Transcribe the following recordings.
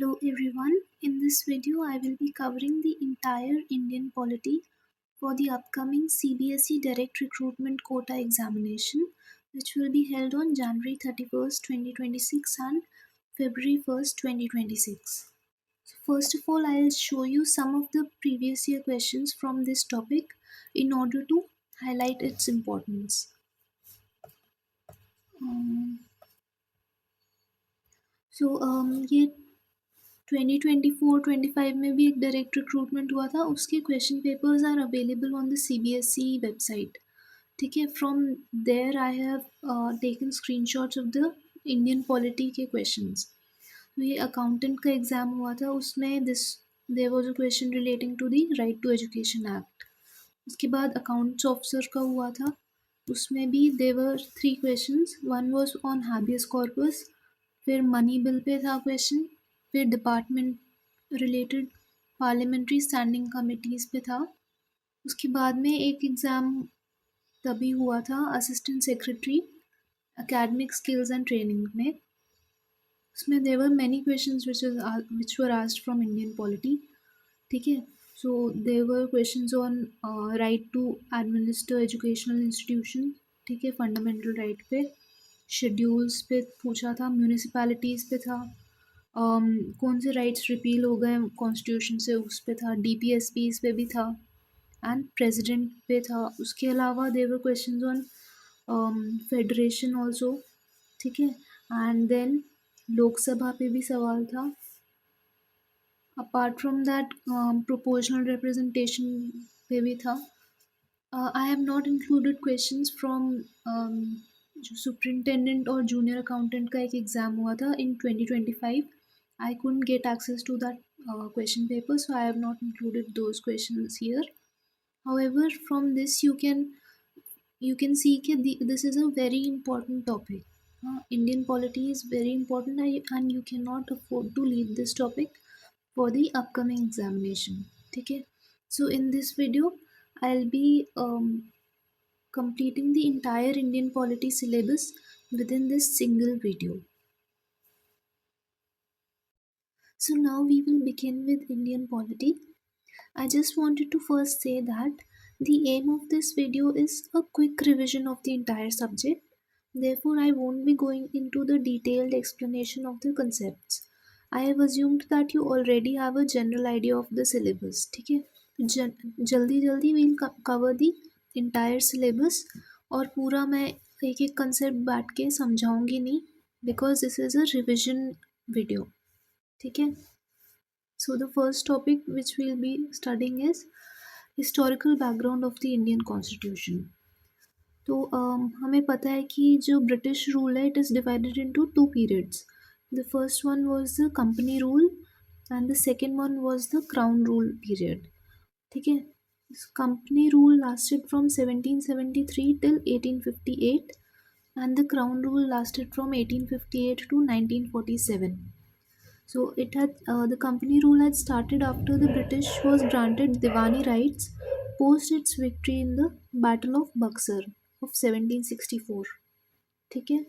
Hello everyone, in this video I will be covering the entire Indian polity for the upcoming CBSE Direct Recruitment Quota examination, which will be held on January 31st, 2026 and February 1st, 2026. So first of all, I will show you some of the previous year questions from this topic in order to highlight its importance. ये 2024-25 में भी एक direct recruitment हुआ था, उसके question papers are available on the CBSE website. ठीक है, from there I have taken screenshots of the Indian polity के क्वेश्चंस. तो ये अकाउंटेंट का एग्ज़ाम हुआ था, उसमें there was a question relating to the right to education act. उसके बाद अकाउंट्स ऑफिसर का हुआ था, उसमें भी there 3 questions. One was on habeas corpus, फिर मनी बिल पे था क्वेश्चन, फिर department related parliamentary standing committees पे था. उसके बाद में एक एग्ज़ाम तभी हुआ था assistant secretary academic skills and training में. उसमें there were many questions which were asked from Indian polity. ठीक है, so there were questions on right to administer educational institution. ठीक है, फंडामेंटल राइट पे, शेड्यूल्स पे पूछा था, म्यूनिसिपैलिटीज़ पे था, कौन से राइट्स रिपील हो गए कॉन्स्टिट्यूशन से उस पे था, DPSPs पे भी था, एंड प्रेसिडेंट पे था. उसके अलावा देवर क्वेश्चंस ऑन फेडरेशन ऑल्सो. ठीक है, एंड देन लोकसभा पे भी सवाल था. Apart from that proportional representation पे भी था. I have not included questions from जो सुपरिटेंडेंट और जूनियर अकाउंटेंट का एक एग्ज़ाम हुआ था इन 2025. I couldn't get access to that question paper, so I have not included those questions here. However, from this you can see that this is a very important topic. Indian polity is very important, and you cannot afford to leave this topic for the upcoming examination. Okay, so in this video I'll be completing the entire Indian polity syllabus within this single video. So now we will begin with Indian polity. I just wanted to first say that the aim of this video is a quick revision of the entire subject. Therefore, I won't be going into the detailed explanation of the concepts. I have assumed that you already have a general idea of the syllabus. ठीक है, जल्दी जल्दी we'll cover the entire syllabus और पूरा मैं एक एक concept बैठ के समझाऊंगी नहीं, because this is a revision video. ठीक है. So the first topic which we'll be studying is historical background of the Indian Constitution. तो हमें पता है कि जो ब्रिटिश रूल है it is divided into 2 periods. The first one was the company rule and the second one was the crown rule period. ठीक है, company rule lasted from 1773 till 1858 and the crown rule lasted from 1858 to 1947. So it had the company rule had started after the British was granted Diwani rights post its victory in the Battle of Buxar of 1764. ठीक है,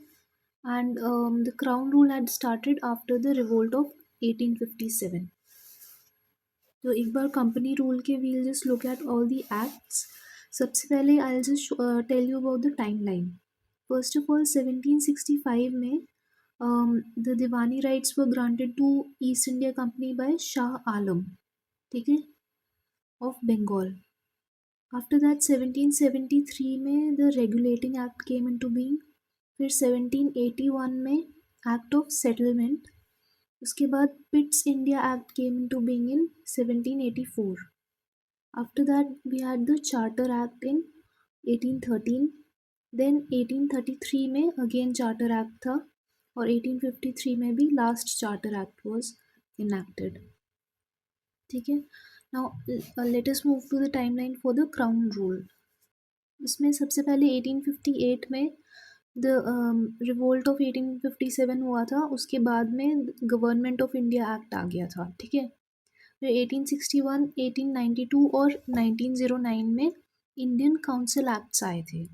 and the crown rule had started after the revolt of 1857. तो एक बार company rule के we'll just look at all the acts. सबसे पहले I'll just tell you about the timeline. First of all, 1765 में the Diwani rights were granted to East India Company by Shah Alam, ठीक है, of Bengal. After that 1773 में the Regulating Act came into being. फिर 1781 में Act of Settlement. उसके बाद Pitt's India Act came into being in 1784. After that we had the Charter Act in 1813. Then 1833 में again Charter Act था और 1853 में भी last charter act was enacted. ठीक है, now let us move to the timeline for the crown rule. इसमें सबसे पहले 1858 में द रिवोल्ट ऑफ 1857 हुआ था. उसके बाद में गवर्नमेंट ऑफ इंडिया एक्ट आ गया था. ठीक है, फिर 1861, 1892 और 1909 में इंडियन काउंसिल एक्ट्स आए थे.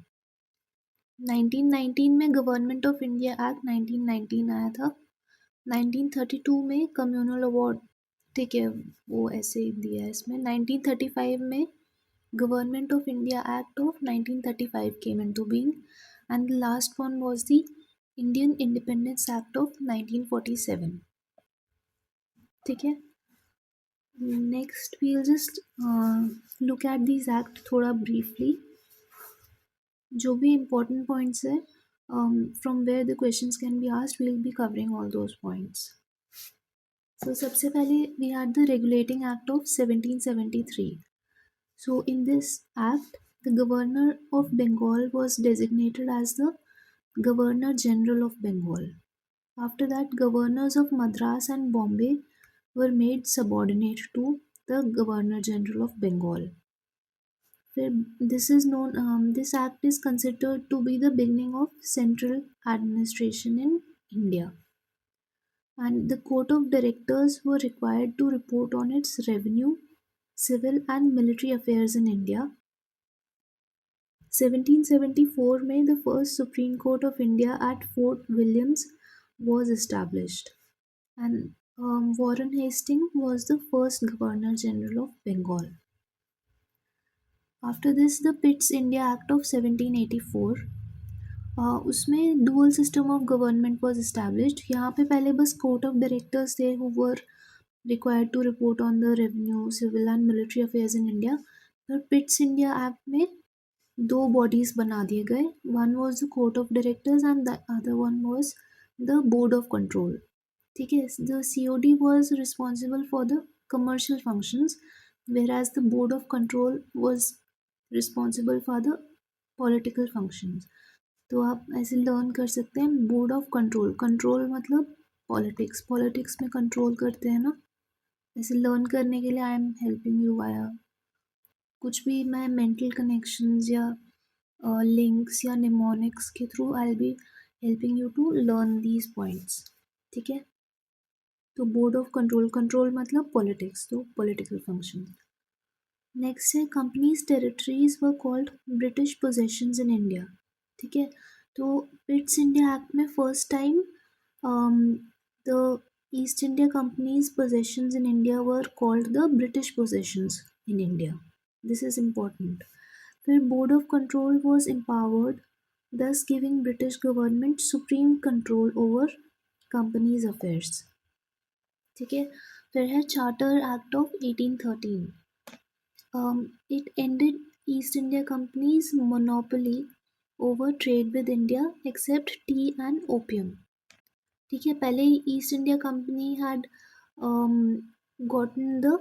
1919 में गवर्नमेंट ऑफ इंडिया एक्ट 1919 आया था. 1932 में कम्युनल अवार्ड, ठीक है, वो ऐसे ही दिया है इसमें। 1935 में government of India act of 1935 came into being, and the last one was the Indian Independence Act of 1947, ठीक है। Next we'll just look at these act थोड़ा briefly, जो भी important points है, from where the questions can be asked, we'll be covering all those points. So सबसे पहले we had the Regulating Act of 1773. So in this act, the Governor of Bengal was designated as the Governor General of Bengal. After that, governors of Madras and Bombay were made subordinate to the Governor General of Bengal. This is known. This act is considered to be the beginning of central administration in India. And the Court of Directors were required to report on its revenue, civil and military affairs in India. 1774 में the first Supreme Court of India at Fort Williams was established, and Warren Hastings was the first Governor General of Bengal. After this, the Pitt's India Act of 1784, उसमें dual system of government was established. यहाँ पे पहले बस court of directors थे who were required to report on the revenue, civil and military affairs in India. पर Pitt's India Act में दो bodies बना दिए गए. One was the court of directors and the other one was the board of control. ठीक है, the COD was responsible for the commercial functions, whereas the board of control was responsible for the political functions. तो आप ऐसे learn कर सकते हैं, board of control, control मतलब politics, politics में कंट्रोल करते हैं ना, ऐसे लर्न करने के लिए I am helping you via कुछ भी मैं मेंटल कनेक्शंस या लिंक्स या निमोनिक्स के through I will be helping you to learn these points, ठीक है। तो बोर्ड ऑफ कंट्रोल, कंट्रोल मतलब पॉलिटिक्स, तो पॉलिटिकल फंक्शन। नेक्स्ट है companies territories were called British possessions in India, ठीक है। तो पिट्स इंडिया एक्ट में first time the East India Company's possessions in India were called the British possessions in India, this is important. फिर board of control was empowered, thus giving British government supreme control over companies affairs, ठीक है। फिर है charter act of 1813, it ended East India Company's monopoly over trade with India except tea and opium, ठीक है। पहले east India company had gotten the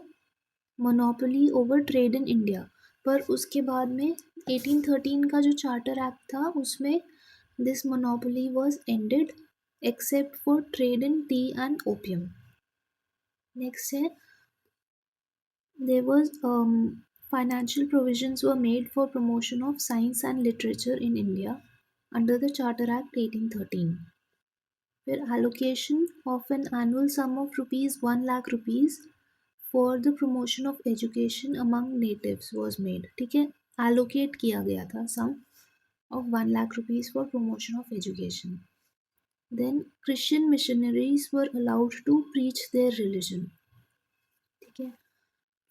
monopoly over trade in India, पर उसके बाद में 1813 का जो चार्टर एक्ट था उसमें this monopoly was ended except for trade in tea and opium. Next है there was financial provisions were made for promotion of science and literature in India under the Charter Act 1813. Where allocation of an annual sum of rupees 1 lakh rupees for the promotion of education among natives was made, ठीक है। allocate किया गया था sum of 1 lakh rupees for promotion of education. Then Christian missionaries were allowed to preach their religion, ठीक है।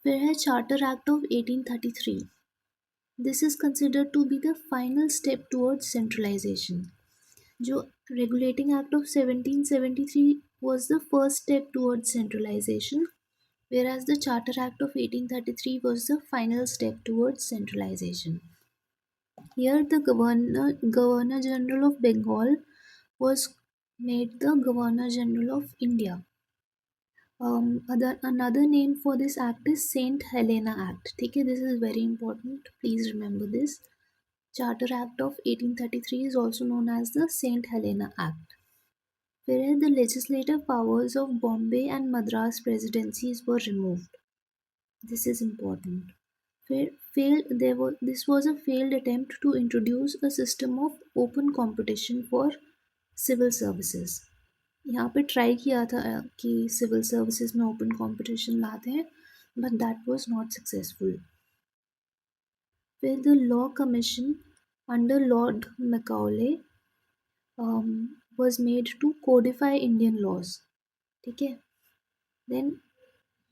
फिर है charter act of 1833, this is considered to be the final step towards centralisation. जो regulating act of 1773 was the first step towards centralization, whereas the Charter Act of 1833 was the final step towards centralization. Here the Governor General of Bengal was made the Governor General of India. Another name for this act is Saint Helena Act, ठीक है, this is very important, please remember this. Charter Act of 1833 is also known as the Saint Helena Act. Where the legislative powers of Bombay and Madras presidencies were removed. This is important. This was a failed attempt to introduce a system of open competition for civil services. यहाँ पे try किया था कि civil services में open competition लाते हैं, but that was not successful. फिर the law commission under Lord Macaulay was made to codify Indian laws. ठीक है। Then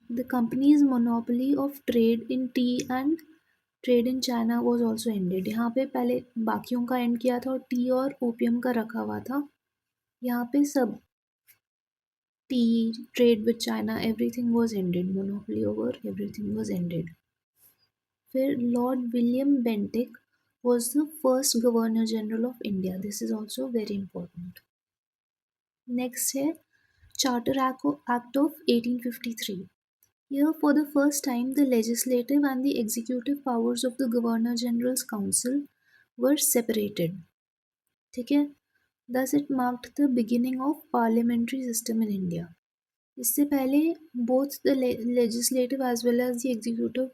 the company's monopoly of trade in tea and trade in China was also ended. यहाँ पे पहले बाकियों का and किया था और टी और ओपियम का रखा हुआ था। यहाँ पे सब tea, trade with China, everything was ended. Monopoly over everything was ended. फिर Lord William Bentinck was the first Governor General of India. This is also very important. Next है Charter Act of 1853. Here, for the first time, the legislative and the executive powers of the Governor General's Council were separated. ठीक है? Thus, it marked the beginning of parliamentary system in India. इससे पहले both the legislative as well as the executive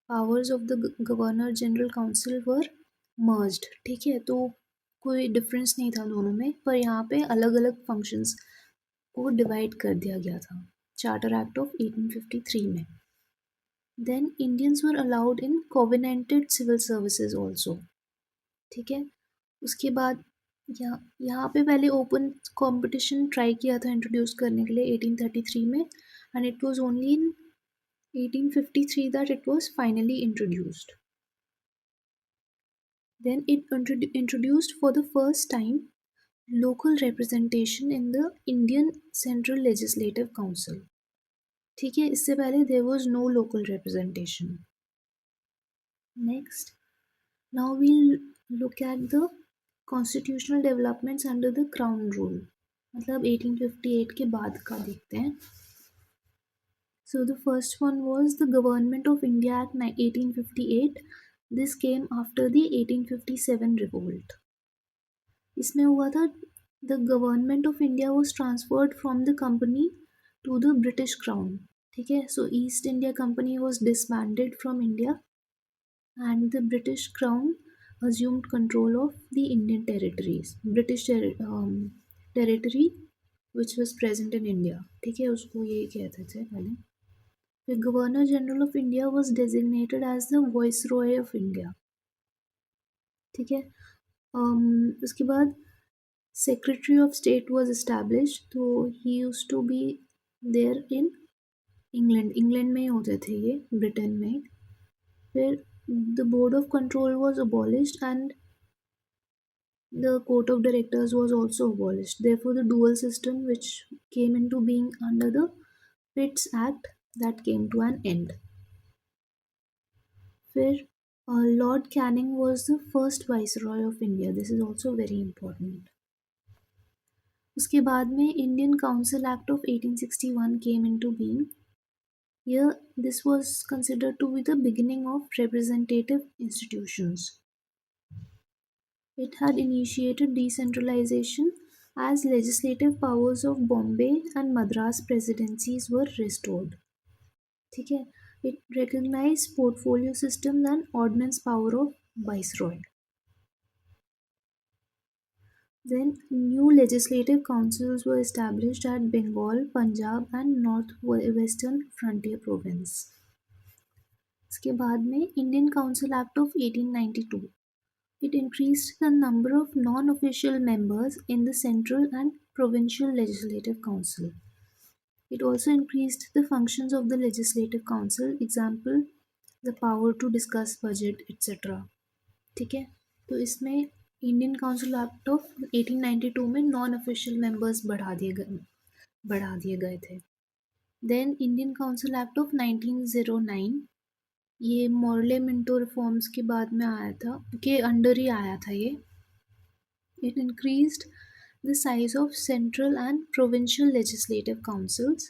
powers of the governor general council were merged. ठीक है, तो कोई difference नहीं था दोनों में, पर यहाँ पे अलग अलग फंक्शंस को डिवाइड कर दिया गया था चार्टर एक्ट ऑफ 1853 में। Then Indians were allowed in covenanted civil services also. ठीक है, उसके बाद यहाँ पे पहले ओपन कंपटीशन ट्राई किया था इंट्रोड्यूस करने के लिए 1833 में, and it was only in 1853 that it was finally introduced. Then it introduced for the first time local representation in the Indian Central Legislative Council. ठीक है, इससे पहले there was no local representation. Next, now we'll look at the constitutional developments under the Crown Rule. मतलब 1858 के बाद का देखते हैं. So the first one was the Government of India Act 1858. This came after the 1857 revolt. इसमें हुआ था the Government of India was transferred from the company to the British Crown. ठीक है, so East India Company was disbanded from India and the British Crown assumed control of the Indian territories. British territory which was present in India. ठीक है, उसको ये कहते थे पहले. The Governor General of India was designated as the Viceroy of India. ठीक है, उसके बाद Secretary of State was established, तो he used to be there in England. England में ही होते थे ये, ब्रिटेन में. फिर the Board of Control was abolished and the Court of Directors was also abolished. Therefore, the dual system which came into being under the Pitt's Act, that came to an end. फिर Lord Canning was the first Viceroy of India. This is also very important. उसके बाद में Indian Council Act of 1861 came into being. Here, this was considered to be the beginning of representative institutions. It had initiated decentralization as legislative powers of Bombay and Madras presidencies were restored. ठीक है, it recognized portfolio systems and ordnance power of Viceroy. Then new legislative councils were established at Bengal, Punjab and North-Western Frontier Province. इसके बाद में Indian Council Act of 1892. It increased the number of non-official members in the central and provincial legislative council. It also increased the functions of the legislative council, example, the power to discuss budget, etc. ठीक है, तो इसमें Indian council act of 1892 में non official members बढ़ा दिए गए थे. Then Indian council act of 1909, ये मॉर्ले मिंटो रिफॉर्म्स के बाद में आया था, के अंडर ही आया था ये. It increased the size of central and provincial legislative councils.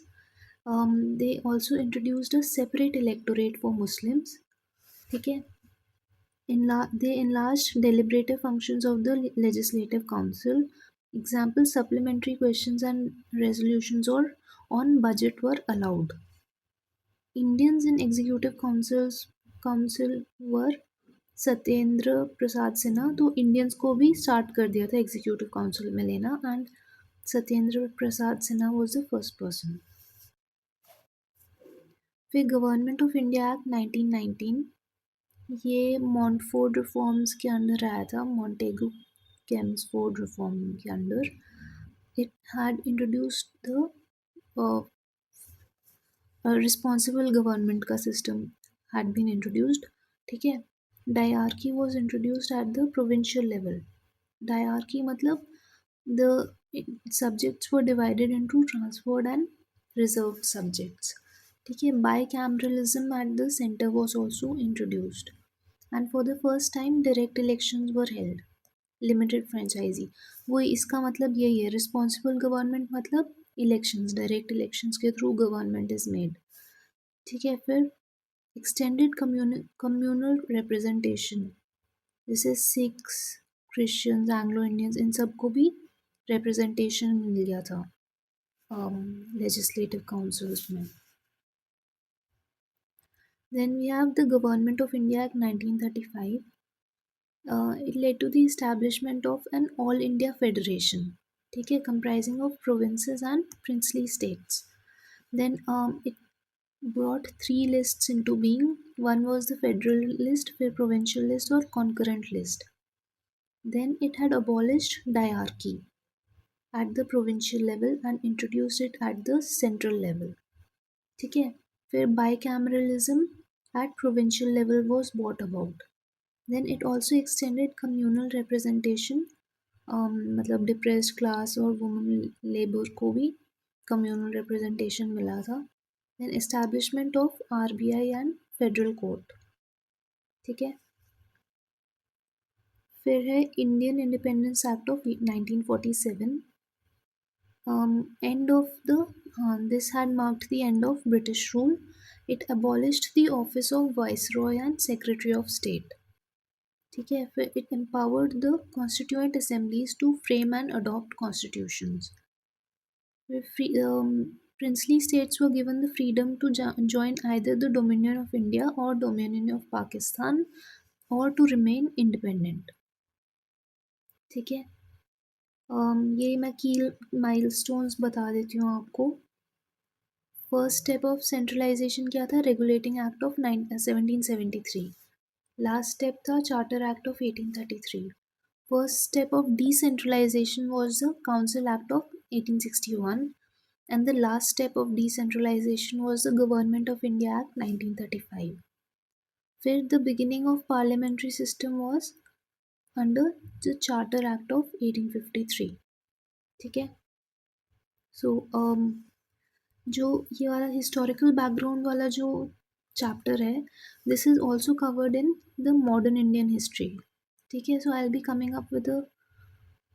They also introduced a separate electorate for Muslims. ठीक है, they enlarged deliberative functions of the legislative council. Example, supplementary questions and resolutions or on budget were allowed. Indians in executive council were Satyendra Prasad Sinha. तो Indians को भी start कर दिया था executive council में लेना, and Satyendra Prasad Sinha was the first person. फिर government of India act 1919, ये मॉन्टफोर्ड रिफॉर्म्स के अंडर आया था, मॉन्टेगू केम्सफोर्ड रिफॉर्म के अंडर. It had introduced the responsible government का सिस्टम हैड बीन इंट्रोड्यूस्ड. ठीक है. Dyarchy was introduced at the provincial level. Dyarchy मतलब the subjects were divided into transferred and reserved subjects. ठीक है. Bicameralism at the center was also introduced, and for the first time direct elections were held. Limited franchise, वो इसका मतलब यही है. Responsible government मतलब elections, direct elections के through government is made. ठीक है. फिर एक्सटेंडेड कम्युनल रिप्रेजेंटेशन, जैसे सिख्स, क्रिश्चियंस, एंग्लो इंडियंस, इन सबको भी रिप्रेजेंटेशन मिल गया था लेजिस्लेटिव काउंसिल्स में. Then we have the government of India act 1935. It led to the establishment of an all India federation, ठीक है, comprising of provinces and princely states. Then it brought 3 lists into being. One was the federal list, फिर provincial list और concurrent list. Then it had abolished diarchy at the provincial level and introduced it at the central level. ठीक है. फिर bicameralism at provincial level was brought about. Then it also extended communal representation, मतलब depressed class और women labour को भी communal representation मिला था. Then establishment of RBI and federal court. ठीक है. फिर है Indian independence act of 1947. End of the this had marked the end of British rule. It abolished the office of Viceroy and Secretary of State. ठीक है. फिर it empowered the constituent assemblies to frame and adopt constitutions. Princely states were given the freedom to join either the Dominion of India or Dominion of Pakistan or to remain independent. ठीक है. ये मैं की milestones बता देती हूँ आपको. First step of centralisation क्या था? Regulating act of 1773. Last step था charter act of 1833. First step of decentralization was the Council Act of 1861, and the last step of decentralization was the Government of India Act 1935. फिर the beginning of parliamentary system was under the Charter Act of 1853. ठीक है. सो जो ये वाला historical background वाला जो chapter है, this is also covered in the modern Indian history. ठीक है. So I will be coming up with a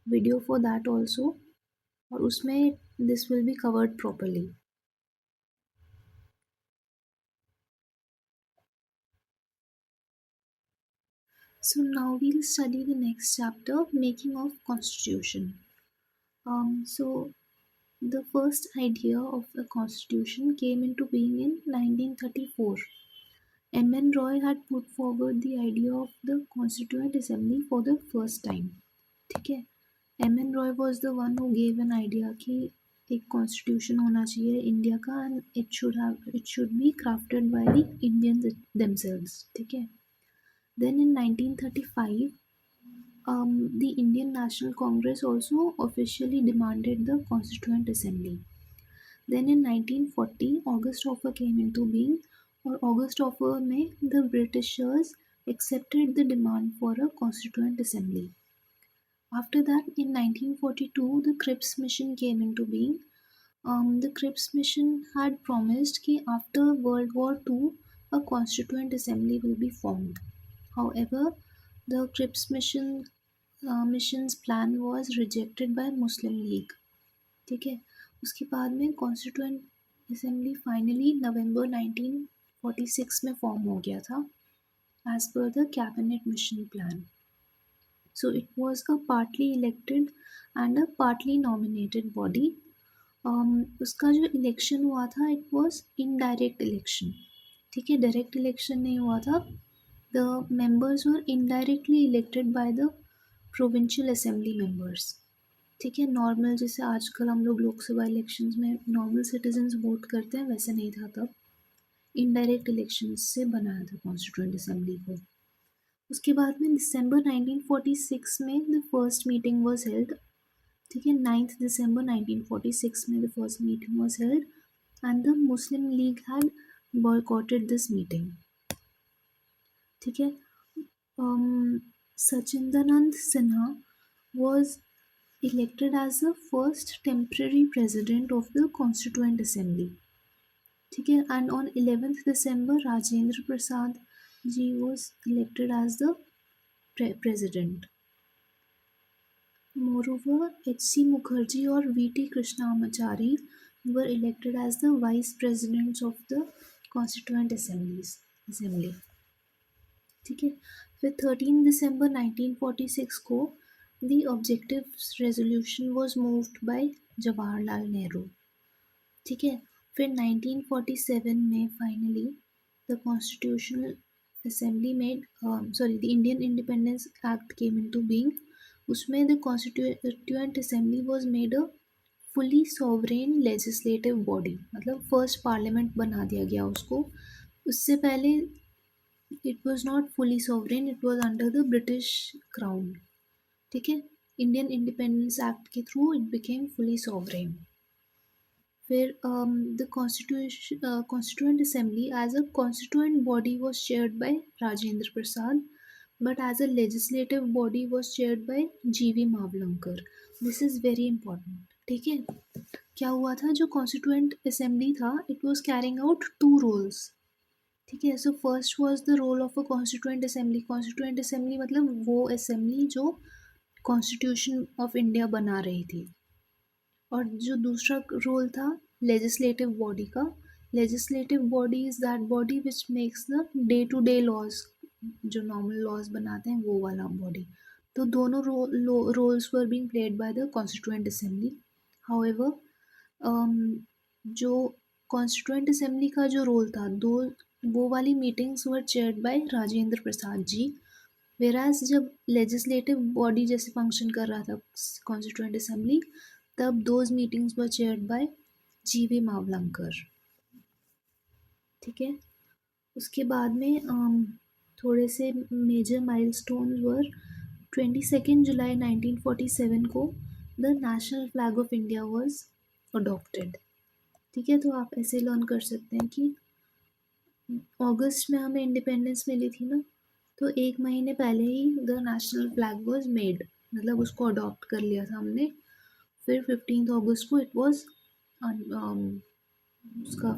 video for that also, और उसमें this will be covered properly. So now we'll study the next chapter, making of constitution. So the first idea of a constitution came into being in 1934. M.N. Roy had put forward the idea of the Constituent Assembly for the first time. ठीक है. M.N. Roy was the one who gave an idea कि एक constitution होना चाहिए India का, and it should be crafted by the Indians themselves. ठीक है. Then in 1935, the Indian National Congress also officially demanded the Constituent Assembly. Then in 1940, August Offer came into being, और August Offer में the Britishers accepted the demand for a Constituent Assembly. After that, in 1942, the Cripps Mission came into being. The Cripps Mission had promised that after World War II, a Constituent Assembly will be formed. However, the Cripps mission's plan was rejected by Muslim League. ठीक है. उसके बाद में constituent assembly finally नवंबर 1946 में form हो गया था as per the cabinet mission plan. So it was a partly elected and a partly nominated body. उसका जो इलेक्शन हुआ था इट वाज इनडायरेक्ट इलेक्शन. ठीक है. डायरेक्ट इलेक्शन नहीं हुआ था. The members were indirectly elected by the provincial assembly members. ठीक है. नॉर्मल जैसे आजकल हम लोग लोकसभा इलेक्शंस में नॉर्मल सिटीजन्स वोट करते हैं, वैसे नहीं था तब. इनडायरेक्ट इलेक्शंस से बनाया था कॉन्स्टिट्यूएंट असेंबली को. उसके बाद में दिसंबर 1946 में the first meeting was held. ठीक है, 9 दिसंबर 1946 में the first meeting was held and the Muslim league had boycotted this meeting. ठीक है. Sachindanand Sinha was elected as the first temporary president of the Constituent Assembly. ठीक है, and on 11th December Rajendra Prasad ji was elected as the president. Moreover, H.C. Mukherjee or V.T. Krishnamachari were elected as the vice presidents of the Constituent Assembly. ठीक है. फिर 13 दिसंबर 1946 को the objective resolution was moved by Jawaharlal Nehru. ठीक है. फिर 1947 में finally the constitutional assembly made the Indian independence act came into being. उसमें the constituent assembly was made a fully sovereign legislative body, मतलब फर्स्ट पार्लियामेंट बना दिया गया उसको. उससे पहले it was not fully sovereign, it was under the British crown. ठीक है. इंडियन इंडिपेंडेंस एक्ट के through it became fully sovereign. फिर the constituent assembly as a constituent body was chaired by Rajendra Prasad, but as a legislative body was chaired by G.V. Mavlankar. This is very important. ठीक है. क्या हुआ था, जो constituent assembly था, it was carrying out two roles. ठीक है. So first was the role of a constituent assembly. Constituent assembly मतलब वो असेंबली जो कॉन्स्टिट्यूशन ऑफ इंडिया बना रही थी. और जो दूसरा रोल था लेजिस्लेटिव बॉडी का. Legislative body is that body which makes the day to day laws, जो नॉर्मल लॉज बनाते हैं वो वाला बॉडी. तो दोनों roles were being played by the constituent assembly. However जो कॉन्स्टिट्यूएंट असेंबली का जो रोल था, वो वाली meetings were chaired by Rajendra Prasad ji. Whereas जब लेजिस्लेटिव बॉडी जैसे फंक्शन कर रहा था कॉन्स्टिट्यूएंट असेंबली, तब those meetings were chaired bye G.V. Mavalankar. ठीक है. उसके बाद में थोड़े से मेजर माइलस्टोन्स वर 22 जुलाई 1947 को the national flag of India was adopted. ठीक है. तो आप ऐसे लर्न कर सकते हैं कि अगस्त में हमें इंडिपेंडेंस मिली थी ना, तो एक महीने पहले ही the national flag was made, मतलब उसको अडॉप्ट कर लिया था हमने. फिर 15 अगस्त को इट वाज उसका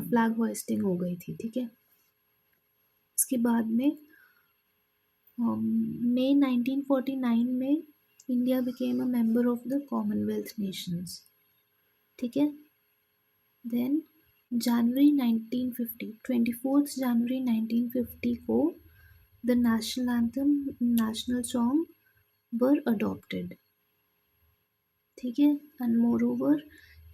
फ्लैग होइस्टिंग हो गई थी. ठीक है. इसके बाद में मई 1949 में India became a member of the Commonwealth Nations. ठीक है. देन January 1950, 24th January 1950 को the national anthem, national song were adopted. ठीक है. And moreover,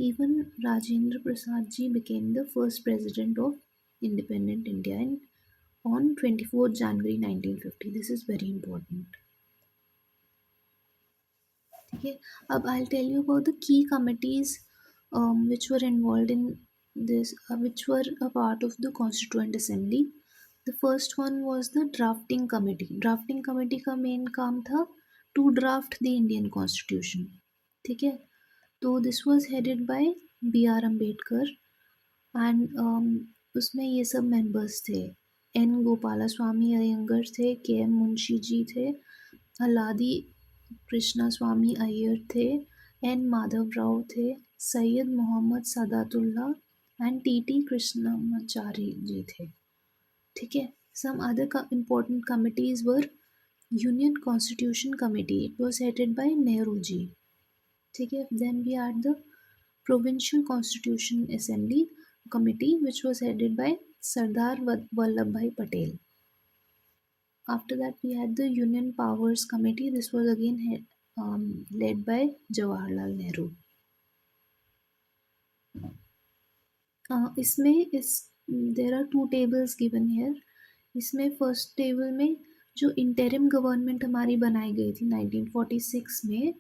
even Rajendra Prasad ji became the first president of independent India on 24th January 1950. This is very important. ठीक है. अब I'll tell you about the key committees which were involved in this, which were a part of the Constituent Assembly. The first one was the drafting committee. Drafting committee का main काम था to draft the Indian Constitution. ठीक है. तो this was headed by B.R. Ambedkar and उसमें ये सब members थे. N. गोपालास्वामी अयंगर थे, K.M. मुंशी जी थे, अल्लादी कृष्णा स्वामी अय्यर थे, N. माधव राव थे, सैयद मोहम्मद सादातुल्ला and T.T. कृष्णमाचारी जी थे. ठीक है. Some other important committees were Union Constitution Committee. It was headed by Nehru ji. ठीक है. Then we had the Provincial Constitution Assembly Committee, which was headed by Sardar Vallabhbhai Patel. After that we had the Union Powers Committee. This was again led by Jawaharlal Nehru. इसमें there are two tables given here. इसमें first table में जो interim government हमारी बनाई गई थी 1946 में,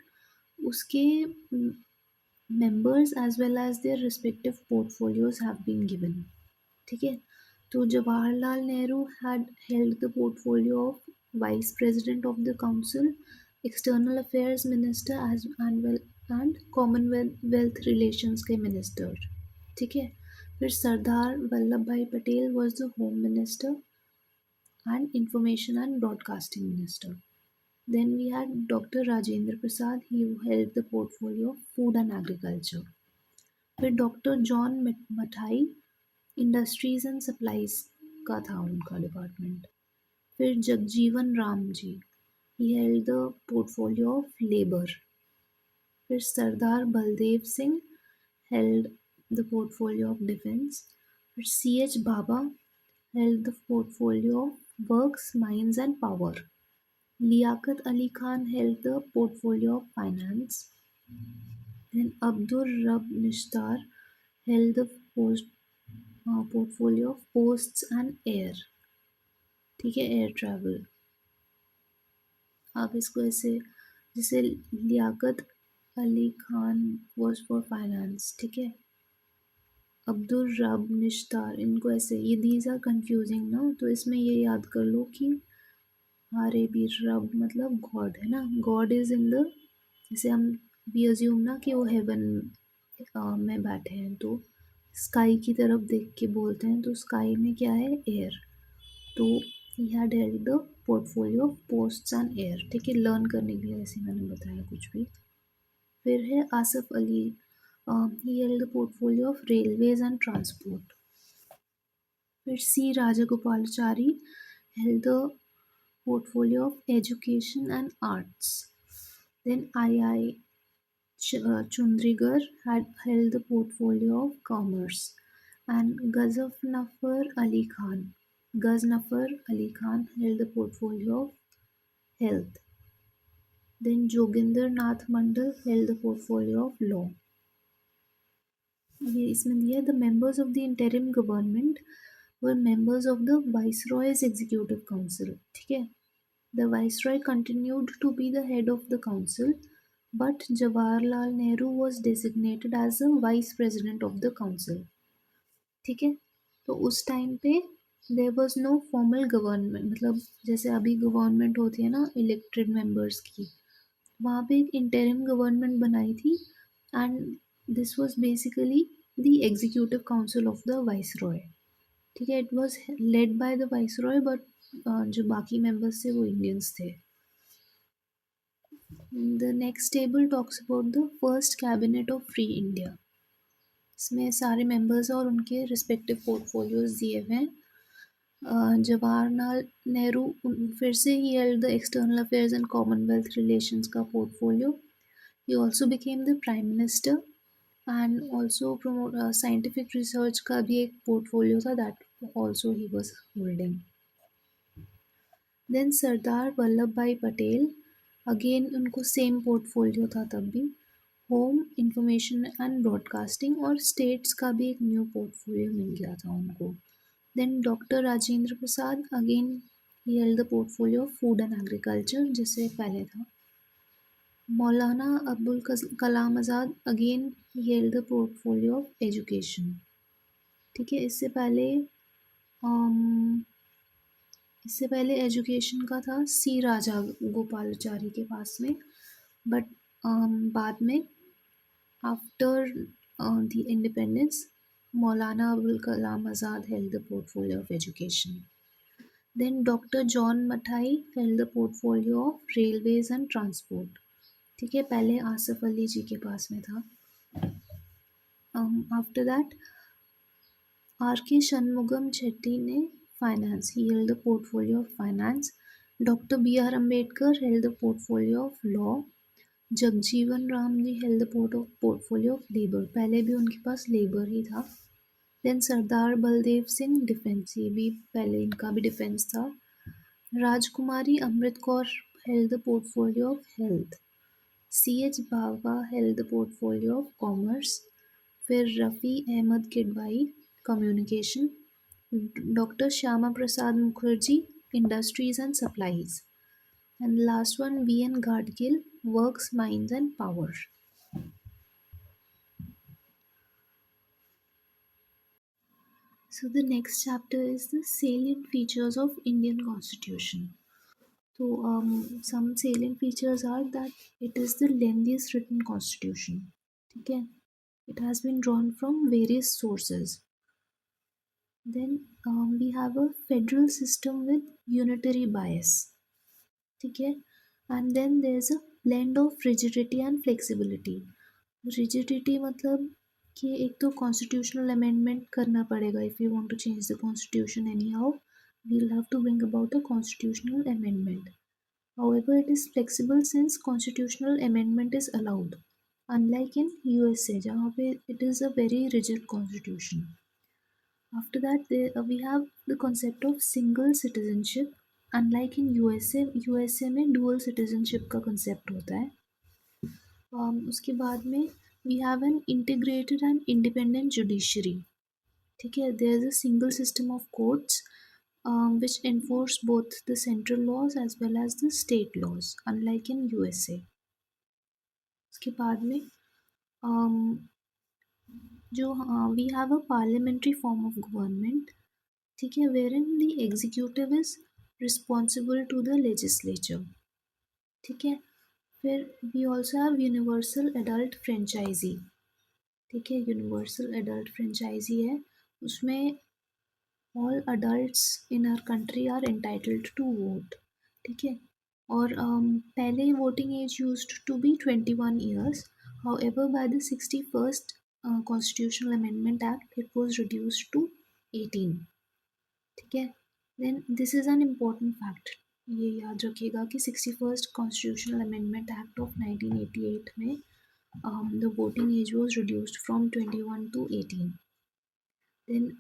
उसके members as well as their respective portfolios have been given. ठीक है. तो Jawaharlal Nehru had held the portfolio of Vice President of the Council, External Affairs Minister and commonwealth relations के मिनिस्टर। ठीक है। फिर सरदार Vallabh Bhai Patel was the home minister and information and broadcasting minister. Then we had Dr. Rajendra Prasad, he held the portfolio of food and agriculture. फिर doctor John Mathai industries and supplies का था उनका department. फिर Jagjivan Ram ji, he held the portfolio of labour. फिर Sardar Baldev Singh held the portfolio of defence. फिर C H Bhabha held the portfolio of works mines and power. Liaquat Ali Khan held the portfolio of finance. Then Abdur Rab Nishtar held the portfolio of posts and air. ठीक है, air travel. आप इसको ऐसे, जैसे Liaquat Ali Khan was for finance, ठीक है। अब्दुल रब निश्तार, इनको ऐसे, ये दीज आर कंफ्यूजिंग ना, तो इसमें ये याद कर लो कि आरे भी रब मतलब गॉड है ना, गॉड इज इन द, जैसे हम वी अज्यूम ना कि वो हेवन में बैठे हैं, तो स्काई की तरफ देख के बोलते हैं, तो स्काई में क्या है, एयर। तो he had held the portfolio of posts and air. ठीक है, लर्न करने के लिए ऐसे मैंने बताया कुछ भी। फिर है Asif Ali, he held the portfolio of railways and transport. फिर C Rajagopalachari held the portfolio of education and arts. Then I.I. Chundrigar had held the portfolio of commerce, and Ghaznafar Ali Khan held the portfolio of health. Then Joginder Nath Mandal held the portfolio of law. ये इसमें दिया, the members of the interim government were members of the Viceroy's Executive Council. ठीक है, the Viceroy continued to be the head of the council, but Jawaharlal Nehru was designated as the vice president of the council. ठीक है, तो उस time पे there was no formal government, मतलब जैसे अभी गवर्नमेंट होती है ना इलेक्टेड मेंबर्स की, वहाँ पे एक इंटरिम गवर्नमेंट बनाई थी, and this was basically the executive council of the viceroy. ठीक है, it was led by the viceroy, but जो बाकी मेंबर्स थे वो इंडियंस थे। The next table talks about the first cabinet of free India. इसमें सारे मेंबर्स और उनके रिस्पेक्टिव पोर्टफोलियोज दिए हुए हैं। जवाहरलाल नेहरू, फिर से he held the external affairs and commonwealth relations का portfolio. He also became the prime minister, and also promote scientific research का भी एक पोर्टफोलियो था, that also he was holding. Then Sardar Vallabh Bhai Patel, again उनको सेम पोर्टफोलियो था तब भी, होम, इंफॉर्मेशन एंड ब्रॉडकास्टिंग, और स्टेट्स का भी एक न्यू पोर्टफोलियो मिल गया था उनको। Then doctor Rajendra Prasad, again he held the portfolio of food and agriculture, जिससे पहले था। Maulana Abdul Kalam Azad, again he held the portfolio of education. ठीक है, इससे पहले एजुकेशन का था सी राजा गोपालाचारी के पास में, बट बाद में after the independence Maulana Abul Kalam Azad held the portfolio of education. Then Dr. John Mathai held the portfolio of railways and transport. ठीक है, पहले आसिफ अली जी के पास में था। आफ्टर दैट आर के शनमुगम शेट्टी ने finance, he held the portfolio of finance. Doctor B R Ambedkar held the portfolio of law. Jagjivan Ram ji held the portfolio of labour, पहले भी उनके पास लेबर ही था। देन सरदार बलदेव सिंह, डिफेंस, ये भी पहले इनका भी डिफेंस था। Rajkumari Amrit Kaur held the portfolio of health. C H Bhabha held the portfolio of commerce. फिर Rafi Ahmed Kidwai, communication. Doctor Shyama Prasad Mukherjee, industries and supplies. And last one V N Gadgil, works, mines and power. So the next chapter is the salient features of Indian Constitution. Some salient features are that it is the lengthiest written constitution. Okay, it has been drawn from various sources. Then we have a federal system with unitary bias. Okay, and then there's a blend of rigidity and flexibility. Rigidity मतलब कि एक तो constitutional amendment करना पड़ेगा if we want to change the constitution anyhow. We'll have to bring about a constitutional amendment. However, it is flexible since constitutional amendment is allowed, unlike in USA, जहाँ पे it is a very rigid constitution. After that, we have the concept of single citizenship. Unlike in USA में dual citizenship का concept होता है. उसके बाद में we have an integrated and independent judiciary. ठीक है, there is a single system of courts which enforce both the central laws as well as the state laws, unlike in USA. उसके बाद में um, we have a parliamentary form of government, ठीक है, wherein the executive is responsible to the legislature. ठीक है, फिर we also have universal adult franchisee. ठीक है, यूनिवर्सल एडल्ट फ्रेंचाइजी है, उसमें all adults in our country are entitled to vote. ठीक है, और पहले voting age used to be 21 years. However, by the 61st Constitutional Amendment Act, it was reduced to 18. ठीक है, then this is an important fact. ये याद रखिएगा कि 61st Constitutional Amendment Act of 1988 में the voting age was reduced from 21 to 18. Then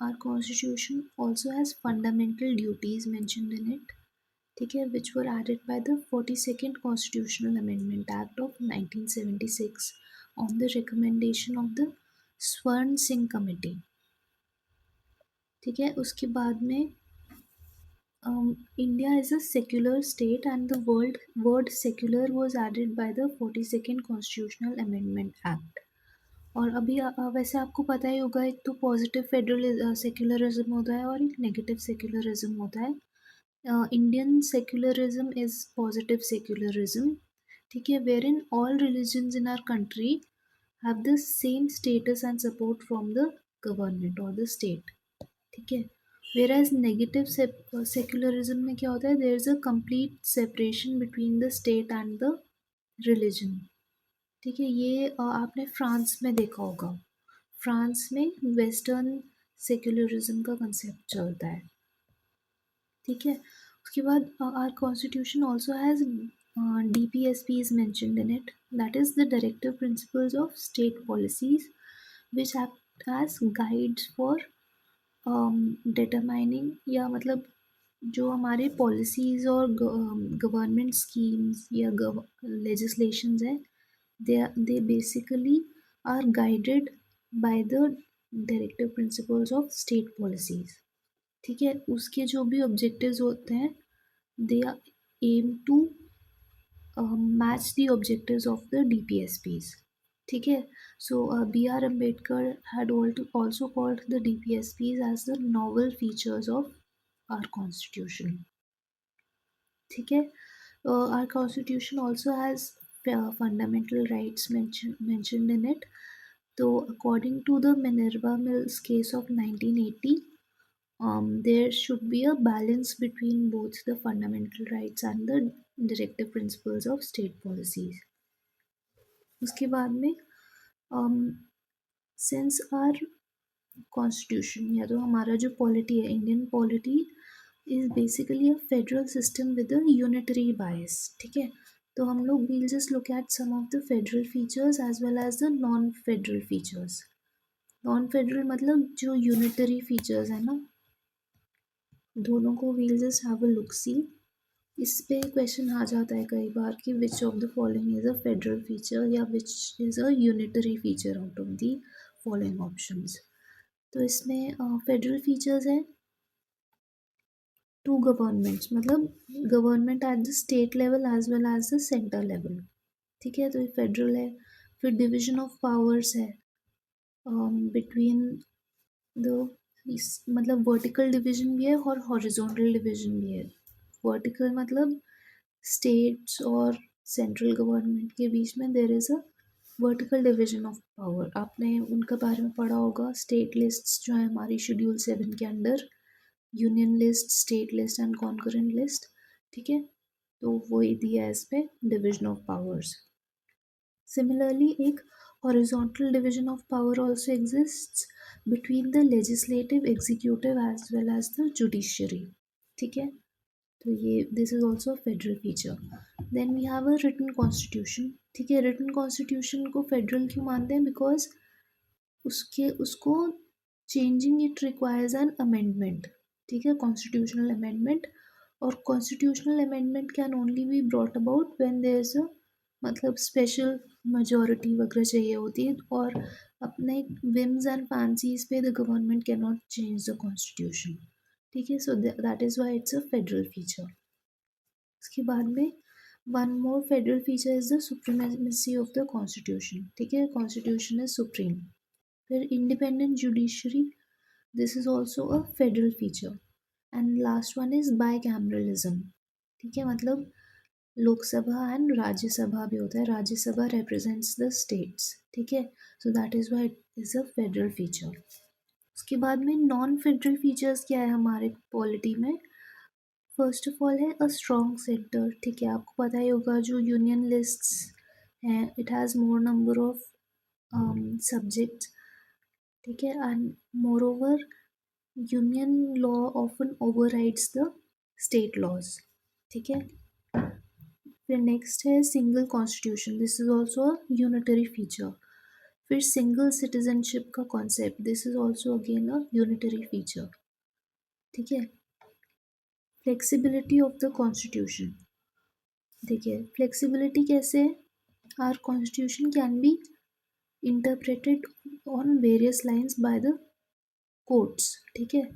our constitution also has fundamental duties mentioned in it, ठीक है, which were added by the 42nd Constitutional Amendment Act of 1976 on the recommendation of the Swarn Singh Committee. ठीक है, उसके बाद में India is a secular state and the word secular was added by the 42nd Constitutional Amendment Act. और अभी वैसे आपको पता ही होगा, एक तो पॉजिटिव फेडरल सेक्युलरिज्म होता है और एक नेगेटिव सेक्युलरिज्म होता है. Indian secularism is positive secularism, ठीक है, where in all religions in our country have the same status and support from the government और द स्टेट. ठीक है, वेयर एज नेगेटिव सेक्युलरिज्म में क्या होता है, there is a complete separation between the state and the religion. ठीक है, ये आपने फ्रांस में देखा होगा. फ्रांस में वेस्टर्न सेक्युलरिज्म का कंसेप्ट चलता है. ठीक है, उसके बाद our constitution also has DPSPs mentioned in it, that is the directive principles of state policies which act as guides for determining, या मतलब जो हमारे पॉलिसीज़ और गवर्नमेंट स्कीम्स या लेजिस्लेशंस है, they basically are guided by the directive principles of state policies. ठीक है, उसके जो भी objectives होते हैं, they aim to match the objectives of the DPSPs. ठीक है, so B.R. Ambedkar had also called the DPSPs as the novel features of our constitution. ठीक है, our constitution also has fundamental rights mentioned in it. So according to the Minerva Mills case of 1980, there should be a balance between both the fundamental rights and the directive principles of state policies. उसके बाद में since our constitution, या तो हमारा जो polity है, Indian polity is basically a federal system with a unitary bias. ठीक है, तो हम लोग we'll just look at some of the federal features as well as the non-federal features. Non-federal मतलब जो unitary features है ना, दोनों को we'll just have a look see. इस पे क्वेश्चन आ जाता है कई बार कि which of the following is a federal feature या which is a unitary feature out of the following options. तो इसमें federal features है two governments, मतलब government at the state level as well as the centre level. ठीक है, तो ये federal है. फिर डिवीजन ऑफ पावर्स है बिटवीन द, मतलब वर्टिकल डिवीजन भी है और हॉरिजॉन्टल डिवीजन भी है. वर्टिकल मतलब स्टेट्स और सेंट्रल गवर्नमेंट के बीच में there is a vertical division of power. आपने उनके बारे में पढ़ा होगा. स्टेट लिस्ट्स जो है हमारी शेड्यूल 7 के under, union list, state list and concurrent list. ठीक है, तो वही दिया है इस पे डिवीजन ऑफ पावर्स. Similarly, एक horizontal division of power also exists between the legislative, executive as well as the judiciary. ठीक है, तो ये this is also a federal feature. Then we have a written constitution. ठीक है, written constitution को federal क्यों मानते हैं? Because उसको changing it requires an amendment. ठीक है, constitutional amendment. और constitutional amendment can only be brought about when there is a मतलब स्पेशल मेजोरिटी वगैरह चाहिए होती है, और अपने विम्स एंड फैंसीज पे the government can not change the constitution. ठीक है, सो that is why it's a federal feature. इसके बाद में one more federal feature is the supremacy of the constitution. ठीक है, कॉन्स्टिट्यूशन इज सुप्रीम. फिर independent judiciary, this is also a federal feature. And last one is by cameralism. ठीक है, मतलब Lok Sabha and Rajya Sabha भी होता है. Rajya Sabha represents the states. ठीक है, सो that is why it is a federal feature. उसके बाद में नॉन फेडरल फीचर्स क्या है हमारे पॉलिटी में? फर्स्ट ऑफ ऑल है अ स्ट्रॉन्ग सेंटर. ठीक है, आपको पता ही होगा जो यूनियन लिस्ट्स हैं, it has more number of subjects. ठीक है, and moreover union law often overrides the state laws. ठीक है, फिर नेक्स्ट है single constitution. This is also a unitary feature. फिर सिंगल सिटीजनशिप का concept, this is also again a unitary feature. ठीक है, फ्लेक्सिबिलिटी ऑफ द कॉन्स्टिट्यूशन. देखिए flexibility कैसे है? Our constitution can be interpreted on various lines by the courts. ठीक है,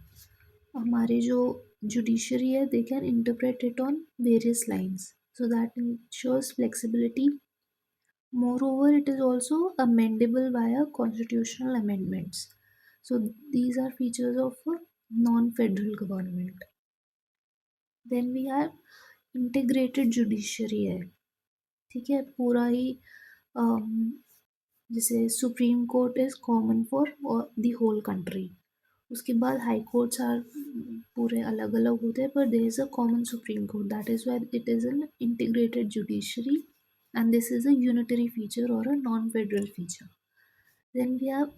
हमारी जो जुडिशरी है they can interpret it on various lines, so that ensures flexibility. Moreover, it is also amendable via constitutional amendments. So these are features of a non-federal government. Then we have integrated judiciary है. ठीक है, पूरा ही जैसे supreme court is common for the whole country. उसके बाद high courts are पूरे अलग अलग होते हैं, पर there is a common supreme court. That is why it is an integrated judiciary and this is a unitary feature और a non federal feature. Then we have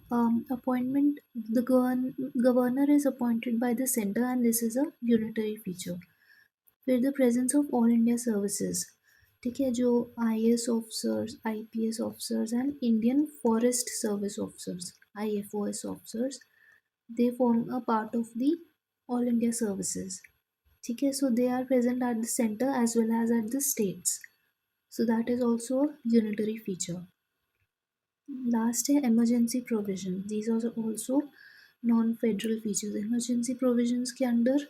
appointment. The governor is appointed by the center and this is a unitary feature. फिर the presence of all India services. ठीक है, जो IAS officers, IPS officers and Indian Forest Service officers, IFOS officers, they form a part of the all India services. ठीक है, so they are present at the center as well as at the states. So that is also a unitary feature. Last है emergency provision. These are also non-federal features. Emergency provisions के अंदर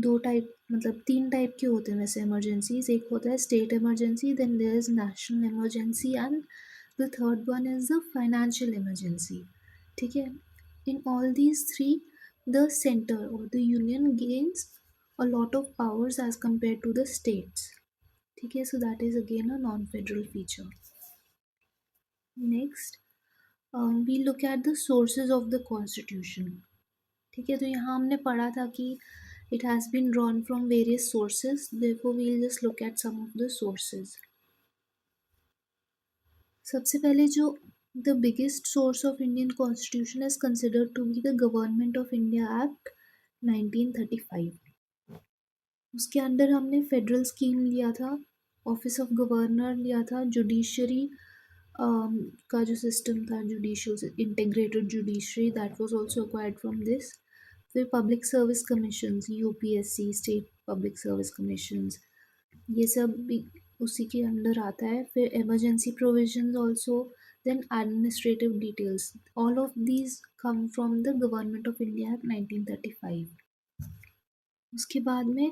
दो type मतलब 3 type के होते हैं वैसे emergencies. एक होता है state emergency, then there is national emergency and the third one is the financial emergency. ठीक है, in all these three the center or the union gains a lot of powers as compared to the states. ठीक है, so that is again a non-federal feature. Next, we look at the sources of the constitution. ठीक है, तो यहाँ हमने पढ़ा था कि it has been drawn from various sources, therefore we will just look at some of the sources. सबसे पहले जो the biggest source of Indian constitution is considered to be the Government of India Act 1935. उसके अंदर हमने federal scheme लिया था, office of governor लिया था, जुडिशरी का जो सिस्टम था judicial integrated judiciary that was also acquired from this. फिर public service commissions, UPSC, state public service commissions, ये सब भी उसी के अंडर आता है. फिर emergency provisions also, then administrative details, all of these come from the government of India act 1935. उसके बाद में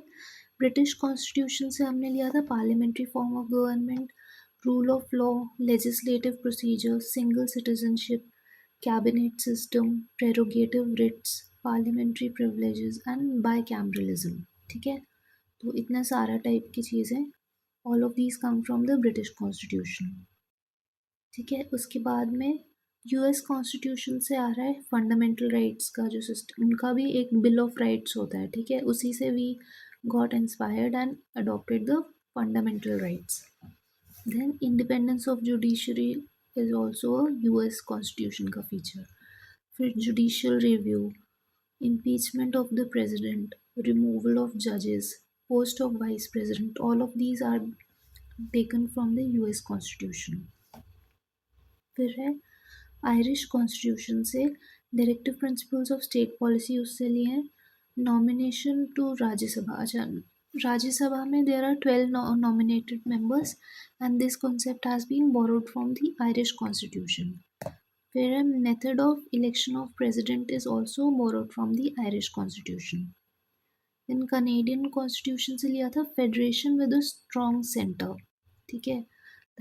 ब्रिटिश कॉन्स्टिट्यूशन से हमने लिया था parliamentary form of government, rule of law, legislative procedure, single citizenship, cabinet system, prerogative writs, parliamentary privileges and bicameralism. ठीक है, तो इतना सारा टाइप की चीज़ें, all of these come from the British constitution. ठीक है, उसके बाद में यूएस कॉन्स्टिट्यूशन से आ रहा है फंडामेंटल राइट्स का जो सिस्टम, उनका भी एक बिल ऑफ राइट्स होता है. ठीक है, उसी से we got inspired and adopted the fundamental rights. Then independence of judiciary is also US constitution का फीचर. फिर judicial review, impeachment of the president, removal of judges, post of vice president, all of these are taken from the US Constitution. फिर है Irish constitution से directive principles of state policy उससे लिए हैं. Nomination to Rajya Sabha, अच्छा राज्यसभा में there are 12 nominated members and this concept has been borrowed from the Irish constitution. फिर है method of election of president is also borrowed from the Irish constitution. In Canadian constitution से लिया था federation with a strong centre. ठीक है,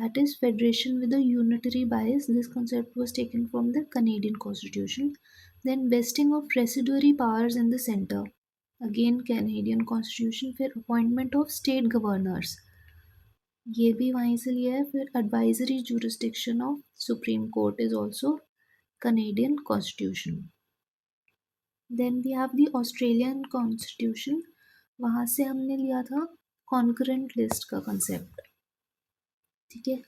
that is federation with a unitary bias. This concept was taken from the Canadian constitution. Then vesting of residuary powers in the center, again Canadian constitution. फिर appointment of state governors, ये भी वहीं से लिया है. फिर advisory jurisdiction of Supreme Court is also Canadian constitution. Then we have the Australian constitution, वहाँ से हमने लिया था concurrent list का concept. ठीक है,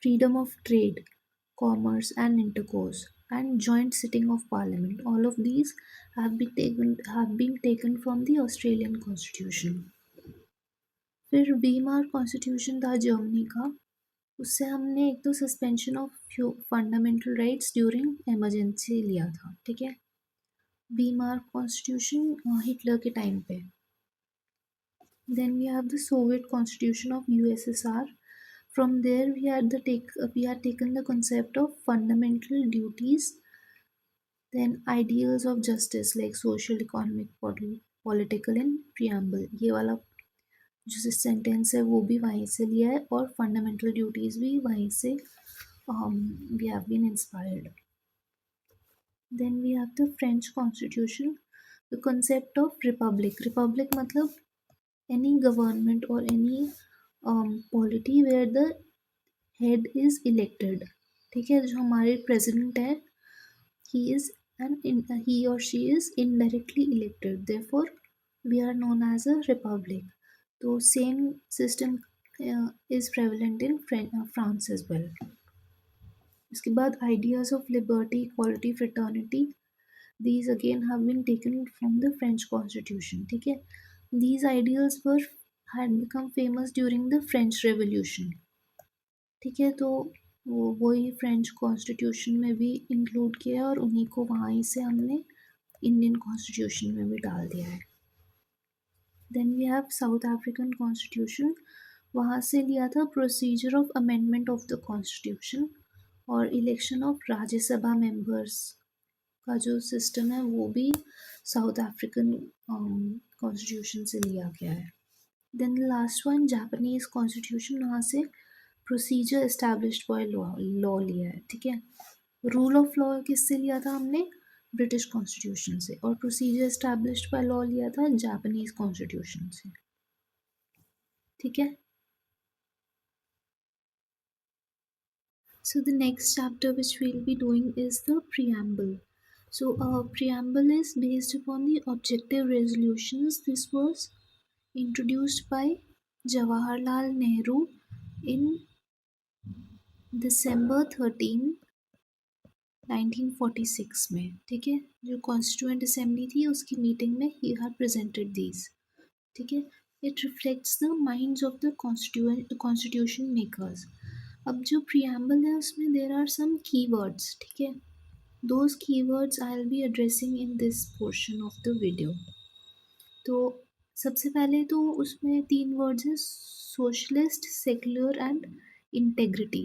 freedom of trade, commerce and intercourse, and joint sitting of parliament. All of these have been taken from the Australian constitution. फिर वीमार constitution था जर्मनी का, उससे हमने एक तो suspension of fundamental rights during emergency लिया था. ठीक है, वीमार कॉन्स्टिट्यूशन हिटलर के टाइम पे. Then we have the Soviet constitution of USSR. From there, we are taken the concept of fundamental duties, then ideals of justice like social, economic, political and preamble. ये वाला जो sentence है वो भी वहीं से लिया है और फंडामेंटल ड्यूटीज भी वहीं से we have been inspired. Then we have the French Constitution, the concept of republic. Republic मतलब any government or any polity where the head is elected. ठीक है, जो हमारे प्रेसिडेंट है he or she is indirectly elected, therefore we are known as a republic. तो same system is prevalent in France as well. इसके बाद ideas of liberty, equality, fraternity, these again have been taken from the French constitution. ठीक है, these ideals had become famous during the French Revolution. ठीक है, तो वही French constitution में भी इंक्लूड किया है और उन्हीं को वहीं से हमने इंडियन कॉन्स्टिट्यूशन में भी डाल दिया है. Then we have South African constitution, वहाँ से लिया था procedure of amendment of the constitution और इलेक्शन ऑफ राज्यसभा मेंबर्स का जो सिस्टम है वो भी साउथ अफ्रीकन कॉन्स्टिट्यूशन से लिया गया है. Then last one Japanese constitution, वहाँ से प्रोसीजर एस्टैब्लिश्ड बाय लॉ लिया है. ठीक है, रूल ऑफ लॉ किससे लिया था हमने, ब्रिटिश कॉन्स्टिट्यूशन से, और प्रोसीजर एस्टैब्लिश्ड बाय लॉ लिया था जापानीज कॉन्स्टिट्यूशन से. ठीक है, so the next chapter which we'll be doing is the preamble. So preamble is based upon the objective resolutions. This was introduced by Jawaharlal Nehru in December 13, 1946 में. ठीक है, जो constituent assembly थी उसकी meeting में ही हैड प्रेजेंटेड दीज. ठीक है, it reflects the minds of the constitution makers. अब जो प्रीएम्बल है उसमें देर आर सम कीवर्ड्स. ठीक है, those keywords I will B addressing in this portion of the video. तो सबसे पहले तो उसमें 3 वर्ड्स हैं, सोशलिस्ट, सेक्युलर एंड इंटेग्रिटी.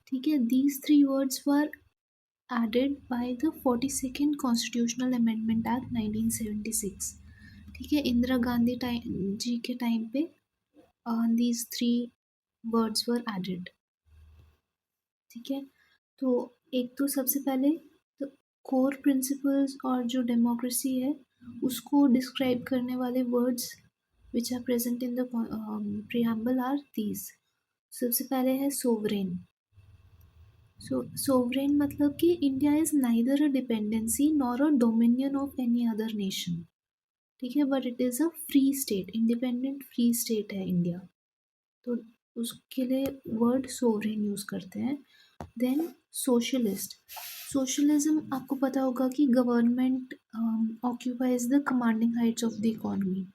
ठीक है, these 3 words were added by the 42nd Constitutional Amendment Act 1976. ठीक है, इंदिरा गांधी जी के टाइम पे these 3 words were added. ठीक है, तो एक तो सबसे पहले तो कोर प्रिंसिपल्स और जो डेमोक्रेसी है उसको डिस्क्राइब करने वाले words which are present in the preamble are these. सबसे पहले है सोवरेन. सोवरेन मतलब कि India is neither a dependency nor a dominion of any other nation. ठीक है, but it is a free state, independent free state है India. तो उसके लिए वर्ड सोवरेन यूज़ करते हैं. Then socialist. सोशलिज्म आपको पता होगा कि government occupies the commanding heights of the economy.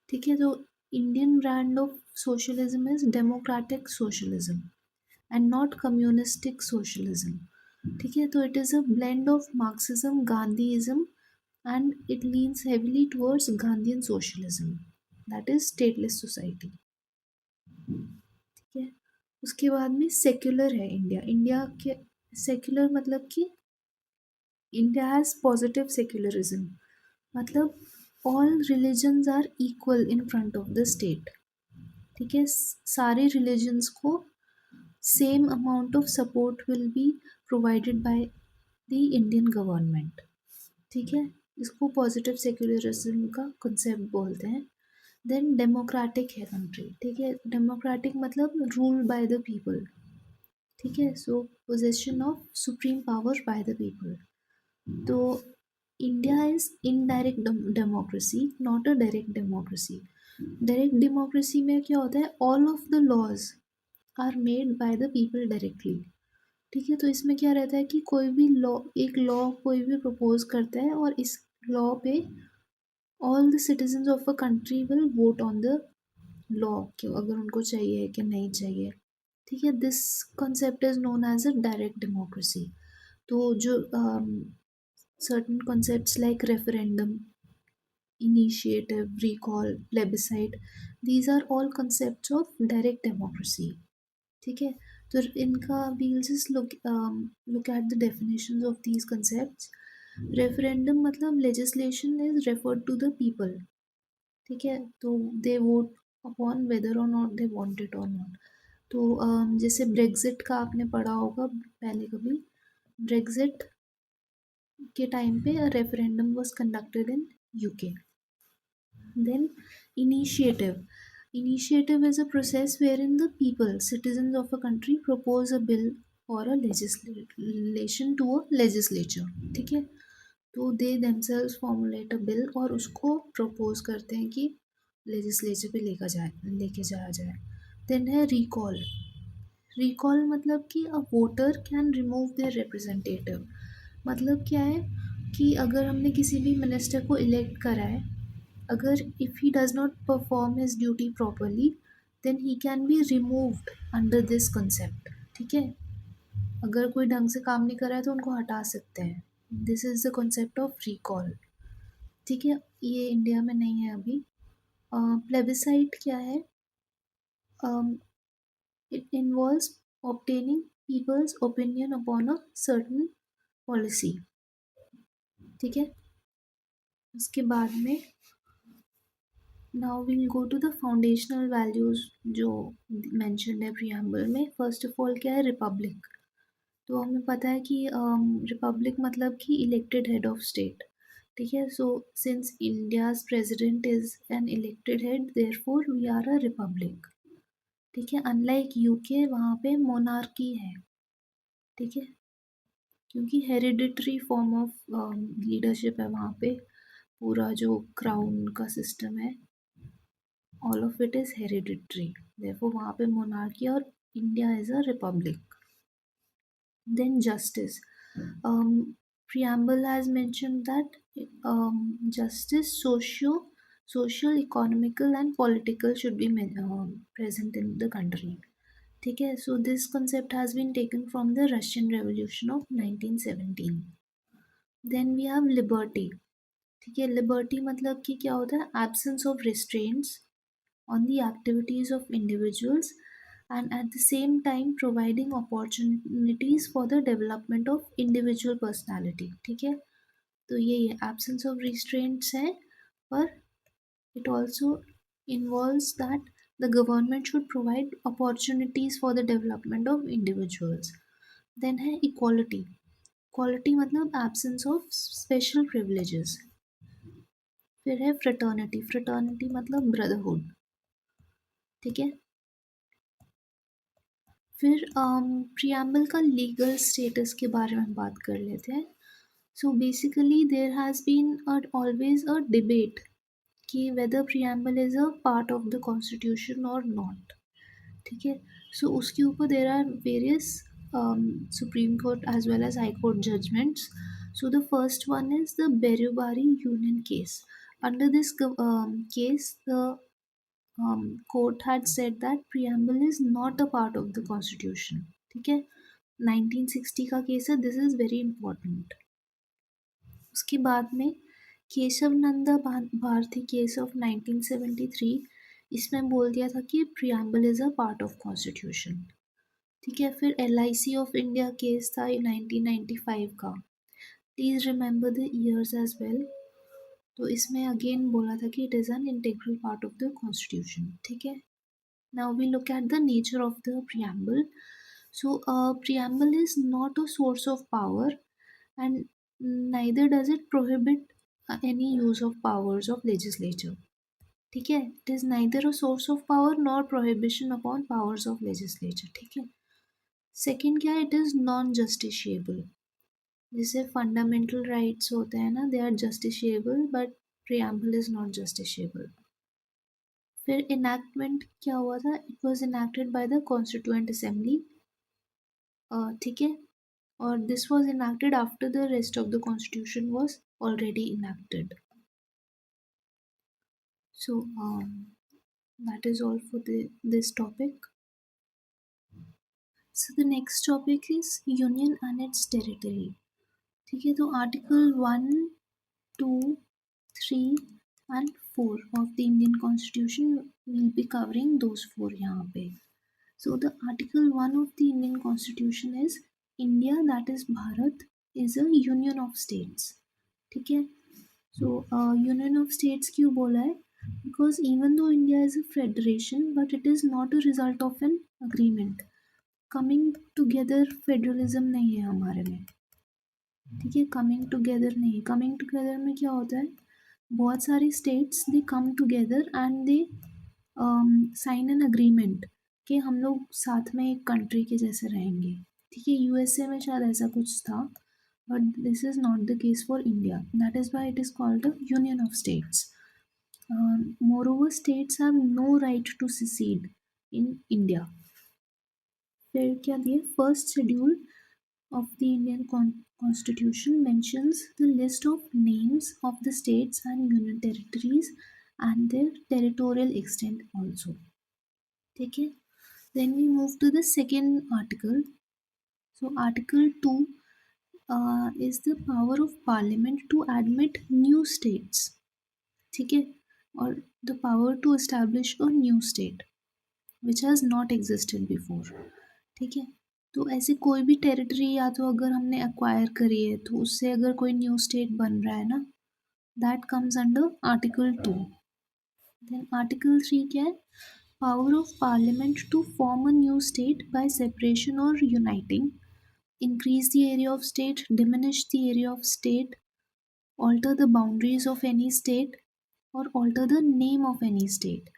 ठीक है, तो Indian brand of socialism is democratic socialism and not communistic socialism. ठीक है, तो it is a blend of Marxism, Gandhism, and it leans heavily towards Gandhian socialism, that is stateless society. ठीक है, उसके बाद में सेक्युलर है इंडिया. इंडिया के सेक्युलर मतलब कि इंडिया हैज़ पॉजिटिव सेक्युलरिज्म, मतलब all religions are equal in front of the state. ठीक है, सारे रिलीजन्स को same amount of support will be provided by the Indian government. ठीक है, इसको पॉजिटिव सेक्युलरिज्म का कंसेप्ट बोलते हैं. देन डेमोक्रेटिक है कंट्री. ठीक है, डेमोक्रेटिक मतलब रूल बाय द पीपल. ठीक है, so possession of supreme power by the people. तो India is indirect democracy, not a direct democracy. Direct democracy में क्या होता है, all of the laws are made by the people directly. ठीक है, तो इसमें क्या रहता है कि कोई भी लॉ, एक लॉ कोई भी प्रपोज करता है और इस लॉ पे all the citizens of a country will vote on the law कि अगर उनको चाहिए कि नहीं चाहिए. ठीक है, this concept is known as a direct democracy. तो जो certain concepts like referendum, initiative, recall, plebiscite, these are all concepts of direct democracy. ठीक है, तो इनका we'll just look at the definitions of these concepts. Referendum मतलब legislation is referred to the people. ठीक है, तो they vote upon whether or not they want it or not. तो जैसे ब्रेग्जिट का आपने पढ़ा होगा पहले कभी. ब्रेग्जिट के टाइम पे a referendum was conducted in UK. Then initiative. Initiative is a process wherein the people, citizens of a country, propose a bill or a legislation to a legislature. ठीक है, तो they themselves formulate a bill और उसको propose करते हैं कि legislature पे लेके जाया जाए. Then है recall. Recall मतलब कि a voter can remove their representative. मतलब क्या है कि अगर हमने किसी भी मिनिस्टर को इलेक्ट करा है, अगर if he does not perform his duty properly then he can be removed under this concept. ठीक है, अगर कोई ढंग से काम नहीं कर रहा है तो उनको हटा सकते हैं. This is the concept of recall. ठीक है, ये इंडिया में नहीं है अभी. प्लेबिसाइट क्या है, it involves obtaining people's opinion upon a certain policy. ठीक है, उसके बाद में now we'll go to the foundational values जो मेंशन्ड है प्रीएम्बल में. फर्स्ट ऑफ ऑल क्या है, रिपब्लिक. तो हमें पता है कि रिपब्लिक मतलब कि इलेक्टेड हेड ऑफ स्टेट. ठीक है, so since India's president is an elected head therefore we are a republic. ठीक है, अनलाइक यूके वहाँ पे मोनार्की है. ठीक है, क्योंकि हेरिडिटरी फॉर्म ऑफ लीडरशिप है वहाँ पे. पूरा जो क्राउन का सिस्टम है all of it is hereditary, therefore वहाँ पे monarchy और India is a republic. Then justice. Preamble has mentioned that justice, social, economical and political should be present in the country. ठीक है, so this concept has been taken from the Russian Revolution of 1917. Then we have liberty. ठीक है, liberty मतलब कि क्या होता है, absence of restraints on the activities of individuals and at the same time providing opportunities for the development of individual personality. ठीक है, तो ये absence of restraints है, पर it also involves that the government should provide opportunities for the development of individuals. Then है equality. Quality मतलब absence of special privileges. फिर है फ्रेटर्निटी, फ्रेटर्निटी मतलब ब्रदरहुड, ठीक है। फिर प्रियम्बल का लीगल स्टेटस के बारे में बात कर लेते हैं। So basically there has been always a debate कि whether preamble is a part of the constitution और नॉट, ठीक है। सो उसके ऊपर there are various supreme court as well as high court judgments. So the first one is the Berubari Union case. Under this case, the court had said that preamble is not a part of the constitution. ठीक है, 1960 का case है. This is very important. उसके बाद में Keshav Nanda Bharati case of 1973, इसमें बोल दिया था कि preamble is a part of constitution, ठीक है. फिर LIC ऑफ इंडिया केस था 1995 का. Please remember the years as well. तो इसमें अगेन बोला था कि it is an integral part of the constitution, ठीक है. Now we look at the nature of the preamble. So preamble is not a source of power and neither does it prohibit any use of powers of legislature, ठीक है. It is neither a source of power nor prohibition upon powers of legislature, ठीक है. Second क्या है, it is non justiciable. जैसे fundamental rights होते हैं ना, they are justiciable but preamble is not justiciable. फिर इनैक्टमेंट क्या हुआ था, it was enacted by the constituent assembly, ठीक है. और this was enacted after the rest of the constitution was already enacted. So that is all for this topic. So the next topic is union and its territory, ठीक है. तो article 1, 2, 3 and 4 of the Indian Constitution will be covering those 4 यहाँ पे. So the article 1 of the Indian Constitution is India, that is Bharat, is a union of states, ठीक है. So union of states क्यों बोला है, because even though India is a federation but it is not a result of an agreement. Coming together federalism नहीं है हमारे में, ठीक है. कमिंग टुगेदर नहीं. कमिंग टुगेदर में क्या होता है, बहुत सारे states they come together and they sign an agreement कि हम लोग साथ में एक कंट्री के जैसे रहेंगे, ठीक है. USA में शायद ऐसा कुछ था, but this is not the case for India. That is why it is called a union of states. Moreover, states have no right to secede in India. फिर क्या दिया, first schedule of the Indian Constitution mentions the list of names of the states and union territories and their territorial extent also, ठीक है. Then we move to the second article. So article 2 is the power of parliament to admit new states, ठीक है, or the power to establish a new state which has not existed before, ठीक है. तो ऐसे कोई भी territory या तो अगर हमने एक्वायर करी है तो उससे अगर कोई न्यू स्टेट बन रहा है ना, that comes under article 2. Then article 3 क्या है, power of parliament to form a new state by separation और uniting, increase the area of state, diminish the area of state, alter the boundaries of any state और alter the name of any state,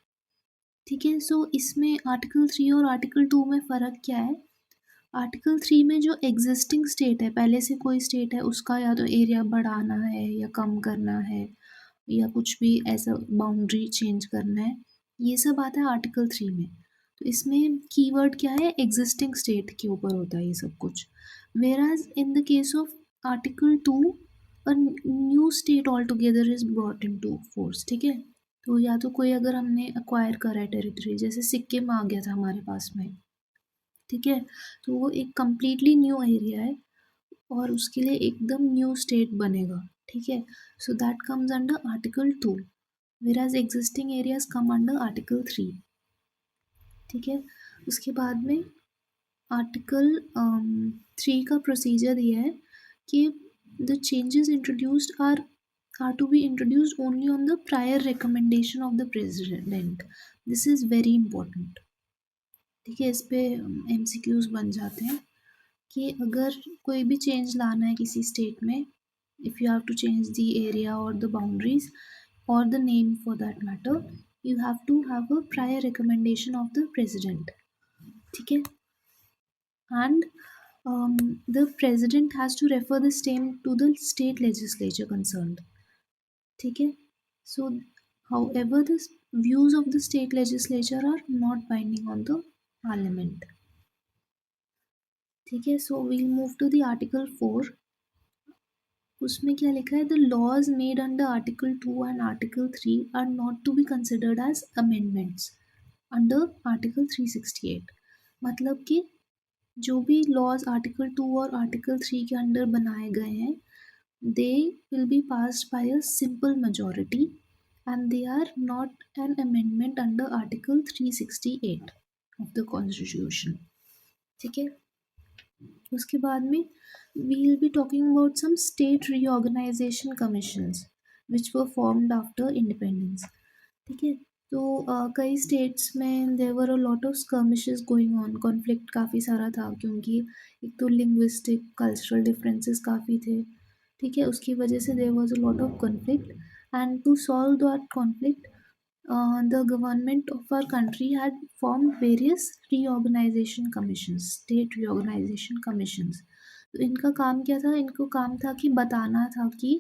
ठीक है. सो इसमें article 3 और article 2 में फ़र्क क्या है. आर्टिकल 3 में जो एग्जिस्टिंग स्टेट है, पहले से कोई स्टेट है, उसका या तो एरिया बढ़ाना है या कम करना है या कुछ भी ऐसा बाउंड्री चेंज करना है, ये सब आता है आर्टिकल 3 में. तो इसमें कीवर्ड क्या है, एग्जिस्टिंग स्टेट के ऊपर होता है ये सब कुछ. Whereas in the case of article 2 a new state altogether is brought into force, ठीक है. तो या तो कोई अगर हमने एक्वायर करा है टेरिटरी, जैसे सिक्किम आ गया था हमारे पास में, ठीक है, तो वो एक कम्प्लीटली न्यू एरिया है और उसके लिए एकदम न्यू स्टेट बनेगा, ठीक है. So that comes under article 2 वेराज existing areas come under article 3, ठीक है. उसके बाद में आर्टिकल 3 का प्रोसीजर दिया है कि the changes introduced are to be introduced only on the prior recommendation of the president. This is very important, ठीक है. इस पे MCQs बन जाते हैं. कि अगर कोई भी चेंज लाना है किसी स्टेट में, if you have to change the area or the boundaries or the name for that matter, you have to have a prior recommendation of the president. ठीक है, and the president has to refer the same to the state legislature concerned. ठीक है, so however the views of the state legislature are not binding on the parliament. ठीक है, so we'll move to the article 4. उसमें क्या लिखा है, the laws made under article 2 and article 3 are not to be considered as amendments under article 368. मतलब कि जो भी लॉज आर्टिकल 2 और आर्टिकल 3 के अंडर बनाए गए हैं, they will be passed by a simple majority and they are not an amendment under article 368 of the constitution. ठीक है, उसके बाद में we will be talking about some state reorganization commissions which were formed after independence. ठीक है, तो कई states में there were a lot of skirmishes going on, conflict काफ़ी सारा था क्योंकि एक तो लिंग्विस्टिक कल्चरल डिफरेंसेस काफ़ी थे. ठीक है, उसकी वजह से there was a lot of conflict and to solve that conflict the government of our country had formed various reorganization commissions, state reorganization commissions. तो इनका काम क्या था, इनको काम था कि बताना था कि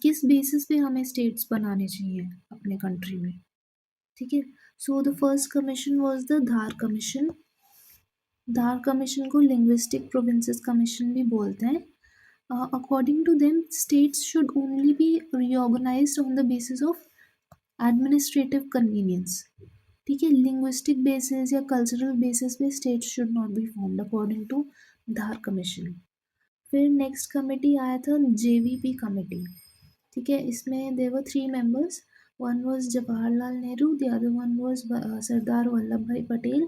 किस बेसिस पे हमें स्टेट्स बनाने चाहिए अपने कंट्री में. ठीक है, so the first commission was the Dhar commission. Dhar commission को लिंग्विस्टिक प्रोविंसेस कमीशन भी बोलते हैं. According to them states should only be reorganised on the basis of administrative convenience. ठीक है, लिंग्विस्टिक बेसिस या कल्चरल बेसिस पे states should not be formed according to Dhar commission. फिर next committee आया था जेवीपी कमेटी. ठीक है, इसमें there were 3 members. One was Jawaharlal Nehru, the other one was Sardar Vallabh Bhai Patel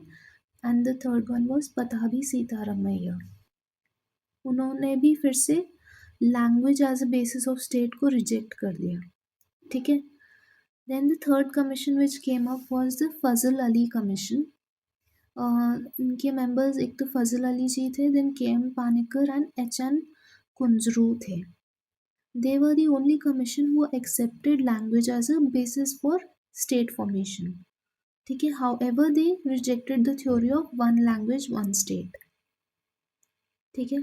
and the third one was Pattabhi Sitaramayya. उन्होंने भी फिर से language as a basis of state को रिजेक्ट कर दिया. ठीक है, then the third commission which came up was the Fazal Ali commission. इनके मेंबर्स एक तो फजल अली जी थे, then K M Panikkar and H N Kunzru थे. They were the only commission who accepted language as a basis for state formation. ठीक है, however they rejected the theory of one language one state. ठीक है,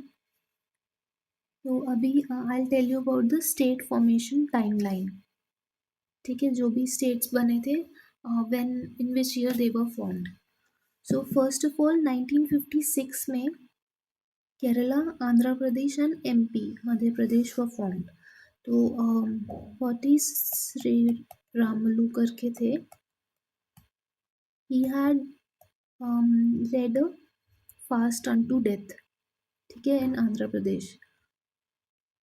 तो अभी I'll tell you about the state formation timeline. ठीक है, जो भी states बने थे, when in which year they were formed. So first of all 1956 में Kerala, Andhra Pradesh and MP Madhya Pradesh were formed. तो फोर्टी श्री रामलू करके थे. He had led a fast unto death. ठीक है, इन आंध्र प्रदेश.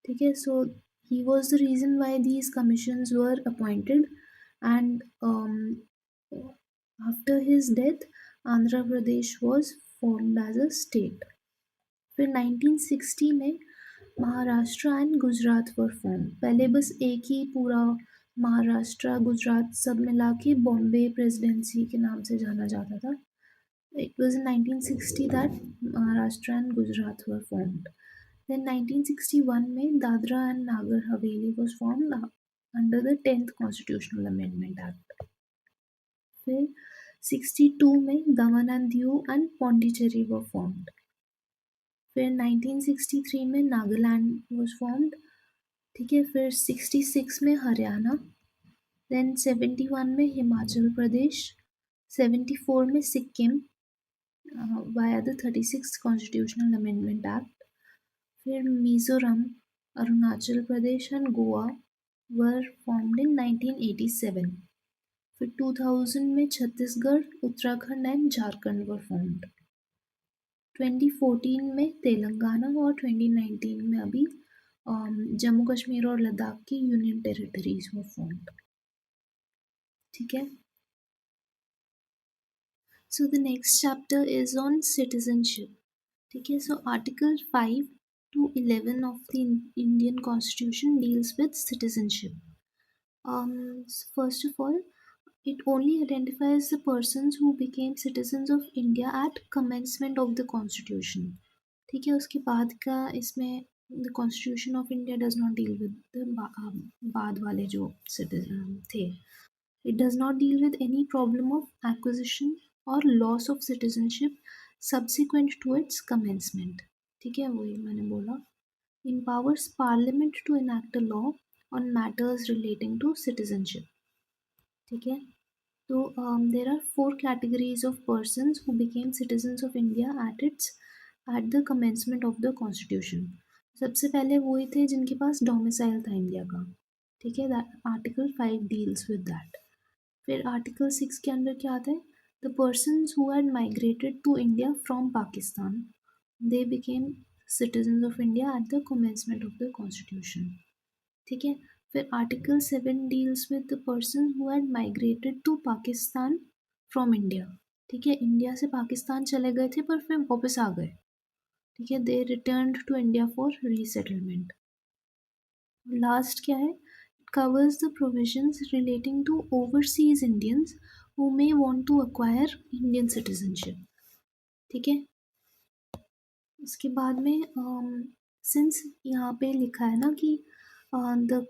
ठीक है, so he was the reason why these commissions were appointed and after his death Andhra Pradesh was formed as a state. फिर 1960 में Maharashtra and Gujarat were form. पहले बस एक ही पूरा महाराष्ट्र गुजरात सब मिला के बॉम्बे प्रेसिडेंसी के नाम से जाना जाता था. It was in 1960 that Maharashtra and Gujarat were formed. Then 1961 में Dadra and Nagar Haveli was formed under the 10th constitutional amendment act. फिर 62 में Daman and Diu and Pondicherry were formed. फिर 1963 में नागालैंड वॉज फॉर्म्ड. ठीक है, फिर 66 में हरियाणा, देन 71 में हिमाचल प्रदेश, 74 में Sikkim via the 36th constitutional amendment act. फिर Mizoram, Arunachal Pradesh and Goa were formed in 1987. फिर 2000 में Chhattisgarh, Uttarakhand and Jharkhand were formed. 2014 में तेलंगाना और 2019 में अभी जम्मू कश्मीर और लद्दाख की यूनियन टेरिटरीज वर फॉर्म्ड. ठीक है, so the next chapter is on citizenship. ठीक है, so article 5 to 11 of the Indian Constitution deals with citizenship. First of all, it only identifies the persons who became citizens of India at commencement of the Constitution. ठीक है, उसके बाद का इसमें the constitution of India does not deal with the बाद वाले जो citizen थे. It does not deal with any problem of acquisition और loss of citizenship subsequent to its commencement. ठीक है, वही मैंने बोला. Empowers Parliament to enact a law on matters relating to citizenship. ठीक है, तो there are four categories of persons who became citizens of India at the commencement of the constitution. सबसे पहले वही थे जिनके पास डोमिसाइल था इंडिया का. ठीक है, आर्टिकल 5 डील्स विद दैट. फिर आर्टिकल 6 के अंदर क्या आता है? The persons who had migrated to India from Pakistan, they became citizens of India at the commencement of the constitution. ठीक है, फिर article 7 deals with the person who had migrated to Pakistan from India. ठीक है, इंडिया से पाकिस्तान चले गए थे पर फिर वापस आ गए. ठीक है, they returned to India for resettlement. Last क्या है? It covers the provisions relating to overseas Indians who may want to acquire Indian citizenship. ठीक है, उसके बाद में सिंस यहाँ पे लिखा है ना कि the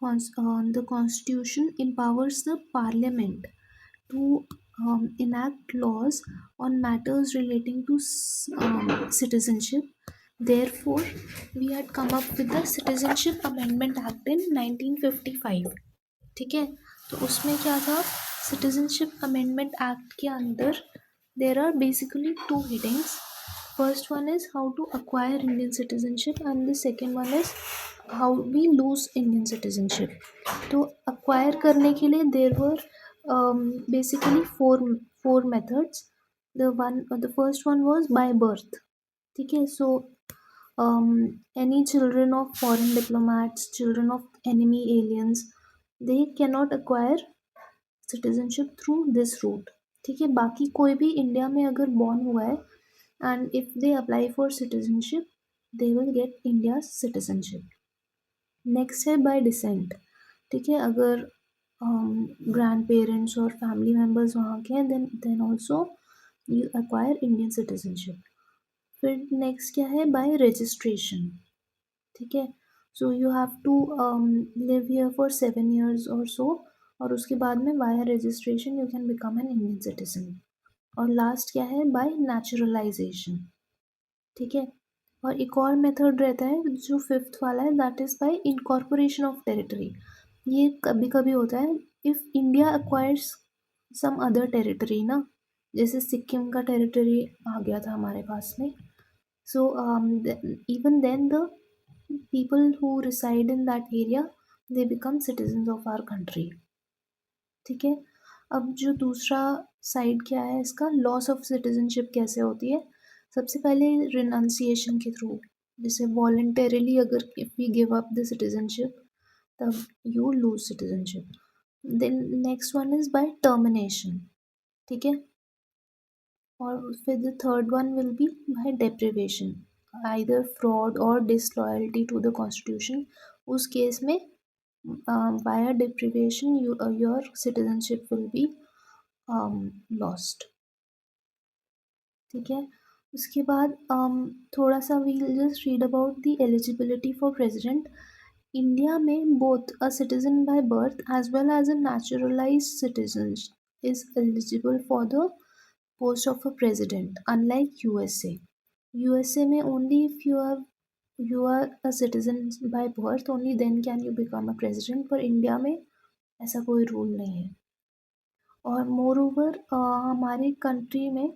constitution empowers the parliament to enact laws on matters relating to citizenship. Therefore, we had come up with the Citizenship Amendment Act in 1955. ठीक है, तो उसमें क्या था? सिटीजनशिप अमेंडमेंट एक्ट के अंदर there are basically two headings. First one is how to acquire Indian citizenship and the second one is how we lose Indian citizenship. तो acquire करने के लिए there were basically four methods. The first one was by birth. ठीक है, सो any children of foreign diplomats, children of enemy aliens, they cannot acquire citizenship through this route. ठीक है, बाकी कोई भी इंडिया में अगर बॉर्न हुआ है and if they apply for citizenship, they will get India's citizenship. Next है बाय डिसेंट. ठीक है, अगर ग्रैंड पेरेंट्स और फैमिली मेम्बर्स वहाँ के हैं then also you acquire Indian citizenship. फिर नेक्स्ट क्या है? By registration. ठीक है, so you have to live here for 7 years और सो, और उसके बाद में via registration you can become an Indian citizen. और लास्ट क्या है? By naturalization. ठीक है, और एक और मेथड रहता है जो फिफ्थ वाला है, that is by incorporation of territory. ये कभी कभी होता है if India acquires some other territory ना, जैसे सिक्किम का टेरिटरी आ गया था हमारे पास में. So even then the people who reside in that area, they become citizens of our country. ठीक है, अब जो दूसरा साइड क्या है इसका? लॉस ऑफ सिटीजनशिप कैसे होती है? सबसे पहले रिनाउंसिएशन के थ्रू, जैसे वॉलंटरली अगर if we give up the citizenship तब you lose citizenship. Then next one is by termination. ठीक है, और फिर the third one will be by deprivation, either fraud और डिसलॉयल्टी टू द कॉन्स्टिट्यूशन. उस केस में via deprivation your citizenship will be lost. ठीक है, उसके बाद थोड़ा सा we'll just read about the eligibility for president. India में both a citizen by birth as well as a naturalized citizen is eligible for the post of a president, unlike USA. USA में only if you are a citizen by birth, only then can you become a president. पर India में ऐसा कोई rule नहीं है. और more over हमारे country में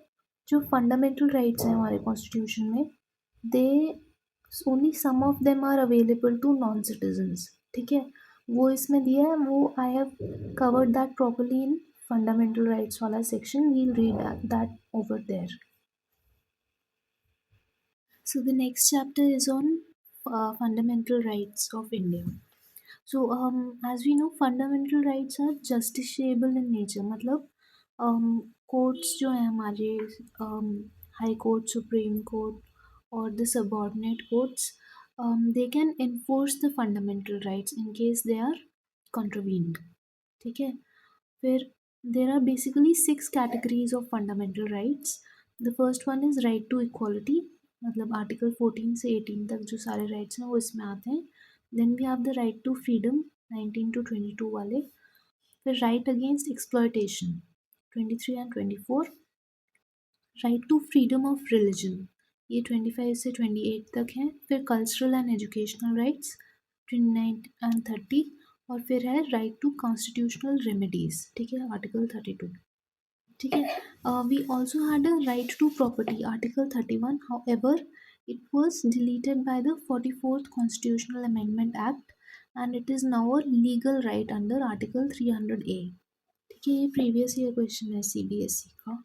जो फंडामेंटल राइट्स हैं हमारे कॉन्स्टिट्यूशन में, they only some of them are available to non citizens. ठीक है, वो इसमें दिया है, वो I have covered that properly in fundamental rights वाला section. We'll read that over there. So the next chapter is on fundamental rights of India. So as we know, fundamental rights are justiciable in nature. मतलब courts जो हैं हमारे high court, supreme court और the subordinate courts, they can enforce the fundamental rights in case they are contravened. ठीक है, फिर there are basically 6 categories of fundamental rights. The first one is right to equality. मतलब article 14 से 18 तक जो सारे rights हैं वो इसमें आते हैं. Then we have the right to freedom 19 to 22 वाले. फिर right against exploitation 23 and 24. Right to freedom of religion ये 25 से 28 तक हैं. फिर cultural and educational rights 29 and 30. और फिर है राइट टू कॉन्स्टिट्यूशनल रेमेडीज. ठीक है, आर्टिकल 32. ठीक है. We also had a right to property article 31. However it was deleted by the 44th Constitutional Amendment Act and it is now a legal right under Article 300A. ठीक है, ये previous year question है CBSE का.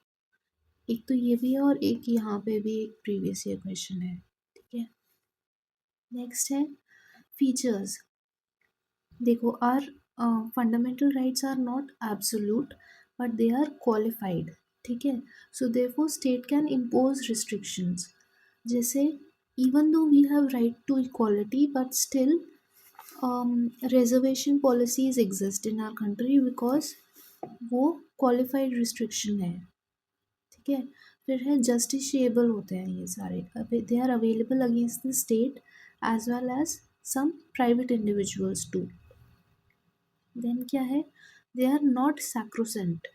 एक तो ये भी है और एक यहाँ पे भी एक प्रीवियस ईयर क्वेश्चन है. ठीक है. नेक्स्ट है फीचर्स. देखो, our fundamental rights are not absolute but they are qualified. ठीक है. So therefore state can impose restrictions. जैसे even though we have right to equality but still reservation policies exist in our country because वो qualified restriction है. ठीक है. फिर है justiciable होते हैं ये सारे. They are available against the state as well as some private individuals too. Then क्या है, they are not sacrosanct.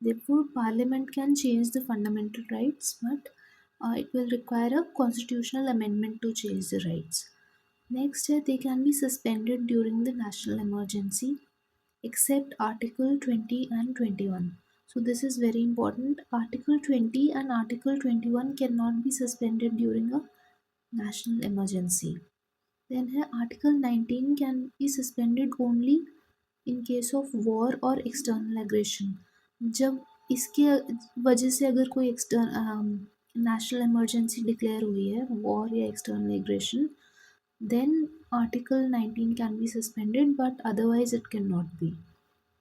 Therefore, Parliament can change the fundamental rights, but it will require a constitutional amendment to change the rights. Next, they can be suspended during the national emergency, except Article 20 and 21. So this is very important. Article 20 and Article 21 cannot be suspended during a national emergency. Then Article 19 can be suspended only in case of war or external aggression. जब इसके वजह से अगर कोई national emergency declare हुई है, war या external aggression, then Article 19 can be suspended but otherwise it cannot be.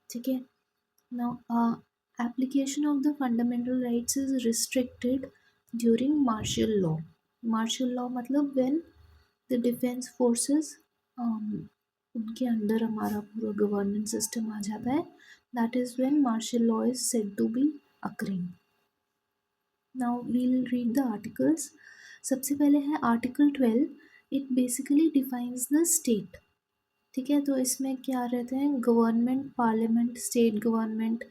ठीक है. Now application of the fundamental rights is restricted during martial law. Martial law मतलब when the defense forces उनके under हमारा पूरा governance system आ जाता है. That is when martial law is said to be occurring. Now we will read the articles. सबसे पहले है article 12. It basically defines the state. ठीक है. तो इसमें क्या रहते हैं, government, parliament, state government,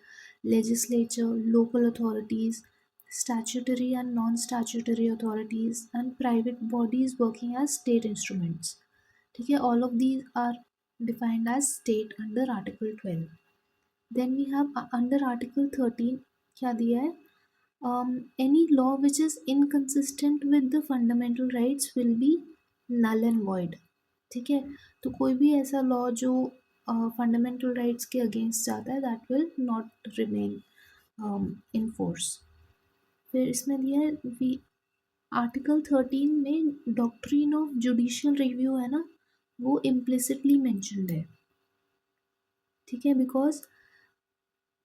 legislature, local authorities, statutory and non statutory authorities and private bodies working as state instruments. ठीक है. All of these are defined as state under Article 12. Then we have under Article 13 क्या दिया है, any law which is inconsistent with the fundamental rights will be null and void. ठीक है. तो कोई भी ऐसा लॉ जो फंडामेंटल राइट्स के अगेंस्ट जाता है that will not remain in force. फिर इसमें दिया है आर्टिकल 13 में डॉक्ट्रिन ऑफ जुडिशियल रिव्यू है ना, वो इम्प्लिसिटली मेंशन्ड है. ठीक है. बिकॉज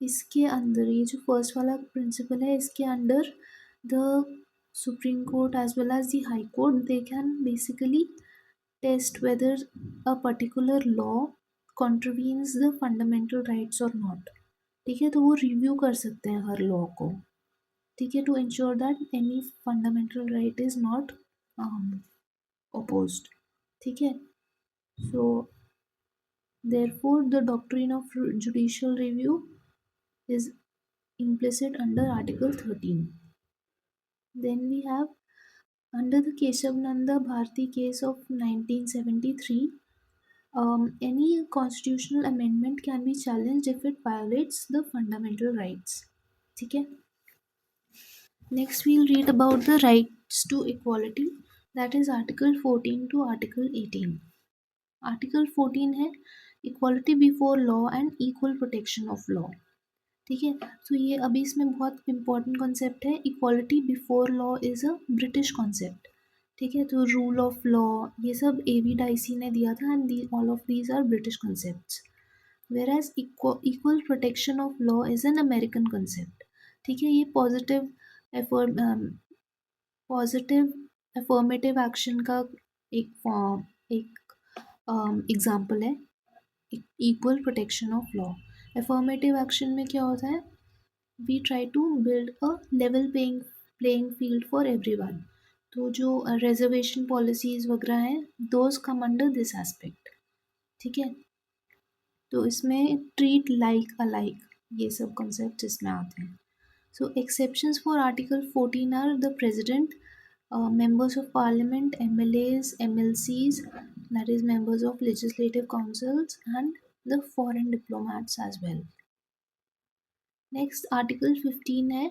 इसके अंदर ये जो फर्स्ट वाला प्रिंसिपल है, इसके under the supreme court as well as the high court they can basically test whether a particular law contravenes the fundamental rights और नॉट. ठीक है. तो वो रिव्यू कर सकते हैं हर लॉ को. ठीक है. To ensure that any fundamental right is not opposed. ठीक है. So therefore the doctrine of judicial review is implicit under Article 13. Then we have under the Keshav Nanda Bharti case of 1973, any constitutional amendment can be challenged if it violates the fundamental rights. ठीक है. Next we'll read about the rights to equality, that is Article 14 to Article 18. Article 14 है equality before law and equal protection of law. ठीक है. तो ये अभी इसमें बहुत इंपॉर्टेंट कॉन्सेप्ट है. Equality before law is a British concept. ठीक है. तो रूल ऑफ लॉ ये सब एवी डाइसी ने दिया था and all of these are British concepts. Whereas equal protection of law is an American concept. ठीक है. ये पॉजिटिव एफर्मेटिव एक्शन का एक एग्जाम्पल है equal protection of law. Affirmative action में क्या होता है, we try to build a level playing field for everyone. तो जो रिजर्वेशन पॉलिसीज वगैरह हैं those come under this aspect, ठीक है। तो इसमें ट्रीट लाइक अलाइक ये सब कंसेप्ट इसमें आते हैं। So exceptions for article 14 are the president, members of parliament, MLAs, MLCs, that is members of legislative councils, and the foreign diplomats as well. Next article 15 है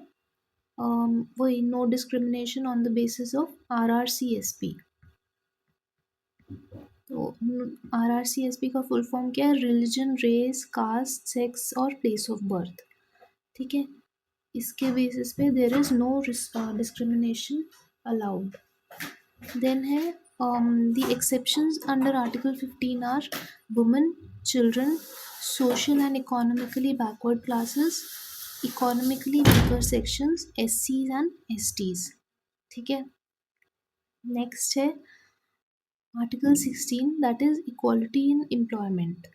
वही no discrimination on the basis of RRCSP. तो RRCSP का full form क्या है? Religion, race, caste, sex और place of birth, ठीक है। इसके बेसिस पे there is no discrimination allowed. Then है the exceptions under Article 15 are women, children, social and economically backward classes, economically weaker sections, SCs and STs, ठीक है। Next है article 16 that is equality in employment.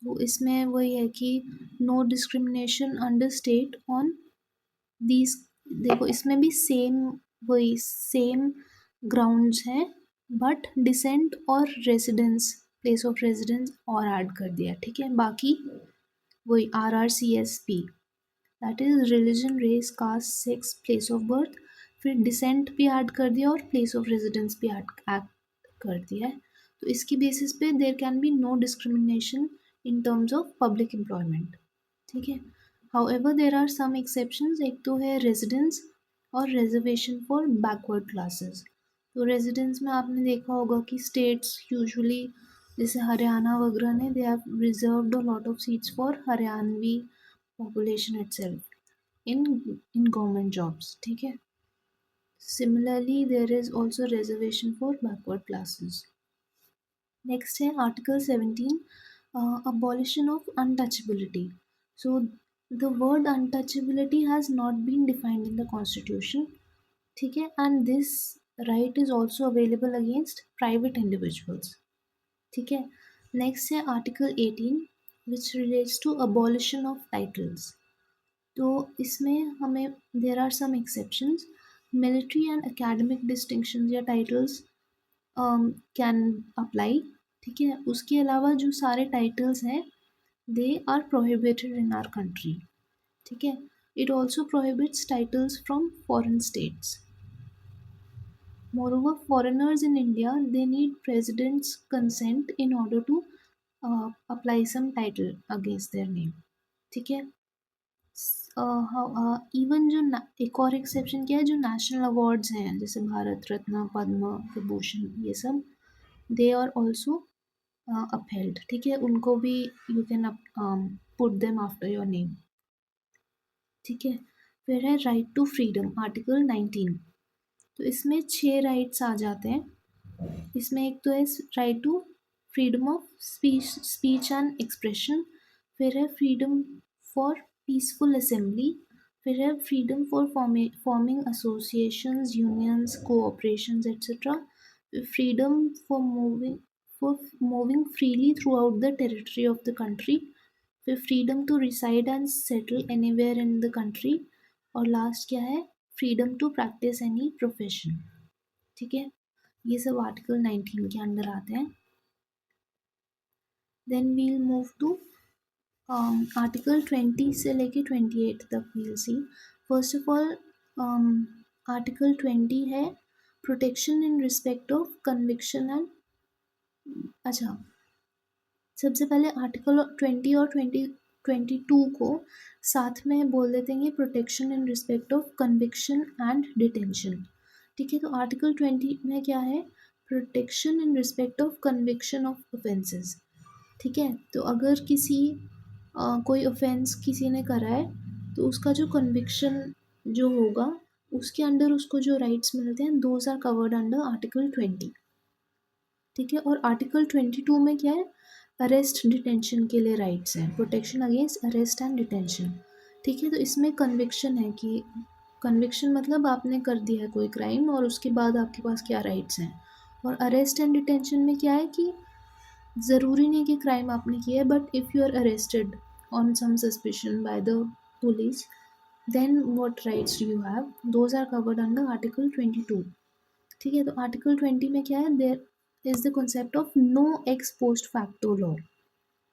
तो इसमें वही है कि no discrimination under state on these, देखो इसमें भी सेम वही सेम ग्राउंड्स हैं बट डिसेंट और रेसिडेंस, प्लेस ऑफ रेजिडेंस और ऐड कर दिया, ठीक है। बाकी वही RRCSP that is religion, race, caste, sex, place of birth, फिर डिसेंट भी ऐड कर दिया और प्लेस ऑफ रेजिडेंस भी ऐड कर दिया है। तो इसकी बेसिस पे there can be no discrimination in terms of public employment, ठीक है। However there are some exceptions, एक तो है रेजिडेंस और रिजर्वेशन फॉर बैकवर्ड क्लासेस। तो रेजिडेंस में आपने देखा होगा कि स्टेट्स यूजुअली जैसे हरियाणा वगैरह ने they have reserved a lot of seats for Haryanvi population itself in government jobs, ठीक है। Similarly there is also reservation for backward classes. Next है article 17 abolition of untouchability. So the word untouchability has not been defined in the constitution, ठीक है, and this right is also available against private individuals, ठीक है। Next है article 18 which relates to abolition of titles. तो इसमें हमें there are some exceptions, military and academic distinction या titles can apply, ठीक है। उसके अलावा जो सारे टाइटल्स हैं they are prohibited in our country, ठीक है। It also prohibits titles from foreign states. Moreover foreigners in India they need president's consent in order to apply some title against their name, ठीक है। Even जो एक और exception क्या है, जो नेशनल अवार्ड्स हैं जैसे भारत रत्न, पद्म विभूषण, ये सब दे आर ऑल्सो अपहेल्ड, ठीक है। उनको भी you can put them after your name, ठीक है। फिर है राइट टू फ्रीडम आर्टिकल 19। तो इसमें 6 राइट्स आ जाते हैं। इसमें एक तो है right to freedom of speech and expression, फिर है फ्रीडम फॉर पीसफुल असेंबली, फिर है freedom for forming associations, unions, cooperations etcetera, freedom for moving freely throughout the territory of the country, फिर freedom to reside and settle anywhere in the country, और last क्या है, freedom to practise any profession, ठीक है। ये sub article 19 के under आते हैं। Then we'll move to article 20 से लेके 28 तक we'll see. First of all article 20 है protection in respect of conviction and, अच्छा सबसे पहले आर्टिकल 20 और 22 को साथ में बोल देते हैं, protection in respect of conviction and detention, ठीक है। तो आर्टिकल 20 में क्या है, protection in respect of conviction of offences, ठीक है। तो अगर किसी कोई ऑफेंस किसी ने करा है तो उसका जो कन्विक्शन जो होगा उसके अंडर उसको जो राइट्स मिलते हैं those are covered under article 20, ठीक है। और आर्टिकल 22 में क्या है, अरेस्ट डिटेंशन के लिए राइट्स हैं, protection against arrest and detention, ठीक है। तो इसमें कन्विक्शन है कि कन्विक्शन मतलब आपने कर दिया है कोई क्राइम और उसके बाद आपके पास क्या राइट्स हैं, और अरेस्ट एंड डिटेंशन में क्या है कि ज़रूरी नहीं कि क्राइम आपने किया है, but if you are arrested on some suspicion by the police then what rights do you have, those are covered under article 22। ठीक है, तो आर्टिकल 20 में क्या है, there is the concept of no ex post facto law.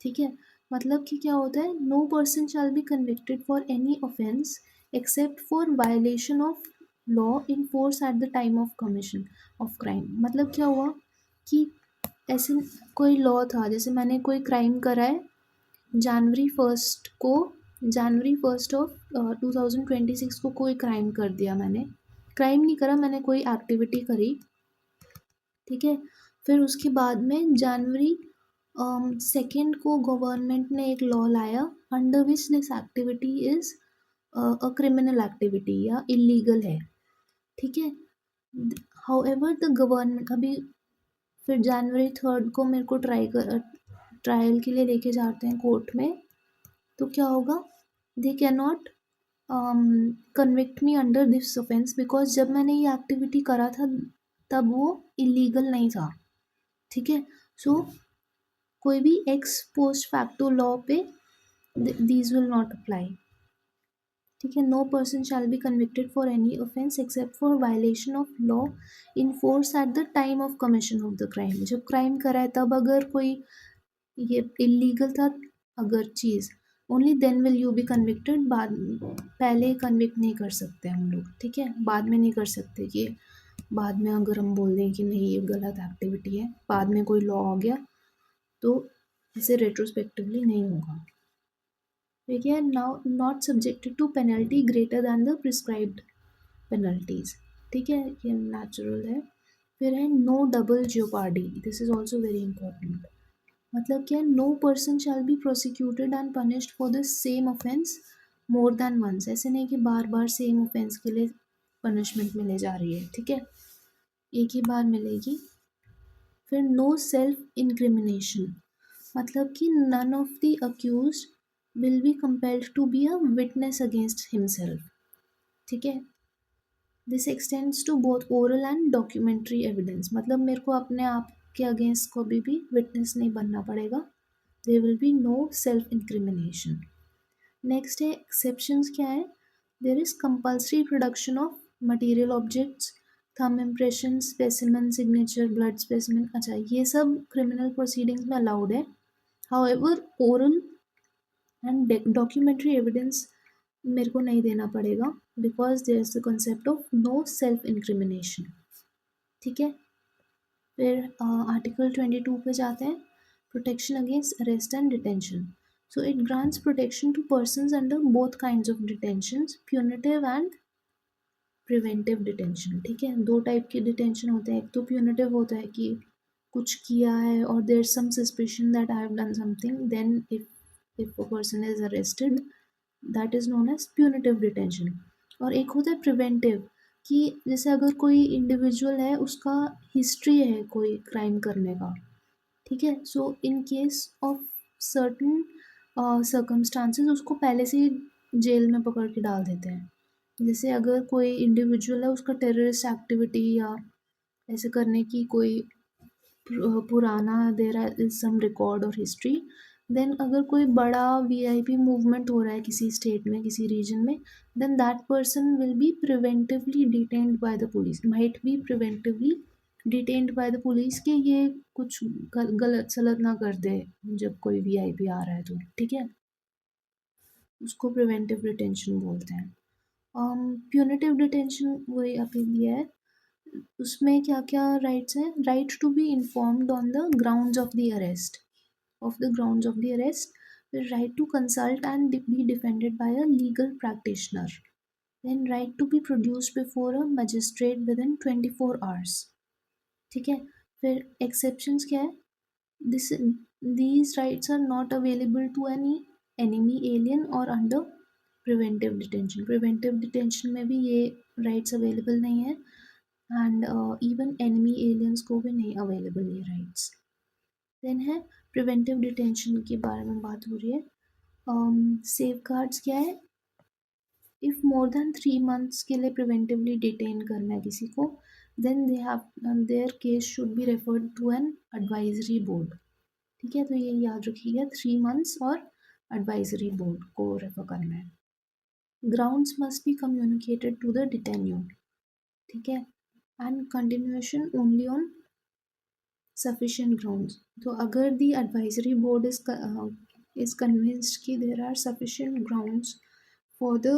ठीक है, मतलब कि क्या होता है, no person shall be convicted for any offence except for violation of law in force at the time of commission of crime. मतलब क्या हुआ कि ऐसे कोई लॉ था, जैसे मैंने कोई क्राइम करा है जनवरी फर्स्ट को, जनवरी फर्स्ट ऑफ 2026 को कोई क्राइम कर दिया, मैंने क्राइम नहीं करा, मैंने कोई एक्टिविटी करी। ठीक है, फिर उसके बाद में जनवरी सेकेंड को गवर्नमेंट ने एक लॉ लाया under which this activity is a criminal activity या इलीगल है। ठीक है, हाउएवर द गवर्नमेंट, अभी फिर जनवरी थर्ड को मेरे को ट्रायल के लिए लेके जाते हैं कोर्ट में, तो क्या होगा, दे can not convict me under this offence because जब मैंने ये एक्टिविटी करा था तब वो इलीगल नहीं था। ठीक है, सो कोई भी एक्स पोस्ट फैक्टो लॉ पे दीज विल नॉट अप्लाई। ठीक है, no person shall be convicted for any offence except for violation of law in force at the time of commission of the crime. जब crime करा है तब अगर कोई ये इलीगल था अगर चीज़, only then will you be convicted, बाद पहले कन्विक्ट नहीं कर सकते हम लोग। ठीक है, बाद में नहीं कर सकते कि बाद में अगर हम बोल दें कि नहीं ये गलत एक्टिविटी है, बाद में कोई लॉ आ गया तो इसे रेट्रोस्पेक्टिवली नहीं होगा। ठीक है, now not subjected to penalty greater than the prescribed penalties. ठीक है, ये नेचुरल है। फिर है no double jeopardy, this is also very important. मतलब क्या, no person shall be prosecuted and punished for the same offence more than once. ऐसे नहीं कि बार बार सेम ऑफेंस के लिए पनिशमेंट मिले जा रही है। ठीक है, एक ही बार मिलेगी। फिर नो सेल्फ इंक्रिमिनेशन, मतलब कि none of the accused will be compelled to be a witness against himself. ठीक है, this extends to both oral and documentary evidence, मतलब मेरे को अपने आप के अगेंस्ट कभी भी विटनेस नहीं बनना पड़ेगा। There will be no self incrimination. Next है एक्सेप्शंस क्या है, there is compulsory production of material objects, thumb impression, specimen, signature, blood specimen. अच्छा, ये सब क्रिमिनल प्रोसीडिंग्स में अलाउड है। However oral and documentary evidence मेरे को नहीं देना पड़ेगा because there is the concept of no self incrimination. ठीक है, फिर आर्टिकल 22 पे जाते हैं, protection against arrest and detention. So it grants protection to persons under both kinds of detention, punitive and preventive detention. ठीक है, दो टाइप के डिटेंशन होते हैं, एक तो प्यूनिटिव होता है कि कुछ किया है और there is some suspicion that I have done something, then if a person is arrested that is known as punitive detention. और एक होता है प्रिवेंटिव, कि जैसे अगर कोई इंडिविजुअल है उसका हिस्ट्री है कोई क्राइम करने का। ठीक है, so in case of certain circumstances उसको पहले से ही जेल में पकड़ के डाल देते हैं। जैसे अगर कोई इंडिविजुअल है उसका टेररिस्ट एक्टिविटी या ऐसे करने की कोई पुराना देर इज सम रिकॉर्ड और हिस्ट्री, देन अगर कोई बड़ा वीआईपी मूवमेंट हो रहा है किसी स्टेट में किसी रीजन में, then that person will be preventively detained by the police, might be preventively detained by the police के ये कुछ गलत सलत ना कर दे जब कोई वीआईपी आ रहा है तो। ठीक है, उसको प्रिवेंटिव डिटेंशन बोलते हैं। प्यूनिटिव डिटेंशन वही अभी दिया है, उसमें क्या क्या राइट्स हैं, right to be informed on the grounds of the arrest, of the grounds of the arrest, the right to consult and be defended by a legal practitioner, then right to be produced before a magistrate within 24 hours। ठीक है, फिर exceptions क्या है, this these rights are not available to any enemy alien or under preventive detention। preventive detention में भी ये rights available नहीं है एंड इवन enemy aliens को भी नहीं available ये rights। देन है प्रिवेंटिव डिटेंशन के बारे में बात हो रही है। सेफ गार्ड्स क्या है, इफ़ मोर देन 3 months के लिए प्रिवेंटिवली डिटेन करना है किसी को, then they have their case should be referred to an advisory board. ठीक है, तो ये याद रखिएगा 3 months और एडवाइजरी बोर्ड को रेफर करना है। Grounds must be communicated to the detenu, ठीक है, and continuation only on sufficient grounds. तो अगर the advisory board is convinced कि there are sufficient grounds for the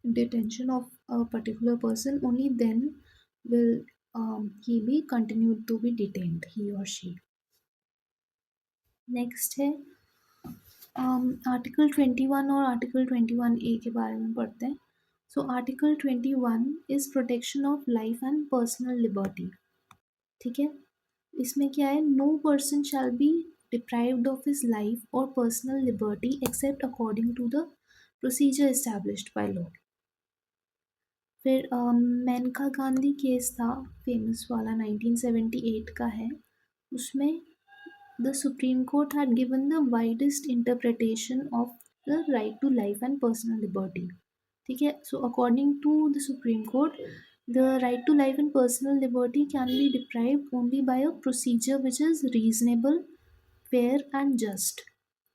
detention of a particular person, only then will he be continued to be detained, he or she. Next है article 21 और article 21A के बारे में पढ़ते हैं. So article 21 is protection of life and personal liberty, ठीक है. इसमें क्या है, no person shall be deprived of his life और personal liberty except according to the procedure established by law. फिर मेनका गांधी केस था फेमस वाला, 1978 का है. उसमें the Supreme Court had given the widest interpretation of the right to life and personal liberty. ठीक है, so according to the Supreme Court, the right to life and personal liberty can be deprived only by a procedure which is reasonable, fair and just.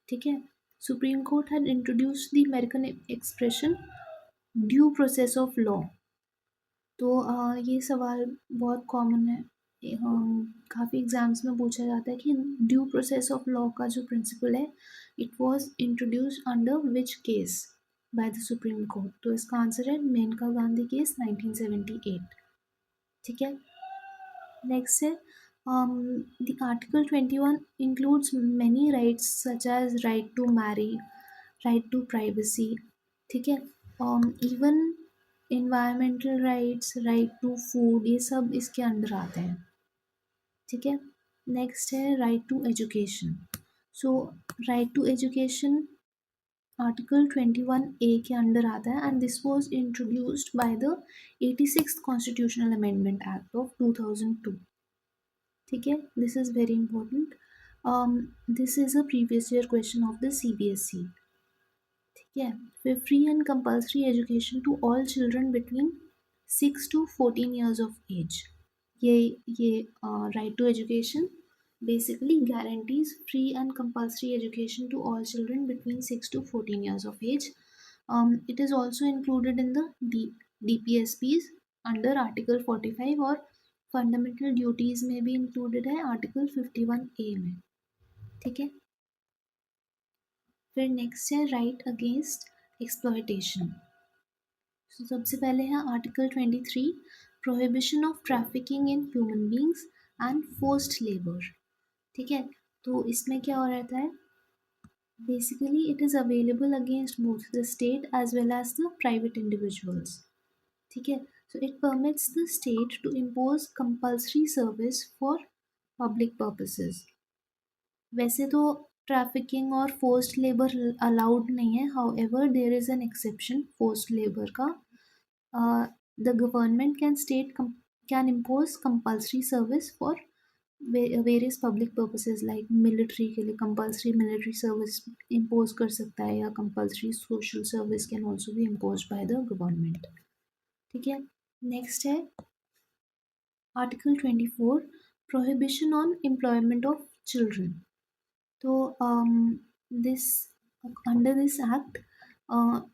ठीक है, Supreme Court had introduced the American expression due process of law. तो ये सवाल बहुत common है, काफ़ी exams में पूछा जाता है कि ड्यू प्रोसेस ऑफ लॉ का जो प्रिंसिपल है, it was introduced under which case by the supreme court. तो इसका आंसर है मेनका गांधी केस 1978, ठीक है. नेक्स्ट है the article 21 includes many rights such as right to marry, right to privacy, ठीक है, even environmental rights, right to food, ये सब इसके अंडर आते हैं, ठीक है. नेक्स्ट है right to education. So right to education article 21A के अंडर आता है and this was introduced by the 86th constitutional amendment act of 2002, ठीक है. This is very important. This is a previous year question of the CBSE, ठीक है. फिर free and compulsory education to all children between 6 to 14 years of age. ये right to education basically guarantees free and compulsory education to all children between 6 to 14 years of age. It is also included in the DPSPs under Article 45 और fundamental duties में भी included है article 51A में, ठीक है. फिर next है right against exploitation. तो सबसे पहले है article 23 prohibition of trafficking in human beings and forced labour, ठीक है. तो इसमें क्या हो रहता है, basically it is available against both the state as well as the private individuals, ठीक है. So it permits the state to impose compulsory service for public purposes. वैसे तो ट्रैफिकिंग और फोर्स्ड लेबर अलाउड नहीं है, however there is an exception forced labour का. The government can impose compulsory service for various public purposes like military के लिए compulsory military service impose कर सकता है, या compulsory social service can also be impose by the government, ठीक है. Next है article 24 prohibition on employment of children. तो this under this act,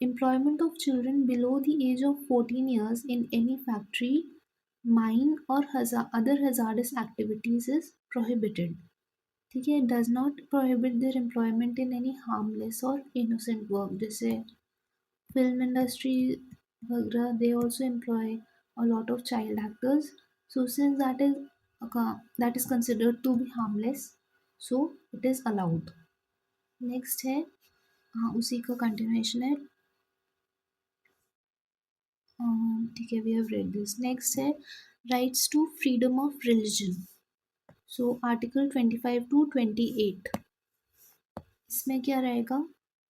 employment of children below the age of 14 years in any factory, mine or other hazardous activities is prohibited, ठीक है. does not prohibit their employment in any harmless or innocent work. जैसे film industry वगैरह, they also employ a lot of child actors, so since that is considered to be harmless, so it is allowed. Next है उसी का continuation है, ठीक है, we have read this. Next है rights to freedom of religion. So article 25 to 28, इसमें क्या रहेगा,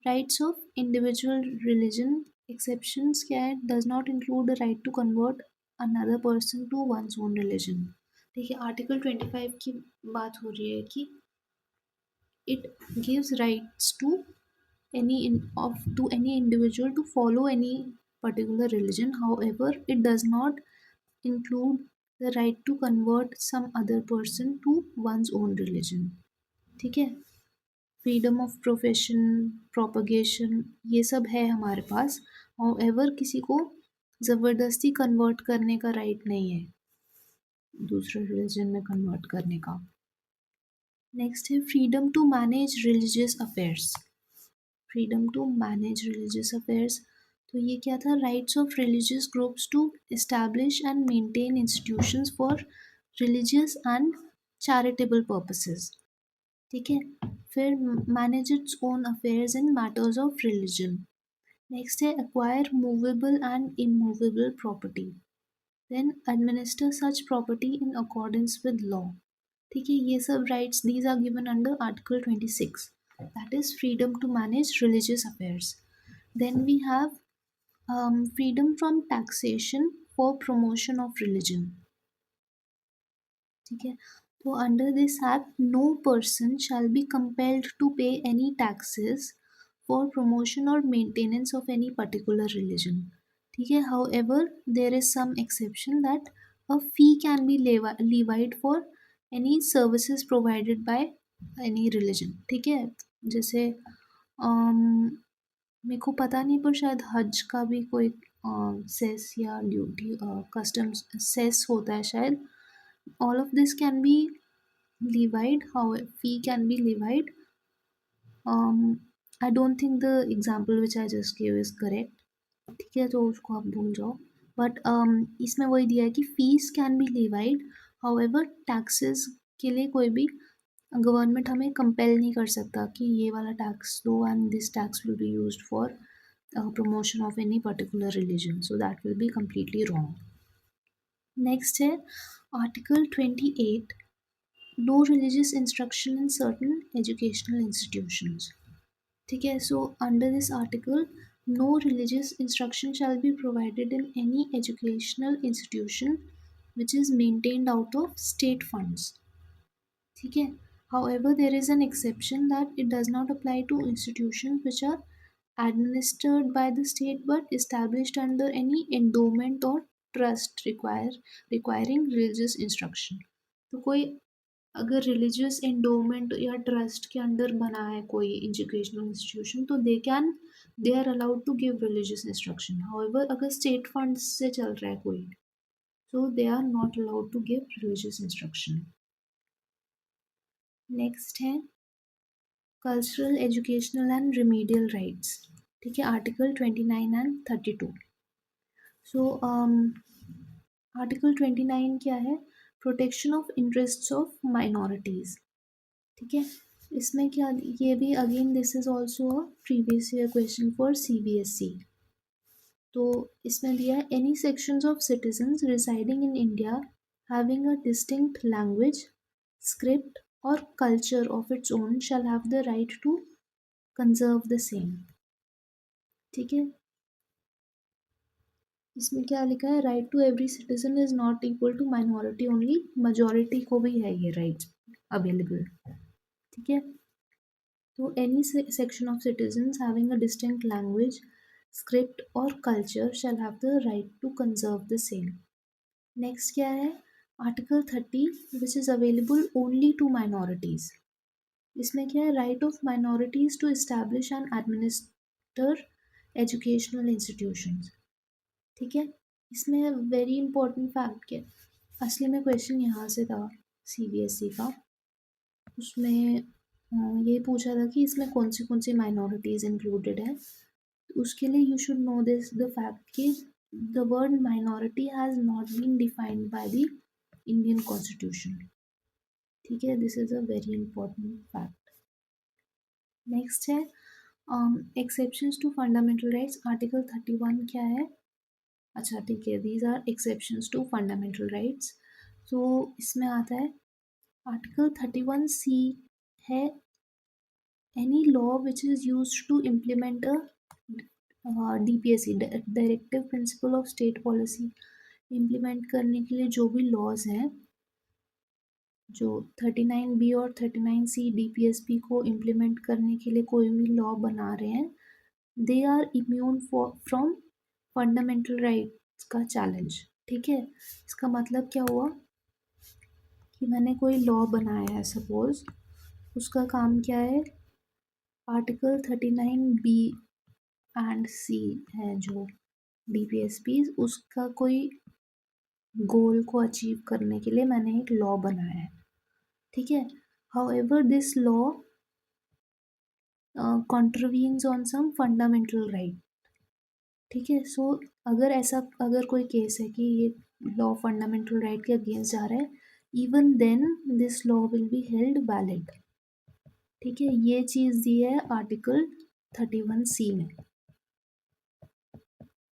rights of individual religion. Exceptions क्या है, does not include the right to convert another person to one's own religion, ठीक है. Article 25 की बात हो रही है कि it gives rights to any individual to follow any particular religion, however it does not include the right to convert some other person to one's own religion, ठीक है. फ्रीडम ऑफ प्रोफेशन, प्रोपगेशन, ये सब है हमारे पास, however किसी को ज़बरदस्ती convert करने का राइट नहीं है, दूसरे रिलीजन में कन्वर्ट करने का। नेक्स्ट है freedom to manage religious affairs. Freedom to manage religious affairs, तो ये क्या था, rights of religious groups to establish and maintain institutions for religious and charitable purposes. ठीक है, फिर manage its own affairs in matters of religion. Next है acquire movable and immovable property, then administer such property in accordance with law. ठीक है, ये सब rights these are given under article 26, that is freedom to manage religious affairs. Then we have freedom from taxation for promotion of religion. ठीक है, तो under this act no person shall be compelled to pay any taxes for promotion और maintenance of any particular religion. ठीक है, however there is some exception that a fee can be levied for any services provided by any religion. ठीक है, जैसे मेरे को पता नहीं पर शायद हज का भी कोई सेस या ड्यूटी कस्टम्स सेस होता है शायद। All of this can be levied, how fee can be levied. I don't think the example which I just gave is correct. ठीक है, तो उसको आप भूल जाओ, बट इसमें वही दिया है कि fees can be levied, however taxes के लिए कोई भी गवर्नमेंट हमें कंपेल नहीं कर सकता कि ये वाला टैक्स दो and this tax will be used for promotion of any particular religion, so that will be completely wrong. Next है article 28, no religious instruction in certain educational institutions. ठीक है, so under this article no religious instruction shall be provided in any educational institution which is maintained out of state funds. ठीक है, however there is an exception that it does not apply to institutions which are administered by the state but established under any endowment or trust requiring religious instruction. तो कोई अगर religious endowment या trust के under बना है कोई educational institution तो they are allowed to give religious instruction. However अगर स्टेट फंड से चल रहा है कोई तो they are not allowed to give religious instruction. Next है cultural educational and remedial rights. ठीक है, आर्टिकल 29 एंड 32। सो आर्टिकल 29 क्या है, protection of interests of minorities. ठीक है, इसमें क्या, ये भी again this is also a previous year question for CBSE। तो इसमें दिया है any sections of citizens residing in India having a distinct language, script और culture of its own shall have the right to conserve the same. ठीक है, इसमें क्या लिखा है, right to every citizen is not equal to minority only, majority को भी है ये राइट्स अवेलेबल। ठीक है, तो any section of citizens having a distinct language, script or culture shall have the right to conserve the same. Next क्या है, Article 30 which is available only to minorities. इसमें क्या है, right of minorities to establish and administer educational institutions. ठीक है, इसमें very important fact क्या, असली में क्वेश्चन यहाँ से था CBSE का, उसमें ये पूछा था कि इसमें कौन सी माइनॉरिटीज़ इंक्लूडेड है। तो उसके लिए you should know this the fact कि the word minority has not been defined by the Indian constitution. ठीक है, this is a very important fact. Next है exceptions to fundamental rights. Article 31 क्या है, अच्छा ठीक है, these are exceptions to fundamental rights. तो इसमें आता है आर्टिकल 31C है any law which is used to implement a DPSE directive principle of state policy implement करने के लिए जो भी लॉज हैं, जो 39B और 39C DPSP को इम्प्लीमेंट करने के लिए कोई भी लॉ बना रहे हैं, they are immune from fundamental rights का चैलेंज। ठीक है, इसका मतलब क्या हुआ कि मैंने कोई लॉ बनाया है सपोज, उसका काम क्या है, आर्टिकल 39B एंड सी है जो DPSPs, उसका कोई गोल को अचीव करने के लिए मैंने एक लॉ बनाया है, ठीक है। However this law contravenes on some fundamental right, ठीक है। सो अगर कोई केस है कि ये लॉ फंडामेंटल राइट के अगेंस्ट जा रहा है, even then this law will be held valid, ठीक है। ये चीज़ दी है आर्टिकल 31C में,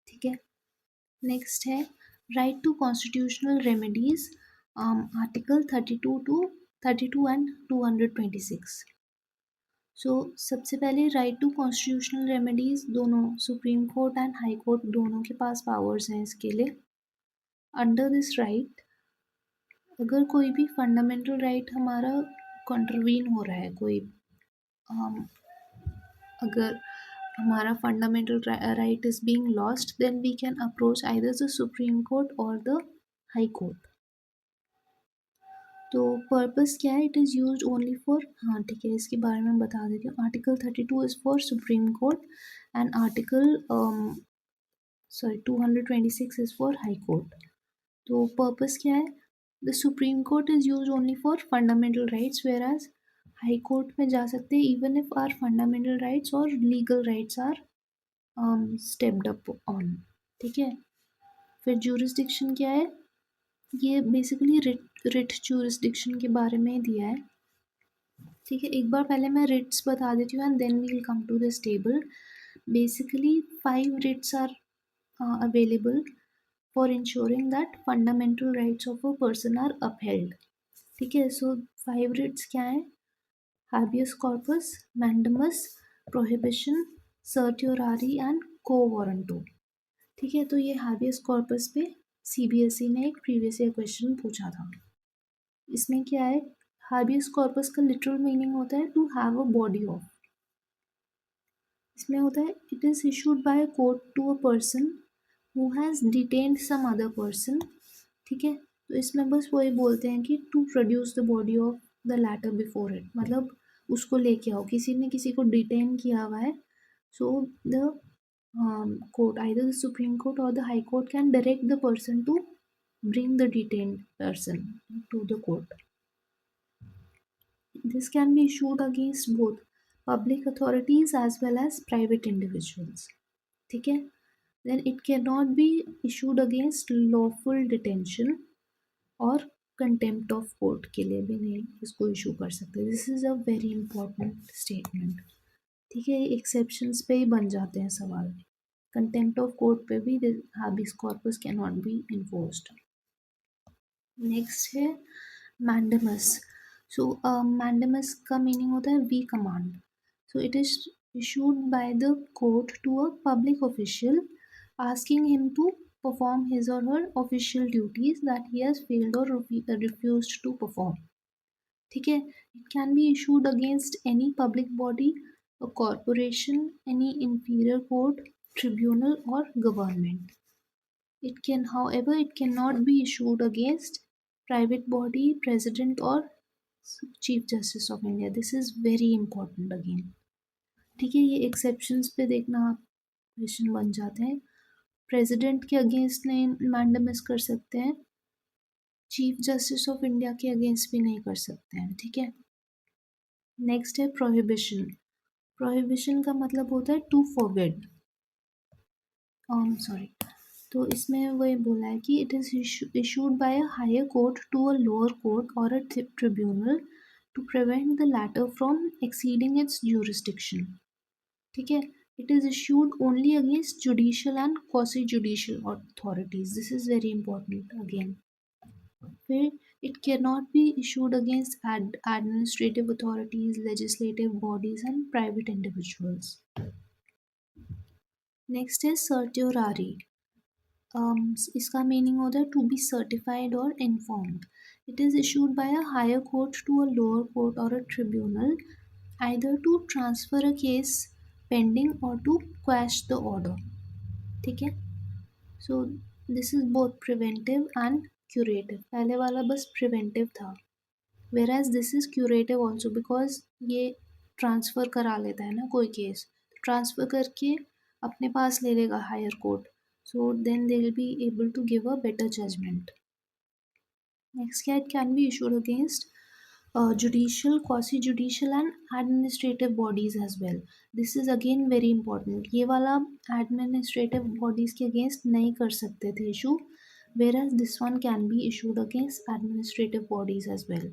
ठीक है। नेक्स्ट है right to constitutional remedies, article 32 and 226। So सबसे पहले राइट टू कॉन्स्टिट्यूशनल रेमेडीज दोनों supreme court and high court दोनों के पास पावर्स हैं इसके लिए। अंडर दिस राइट, अगर कोई भी फंडामेंटल राइट हमारा कॉन्ट्रवीन हो रहा है, कोई अगर हमारा fundamental right is being lost, then we can approach either the supreme court और द हाई कोर्ट। तो पर्पस क्या है, it is used only for, हाँ ठीक है, इसके बारे में बता देती हूँ। Article 32 is for supreme court and article 226 is for high court. तो पर्पस क्या है, the supreme court is use only for fundamental rights, whereas high court में जा सकते हैं even if are fundamental rights और legal rights are stepped up on, ठीक है। फिर ज्यूरिसडिक्शन क्या है, ये बेसिकली रिट ज्यूरिसडिक्शन के बारे में ही दिया है, ठीक है। एक बार पहले मैं रिट्स बता देती हूँ and then we will come to this table. Basically 5 writs are available for ensuring that fundamental rights of a person are upheld, ठीक है। सो 5 रिट्स क्या है, habeas corpus, mandamus, prohibition, certiorari and को वारंटो, ठीक है। तो ये habeas corpus पे CBSE ने एक प्रीवियस ईयर क्वेश्चन पूछा था। इसमें क्या है, habeas corpus का लिटरल मीनिंग होता है to have a body of. इसमें होता है it is issued by court to a person who has detained some other person, ठीक है। तो इसमें बस वही बोलते हैं कि to produce the body of the latter before it, मतलब उसको लेके आओ, किसी ने किसी को डिटेन किया हुआ है, so the court either the supreme court और the high court can direct the person to bring the detained person to the court. This can be issued against both public authorities as well as private individuals, ठीक है। Then it cannot be issued against lawful detention और contempt of court के लिए भी नहीं इसको issue कर सकते। This is a very important statement, ठीक है। एक्सेप्शंस पे ही बन जाते हैं सवाल, कंटेम्प्ट ऑफ कोर्ट पे भी habeas corpus can not be enforced. Next है मैंडेमस। सो मैंडेमस का मीनिंग होता है we command. So it is issued by the court to a public official asking him to perform his or her official duties that he has failed or refused to perform, ठीक है। It can be issued against any public body, a corporation, any inferior court, tribunal or government. It can, however, it cannot be issued against private body, president or chief justice of India. This is very important again, ठीक है। ये exceptions पे देखना आप question बन जाते हैं। President के अगेंस्ट नहीं मैंडेमस कर सकते हैं, चीफ जस्टिस ऑफ इंडिया के अगेंस्ट भी नहीं कर सकते हैं, ठीक है। नेक्स्ट है प्रोहिबिशन। प्रोहिबिशन का मतलब होता है टू फॉरबिड, सॉरी। तो इसमें वही बोला है कि it is issued by a higher court to a lower court और a tribunal to prevent the latter from exceeding its jurisdiction, ठीक है। It is issued only against judicial and quasi judicial authorities, this is very important again. फिर it can not be issued against administrative authorities, legislative bodies and private individuals. Next है certiorari. इसका मीनिंग होता है to be certified और informed. It is issued by a higher court to a lower court और a tribunal either to transfer a case pending or to quash the order, ठीक है। So this is both preventive and curative. पहले वाला बस preventive था, whereas this is curative also, because ये transfer करा लेता है ना कोई केस, ट्रांसफ़र करके अपने पास ले लेगा higher court, so then they will be able to give a better judgment. Next, it can be issued against judicial, quasi-judicial and administrative bodies as well. This is again very important. ये वाला administrative bodies के against नहीं कर सकते थे issue, whereas this one can be issued against administrative bodies as well.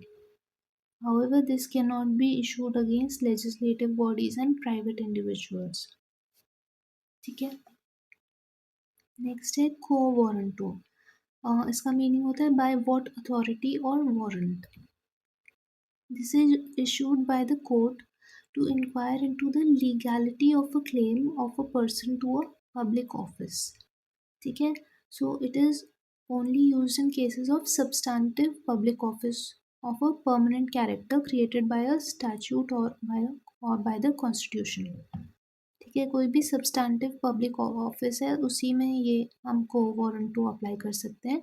However, this cannot be issued against legislative bodies and private individuals. ठीक है. Next है को वारंटो. इसका मीनिंग होता है बाय व्हाट अथॉरिटी और warrant. This is issued by the court to inquire into the legality of a claim of a person to a public office. ठीक है. So it is only used in cases of substantive public office of a permanent character created by a statute or by the constitution. ठीक है. कोई भी substantive public office है उसी में ये हम को वारंट टू अप्लाई कर सकते हैं.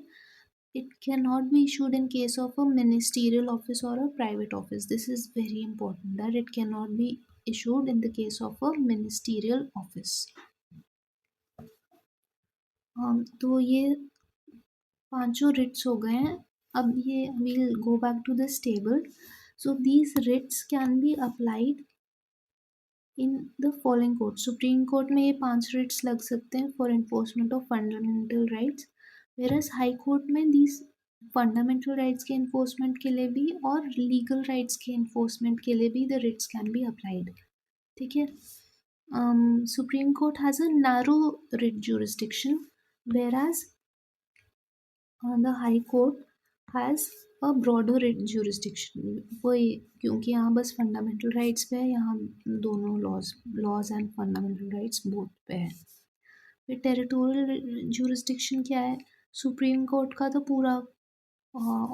It cannot be issued in case of a ministerial office or a private office. This is very important that it cannot be issued in the case of a ministerial office. तो ये पांचों writs हो गए हैं. अब ये we'll go back to this table. So these writs can be applied in the following court. Supreme court में ये 5 writs लग सकते हैं for enforcement of fundamental rights, whereas high court में these फंडामेंटल राइट्स के इन्फोर्समेंट के लिए भी और लीगल राइट्स के इन्फोर्समेंट के लिए भी the writs can be applied. ठीक है. Supreme court has a narrow writ jurisdiction, whereas the high court has a broader writ jurisdiction. वही क्योंकि यहाँ बस फंडामेंटल राइट्स पे है, यहाँ दोनों laws and fundamental rights both पे है. फिर टेरिटोरियल jurisdiction क्या है. सुप्रीम कोर्ट का तो पूरा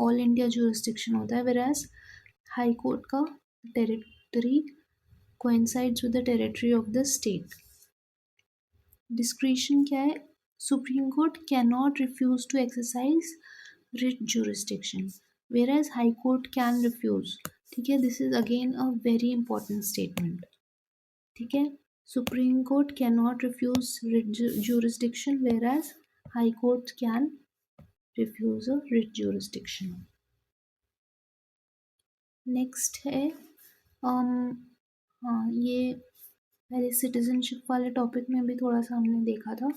ऑल इंडिया jurisdiction होता है, whereas हाई कोर्ट का territory coincides with the territory of the state. Discretion क्या है. Supreme court cannot refuse to exercise writ jurisdiction, whereas high court can refuse. ठीक है. this is again a very important statement. ठीक है. Supreme court cannot refuse writ jurisdiction, whereas high court can refuse a writ jurisdiction. Next है हाँ ये पहले citizenship वाले topic में भी थोड़ा सा हमने देखा था.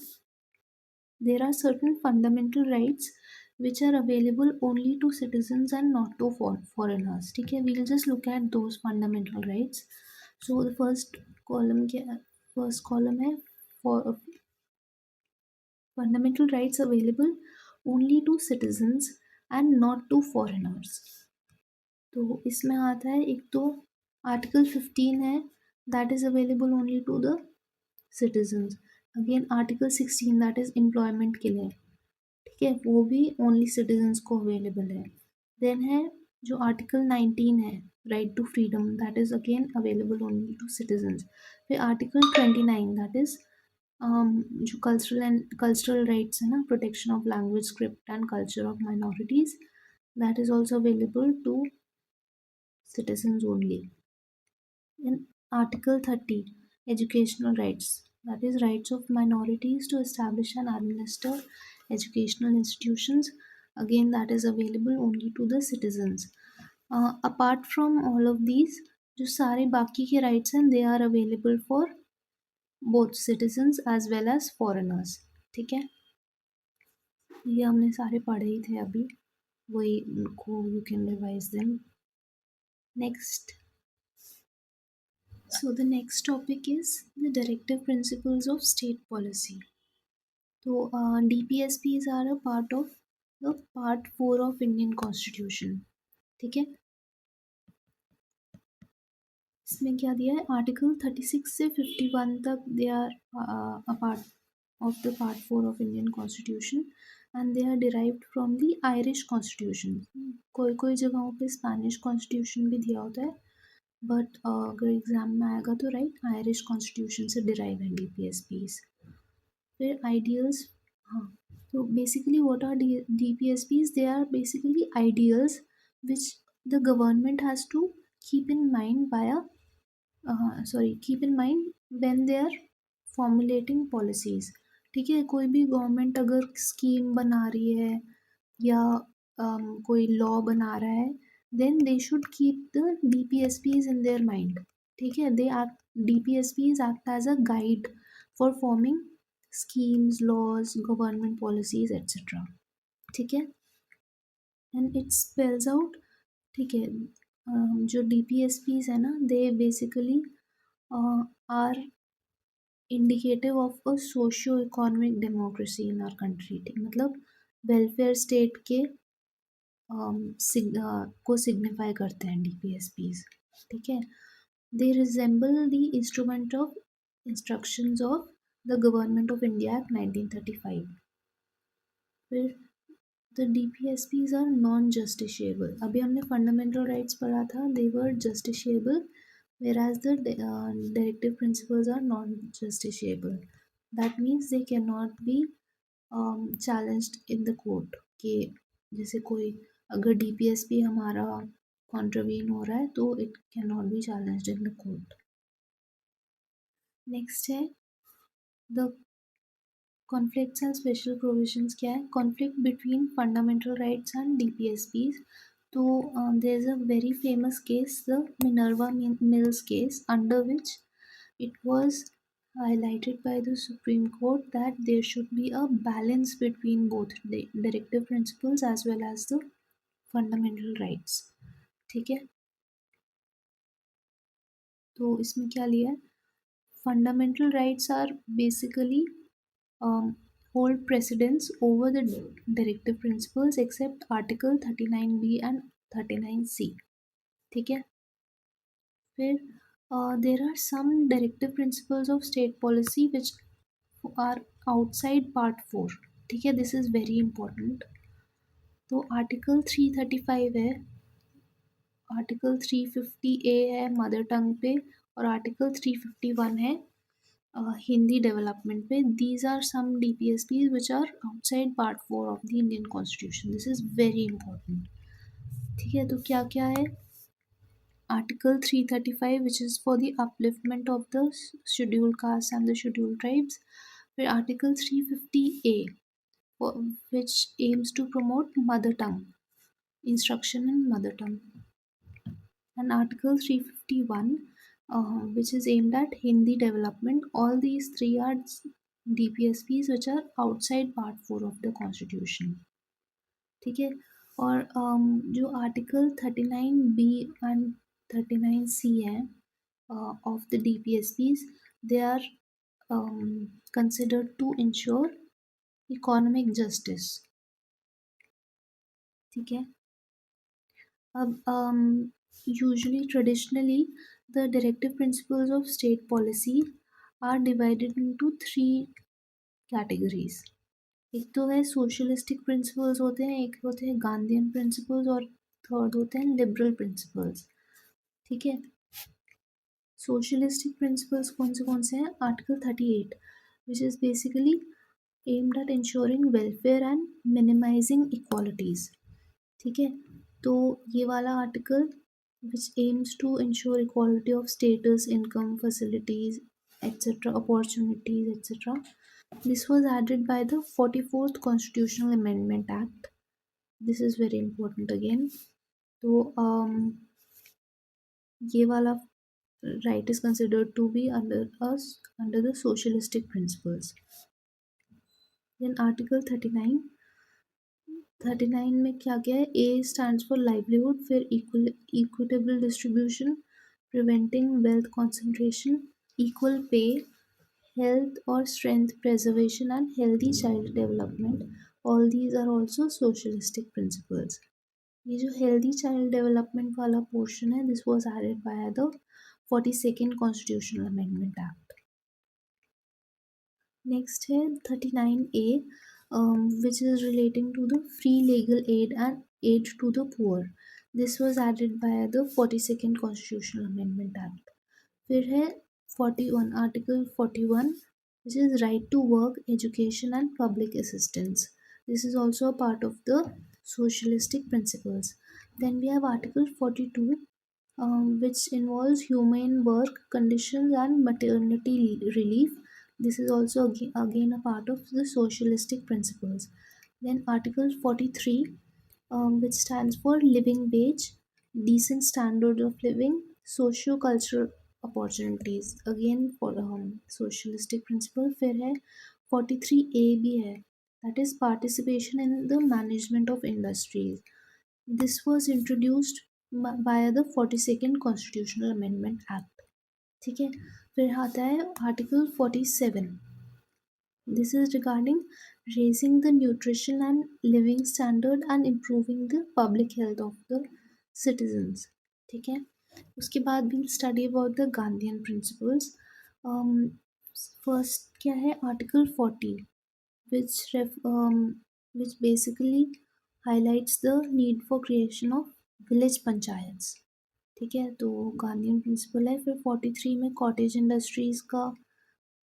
There are certain fundamental rights which are available only to citizens and not to foreigners. ठीक है. We'll just look at those fundamental rights. So the first column है for fundamental rights available only to citizens and not to foreigners. तो इसमें आता है एक तो article 15 है that is available only to the citizens. Again article 16 that is employment के लिए. ठीक है. वो भी ओनली सिटीजन्स को अवेलेबल है. देन है जो आर्टिकल 19 है right to freedom that is again available only to citizens. फिर आर्टिकल 29 दैट इज़ जो कल्चरल राइट्स है ना, protection of language script and culture of minorities, that is also available to citizens only. In Article 30, educational rights, that is rights of minorities to establish and administer educational institutions, again that is available only to the citizens. Apart from all of these, जो सारे बाकी के rights हैं they are available for both citizens as well as foreigners. ठीक है. ये हमने सारे पढ़े ही थे अभी, वही उनको you can revise them. Next. So the next topic is the directive principles of state policy. So DPSPs are a part of the part 4 of Indian Constitution. ठीक है. इसमें क्या दिया है. आर्टिकल 36 से 51 तक they are a part of the part 4 of Indian Constitution and they are derived from the Irish Constitution. कोई जगहों पे स्पेनिश कॉन्स्टिट्यूशन भी दिया होता है, बट अगर एग्ज़ाम में आएगा तो राइट आयरिश कॉन्स्टिट्यूशन से डिराइव है DPSPs. फिर आइडियल्स. हाँ. तो basically what are DPSPs? They are basically ideals which the government has to keep in mind when they are formulating policies. ठीक है, कोई भी गवर्नमेंट अगर स्कीम बना रही है या कोई लॉ बना रहा है, then they should keep the DPSPs in their mind. ठीक है, they act DPSPs act as a guide for forming schemes, laws, government policies, etc. ठीक है, एंड इट स्पेल्स आउट। ठीक है, जो DPSPs है ना, they basically are indicative of a socio economic democracy in our country. ठीक, मतलब welfare state के को सिग्निफाई करते हैं DPSPs। ठीक है, they resemble the instrument of instructions of the government of India act 1935। फिर the DPSPs are non justiciable. अभी हमने फंडामेंटल राइट्स पढ़ा था, they were justiciable, whereas the directive principles are non-justiciable. That means they cannot be challenged in the court। कि जैसे कोई अगर DPSP हमारा कॉन्ट्रवीन हो रहा है तो it can not be challenged in the court. Next है the conflicts and special provisions. क्या है? Conflict between fundamental rights and DPSPs। तो there is a very famous case, the Minerva Mills case, under which it was highlighted by the Supreme Court that there should be a balance between both the directive principles as well as the fundamental rights। ठीक है, तो इसमें क्या लिया है? Fundamental rights are basically hold precedence over the directive principles except Article 39B and 39C। ठीक है, फिर there are some directive principles of state policy which are outside part 4। ठीक है, this is very important। तो article 335 है, article 350A है mother tongue पे, और आर्टिकल 351 है हिंदी डेवलपमेंट पे। These are some DPSPs which are outside part 4 of the Indian constitution. This is very important. ठीक है, तो क्या क्या है? Article 335 which is for the upliftment of the scheduled caste and the scheduled tribes. फिर article 350A which aims to promote mother tongue, instruction in mother tongue, and Article 351 which is aimed at Hindi development. All these three are DPSPs which are outside part 4 of the constitution। ठीक है, और जो article 39B and 39C है of the DPSPs, they are considered to ensure economic justice. ठीक है, अब usually traditionally the directive principles of state policy are divided into 3 categories। एक तो है सोशलिस्टिक प्रिंसिपल्स होते हैं, एक होते हैं गांधीयन प्रिंसिपल्स, और थर्ड होते हैं लिबरल प्रिंसिपल्स। ठीक है, सोशलिस्टिक प्रिंसिपल्स कौन से हैं? Article 38 which is basically aimed at ensuring welfare and minimizing equalities। ठीक है, तो ये वाला article which aims to ensure equality of status, income, facilities, etc., opportunities, etc. This was added by the 44th Constitutional Amendment Act। This is very important again। तो ये वाला right is considered to be under the socialistic principles। Then Article 39 में क्या क्या है? A stands for livelihood, फिर equitable distribution, preventing wealth concentration, equal pay, health or strength preservation, and healthy child development। All these are also socialistic principles। ये जो healthy child development वाला portion है, this was added by the 42nd Constitutional Amendment Act। Next है 39A which is relating to the free legal aid and aid to the poor। This was added by the 42nd Constitutional Amendment Act। फिर है 41 Article 41 which is right to work, education and public assistance। This is also a part of the socialistic principles। Then we have Article 42 which involves humane work conditions and maternity relief, This is also again a part of the socialistic principles. Then Article 43, which stands for living wage, decent standard of living, socio-cultural opportunities. Again for socialistic principle. फिर है 43A भी है, that is participation in the management of industries. This was introduced via the 42nd Constitutional Amendment Act. ठीक है, फिर आता है article 47. This is regarding raising the nutrition and living standard and improving the public health of the citizens. ठीक है, उसके बाद we'll study about the Gandhian principles. First क्या है article 40, which which basically highlights the need for creation of village panchayats. ठीक है, तो Gandhian principal है. फिर 43 में कॉटेज इंडस्ट्रीज का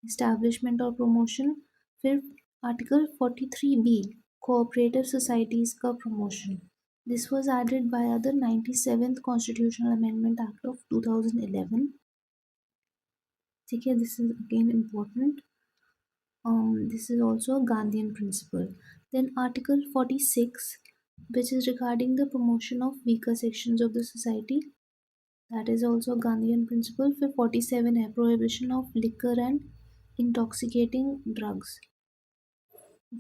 इस्टेब्लिशमेंट और प्रमोशन. फिर आर्टिकल 43B, कोऑपरेटिव सोसाइटीज का promotion. This was added by the 97th constitutional amendment act of 2011. ठीक है, this is again important. This is also a Gandhian principle. Then Article 46, which is regarding the promotion of weaker sections of the society. That is also a Gandhian principle. फिर 47 है prohibition of liquor and intoxicating drugs.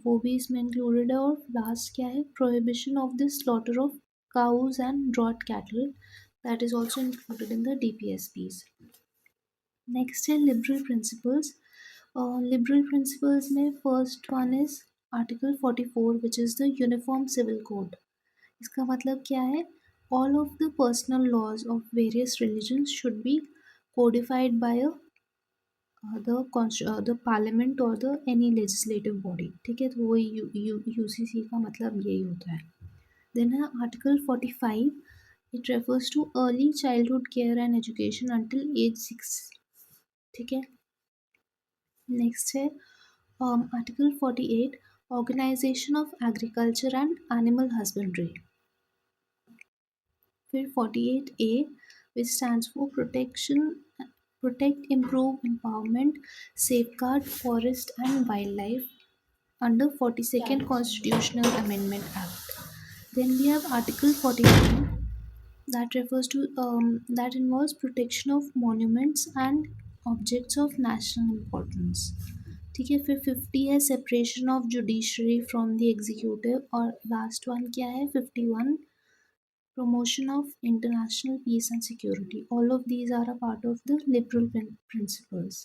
वो भी इसमें included है. और last क्या है prohibition of the slaughter of cows and draught cattle. That is also included in the DPSPs. Next है liberal principles. Liberal principles में first one is Article 44, which is the Uniform Civil Code. इसका मतलब क्या है? All of the personal laws of various religions should be codified by the parliament or the any legislative body. ठीक है, तो वही UCC का मतलब यही होता है. Then है Article 45. It refers to early childhood care and education until age 6. ठीक है. Next है Article 48, Organization of Agriculture and Animal Husbandry. फिर 48A, which stands for protect, improve, empowerment, safeguard forest and wildlife under 42nd Constitutional Amendment Act. Then we have Article 49, that refers to that involves protection of monuments and objects of national importance. ठीक है, फिर 50 है separation of judiciary from the executive. और last one क्या है 51, promotion of international peace and security. All of these are a part of the liberal principles.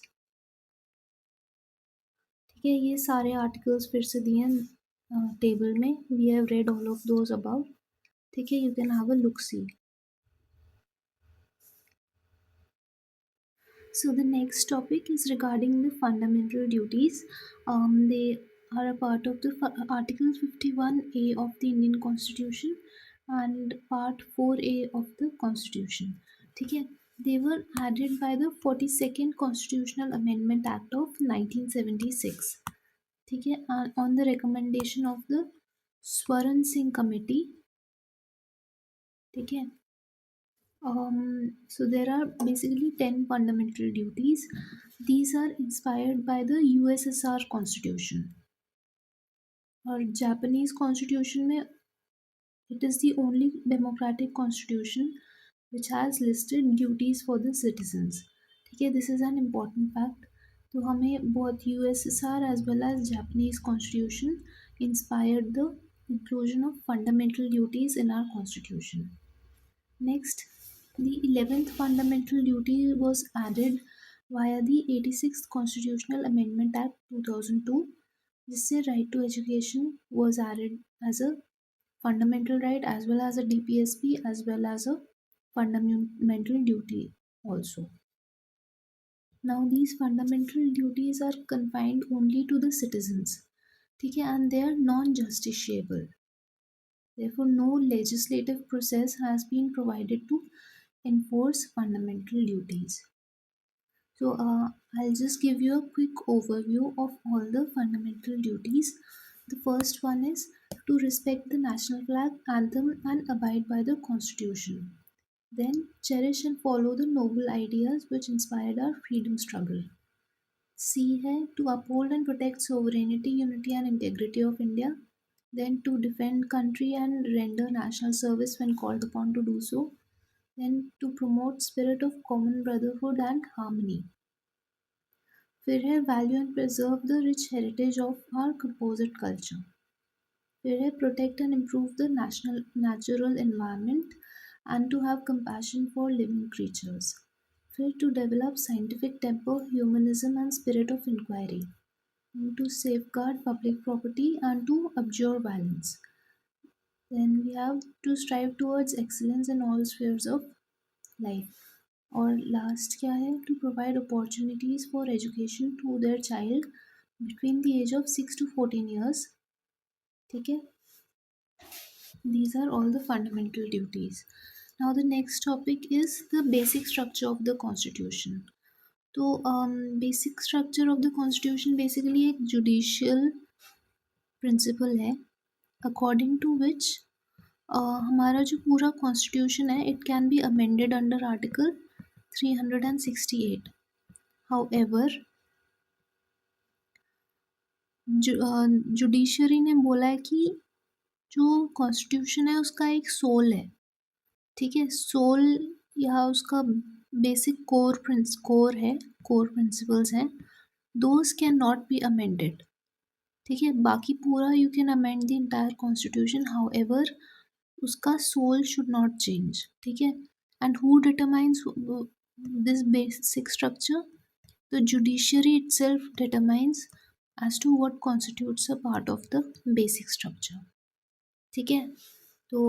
ठीक है, ये सारे आर्टिकल्स फिर से दिए हैं टेबल में. We have read all of those about. ठीक है, you can have a look see. So the next topic is regarding the fundamental duties. They are a part of the Article 51A of the Indian Constitution and Part 4A of the Constitution. ठीक है, they were added by the 42nd Constitutional Amendment Act of 1976. ठीक है, on the recommendation of the Swaran Singh Committee. ठीक है. So there are basically 10 fundamental duties. These are inspired by the USSR Constitution. और Japanese Constitution में it is the only democratic constitution which has listed duties for the citizens. ठीक है, this is an important fact. तो हमें both USSR as well as Japanese Constitution inspired the inclusion of fundamental duties in our constitution. Next, the 11th fundamental duty was added via the 86th Constitutional Amendment Act 2002, जिससे right to education was added as a fundamental right as well as a DPSP as well as a fundamental duty also. Now these fundamental duties are confined only to the citizens, ठीक है, and they are non-justiciable. Therefore, no legislative process has been provided to enforce fundamental duties. So, I'll just give you a quick overview of all the fundamental duties. The first one is to respect the national flag, anthem, and abide by the Constitution. Then, cherish and follow the noble ideas which inspired our freedom struggle. C है to uphold and protect sovereignty, unity and integrity of India. Then to defend country and render national service when called upon to do so. Then to promote spirit of common brotherhood and harmony. फिर है value and preserve the rich heritage of our composite culture. फिर है protect and improve the natural environment and to have compassion for living creatures. फिर to develop scientific temper, humanism and spirit of inquiry. And to safeguard public property and to abjure violence. Then we have to strive towards excellence in all spheres of life. और last क्या है to provide opportunities for education to their child between the age of 6 to 14 years. ठीक है, these are all the fundamental duties. Now the next topic is the basic structure of the constitution. तो basic structure of the constitution basically एक judicial principal है according to विच हमारा जो पूरा constitution है it can be amended under article 368. However, judiciary ने बोला है कि जो कॉन्स्टिट्यूशन है उसका एक सोल है. ठीक है, सोल या उसका बेसिक कोर है, कोर प्रिंसिपल्स हैं, those can not be amended. ठीक है, बाकी पूरा you can amend the entire constitution, however उसका सोल शुड नॉट चेंज. ठीक है, and who determines this basic structure? The judiciary itself determines as to what constitutes a part of the basic structure. ठीक है, तो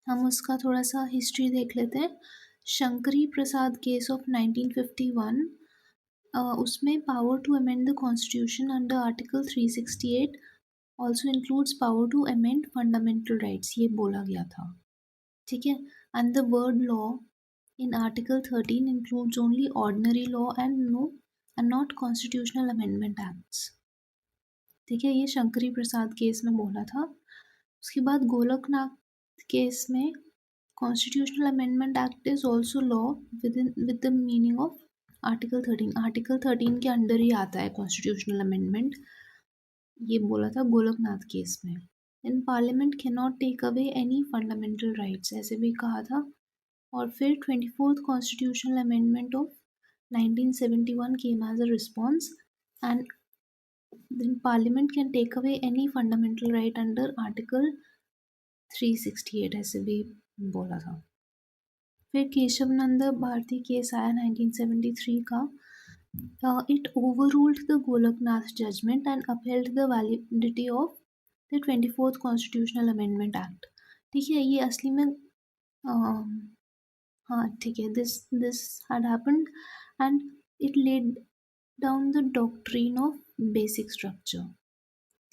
हम उसका थोड़ा सा हिस्ट्री देख लेते हैं. शंकरी प्रसाद केस ऑफ 1951, उसमें power to amend the constitution under article 368 also includes power to amend fundamental rights, ये बोला गया था. ठीक है, and the word law in Article 13 includes only ordinary law and not constitutional amendment acts. ठीक है, ये शंकरी प्रसाद केस में बोला था. उसके बाद गोलकनाथ केस में constitutional amendment act is also law with the meaning of article 13. Article 13 के अंडर ही आता है कॉन्स्टिट्यूशनल अमेंडमेंट, ये बोला था गोलकनाथ केस में. In parliament can not take away any fundamental rights, ऐसे भी कहा था. और फिर 24th constitutional amendment of 1971 came as a response and then parliament can take away any fundamental right under article 368, ऐसे भी बोला था. फिर केशव नंद भारती केस आया 1973 का. It overruled the Golaknath judgement and upheld the validity of the 24th constitutional amendment act. ठीक है, ये असली में हाँ ठीक है, this had happened and it laid down the doctrine of basic structure.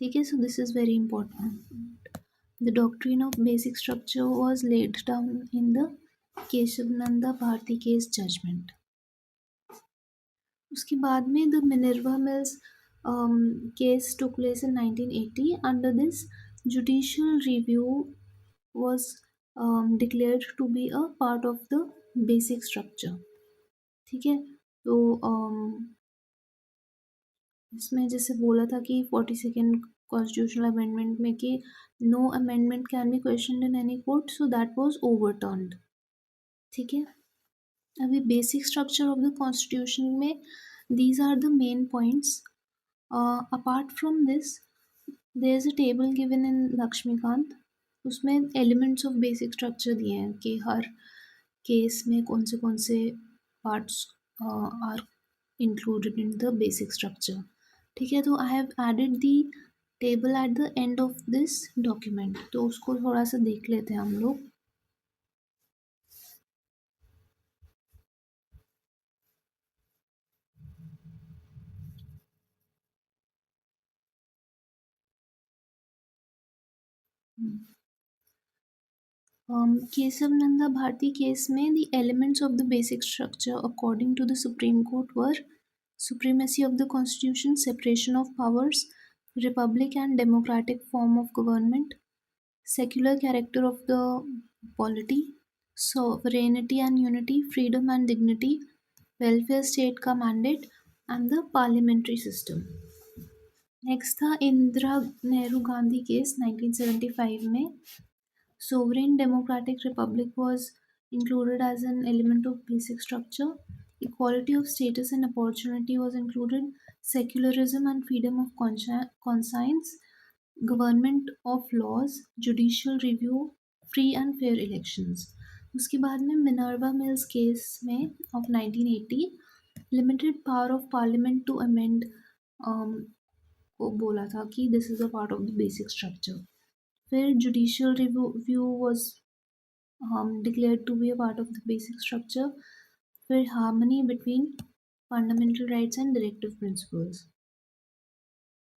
ठीक है, so this is very important. The doctrine of basic structure was laid down in the Keshavananda Bharati case judgment. उसके बाद में the Minerva Mills case took place in 1980. Under this, judicial review was declared to be a part of the basic structure. ठीक है, तो इसमें जैसे बोला था कि 42nd कॉन्स्टिट्यूशनल अमेंडमेंट में कि no amendment can be question in any court, so that was overturned. ठीक है, अभी basic structure of the constitution में these are the main points. Apart from this there is a table given in Laxmikanth, उसमें elements of basic structure दिए हैं कि हर case में कौन से parts are included in the basic structure. ठीक है, तो I have added the table at the end of this document, तो उसको थोड़ा सा देख लेते हैं हम लोग. केशव नंदा भारती केस में the elements of the basic structure according to the supreme court were supremacy of the constitution, separation of powers, republic and democratic form of government, secular character of the polity, sovereignty and unity, freedom and dignity, welfare state का mandate and the Parliamentary System. Next था Indira Nehru Gandhi case 1975 में. Sovereign democratic republic was included as an element of basic structure. Equality of status and opportunity was included. Secularism and freedom of conscience. Government of laws. Judicial review. Free and fair elections. उसके बाद में Minerva mills case में of 1980 limited power of parliament to amend को बोला था कि this is a part of the basic structure. फिर judicial review was declared to be a part of the basic structure. फिर harmony between fundamental rights and directive principles.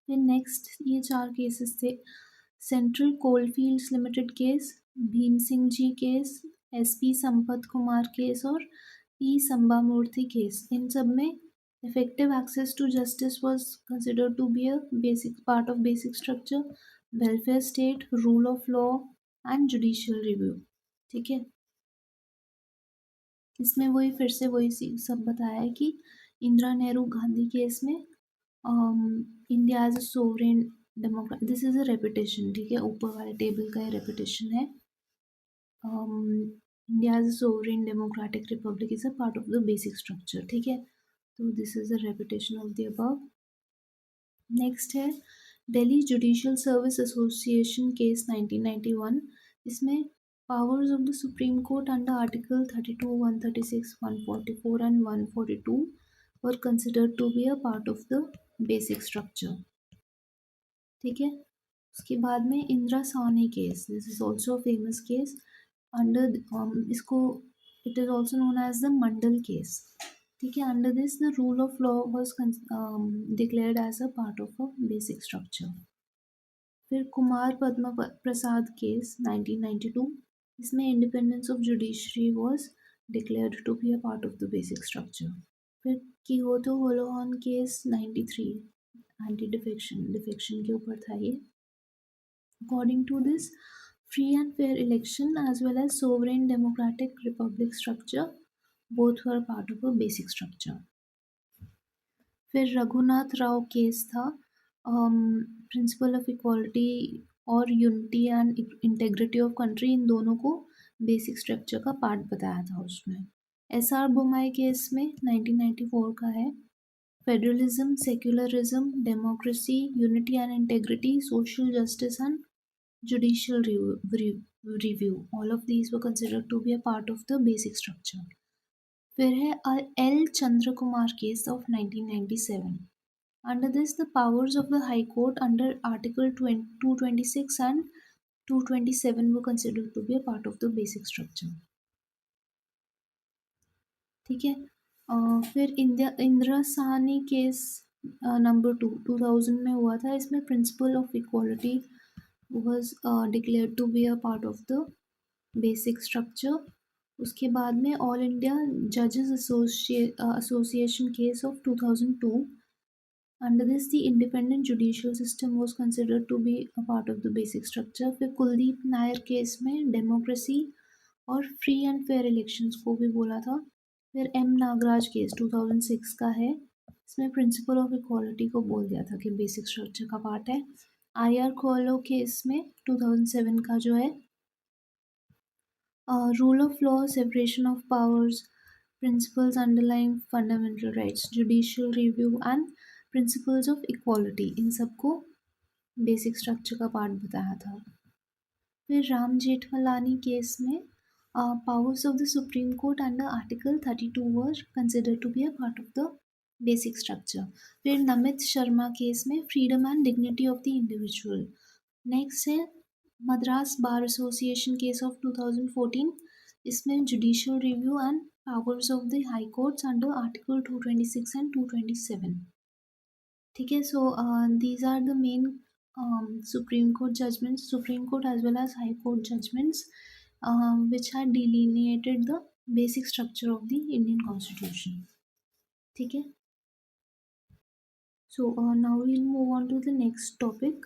फिर next ये चार cases थे. Central coalfields limited case, Bhim Singh ji case, SP Sampath Kumar case और E संबामूर्ति case. इन सब में effective access to justice was considered to be a basic part of basic structure. welfare state, rule of law and judicial review. ठीक है. इसमें वही फिर से वही सब बताया है कि इंदिरा नेहरू गांधी केस में India as a sovereign democrat, this is a repetition. ठीक है, ऊपर वाले टेबल का ये रेपिटेशन है. India as a sovereign democratic republic is a part of the basic structure. ठीक है, तो this is a repetition of the above. Next है Delhi judicial service association case 1991. इसमें powers of the Supreme Court under Article 32, 136, 144 and 142 were considered to be a part of the basic structure. ठीक है. उसके बाद में Indira Sawhney case, this is also famous case under इसको it is also known as the Mandal case. ठीक है, under this the rule of law was declared as a part of a basic structure. फिर Kumar Padma Prasad case 1992. इसमें independence of judiciary was declared to be a part of the basic structure. फिर Kihoto Hollohan case 93, anti defection के ऊपर था ये. According to this, free and fair election as well as sovereign democratic republic structure both were part of a basic structure. फिर Raghunath Rao case था, principle of equality और unity and integrity of country, इन दोनों को बेसिक स्ट्रक्चर का part बताया था उसमें. एस आर बोमाई केस में 1994 का है. Federalism, secularism, democracy, unity and integrity, social justice and judicial review, all of these were considered to be a part of the basic structure. फिर है L Chandra Kumar case of 1997. Under this, the powers of the High Court under Article 226 and 227 were considered to be a part of the basic structure. ठीक है. फिर Indira Sawhney case number 2000 में हुआ था. इसमें principal of equality was declared to be a part of the basic structure. उसके बाद में ऑल इंडिया जजेस association case of 2002. Under this the independent judicial system was considered to be a part of the basic structure. फिर Kuldeep Nair case में democracy और free and fair elections को भी बोला था. फिर एम नागराज केस 2006 का है. इसमें प्रिंसिपल ऑफ इक्वालिटी को बोल दिया था कि बेसिक स्ट्रक्चर का पार्ट है. आई आर खोलो केस में 2007 का जो है, rule of law, separation of powers, principles underlying fundamental rights, judicial review and principles of equality, इन सबको बेसिक स्ट्रक्चर का पार्ट बताया था. फिर राम जेठमलानी केस में powers of the Supreme Court under Article 32 were considered to be a part of the basic structure. फिर Namit Sharma case में freedom and dignity of the individual. Next है Madras bar association case of 2014. इसमें judicial review and powers of the high courts under article 226 and 227. ठीक है. So these are the main Supreme Court judgments, Supreme Court as well as High Court judgments which had delineated the basic structure of the Indian Constitution. ठीक है. So now we'll move on to the next topic.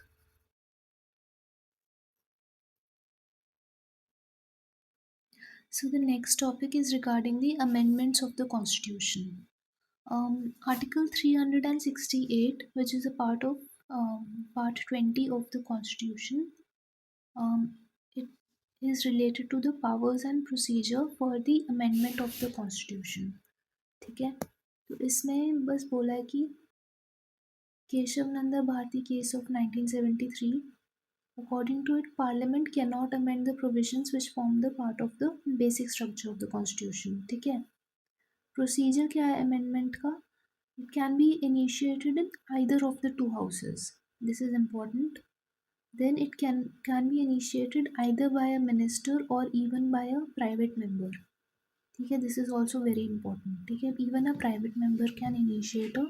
So the next topic is regarding the amendments of the Constitution. Article 368, which is a part of Part 20 of the Constitution, um, it is related to the powers and procedure for the amendment of the Constitution. ठीक है, तो इसमें बस बोला है कि Kesavananda Bharati case of 1973. According to it, Parliament cannot amend the provisions which form the part of the basic structure of the Constitution. ठीक है, प्रोसीजर क्या है अमेंडमेंट का? It can be initiated in either of the two houses. This is important. Then it can be initiated either by a minister or even by a private member. ठीक है, this is also very important. ठीक है, even a private member can initiate a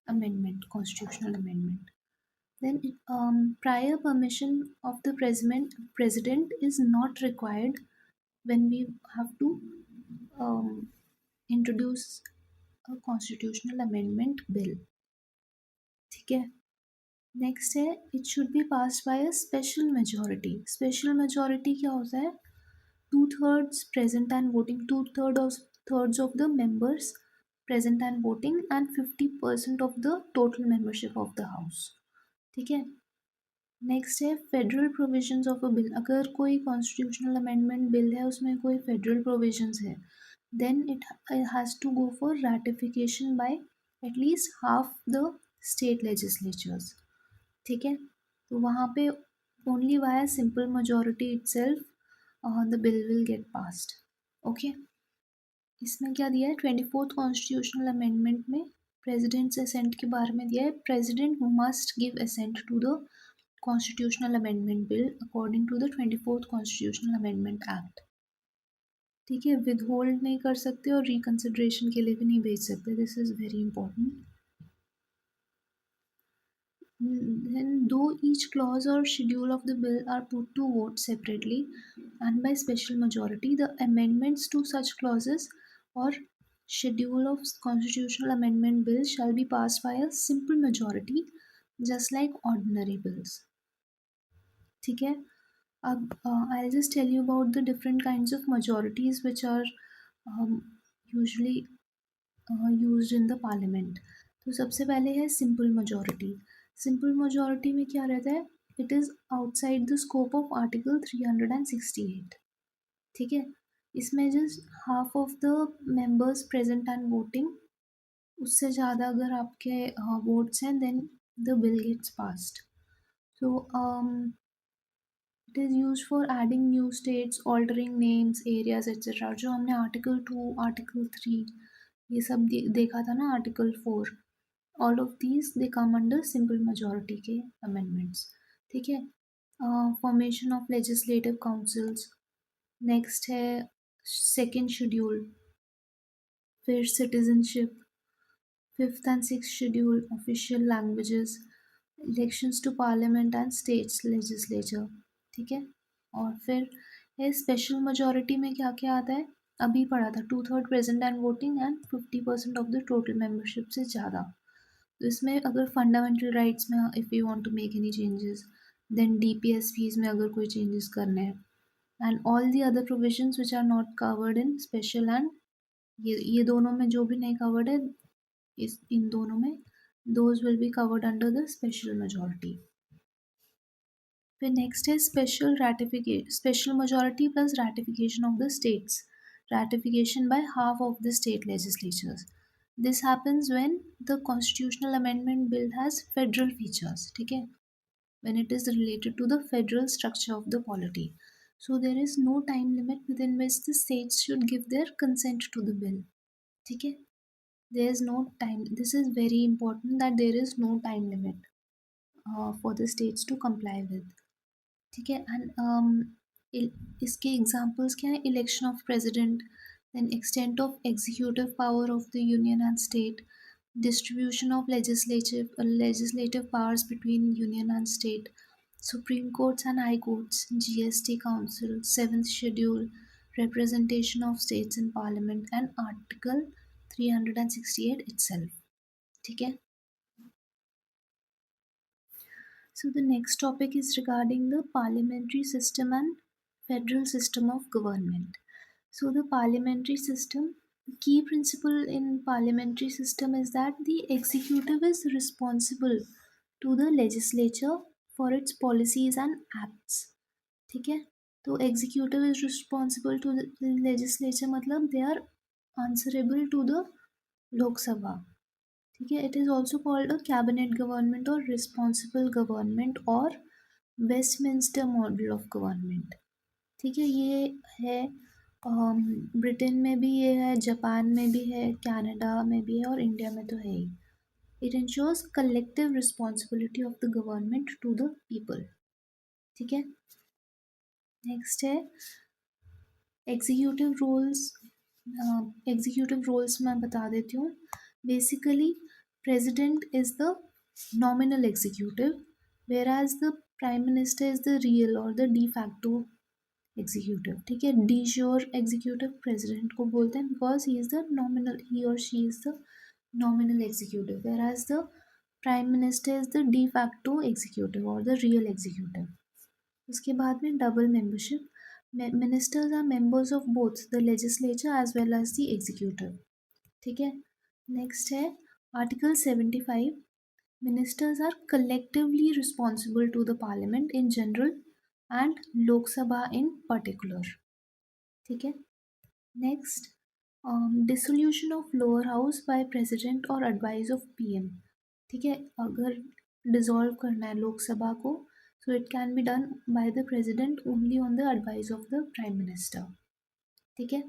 amendment, constitutional amendment. Then prior permission of the president is not required when we have to um, introduce a constitutional amendment bill. ठीक है, next है it should be passed by a special majority. Special majority क्या होता है? 2/3 present and voting, 2/3 of the members present and voting and 50% of the total membership of the house. ठीक है, next है federal provisions of a bill. अगर कोई constitutional amendment bill है उसमें कोई फेडरल प्रोविजंस है, then it has to go for ratification by at least half the state legislatures. ठीक है, तो वहाँ पे only via simple majority itself the bill will get passed. Okay, इसमें क्या दिया है? 24th कॉन्स्टिट्यूशनल अमेंडमेंट में प्रेसिडेंट्स असेंट के बारे में दिया है. President must give assent to the constitutional amendment bill according to the 24th constitutional amendment act. ठीक है, विद होल्ड नहीं कर सकते और रिकन्सिडरेशन के लिए भी नहीं भेज सकते. This is very important. Then, though each clause or schedule of the bill are put to vote separately and by special majority, the amendments to such clauses or schedule of constitutional amendment bill shall be passed by a simple majority, just like ordinary bills. ठीक है, अब I'll just tell you about the different kinds of majorities which are usually used in the parliament. तो सबसे पहले है simple majority. Simple majority में क्या रहता है? It is outside the scope of article 368. ठीक है, इसमें just half of the members present and voting, उससे ज़्यादा अगर आपके वोट्स हैं then the bill gets passed. So it is used for adding new states, altering names, areas etcetera. जो हमने आर्टिकल 2, आर्टिकल 3 ये सब देखा था ना, article 4, all of these they come under simple majority के अमेंडमेंट्स. ठीक है, formation of legislative councils. Next है सेकेंड शेड्यूल. फिर citizenship. Fifth and six schedule official languages. Elections to parliament and states legislature. ठीक है, और फिर है स्पेशल मेजॉरिटी में क्या क्या आता है? अभी पढ़ा था, 2/3 present and voting and 50% of the total membership से ज़्यादा. तो इसमें अगर फंडामेंटल राइट्स में if you want to make any changes, then DPSPs में अगर कोई चेंजेस करने हैं, and all the other provisions which are not covered in special and ये दोनों में जो भी नहीं कवर्ड है इन दोनों में, those will be covered under the special majority. फिर नेक्स्ट है special majority plus ratification of the states. Ratification by half of the state legislatures. This happens when the constitutional amendment bill has federal features. ठीक है, when it is related to the federal structure of the polity. So there is no time limit within which the states should give their consent to the bill. ठीक है, there is no time. This is very important that there is no time limit for the states to comply with. ठीक है, and इसके examples क्या है? Election of president, then extent of executive power of the union and state, distribution of legislative powers between union and state, supreme courts and high courts, GST council, 7th schedule, representation of states in parliament, and article 368 itself. ठीक है, so the next topic is regarding the parliamentary system and federal system of government. So the parliamentary system Key principle in parliamentary system is that the executive is responsible to the legislature for its policies and acts. ठीक है, तो executive is responsible to the legislature, मतलब they are answerable to the Lok Sabha. ठीक है, it is also called a cabinet government और responsible government और Westminster model of government. ठीक है, ये है ब्रिटेन में भी ये है, जापान में भी है, कनाडा में भी है और इंडिया में तो है ही. It ensures collective responsibility of the government to the people. ठीक है, नेक्स्ट है एग्जीक्यूटिव रोल्स. एग्जीक्यूटिव रोल्स मैं बता देती हूँ. Basically president is the nominal executive, whereas the prime minister is the real और द डी फैक्टो एग्जीक्यूटिव. ठीक है, डी श्योर एग्जीक्यूटिव प्रेसिडेंट को बोलते हैं because he is the nominal, he और she is the nominal executive, whereas the prime minister is the de facto executive और the real executive. उसके बाद में double membership. Ministers are members of both the legislature as well as the executive. ठीक है, next है article 75. Ministers are collectively responsible to the parliament in general and Lok Sabha in particular. ठीक है, next dissolution of lower house by president और advice of PM. ठीक है, अगर dissolve करना है लोकसभा को, so it can be done by the president only on the advice of the prime minister. ठीक है,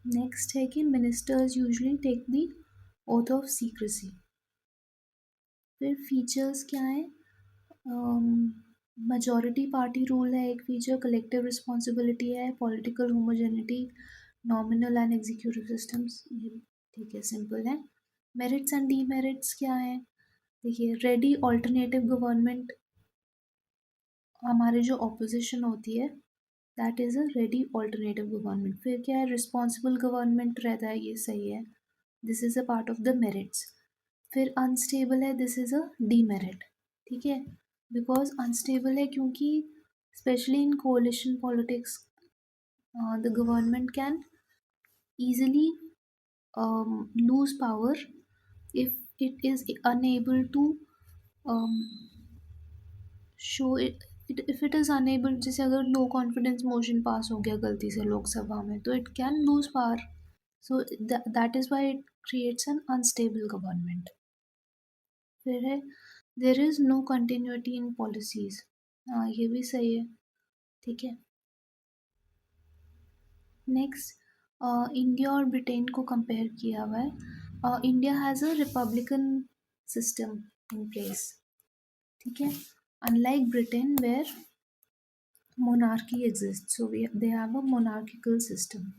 नेक्स्ट है कि ministers usually take the oath of secrecy. फिर फीचर्स क्या है, majority पार्टी रूल है एक फीचर, कलेक्टिव रिस्पॉन्सिबिलिटी है, political homogeneity, nominal and executive systems. ये ठीक है, सिंपल है. मेरिट्स एंड डीमेरिट्स क्या है, देखिए रेडी ऑल्टरनेटिव गवर्नमेंट, हमारे जो ऑपोजिशन होती है that is a ready alternative government. फिर क्या है, रिस्पॉन्सिबल गवर्नमेंट रहता है, ये सही है, this is a part of the merits. फिर अनस्टेबल है, दिस इज़ अ डीमेरिट. ठीक है, बिकॉज अनस्टेबल है क्योंकि specially in कोalition politics the government can easily lose power if it is unable to um, show it if it is unable, जैसे अगर no confidence motion pass हो गया गलती से लोकसभा में तो it can lose power. So that is why it creates an unstable government. फिर है there is no continuity in policies. हाँ, ये भी सही है. ठीक है, नेक्स्ट इंडिया और ब्रिटेन को कंपेयर किया हुआ है. India has a republican system in place. ठीक है, unlike Britain where monarchy exists, so they have a monarchical system.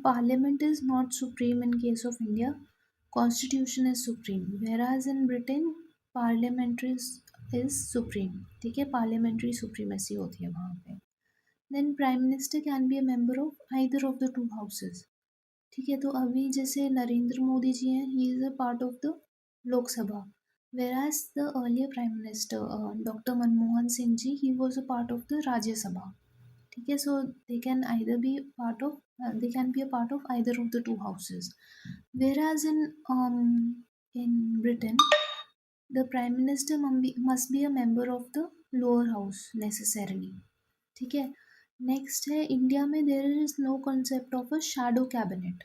Parliament is not supreme in case of India, constitution is supreme, whereas in Britain parliamentary is supreme. ठीक है, parliamentary supremacy होती है वहाँ पे. Then prime minister can be a member of either of the two houses. ठीक है, तो अभी जैसे नरेंद्र मोदी जी हैं, he is a part of the Lok Sabha, whereas the earlier prime minister Dr. Manmohan Singh ji, he was a part of the Rajya Sabha. ठीक है, so they can either be part of they can be a part of either of the two houses. Whereas in Britain, the prime minister must be a member of the lower house necessarily. ठीक है, next है India में there is no concept of a shadow cabinet,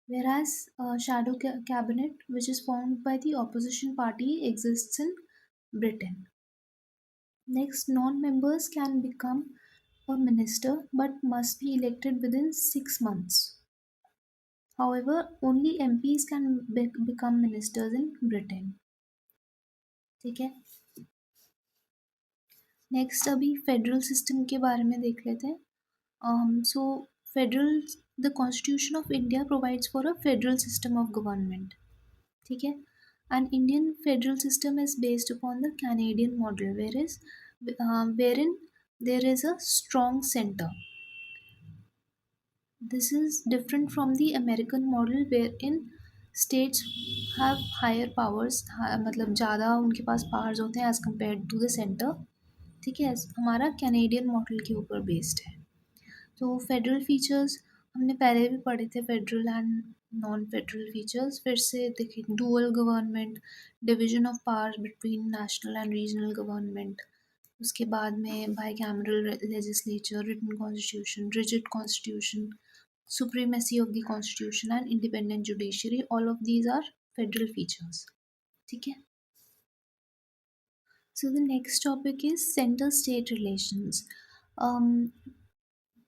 whereas shadow cabinet which is formed by the opposition party exists in Britain. Next, non-members can become a minister but must be elected within 6 months. However, only MPs can become ministers in Britain. ठीक है, next अभी federal system के बारे में देख लेते हैं. So federal, the Constitution of India provides for a federal system of government. ठीक है, and Indian federal system is based upon the Canadian model, wherein there is a strong center. This is different from the American model wherein states have higher powers, मतलब ज़्यादा उनके पास powers होते हैं as compared to the center. ठीक है, हमारा Canadian model के ऊपर बेस्ड है. तो फेडरल फीचर्स, हमने पहले भी पढ़े थे federal and non federal features. फिर से देखिए, dual government, division of power between national and regional government, उसके बाद में bicameral legislature, written constitution, rigid constitution, supremacy of the constitution and independent judiciary, all of these are federal features. ठीक है. So the next topic is center state relations. um,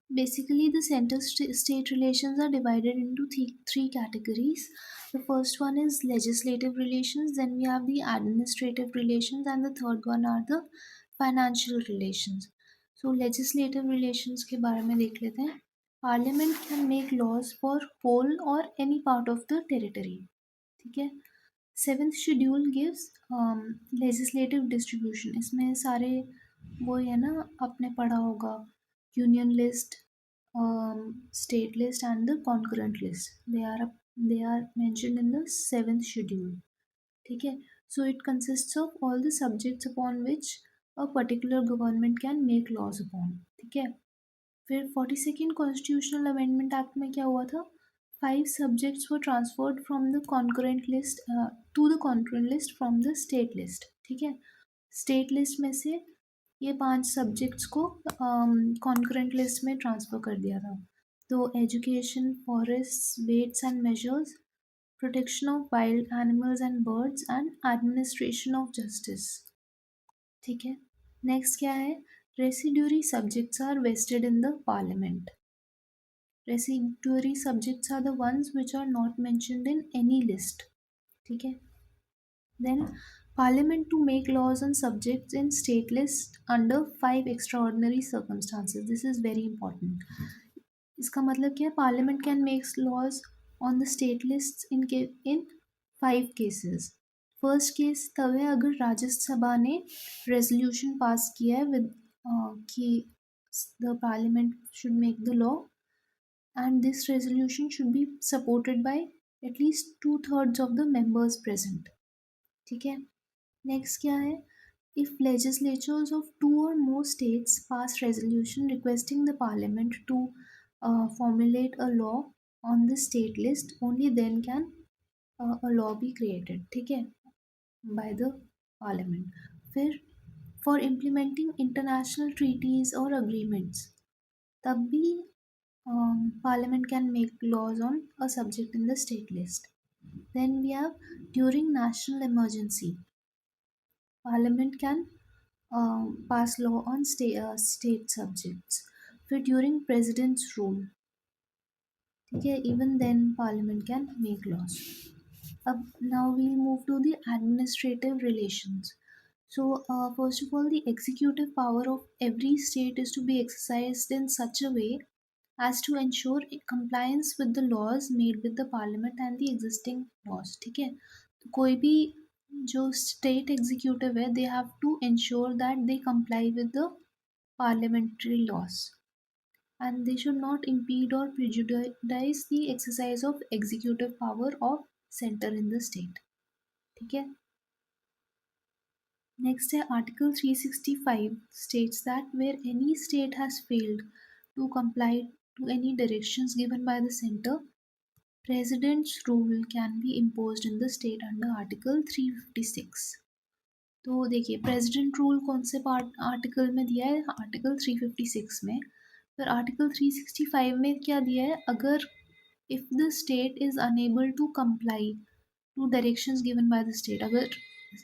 Basically the center state relations are divided into three categories. The first one is legislative relations, then we have the administrative relations, and the third one are the financial relations. So legislative relations के बारे में देख लेते हैं. Parliament can make laws for whole or any part of the territory. ठीक है. Seventh schedule gives legislative distribution. इसमें सारे वो है ना, आपने पढ़ा होगा, union list, state list and the concurrent list, they are mentioned in the seventh schedule. ठीक है. So it consists of all the subjects upon which a particular government can make laws upon. ठीक है. फिर 42nd constitutional amendment act में क्या हुआ था, 5 subjects were transferred from the concurrent list to the concurrent list from the state list. ठीक है. State list में से ये 5 सब्जेक्ट्स को कॉन्करेंट लिस्ट में ट्रांसफ़र कर दिया था. तो education, forest, weights and measures, protection of wild animals and birds and administration of justice. ठीक है. नेक्स्ट क्या है, residuary subjects are vested in the parliament. Residuary subjects are the ones which are not mentioned in any list. ठीक है. Then Parliament to make laws on subjects in state list under 5 extraordinary circumstances. This is very important. इसका मतलब क्या है, Parliament can make laws on the state lists in 5 cases. First case तब है अगर राज्यसभा ने रेजोल्यूशन पास किया है विद कि the parliament should make the law, and this resolution should be supported by at least 2/3 of the members present. ठीक है. Next क्या है, if legislatures of 2 or more states pass resolution requesting the parliament to formulate a law on the state list, only then can a law be created. ठीक है, by the parliament. फिर for implementing international treaties or agreements, तब भी Parliament can make laws on a subject in the state list. Then we have during national emergency, Parliament can pass law on state subjects. फिर during President's rule, ठीक है, even then Parliament can make laws. Now we'll move to the administrative relations. So first of all, the executive power of every state is to be exercised in such a way as to ensure compliance with the laws made with the parliament and the existing laws. ठीक है. तो कोई भी जो state executive है, they have to ensure that they comply with the parliamentary laws and they should not impede or prejudice the exercise of executive power of center in the state. ठीक है. Next है Article 365 states that where any state has failed to comply to any directions given by the center, President's rule can be imposed in the state under Article 356. तो देखिए, president rule कौन से part article में दिया है, article 356 में. फिर article 365 में क्या दिया है, अगर if the state is unable to comply to directions given by the state, अगर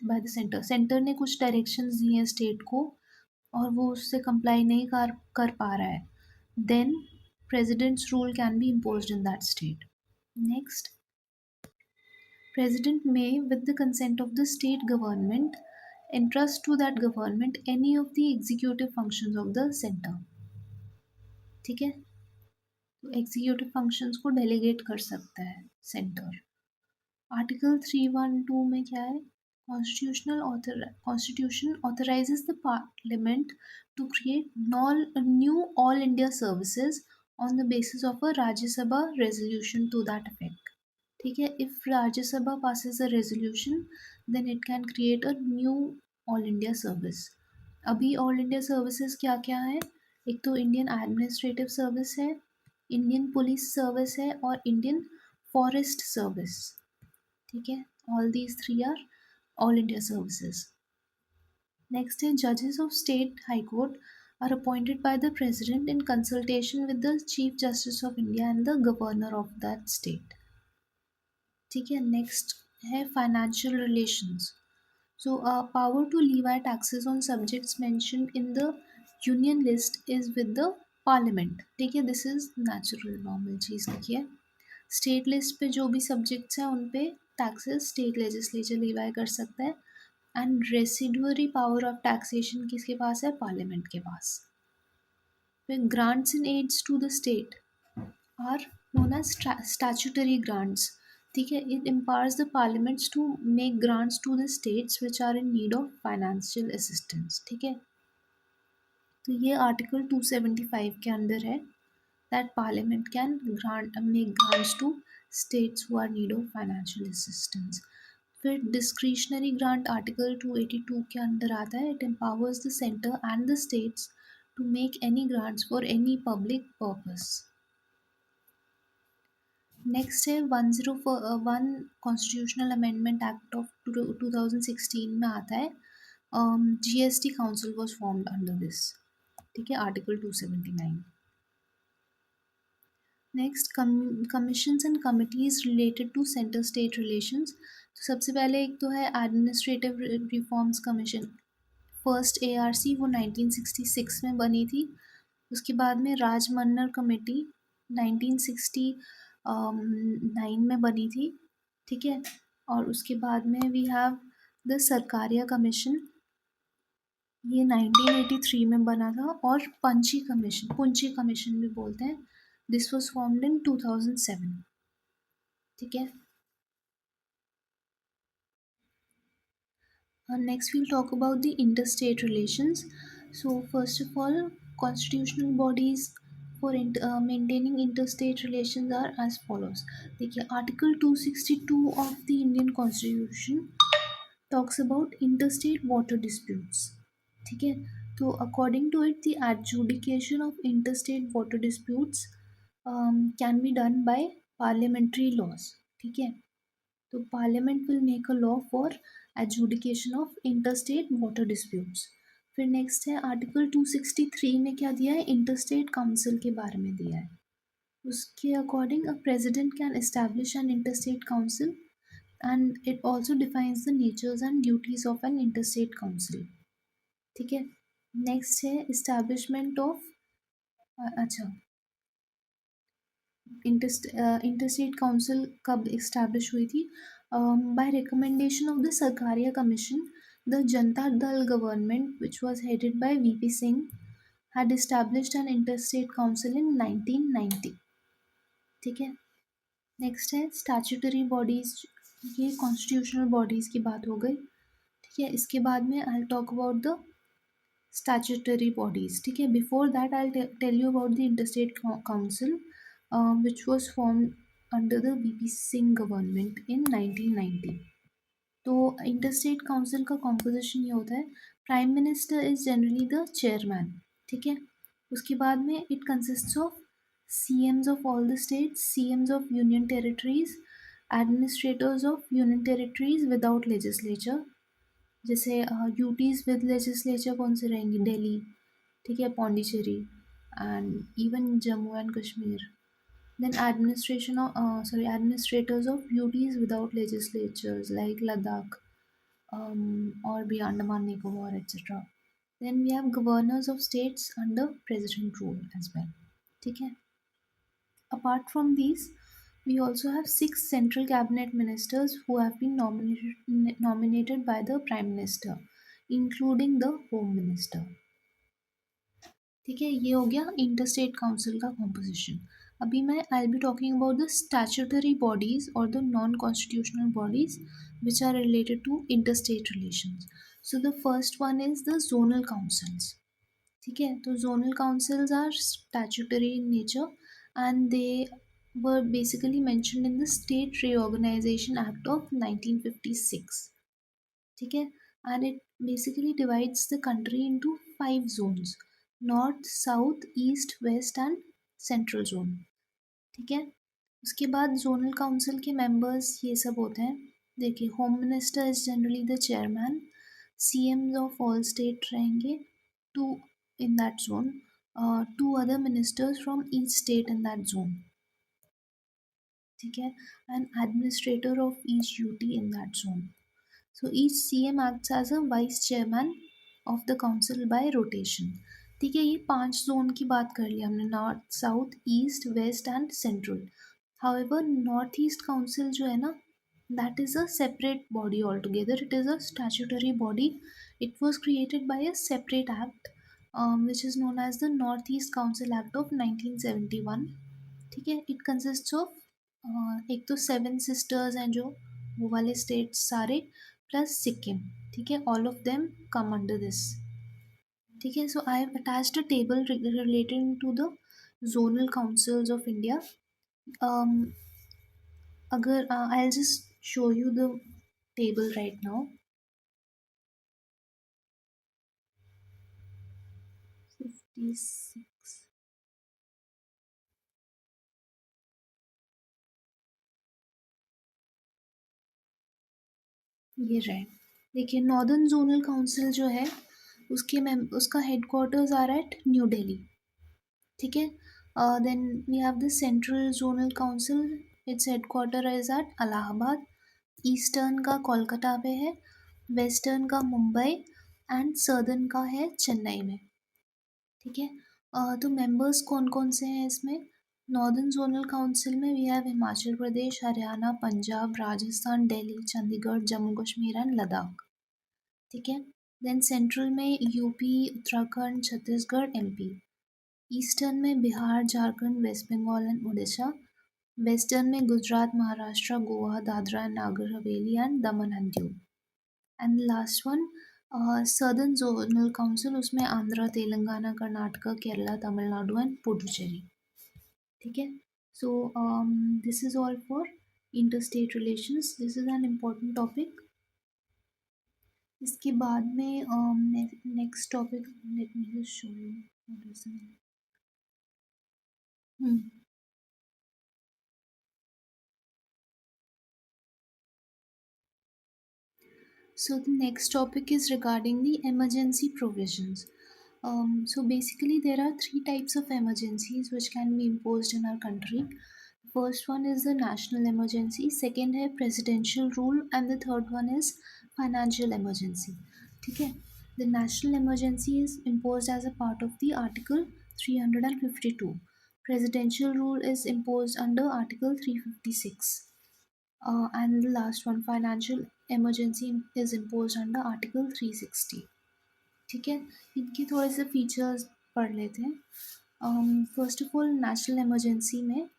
बाय द सेंटर ने कुछ डायरेक्शंस दिए हैं स्टेट को और वो उससे कंप्लाई नहीं कर पा रहा है, then president's rule can be imposed in that state. Next, president may, with the consent of the state government, entrust to that government any of the executive functions of the center. ठीक है. तो executive functions को delegate कर सकता है centre. Article 312 में क्या है, Constitution authorizes the Parliament to create new all India services on the basis of a Rajya Sabha resolution to that effect. ठीक है. If Rajya Sabha passes a resolution, then it can create a new all India service. अभी all India services क्या क्या है, एक तो Indian administrative service है, Indian police service है और इंडियन फॉरेस्ट सर्विस। ठीक है, all these three are all India services. Next है जजेस of state high court are appointed by the president in consultation with the chief justice of India and the governor of that state. ठीक है, next है financial relations. So, power to levy taxes on subjects mentioned in the union list is with the parliament। ठीक है, this is natural normal चीज़ लिखी है। State list पे जो भी सब्जेक्ट्स हैं उन पे टैक्सेस स्टेट लेजिस्लेचर लीवाई कर सकता है। And residuary power of taxation किसके पास है? पार्लियामेंट के पास। फिर grants and aids to the state are known as statutory grants। ठीक है, it empowers the parliaments to make grants to the states which are in need of financial assistance। ठीक है, तो ये आर्टिकल 275 के अंदर है, that parliament can make grants to states who are in need of financial assistance। फिर discretionary grant article 282 के अंदर आता है, it empowers the center and the states to make any grants for any public purpose। Next है 101 constitutional amendment act of 2016 में आता है, GST council was formed under this. ठीक है, article 279। Next commissions and committees related to centre state relations. तो सबसे पहले एक तो है administrative reforms commission, first ARC वो 1966 में बनी थी। उसके बाद में राजमन्नर कमेटी 1969 में बनी थी। ठीक है, और उसके बाद में we have the Sarkaria commission, ये 1983 में बना था। और पुंची कमीशन भी बोलते हैं, दिस वाज फॉर्म्ड इन 2007। ठीक है, next we'll talk about the interstate relations। So first of all, constitutional bodies for maintaining interstate relations are as follows। देखिए, article 262 of the Indian Constitution talks about interstate water disputes। ठीक है, तो according to it the adjudication of interstate water disputes can be done by parliamentary laws। ठीक है, तो parliament will make a law for adjudication of interstate water disputes. फिर next है article 263 में क्या दिया है? इंटरस्टेट काउंसिल के बारे में दिया है। उसके according a president can establish an interstate council and it also defines the natures and duties of an interstate council. ठीक है, नेक्स्ट है इस्टेब्लिशमेंट ऑफ, अच्छा, इंटरस्टेट काउंसिल कब इस्टेब्लिश हुई थी? By recommendation of the Sarkaria commission, the Janata Dal government which was headed by VP Singh had established an interstate council in 1990। ठीक है, next है स्टैट्यूटरी बॉडीज, ये कॉन्स्टिट्यूशनल बॉडीज की बात हो गई। ठीक है, इसके बाद में I talk about the statutory bodies। ठीक है, before that I'll tell you about the interstate council which was formed under the VP Singh government in 1990। तो इंटरस्टेट काउंसिल का कॉम्पोजिशन ये होता है, prime minister is generally the chairman. ठीक है, उसके बाद में it consists of CMs of all the states, CMs of union territories, administrators of union territories without legislature. जैसे यूटीज विद लेजिस्लेचर कौन से रहेंगे? दिल्ली, ठीक है, Pondicherry and even Jammu and Kashmir. Then administrators of UTs without legislatures like Ladakh और भी Andaman Nicobar etcetera. Then we have governors of states under president rule as well. ठीक है, apart from these we also have 6 central cabinet ministers who have been nominated by the prime minister including the home minister। ठीक है, ये हो गया interstate council का composition. अभी मैं I be talking about the statutory bodies और the non constitutional bodies which are related to interstate relations. So the first one is the zonal councils. ठीक है, तो zonal councils are statutory in nature and they were basically mentioned in the State Reorganization Act of 1956। ठीक है, and it basically divides the country into 5 zones: north, south, east, west and central zone। ठीक है। उसके बाद zonal council के members ये सब होते हैं। देखिए, home minister is generally the chairman, CMs of all state रहेंगे, to in that zone, two other ministers from each state in that zone, ठीक है, and administrator of each UT in that zone. So each CM acts as a vice chairman of the council by rotation. ठीक है, ये 5 zone की बात कर लिया हमने, north, south, east, west and central. However north east council जो है ना, that is a separate body altogether. It is a statutory body. It was created by a separate act, which is known as the Northeast Council Act of 1971. ठीक है, it consist of एक तो 7 sisters हैं जो, वो वाले states सारे, plus Sikkim. ठीक है, all of them come under this. ठीक है, so I have attached a table relating to the zonal councils of India. um, अगर I will just show you the table right now. 56. ये रहे. देखिए, northern zonal council जो है, उसका headquarters आ रहा है न्यू दिल्ली. ठीक है. Then we have the central zonal council, its headquarter is at Allahabad. Eastern का कोलकाता पे है, वेस्टर्न का मुंबई, एंड सदर्न का है चेन्नई में. ठीक है. तो मेंबर्स कौन कौन से हैं इसमें? नॉर्दर्न जोनल काउंसिल में we have Himachal Pradesh, Haryana, Punjab, Rajasthan, Delhi, Chandigarh, Jammu Kashmir and Ladakh. ठीक है. देन सेंट्रल में UP, Uttarakhand, Chhattisgarh, MP. Eastern में Bihar, Jharkhand, west Bengal and Orissa. Western में Gujarat, Maharashtra, Goa, Dadra and Nagar Haveli and Daman and Diu. And last one, southern zonal council, उसमें आंध्र, तेलंगाना, कर्नाटका, केरला, तमिलनाडु एंड पुडुचेरी. ठीक है. So this is all for inter state relations. This is an important topic. इसके बाद में next topic, let me just show you. So the next topic is regarding the emergency provisions. So basically there are three types of emergencies which can be imposed in our country. First one is the national emergency, second है presidential rule, and the third one is financial emergency. ठीक है. The national emergency is imposed as a part of the Article 352. Presidential rule is imposed under Article 356. And the last one, financial emergency, is imposed under Article 360. ठीक है. इनके थोड़े से features पढ़ लेते हैं. First of all, national emergency में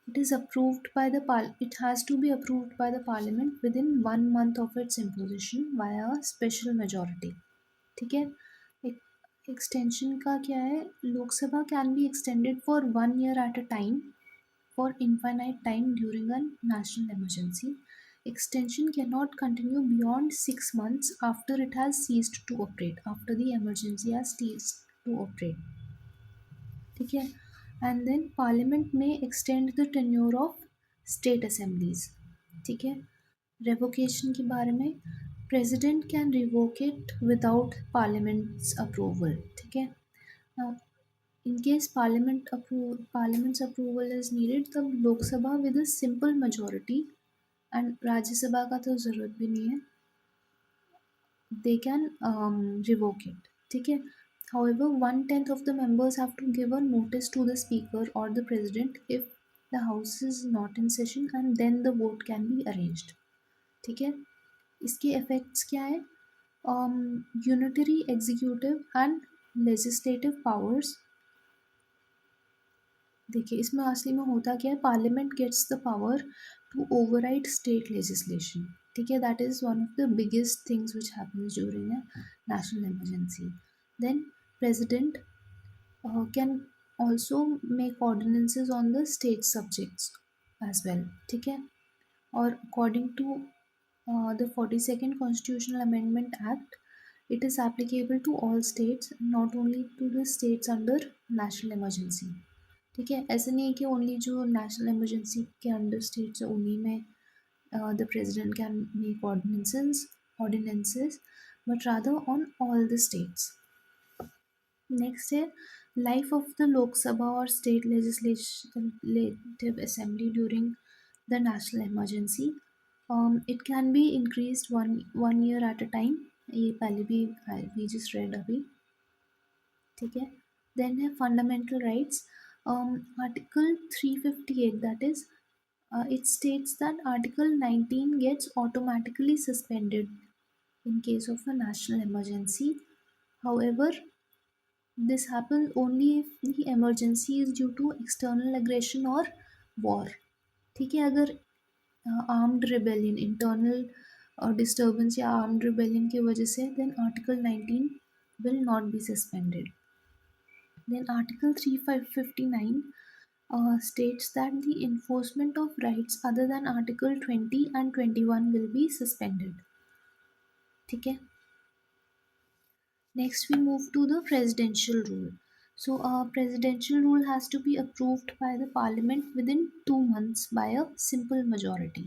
it is approved by the it has to be approved by the parliament within 1 month of its imposition via a special majority. ठीक है. एक्सटेंशन का क्या है? Lok Sabha can be extended for 1 year at a time for infinite time during a national emergency. Extension cannot continue beyond 6 months after it has ceased to operate, after the emergency has ceased to operate. ठीक है. And then parliament may extend the tenure of state assemblies. ठीक है. Revocation के बारे में, president can revoke it without parliament's approval. ठीक है. Now, in case parliament's approval is needed, तब Lok Sabha with a simple majority, and Rajya Sabha का तो ज़रूरत भी नहीं है, they can revoke it. ठीक है. However, 1/10 of the members have to give a notice to the speaker or the president if the house is not in session, and then the vote can be arranged. ठीक है. इसके effects क्या है? Unitary executive and legislative powers. देखिए, इसमें असली में होता क्या है? Parliament gets the power to override state legislation. ठीक है. That is one of the biggest things which happens during a national emergency. Then president can also make ordinances on the state subjects as well. ठीक है. और according to the 42nd Constitutional Amendment Act, it is applicable to all states, not only to the states under national emergency. ठीक है, ऐसा नहीं है कि only जो नेशनल इमरजेंसी के अंडर स्टेट्स है उन्हीं में the president can make ordinances, but rather on all the states. Next है life of the Lok Sabha or state legislative assembly during the national emergency. It can be increased one year at a time. ये पहले भी we just read अभी, ठीक है. Then है fundamental rights. Article 358, that is, it states that Article 19 gets automatically suspended in case of a national emergency. However, this happens only if the emergency is due to external aggression or war. ठीक है, अगर armed rebellion, internal disturbance या armed rebellion की वजह से, then Article 19 will not be suspended. Then Article 359 states that the enforcement of rights other than Article 20 and 21 will be suspended. ठीक है. Next, we move to the presidential rule. So, a presidential rule has to be approved by the parliament within 2 months by a simple majority.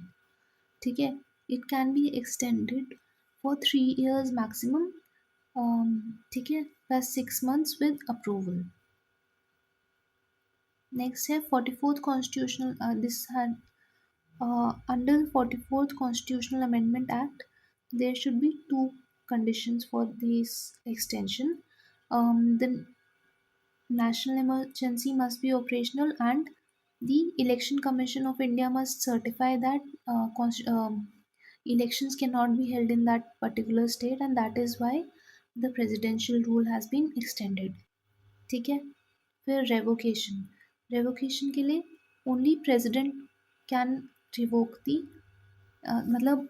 ठीक है. It can be extended for 3 years maximum. ठीक है, plus 6 months with approval. Next है 44th constitutional. This had under the 44th Constitutional Amendment Act, there should be two conditions for this extension. The national emergency must be operational, and the Election Commission of India must certify that elections cannot be held in that particular state, and that is why the presidential rule has been extended. ठीक है. फिर revocation के लिए only president can revoke the मतलब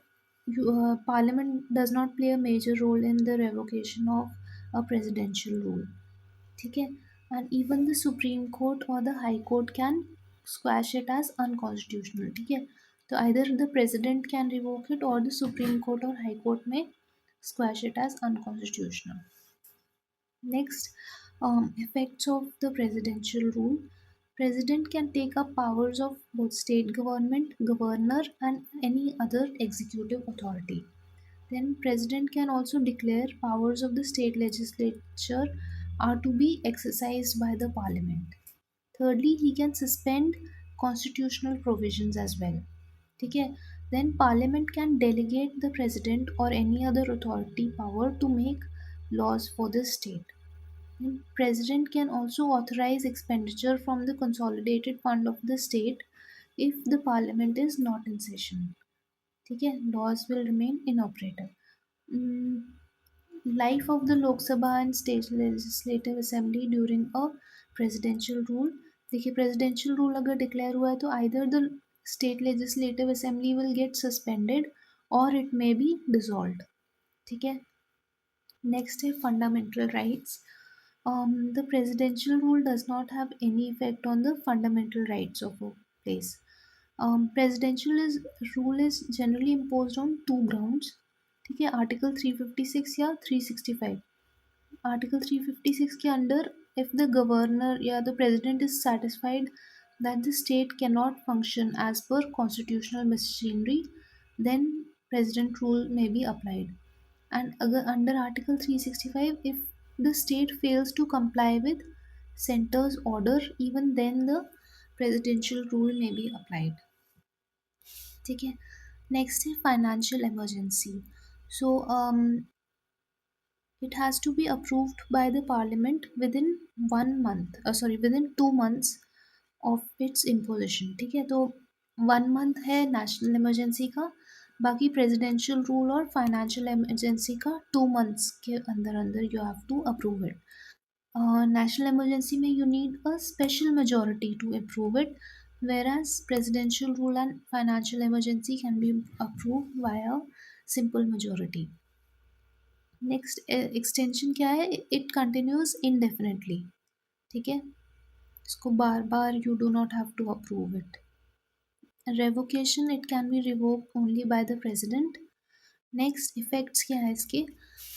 parliament does not play a major role in the revocation of a presidential rule. ठीक है. And even the Supreme Court or the High Court can squash it as unconstitutional. ठीक है. तो either the president can revoke it or the Supreme Court or High Court may squash it as unconstitutional. Next, effects of the presidential rule. President can take up powers of both state government, governor, and any other executive authority. Then president can also declare powers of the state legislature are to be exercised by the parliament. Thirdly, he can suspend constitutional provisions as well. ठीक है. Then parliament can delegate the president or any other authority power to make laws for the state. And president can also authorize expenditure from the consolidated fund of the state if the parliament is not in session. ठीक है. Laws will remain inoperative. Mm, Life of the Lok Sabha and state legislative assembly during a presidential rule. देखिए presidential rule अगर declare हुआ है तो either the state legislative assembly will get suspended or it may be dissolved. ठीक है. Next है fundamental rights. The presidential rule does not have any effect on the fundamental rights of a place. Presidential rule is generally imposed on two grounds. ठीक है. Article 356 या 365. Article 356 के अंदर if the governor या the president is satisfied that the state cannot function as per constitutional machinery, then president rule may be applied. And under Article 365, if the state fails to comply with center's order, even then the presidential rule may be applied. ठीक है. Next है financial emergency. So it has to be approved by the parliament within 1 month. Within 2 months of its imposition. ठीक है. तो 1 month है national emergency का, बाकी presidential rule और financial emergency का 2 months के अंदर अंदर you have to approve it. National emergency में you need a special majority to approve it, whereas presidential rule and financial emergency can be approved via simple majority. Next extension क्या है. It continues indefinitely. ठीक है. इसको बार बार you do not have to approve it. Revocation, it can be revoked only by the president. Next effects क्या है इसके?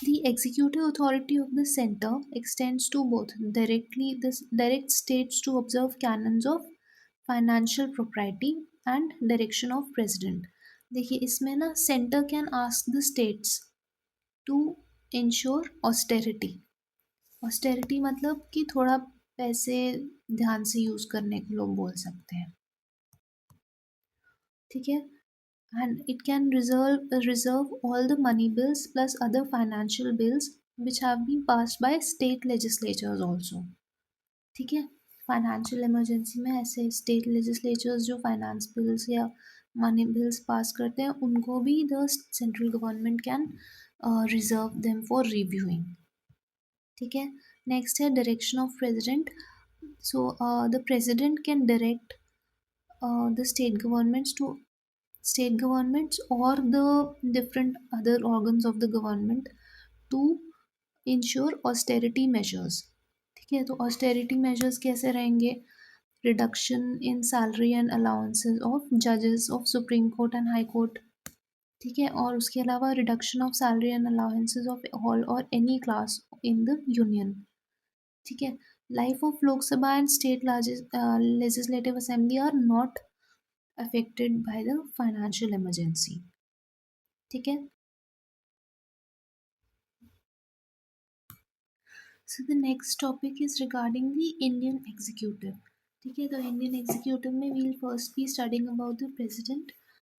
The executive authority of the centre extends to both directly the direct states to observe canons of financial propriety and direction of president. देखिए इसमें ना centre can ask the states to ensure austerity. Austerity मतलब कि थोड़ा पैसे ध्यान से use करने को लोग बोल सकते हैं, ठीक है. And it can reserve all the money bills plus other financial bills which have been passed by state legislatures also. ठीक है. फाइनेंशियल इमरजेंसी में ऐसे स्टेट लेजिस्लेचर्स जो फाइनेंस बिल्स या मनी बिल्स पास करते हैं उनको भी the central government can reserve them for reviewing. ठीक है. नेक्स्ट है direction of president. So the president can direct the state governments or the different other organs of the government to ensure austerity measures. ठीक है. तो austerity measures कैसे रहेंगे? Reduction in salary and allowances of जजेस of supreme court and high court. ठीक है. और उसके अलावा reduction of salary and allowances of all or any class in the union. ठीक है. Life of Lok Sabha and state legislative assembly are not affected by the financial emergency. ठीक है. So the next topic is regarding the Indian executive. ठीक है. तो Indian executive में we will first be studying about the president,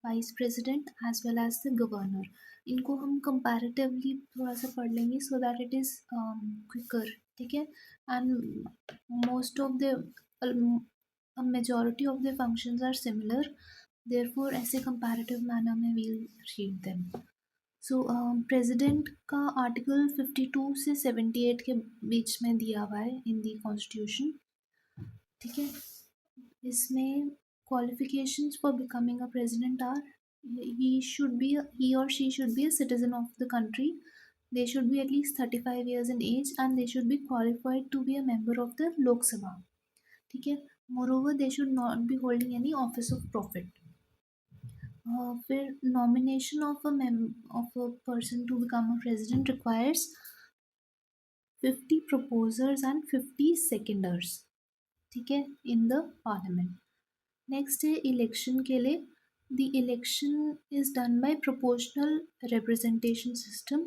vice president as well as the governor. इनको हम comparatively थोड़ा सा पढ़ लेंगे so that it is quicker. ठीक है. And most of the a majority of the functions are similar. Therefore ऐसे comparative manner में we'll read them. सो प्रेसिडेंट का आर्टिकल 52 से 78 के बीच में दिया हुआ है इन दी कॉन्स्टिट्यूशन. ठीक है. इसमें qualifications for becoming a president are he or she should be a citizen of the country. They should be at least 35 years in age and they should be qualified to be a member of the Lok Sabha. ठीक है. Moreover, they should not be holding any office of profit. फिर nomination of a person to become a president requires 50 proposers and 50 seconders. ठीक है. in the parliament. Next है election के लिए. the election is done by proportional representation system,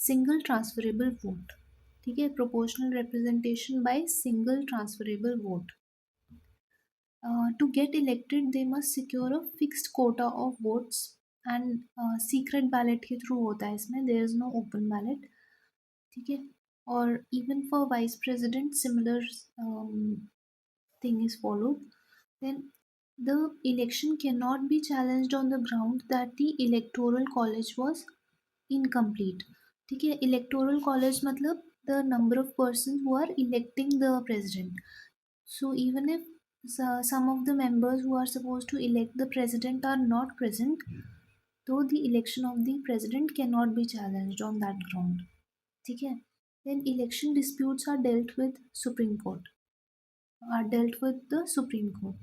single transferable vote. ठीक है. proportional representation by single transferable vote. To get elected they must secure a fixed quota of votes and secret ballot के through होता है इसमें. there is no open ballot. ठीक है. और even for vice president similar thing is followed. Then the election cannot be challenged on the ground that the electoral college was incomplete. ठीक है. electoral college मतलब the number of persons who are electing the president. So even if some of the members who are supposed to elect the president are not present, though the election of the president cannot be challenged on that ground. ठीक है. Then election disputes are dealt with Supreme Court.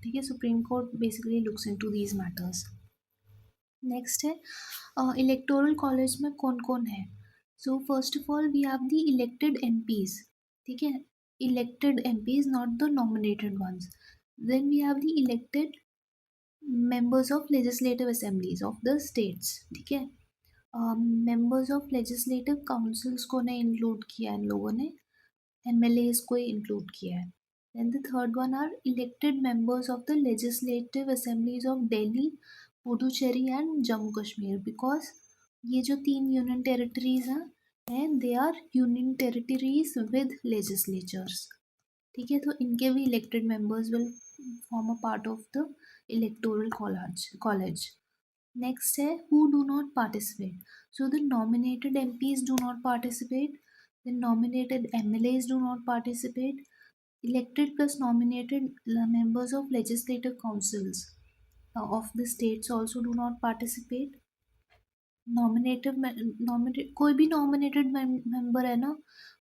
ठीक है. Supreme Court basically looks into these matters. Next है electoral college में कौन कौन है. So first of all we have the elected MPs. ठीक है. elected MPs, not the nominated ones. Then we have the elected members of legislative assemblies of the states. ठीक है. members of legislative councils को ने include किया है इन लोगों ने. MLAs को include किया है. Then the third one are elected members of the legislative assemblies of Delhi, Puducherry and Jammu Kashmir, because ये जो 3 union territories हैं and they are union territories with legislatures. ठीक है. तो इनके भी elected members will form a part of the electoral college. Next है who do not participate. So the nominated MPs do not participate. The nominated MLAs do not participate. Elected plus nominated members of legislative councils of the states also do not participate. कोई भी nominated member है ना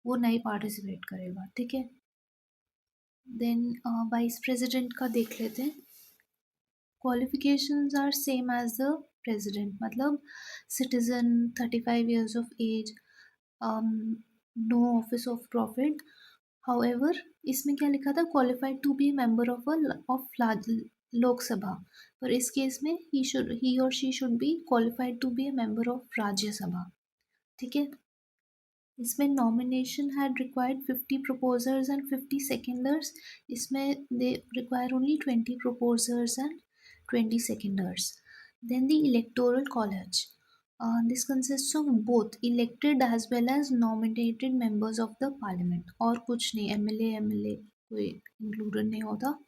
वो नहीं participate करेगा. ठीक है. Then vice president का देख लेते हैं. Qualifications are same as the president. मतलब citizen, 35 years of age, um, no office of profit. However, इसमें क्या लिखा था, qualified to be a member of लोक सभा, पर इस केस में he or she should be qualified to be a member of राज्य सभा. ठीक है. इसमें nomination had required 50 proposers and 50 seconders. इसमें they require only 20 proposers and 20 seconders. Then the electoral college. This consists of both elected as well as nominated members of the parliament. और कुछ नहीं, MLA कोई included नहीं होता.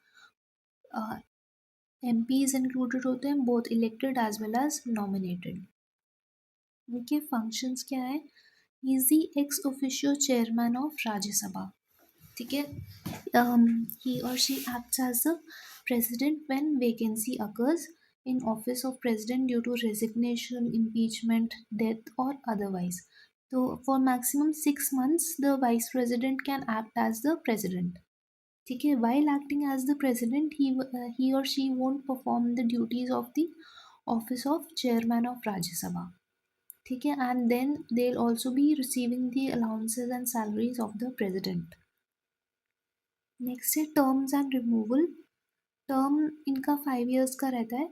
MPs included होते हैं, both elected as well as nominated. उनके functions क्या है? He is the ex officio chairman of Rajya Sabha. ठीक है. He or she acts as the president when vacancy occurs in office of president due to resignation, impeachment, death or otherwise. So for maximum 6 months, the vice president can act as the president. ठीक है. While acting as the president, he or she won't perform the duties of the office of chairman of Rajya Sabha. ठीक है. And then they'll also be receiving the allowances and salaries of the president. Next है terms and removal. Term इनका 5 years का रहता है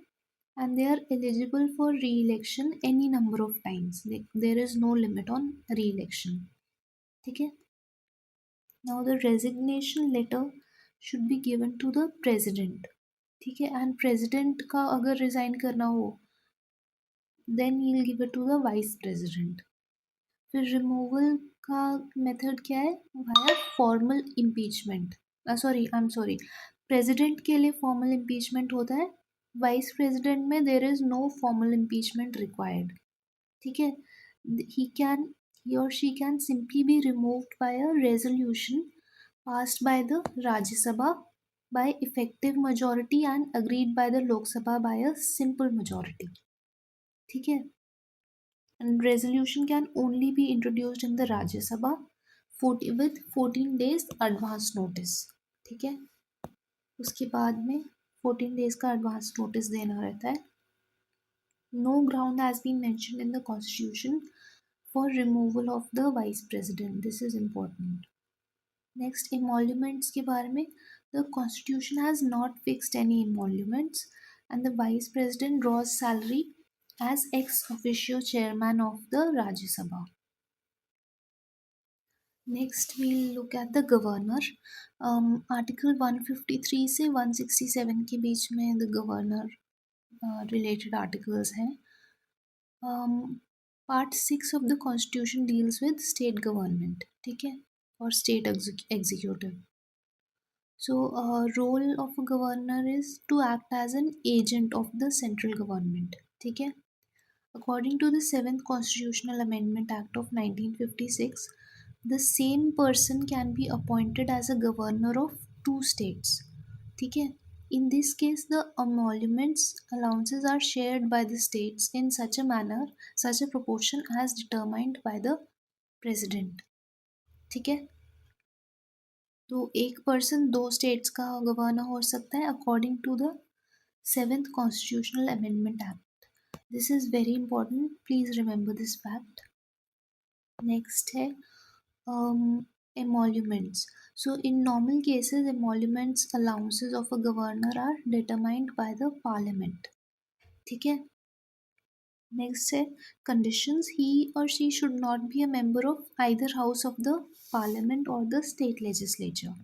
and they are eligible for re-election any number of times. There is no limit on re-election. ठीक है. Now the resignation letter should be given to the president. ठीक है. And president का अगर resign करना हो then he'll give it to the vice president. फिर removal का मेथड क्या है? Via formal impeachment. Sorry, president के लिए फॉर्मल इम्पीचमेंट होता है. वाइस प्रेसिडेंट में there is no formal impeachment required. ठीक है. he or she can simply be removed by a resolution passed by the Rajya Sabha by effective majority and agreed by the Lok Sabha by a simple majority. ठीक है. And resolution can only be introduced in the Rajya Sabha with 14 days advance notice. ठीक है. उसके बाद में 14 days का advance notice देना रहता है. No ground has been mentioned in the constitution for removal of the vice president. This is important. Next, emoluments के बारे में. The constitution has not fixed any emoluments and the vice president draws salary as ex officio chairman of the Rajya Sabha. Next, we'll look at the governor. Article 153 से 167 के बीच में the governor related articles हैं. Part 6 of the constitution deals with state government. ठीक है. और state executive. So, role of a governor is to act as an agent of the central government. ठीक है. According to the 7th Constitutional Amendment Act of 1956, the same person can be appointed as a governor of 2 states. ठीक है. In this case, the emoluments allowances are shared by the states in such a proportion as determined by the president. ठीक है. तो एक person 2 states का governor हो सकता है according to the 7th Constitutional Amendment Act. This is very important. Please remember this fact. Next है emoluments. So in normal cases, emoluments allowances of a governor are determined by the parliament. ठीक है. Next है conditions. He or she should not be a member of either house of the parliament or the state legislature.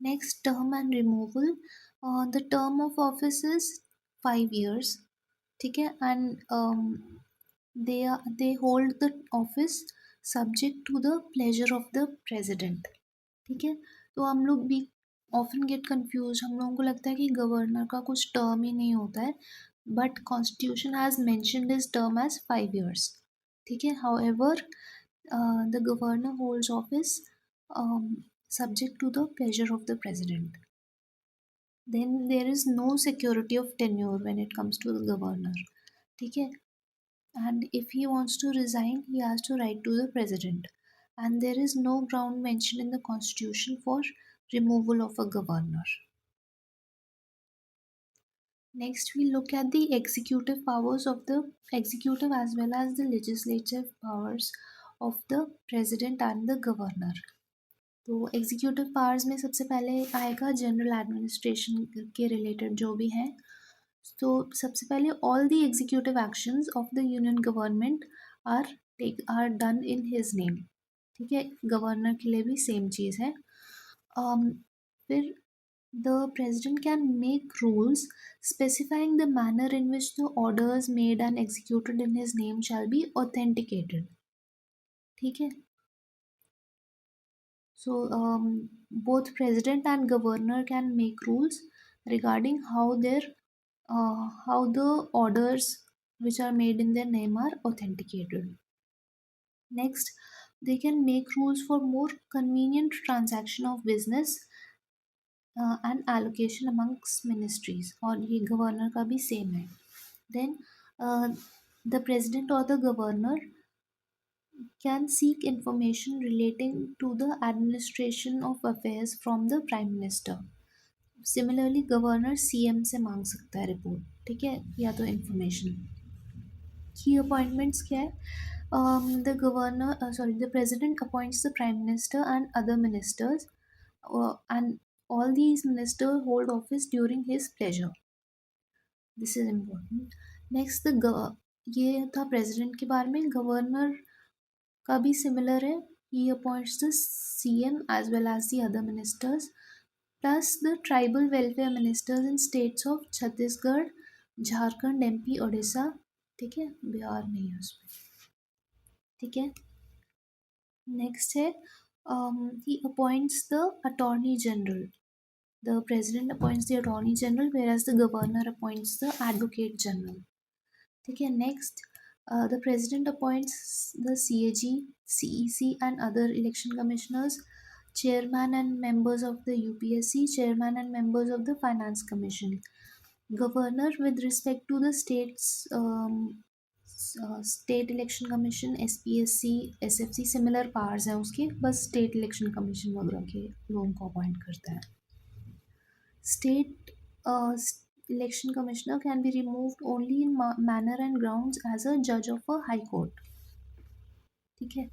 Next, term and removal. The term of office is 5 years. ठीक है. And they hold the office subject to the pleasure of the president. ठीक है. तो हम लोग भी often get confused. हम लोगों को लगता है कि गवर्नर का कुछ टर्म ही नहीं होता है, but constitution has mentioned his term as 5 years. ठीक है. However, the governor holds office subject to the pleasure of the president. Then there is no security of tenure when it comes to the governor. ठीक है. And if he wants to resign, he has to write to the president. And there is no ground mentioned in the constitution for removal of a governor. Next, we look at the executive powers of the executive as well as the legislative powers of the president and the governor. तो executive powers में सबसे पहले आएगा general administration के related जो भी हैं. तो सबसे पहले all the executive actions of the union government are are done in his name. ठीक है, गवर्नर के लिए भी सेम चीज़ है. फिर the president can make rules specifying the manner in which the orders made and executed in his name shall be authenticated. ठीक है. So both president and governor can make rules regarding how the orders which are made in their name are authenticated. Next, they can make rules for more convenient transaction of business and allocation amongst ministries. और ये governor का भी same है. Then the president or the governor can seek information relating to the administration of affairs from the prime minister. Similarly, governor CM से मांग सकता है report. ठीक है, या तो information. Key appointments क्या है? The president appoints the prime minister and other ministers, and all these ministers hold office during his pleasure. This is important. Next, ये था प्रेसिडेंट के बारे में. गवर्नर का भी सिमिलर है. He appoints the CM as well as the other ministers, plus the tribal welfare ministers in states of Chhattisgarh, Jharkhand, MP, Odisha. ठीक है, बिहार नहीं है उसमें. ठीक है. नेक्स्ट है he appoints the attorney general. The president appoints the attorney general, whereas the governor appoints the advocate general. ठीक है. Next, the president appoints the CAG, CEC and other election commissioners, chairman and members of the UPSC, chairman and members of the finance commission. Governor with respect to the state election commission, SPSC, SFC similar powers हैं उसके, बस state election commission वगैरह के लोगों को appoint करता है. State election commissioner can be removed only in manner and grounds as a judge of a high court. ठीक है.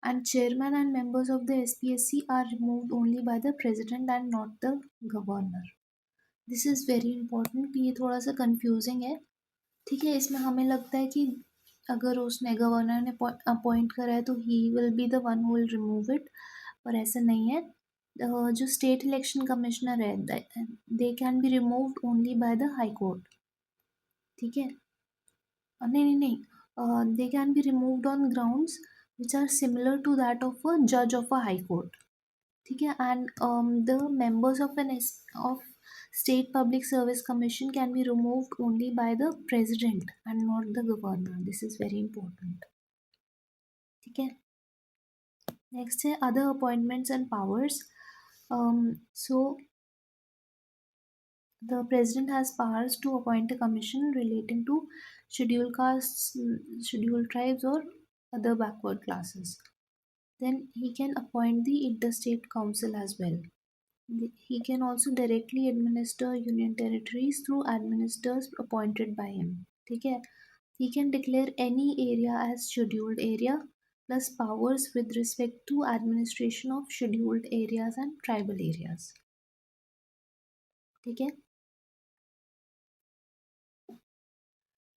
And chairman and members of the SPSC are removed only by the president and not the governor. This is very important. ये थोड़ा सा confusing है. ठीक है, इसमें हमें लगता है कि अगर उसने गवर्नर ने अपॉइंट करा है तो he will be the one who will remove it, पर ऐसा नहीं है. जो स्टेट इलेक्शन कमिश्नर है they can be removed only by the high court. ठीक है. नहीं, they can be removed on grounds which are similar to that of a जज ऑफ अ हाई कोर्ट. ठीक है. And the members of State Public Service Commission can be removed only by the president and not the governor. This is very important. ठीक है. Next है other appointments and powers. So the president has powers to appoint a commission relating to scheduled castes, scheduled tribes or other backward classes. Then he can appoint the interstate council as well. He can also directly administer union territories through administrators appointed by him. ठीक है. He can declare any area as scheduled area plus powers with respect to administration of scheduled areas and tribal areas. ठीक है.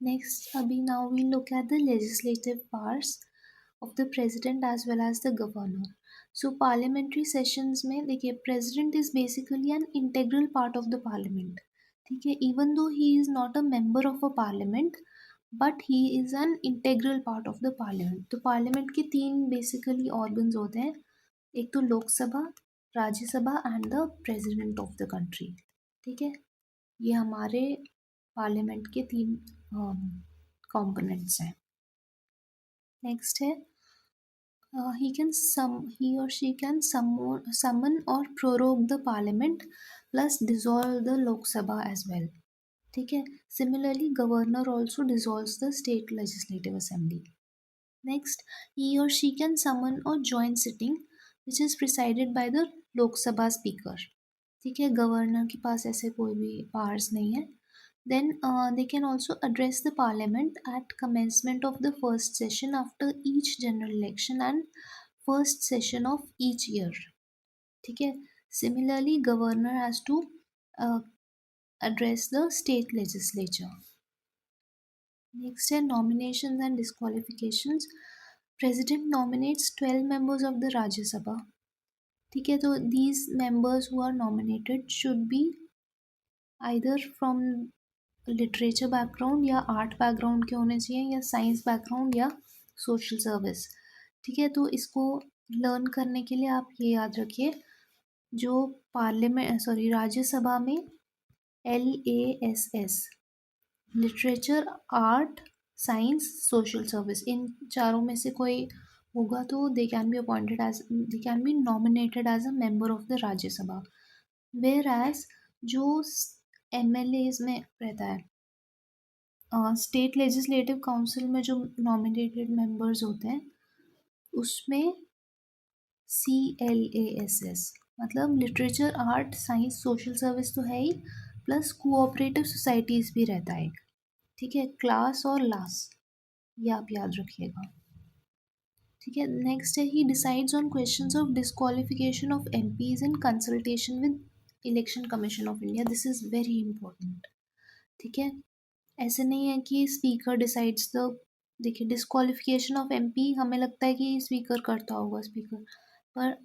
Next, now we look at the legislative powers of the president as well as the governor. So parliamentary sessions में देखिए president is basically an integral part of the parliament. ठीक है. Even though he is not a member of a parliament, but he is an integral part of the parliament. तो parliament के तीन basically organs होते हैं. एक तो Lok Sabha, Rajya Sabha and the president of the country. ठीक है. ये हमारे पार्लियामेंट के तीन components हैं. Next है he or she can summon or prorogue the parliament plus dissolve the Lok Sabha as well. ठीक है. Similarly, governor also dissolves the state legislative assembly. Next, he or she can summon or join sitting which is presided by the Lok Sabha speaker. ठीक है. Governor के पास ऐसे कोई भी powers नहीं है. Then they can also address the parliament at commencement of the first session after each general election and first session of each year. ठीक है. Similarly, governor has to uh, address the state legislature. Next है nominations and disqualifications. President nominates 12 members of the Rajya Sabha. ठीक है. तो these members who are nominated should be either from literature background या art background के होने चाहिए या science background या सोशल सर्विस. ठीक है. तो इसको लर्न करने के लिए आप ये याद रखिए, जो राज्यसभा में LASS literature, art, science, social service, इन चारों में से कोई होगा तो they can be nominated as a member of the Rajya Sabha. Whereas जो MLAs में रहता है, स्टेट लेजिस्लेटिव काउंसिल में जो नॉमिनेटेड मेंबर्स होते हैं उसमें CLASS मतलब literature, art, science, social service तो है ही, प्लस कोऑपरेटिव सोसाइटीज़ भी रहता है. ठीक है. क्लास और लास्ट ये आप याद रखिएगा. ठीक है. नेक्स्ट है he decides on questions of disqualification of MPs in consultation with election commission of India. This is very important. ठीक है. ऐसे नहीं है कि स्पीकर डिसाइड्स द, देखिए डिस्क्वालिफिकेशन ऑफ MP हमें लगता है कि स्पीकर करता होगा, स्पीकर, पर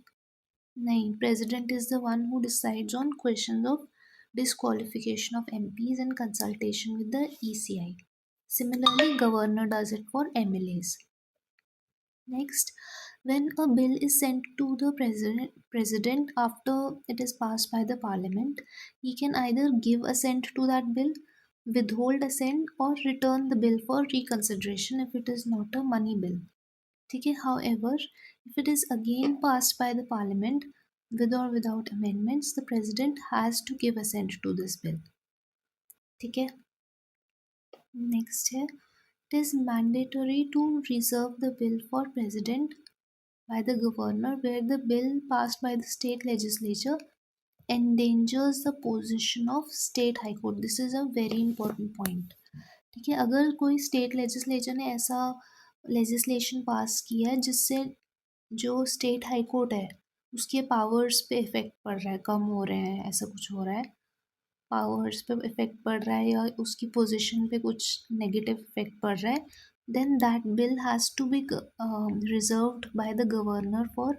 नहीं, president is the one who decides on question of disqualification of MPs in consultation with the ECI. Similarly, governor does it for MLAs. Next, when a bill is sent to the president after it is passed by the parliament, he can either give assent to that bill, withhold assent, or return the bill for reconsideration if it is not a money bill. ठीक है. However, if it is again passed by the parliament with or without amendments, the president has to give assent to this bill. ठीक है. Next है, it is mandatory to reserve the bill for president by the governor where the bill passed by the state legislature endangers the position of state high court. This is a very important point. ठीक है. अगर कोई state legislature ने ऐसा legislation पास किया है जिससे जो स्टेट हाई कोर्ट है उसके पावर्स पे इफ़ेक्ट पड़ रहा है, कम हो रहे हैं, ऐसा कुछ हो रहा है, पावर्स पे इफ़ेक्ट पड़ रहा है या उसकी पोजीशन पे कुछ नेगेटिव इफ़ेक्ट पड़ रहा है, then that bill has to be reserved by the governor for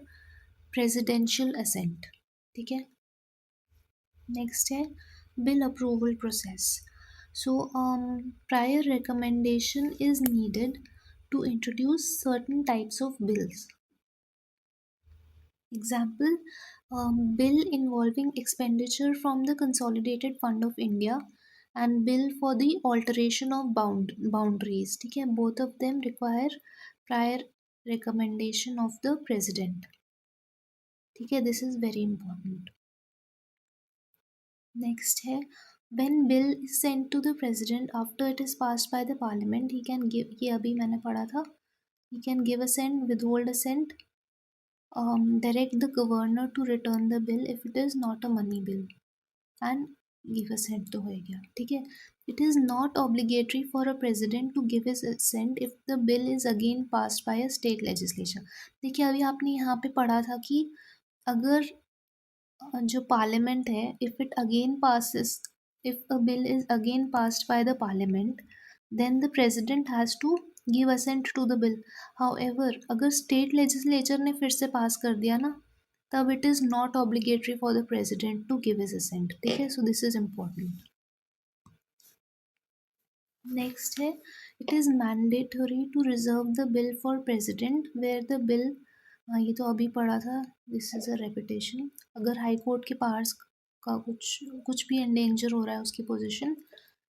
presidential assent. ठीक है. नेक्स्ट है bill approval process. So, prior recommendation is needed to introduce certain types of bills. Example, bill involving expenditure from the Consolidated Fund of India and bill for the alteration of boundaries. ठीक है. Both of them require prior recommendation of the president. ठीक है. This is very important. Next है, when bill is sent to the president after it is passed by the parliament, he can give, ये अभी मैंने पढ़ा था, he can give assent, withhold assent, direct the governor to return the bill if it is not a money bill, and give assent तो हो गया. ठीक है. It is not obligatory for a president to give his assent if the bill is again passed by a state legislature. देखिए अभी आपने यहाँ पे पढ़ा था कि अगर जो पार्लियामेंट है, if a bill is again passed by the parliament, then the president has to give assent to the bill. However, अगर state legislature ने फिर से पास कर दिया ना, तब it is not obligatory for the president to give his assent. ठीक है. So this is important. Next है, it is mandatory to reserve the bill for president where the bill, ये तो अभी पढ़ा था, दिस इज़ अ रेपिटेशन. अगर high court के पावर्स का कुछ भी एंडेंजर हो रहा है उसकी position,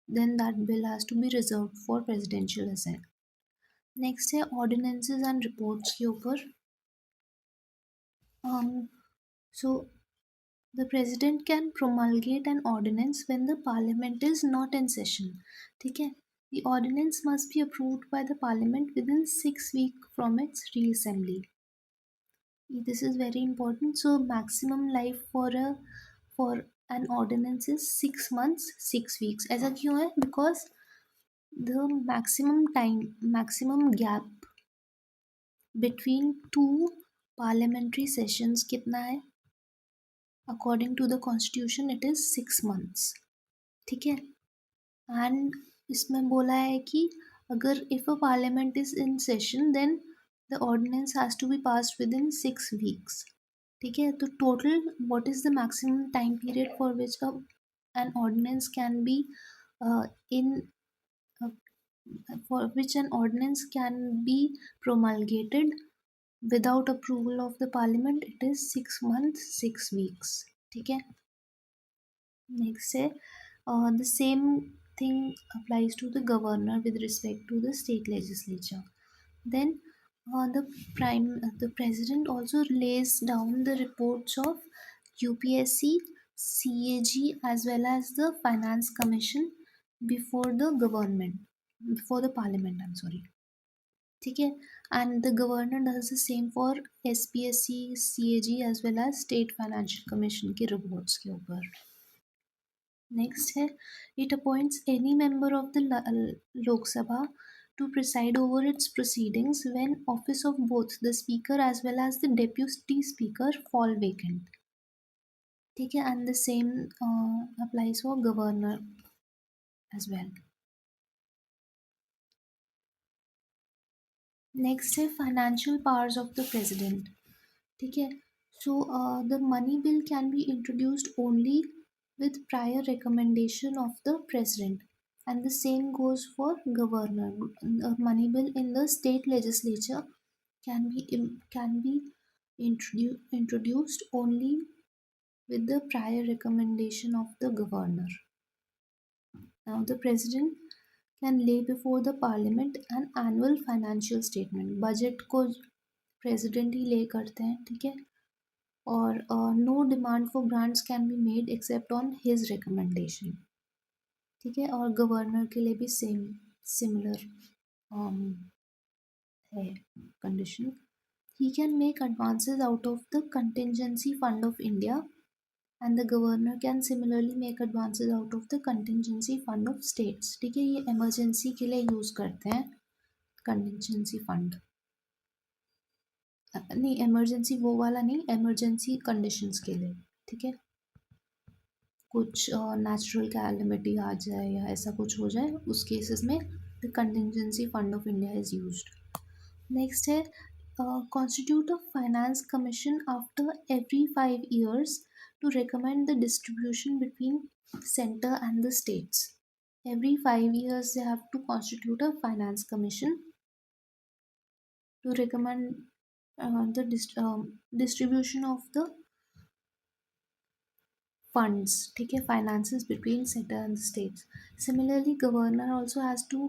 then that bill has to be reserve for presidential assent. Next है ऑर्डिनेंसेस एंड रिपोर्ट्स के ऊपर. सो the president can promulgate an ordinance when the parliament is not in session. ठीक है. The ordinance must be approved by the parliament within 6 weeks from its reassembly. This is very important. So maximum life for an ordinance is 6 months 6 weeks. ऐसा क्यों है? Because the maximum gap between two parliamentary sessions कितना है? According to the constitution it is 6 months. ठीक है. And इसमें बोला है कि अगर if a parliament is in session then the ordinance has to be passed within 6 weeks. ठीक है. तो total what is the maximum time period for which an ordinance can be in for which an ordinance can be promulgated without approval of the parliament? It is 6 months 6 weeks. ठीक है. Next है the same thing applies to the governor with respect to the state legislature. Then the president also lays down the reports of UPSC CAG as well as the finance commission before the parliament, I'm sorry. ठीक है. And the governor does the same for SPSC CAG as well as state financial commission के reports के ऊपर. Next है it appoints any member of the Lok Sabha to preside over its proceedings when office of both the speaker as well as the deputy speaker fall vacant. ठीक है. And the same applies for governor as well. Next है financial powers of the president. ठीक है. So the money bill can be introduced only with prior recommendation of the president, and the same goes for governor. A money bill in the state legislature can be introduced only with the prior recommendation of the governor. Now the president can lay before the parliament an annual financial statement. Budget को president ही lay करते हैं. ठीक है. Or no demand for grants can be made except on his recommendation. ठीक है. और governor के लिए भी similar है condition. He can make advances out of the contingency fund of India, and the governor can similarly make advances out of the contingency fund of states. ठीक है. ये emergency के लिए use करते हैं contingency fund. नहीं, emergency वो वाला नहीं, emergency conditions के लिए. ठीक है. कुछ नेचुरल कैलेमिटी आ जाए या ऐसा कुछ हो जाए उस केसेस में the contingency fund of India is used. Next है constitute a finance commission after every 5 years to recommend the distribution between center and the states. Every 5 years they have to constitute a finance commission to recommend the distribution of the funds. ठीक है. Finances between center and the states. Similarly, governor also has to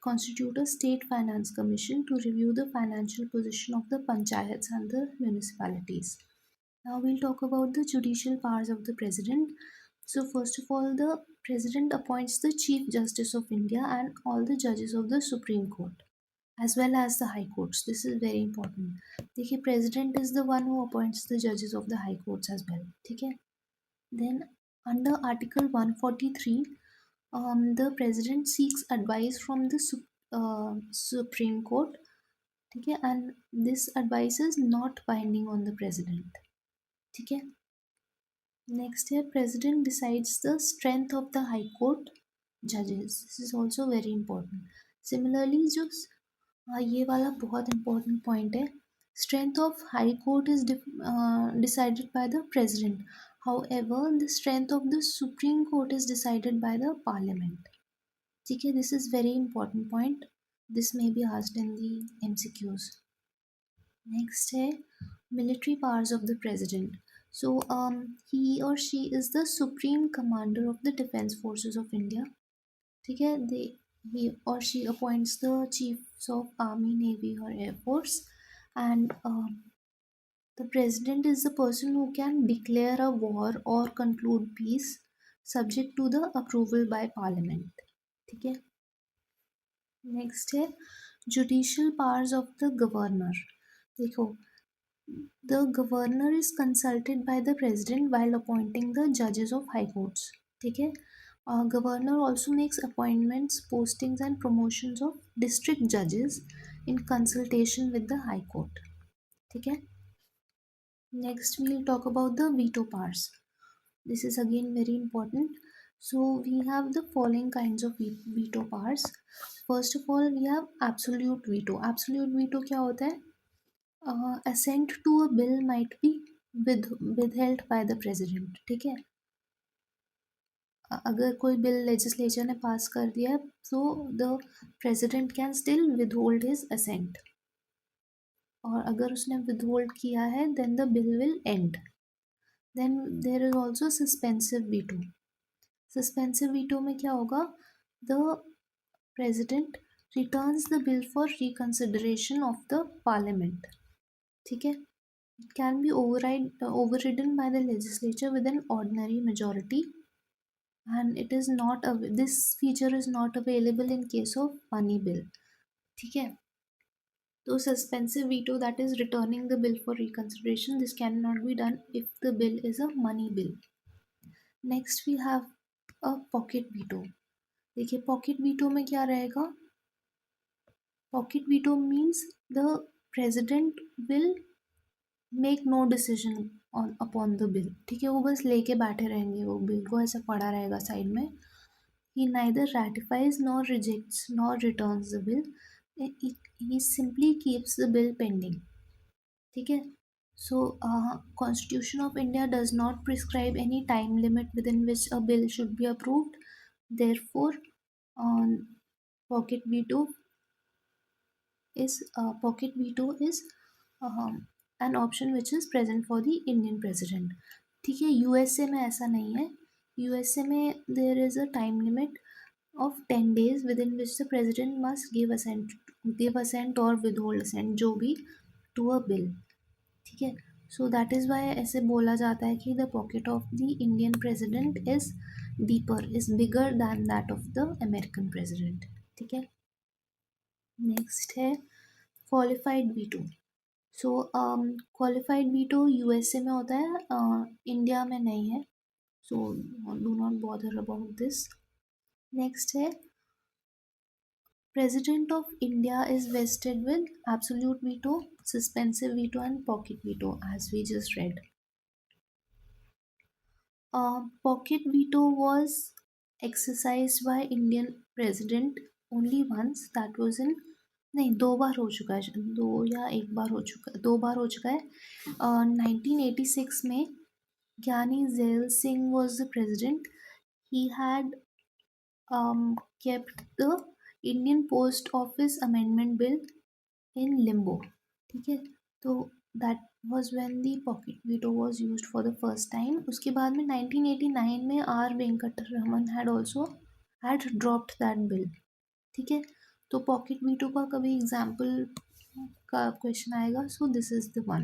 constitute a state finance commission to review the financial position of the panchayats and the municipalities. Now we'll talk about the judicial powers of the president. So first of all, the president appoints the Chief Justice of India and all the judges of the Supreme Court as well as the high courts. This is very important. देखिए, president is the one who appoints the judges of the high courts as well. ठीक है. Then under Article 143, the president seeks advice from the Supreme Court. ठीक है. And this advice is not binding on the president. ठीक है. Next है president decides the strength of the high court judges. This is also very important. Similarly, जो ये वाला बहुत important point है. Strength of high court is decided by the president. However, the strength of the Supreme Court is decided by the parliament. ठीक है. This is very important point. This may be asked in the MCQs. Next है military powers of the president. So he or she is the supreme commander of the defense forces of India. ठीक है. He or she appoints the chiefs of army, navy or air force, and the president is the person who can declare a war or conclude peace subject to the approval by parliament. ठीक है. Next है judicial powers of the governor. देखो, The governor is consulted by the president while appointing the judges of high courts. ठीक है. Governor also makes appointments, postings and promotions of district judges in consultation with the high court. ठीक है. Next we'll talk about the veto powers. This is again very important. So we have the following kinds of veto powers. First of all, we have absolute veto. Absolute veto क्या होता है? Assent to a bill might be withheld by the president. ठीक है. अगर कोई bill legislature ने पास कर दिया है, so the president can still withhold his assent. और अगर उसने withhold किया है, then the bill will end. Then there is also suspensive veto. Suspensive veto में क्या होगा? The president returns the bill for reconsideration of the parliament. ठीक है. It can be overridden by the legislature with an ordinary majority, and it is not this feature is not available in case of money bill. ठीक है. So suspensive veto, that is returning the bill for reconsideration, this cannot be done if the bill is a money bill. Next we have a pocket veto. देखिए pocket veto में क्या रहेगा? Pocket veto means the president will make no decision upon the bill. ठीक है. वो बस लेके बैठे रहेंगे, वो बिल को ऐसा पड़ा रहेगा साइड में. He neither ratifies nor rejects nor returns the bill. He simply keeps the bill pending. ठीक है. So constitution of India does not prescribe any time limit within which a bill should be approved. Therefore pocket veto is an option which is present for the Indian president. ठीक है. USA में ऐसा नहीं है. USA में there is a time limit of 10 days within which the president must give assent or withhold assent, जो भी, to a bill. ठीक है. So that is why ऐसे बोला जाता है कि the pocket of the Indian president is bigger than that of the American president. ठीक है. नेक्स्ट है qualified veto. So qualified veto USA में होता है, इंडिया में नहीं है. So do not bother about this. Next है president of India is vested with absolute veto, suspensive veto and pocket veto as we just read. Pocket veto was exercised by Indian president only once. That was in, नहीं, 2 बार हो चुका है, 2 या 1 बार हो चुका है. 1986 में ज्ञानी ज़ैल Singh was the president. He had kept the Indian Post Office Amendment Bill in limbo. ठीक है. तो that was when the pocket veto was used for the first time. उसके बाद में 1989 में R Venkataraman had dropped that bill. ठीक है. तो पॉकेट वीटो का कभी एग्जाम्पल का क्वेश्चन आएगा, so this is the one.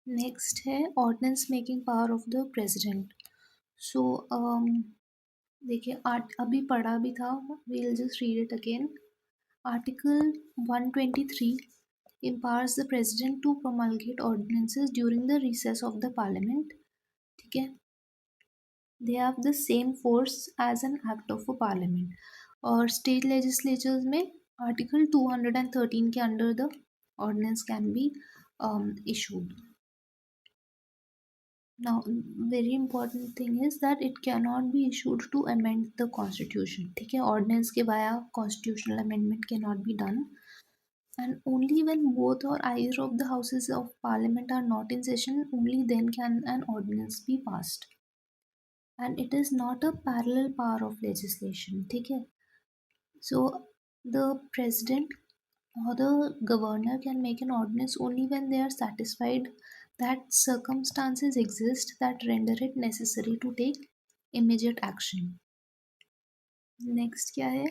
Next है ordinance making power of the president. So देखिए अभी पढ़ा भी था, we will just read it again. Article 123 empowers the president to promulgate ordinances during the recess of the parliament. ठीक है. they have the same force as an act of a parliament. और state legislatures में article 213 के under the ordinance can be issued. Now very important thing is that it cannot be issued to amend the constitution. ठीक है. ordinance के via constitutional amendment cannot be done, and only when both or either of the houses of parliament are not in session, only then can an ordinance be passed. And it is not a parallel power of legislation. ठीक है. So the president or the governor can make an ordinance only when they are satisfied that circumstances exist that render it necessary to take immediate action. Next क्या है?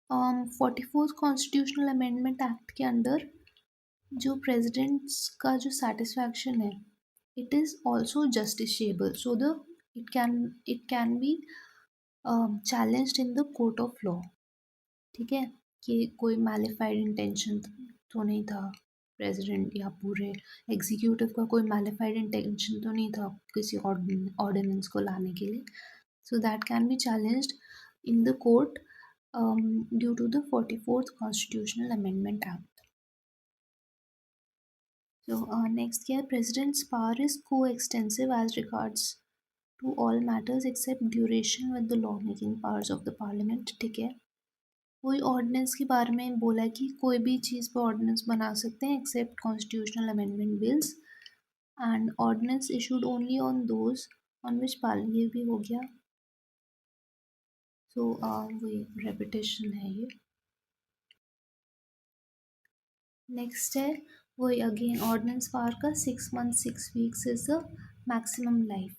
44th constitutional amendment act के under जो presidents का जो satisfaction है, it is also justiciable. So the it can be challenged in the court of law. ठीक है. कि कोई मैलिफाइड इंटेंशन तो नहीं था प्रेसिडेंट या पूरे एग्जीक्यूटिव का कोई मैलिफाइड इंटेंशन तो नहीं था किसी ऑर्डिनेंस को लाने के लिए. So that can be challenged in the court due to the 44th Constitutional Amendment Act. So next here, President's power is co-extensive as regards to all matters except duration with the lawmaking powers of the Parliament. ठीक है, कोई ordinance के बारे में बोला है कि कोई भी चीज़ पे ऑर्डिनेंस बना सकते हैं except constitutional amendment bills, and ordinance issued only on those on which ये भी हो गया. सो वही रेपिटेशन है ये. नेक्स्ट है वही अगेन ऑर्डिनेंस पावर का 6 month 6 weeks is the maximum life.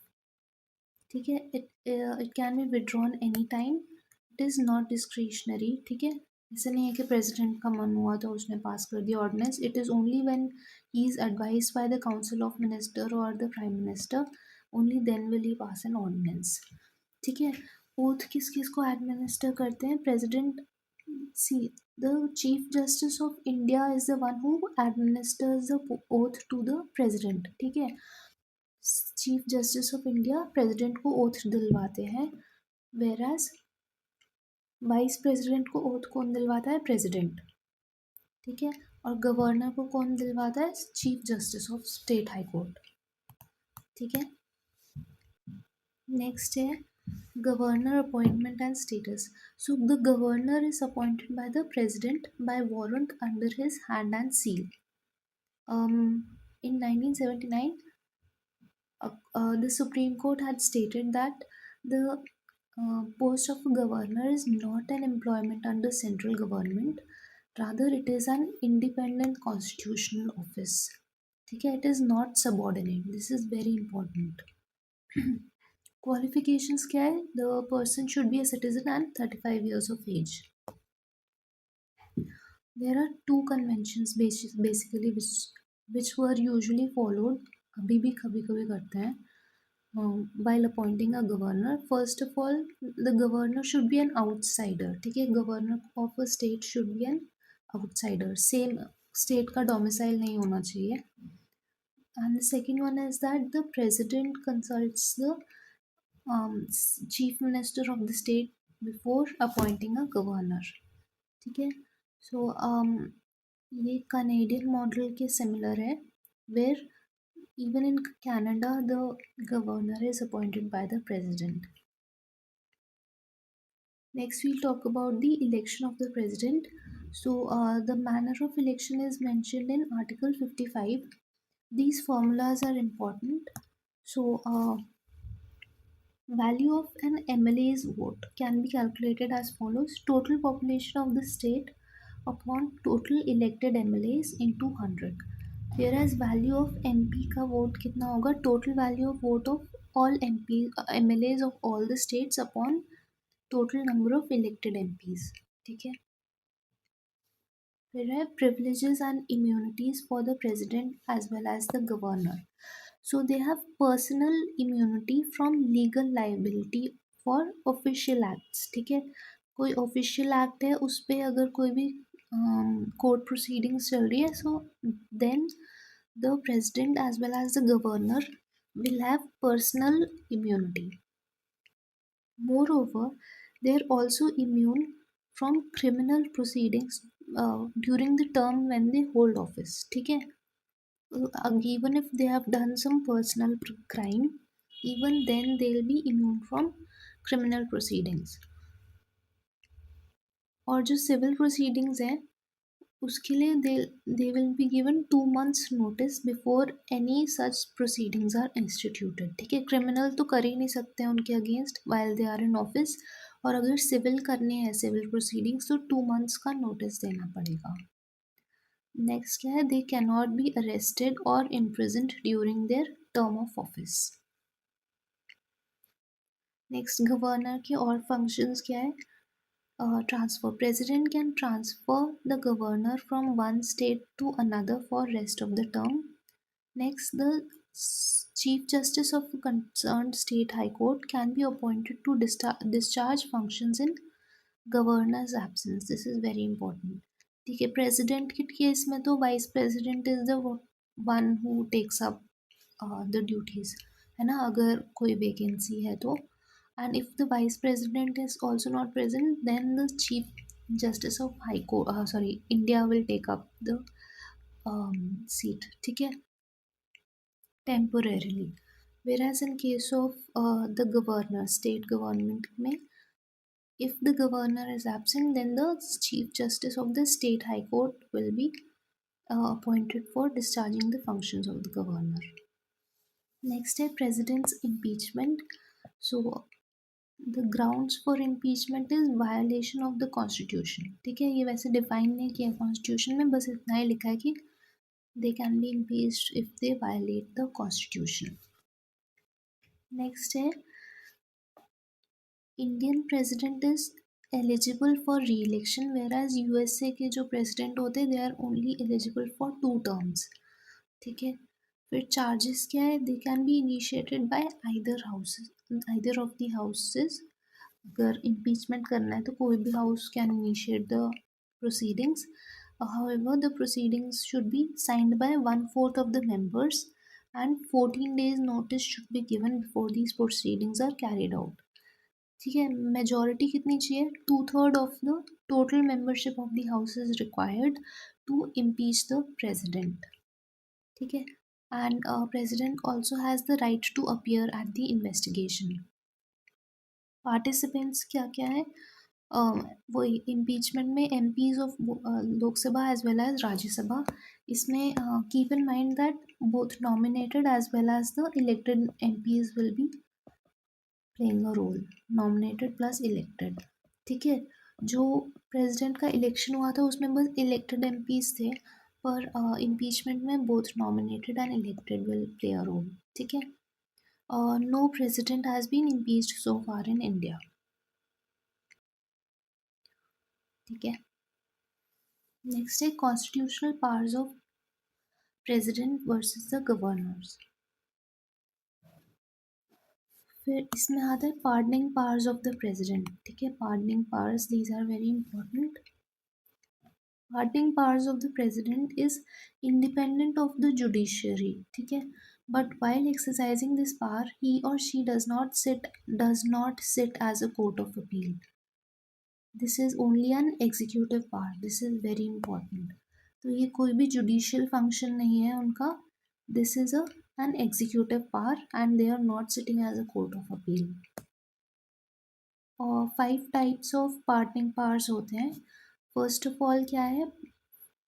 ठीक है, it can be withdrawn any time, it is not discretionary. ठीक है, ऐसा नहीं है कि प्रेसिडेंट का मन हुआ तो उसने पास कर दिया ordinance. It is only when he is advised by the council of minister or the prime minister, only then will he pass an ordinance. ठीक है, ओथ किस किस को एडमिनिस्टर करते हैं president. See, the Chief Justice of India is the one who administers the oath to the president. ठीक है, chief justice of India president को ओथ दिलवाते हैं, whereas वाइस प्रेसिडेंट को ओथ कौन दिलवाता है, प्रेसिडेंट. ठीक है, और गवर्नर को कौन दिलवाता है, chief justice of state high court. ठीक है, नेक्स्ट है governor appointment and status. So the governor is appointed by the president by warrant under his hand and seal. In 1979, the Supreme Court had stated that the post of governor is not an employment under central government, rather it is an independent constitutional office. ठीक है, it is not subordinate. This is very important. Qualifications क्या है, the person should be a citizen and 35 years of age. There are two conventions basically which were usually followed, अभी भी कभी कभी करते हैं, while appointing a governor. First of all, the governor should be an outsider. ठीक है, governor of a state should be an outsider, same state का domicile नहीं होना चाहिए. And the second one is that the president consults the chief minister of the state before appointing a governor. ठीक है, सो ये Canadian model के similar है, where even in Canada the governor is appointed by the president. Next we'll talk about the election of the president. So the manner of election is mentioned in Article 55. These formulas are important. So value of an MLA's vote can be calculated as follows: total population of the state upon total elected MLAs into 100. Whereas value of MP का vote कितना होगा, total value of vote of all MLAs of all the states upon total number of elected MPs. ठीक है, फिर है privileges and immunities for the president as well as the governor. So they have personal immunity from legal liability for official acts. ठीक है, कोई official act है उस पर अगर कोई भी court proceedings चल रही है, so then the president as well as the governor will have personal immunity. Moreover, they are also immune from criminal proceedings during the term when they hold office. ठीक है, even if they have done some personal crime, even then they'll be immune from criminal proceedings. और जो civil proceedings हैं उसके लिए they will be given 2 months notice before any such proceedings are instituted. ठीक है, criminal तो कर ही नहीं सकते हैं उनके against while they are in office, और अगर civil करने हैं civil proceedings तो 2 months का notice देना पड़ेगा. नेक्स्ट क्या है, they can not be arrested or imprisoned during their term of office. Next governor के और फंक्शंस क्या है, transfer. President can transfer the governor from one state to another for rest of the term. Next, the chief justice of concerned state high court can be appointed to discharge functions in governor's absence. This is very important. ठीक है, president के case में तो vice president is the one who takes up the duties, है ना, अगर कोई vacancy है तो. And if the vice president is also not present, then the chief justice of high court, sorry, India will take up the seat. ठीक है, temporarily. Whereas in case of the governor, state government में, if the governor is absent, then the chief justice of the state high court will be appointed for discharging the functions of the governor. Next है president's impeachment. So the grounds for impeachment is violation of the constitution. ठीक है, ये वैसे define नहीं किया constitution में, बस इतना ही लिखा है कि they can be impeached if they violate the constitution. Next है Indian president is eligible for reelection, whereas USA के जो प्रेसिडेंट होते हैं they are only eligible for 2 terms. ठीक है, फिर चार्जेस क्या है, they can be initiated by either of the houses. अगर इम्पीचमेंट करना है तो कोई भी house can initiate the proceedings. However, the proceedings should be signed by 1/4 of the members and 14 days notice should be given before these proceedings are carried out. ठीक है, majority कितनी चाहिए, 2/3 of the total membership of the house is required to impeach the president. ठीक है, and president also has the right to appear at the investigation. Participants क्या क्या है, वो इम्पीचमेंट में MPs of Lok Sabha as well as Rajya Sabha. इसमें keep in mind that both nominated as well as the elected MPs will be playing a role. Nominated plus elected. ठीक है, जो president का इलेक्शन हुआ था उसमें बस इलेक्टेड एमपीज थे, पर इम्पीचमेंट में both nominated and elected will play a role. ठीक है, no president has been impeached so far in India. ठीक है, नेक्स्ट है constitutional powers of president versus the governors. फिर इसमें आता है pardoning powers of the president. ठीक है, pardoning powers, these are very important. Pardoning powers of the president is independent of the judiciary. ठीक है, but while exercising this power he or she does not sit as a court of appeal. This is only an executive power. This is very important. तो ये कोई भी judicial function नहीं है उनका. This is an executive power and they are not sitting as a court of appeal. और 5 types of pardoning powers होते हैं. फर्स्ट ऑफ ऑल क्या है,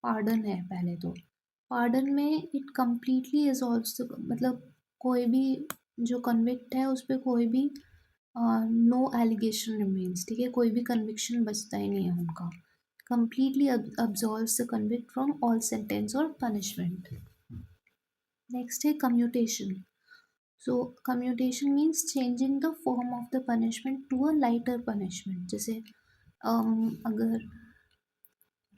पार्डन है. पहले तो पार्डन में इट कम्प्लीटली इज ऑल्सो, मतलब कोई भी जो कन्विक्ट है उस पर कोई भी नो एलिगेशन रिमेन्स. ठीक है, कोई भी कन्विक्शन बचता ही नहीं है उनका. completely absolves the convict from all sentence or punishment. Next है commutation. So commutation means changing the form of the punishment to a lighter punishment. जैसे अगर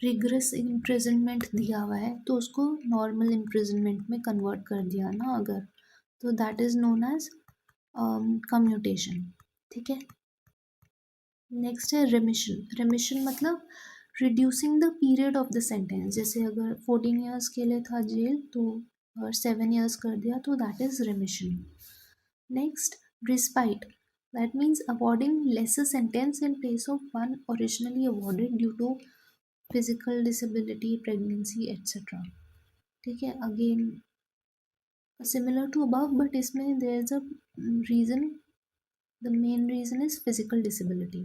रिग्रेस इम्प्रिजनमेंट दिया हुआ है तो उसको नॉर्मल इम्प्रिजनमेंट में कन्वर्ट कर दिया ना अगर, तो that is known as commutation. ठीक है, नेक्स्ट है रेमिशन. रेमिशन मतलब reducing the period of the sentence. जैसे अगर 14 ईयर्स के लिए था जेल तो 7 ईयर्स कर दिया तो that is remission. Next respite. That means awarding lesser sentence in place of one originally awarded due to physical disability, pregnancy etcetera. ठीक है, again similar to above but इसमें there is a reason. The main reason is physical disability.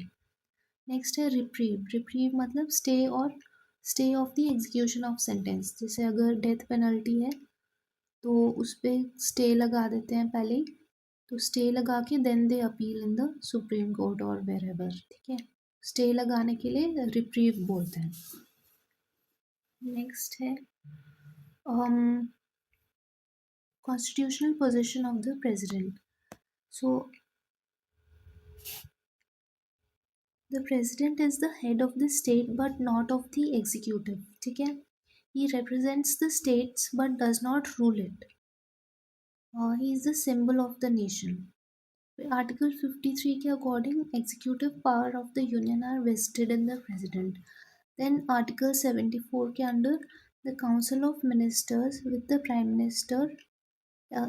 Next है reprieve. Reprieve मतलब stay of the execution of sentence. जैसे अगर death penalty है तो उस पर स्टे लगा देते हैं पहले ही, तो स्टे लगा के then they appeal in the supreme court और वेरेवर. ठीक है, स्टे लगाने के लिए रिप्रीव बोलते हैं. नेक्स्ट है constitutional position of the president. So the president is the head of the state but not of the executive. ठीक है, he represents the states but does not rule it. He is the symbol of the nation. Article 53 के according executive power of the union are vested in the president. Then Article 74 के under the Council of Ministers with the Prime Minister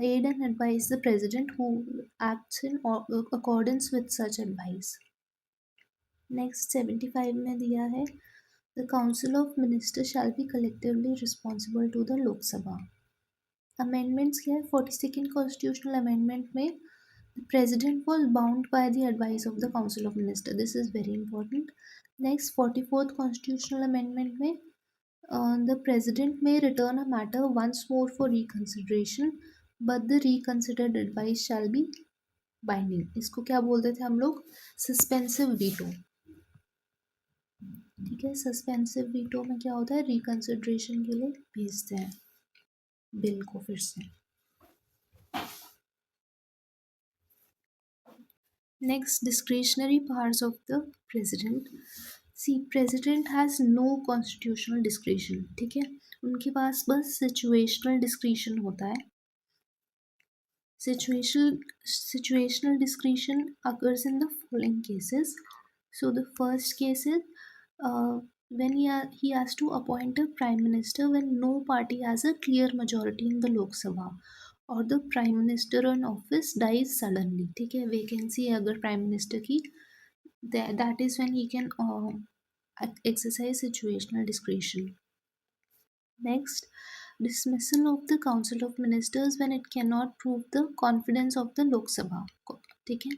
aid and advise the President who acts in accordance with such advice. Next 75 में दिया है the Council of Ministers shall be collectively responsible to the Lok Sabha. Amendments क्या है 42nd Constitutional Amendment में the President was bound by the advice of the Council of Ministers. This is very important. Next 44th Constitutional Amendment में the President may return a matter once more for reconsideration, but the reconsidered advice shall be binding. इसको क्या बोलते थे हम लोग suspensive veto. ठीक है, suspensive veto में क्या होता है रिकंसिडरेशन के लिए भेजते हैं बिल को फिर से. Next, discretionary powers of the president. See, president has no constitutional discretion. ठीक है, उनके पास बस situational discretion होता है. Situational discretion occurs in the following cases. So the first case is when he has to appoint a prime minister when no party has a clear majority in the Lok Sabha or the prime minister in office dies suddenly. ठीक है, vacancy है अगर prime minister की, that is when he can exercise situational discretion. Next, dismissal of the Council of Ministers when it cannot prove the confidence of the Lok Sabha. ठीक है,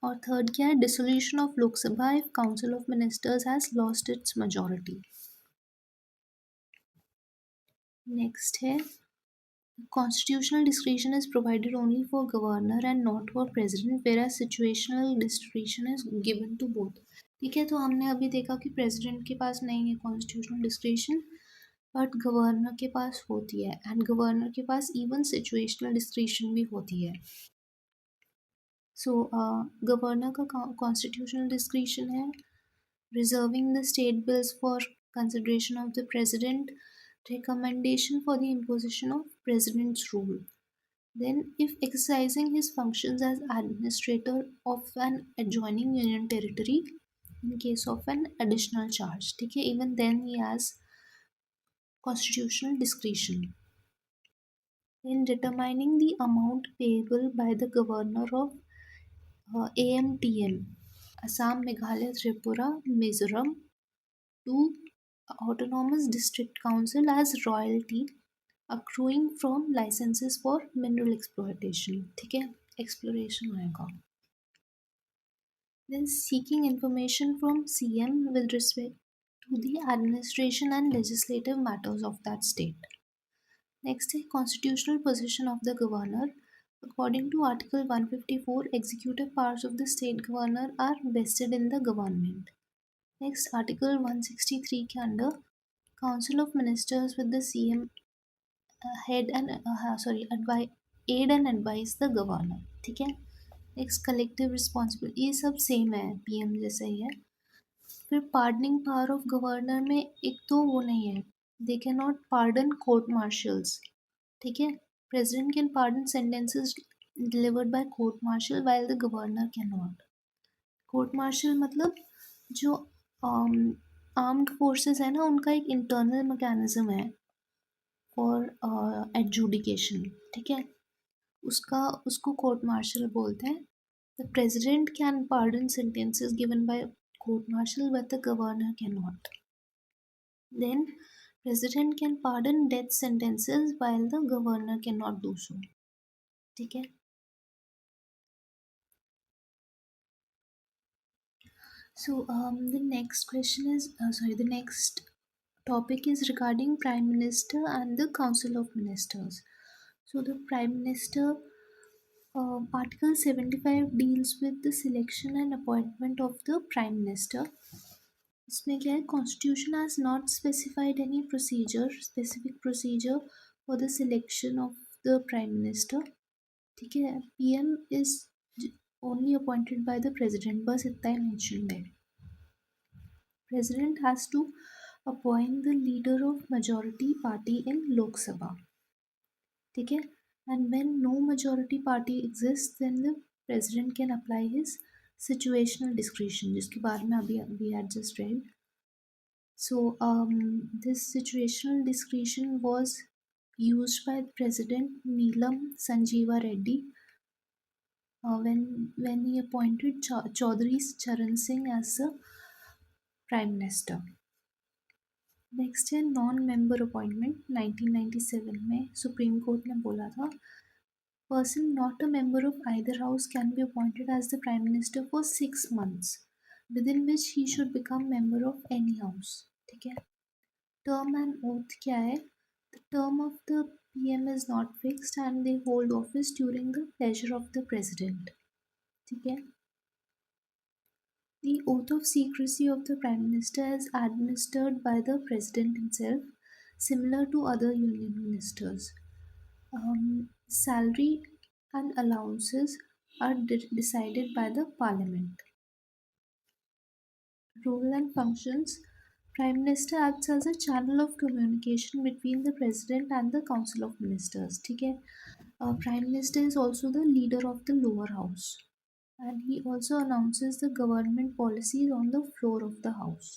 और third क्या है dissolution of Lok Sabha if Council of Ministers has lost its majority. Next है constitutional discretion is provided only for governor and not for president, whereas situational discretion is given to both. ठीक है, तो हमने अभी देखा कि president के पास नहीं है कॉन्स्टिट्यूशनल डिस्क्रिशन बट गवर्नर के पास होती है एंड गवर्नर के पास इवन सिचुएशनल डिस्क्रिशन भी होती है. सो गवर्नर का कॉन्स्टिट्यूशनल डिस्क्रिशन है reserving the state bills for consideration of the president, recommendation for the imposition of president's rule. Then, if exercising his functions as administrator of an adjoining union territory in case of an additional charge, ठीक है, even then he has constitutional discretion. In determining the amount payable by the governor of AMTM, Assam, Meghalaya, Tripura, Mizoram, to autonomous district council as royalty accruing from licenses for mineral exploitation. ठीक है, exploration होएगा. Then seeking information from CM with respect to the administration and legislative matters of that state. Next is constitutional position of the governor. According to Article 154, executive powers of the state governor are vested in the government. Next, Article 163 के under Council of Ministers with the CM head and aid and advise the governor. ठीक है, next collective responsibility, ये सब same है PM जैसा ही है. फिर pardoning power of governor में एक तो वो नहीं है, they can not pardon court martials. ठीक है, president can pardon sentences delivered by court martial while the governor can not. Court martial मतलब जो आर्म्ड फोर्सेस है ना, उनका एक इंटरनल मैकेनिज्म है फॉर एडजुडिकेशन. ठीक है, उसको कोर्ट मार्शल बोलते हैं. The president can pardon sentences given by court martial but the governor can not. Then president can pardon death sentences while the governor can not do so. ठीक है, so the next question is the next topic is regarding Prime Minister and the Council of Ministers. So the Prime Minister, Article 75 deals with the selection and appointment of the Prime Minister. इसमें क्या है, Constitution has not specified any specific procedure for the selection of the Prime Minister. ठीक है, PM is only appointed by the President, बस इतना ही mentioned है. President has to appoint the leader of majority party in Lok Sabha. ठीक है, and when no majority party exists, then the president can apply his situational discretion, जिसके बारे में अभी we had just read. So this situational discretion was used by President Neelam Sanjeeva Reddy when he appointed Chaudhry Charan Singh as the Prime Minister. Next है non member appointment 1997 में supreme court ने बोला था person not a member of either house can be appointed as the prime minister for 6 months within which he should become member of any house. ठीक है. Term and oath क्या है? The term of the PM is not fixed and they hold office during the pleasure of the president. ठीक है. The oath of secrecy of the Prime Minister is administered by the President himself, similar to other Union ministers. Salary and allowances are decided by the Parliament. Role and functions. Prime Minister acts as a channel of communication between the President and the Council of Ministers. ठीक है. Prime Minister is also the leader of the lower house. And he also announces the government policies on the floor of the house.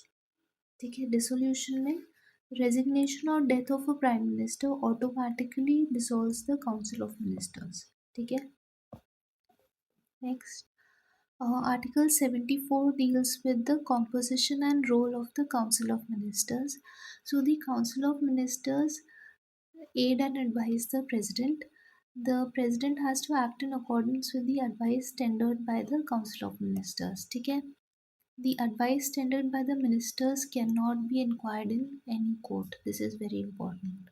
ठीक है. Dissolution में resignation or death of a prime minister automatically dissolves the council of ministers. ठीक है. Next, Article 74 deals with the composition and role of the council of ministers. So the council of ministers aid and advise the president. The president has to act in accordance with the advice tendered by the council of ministers. ठीक है. The advice tendered by the ministers cannot be inquired in any court. This is very important.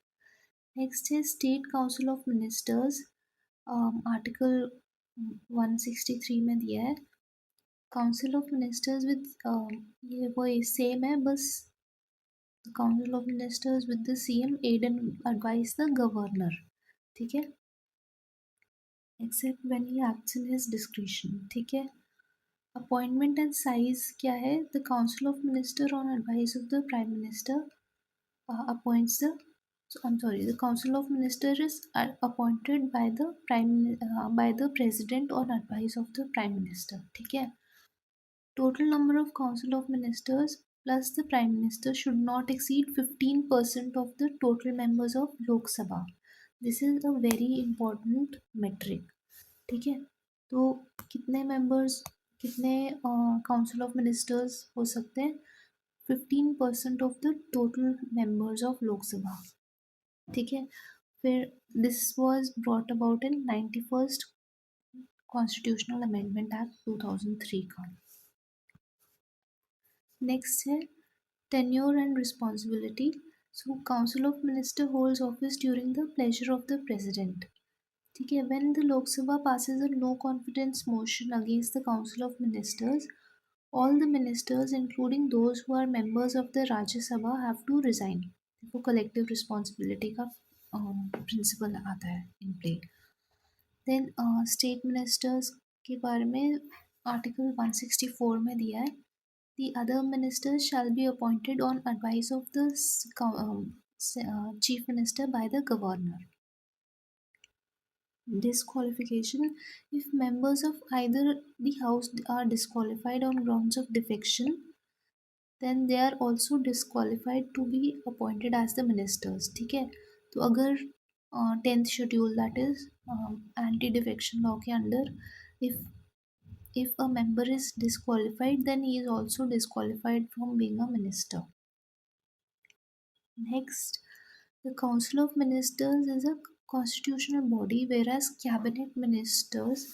Next is State Council of Ministers. Article 163 में दिया है. Council of Ministers with ये वही same है बस the Council of Ministers with the CM aid and advise the governor. ठीक है. Except when he acts in his discretion. ठीक है. Appointment and size क्या है? The Council of Minister on advice of the Prime Minister appoints the the Council of Minister is appointed by the by the President on advice of the Prime Minister. ठीक है. Total number of Council of Ministers plus the Prime Minister should not exceed 15% of the total members of Lok Sabha. This is a very important metric. ठीक है. तो कितने members कितने council of ministers हो सकते हैं 15% of the total members of Lok Sabha. ठीक है. फिर this was brought about in 91st constitutional amendment act 2003 का. नेक्स्ट है tenure and responsibility. So council of minister holds office during the pleasure of the president. ठीक है. When the Lok Sabha passes a no confidence motion against the Council of Ministers, all the ministers, including those who are members of the Rajya Sabha, have to resign. देखो collective responsibility का principle आता है in play. Then state ministers के बारे में Article 164 में दिया है. The other ministers shall be appointed on advice of the chief minister by the governor. Disqualification. If members of either the house are disqualified on grounds of defection, then they are also disqualified to be appointed as the ministers. ठीक है. तो अगर 10th schedule that is anti defection law के अंदर if a member is disqualified then he is also disqualified from being a minister. Next, the Council of Ministers is a constitutional body, whereas cabinet ministers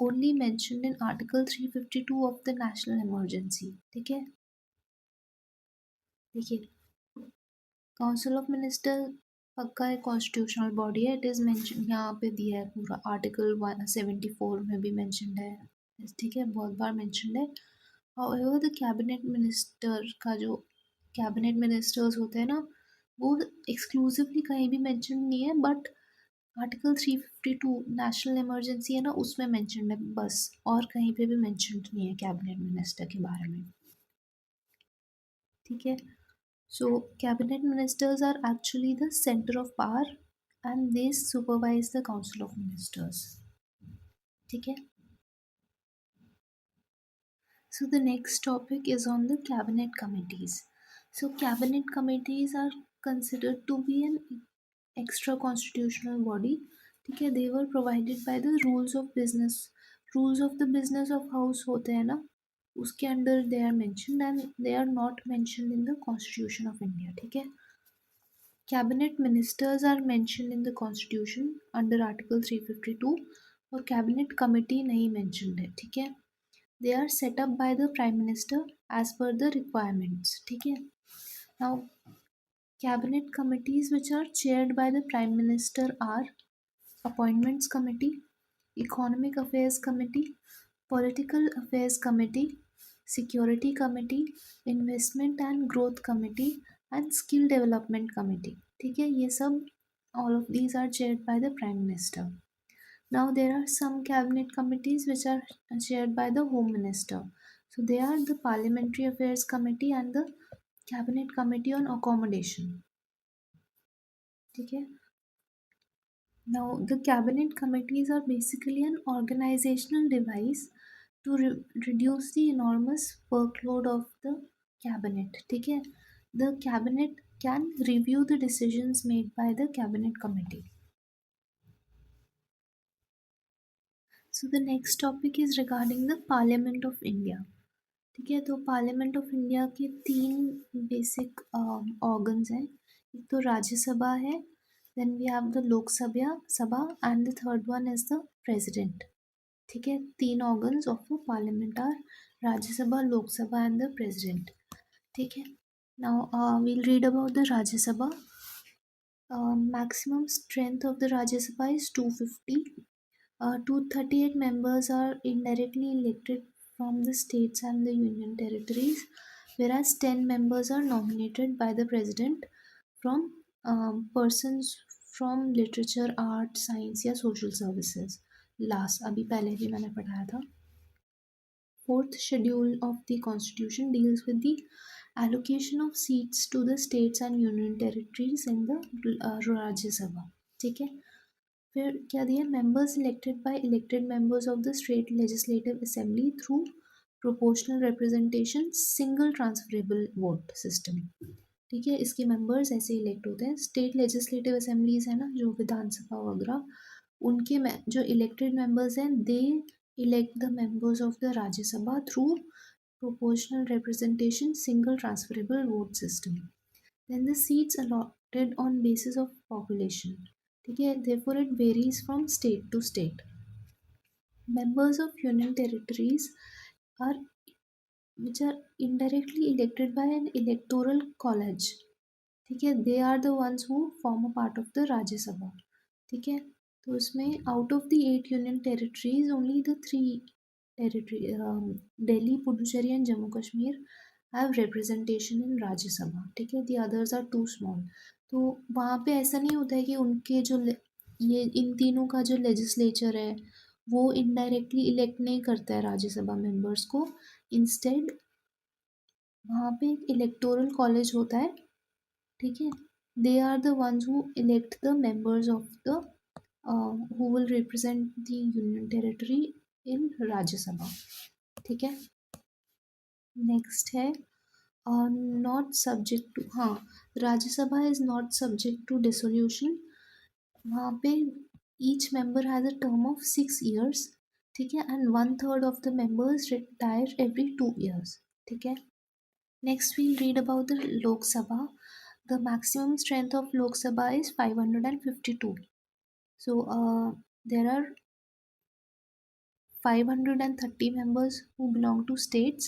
only mentioned in Article 352 of the National Emergency. ठीक है. देखिए, Council of Ministers पक्का एक constitutional body है. It is mention यहाँ पे दिया है पूरा. आर्टिकल 174 में भी मेंशनड है. ठीक है. बहुत बार मेंशनड है. हाउएवर द कैबिनेट मिनिस्टर का जो कैबिनेट मिनिस्टर्स होते हैं ना वो एक्सक्लूसिवली कहीं भी मेंशन नहीं है. बट आर्टिकल 352 नेशनल इमरजेंसी है ना उसमें मेंशन है बस. और कहीं पे भी मेंशन नहीं है कैबिनेट मिनिस्टर के बारे में. ठीक है. So cabinet ministers are actually the centre of power and they supervise the council of ministers. ठीक है. So the next topic is on the cabinet committees. So cabinet committees are considered to be an extra constitutional body. ठीक है, they were provided by the rules of business. Rules of the business of house होते हैं ना, उसके under they are mentioned and they are not mentioned in the Constitution of India. ठीक है, cabinet ministers are mentioned in the Constitution under Article 352 और cabinet committee नहीं mentioned है. ठीक है, they are set up by the prime minister as per the requirements. ठीक है, now cabinet committees which are chaired by the prime minister are Appointments Committee, Economic Affairs Committee, Political Affairs Committee, Security Committee, Investment and Growth Committee and Skill Development Committee. ठीक है, ये सब all of these are chaired by the Prime Minister. Now there are some cabinet committees which are chaired by the Home Minister. So they are the Parliamentary Affairs Committee and the Cabinet Committee on Accommodation. ठीक है. Now, the cabinet committees are basically an organizational device to reduce the enormous workload of the cabinet. ठीक है, the cabinet can review the decisions made by the cabinet committee. So the next topic is regarding the Parliament of India. ठीक है, तो parliament of India के तीन basic organs हैं. एक तो राज्यसभा है, then we have the Lok Sabha Sabha and the third one is the president. ठीक है, तीन organs of the parliament are Rajya Sabha, Lok Sabha and the president. ठीक है, now we'll read about the Rajya Sabha. Maximum strength of the Rajya Sabha is 250. 238 members are indirectly elected from the states and the union territories, whereas 10 members are nominated by the president from persons from literature, art, science या social services. Last अभी पहले भी मैंने पढ़ाया था. Fourth schedule of the constitution deals with the allocation of seats to the states and union territories in the Rajya Sabha. ठीक है, फिर क्या दिया, members elected by elected members of the state legislative assembly through proportional representation single transferable vote system. ठीक है, इसके members ऐसे elect होते हैं. स्टेट लेजिस्लेटिव असेंबलीज है ना, जो विधानसभा वगैरह, उनके जो इलेक्टेड मेंबर्स हैं दे elect the members of the Rajya Sabha through proportional representation single transferable vote system. Then the seats allotted on basis of population. ठीक है, therefore it varies from state to state. Members of union territories are which are indirectly elected by an electoral college. ठीक है, they are the ones who form a part of the Rajya Sabha. ठीक है, तो उसमें out of the 8 union territories only the 3 territory Delhi, Puducherry and Jammu Kashmir have representation in Rajya Sabha. ठीक है, the others are too small. तो वहाँ पे ऐसा नहीं होता है कि उनके जो ये इन तीनों का जो लेजिस्लेचर है वो इनडायरेक्टली इलेक्ट नहीं करता है राज्यसभा मेंबर्स को. इंस्टेड वहाँ पे एक इलेक्टोरल कॉलेज होता है. ठीक है, they are the ones who elect the members of the who will represent the union territory in Rajya Sabha. ठीक है, नेक्स्ट है नॉट सब्जेक्ट टू, हाँ, Rajya Sabha is not subject to dissolution. वहाँ पे each member has a term of 6 years. ठीक है, and 1/3 of the members retire every 2 years. ठीक है, next we'll read about the Lok Sabha. The maximum strength of Lok Sabha is 552. So there are 530 members who belong to states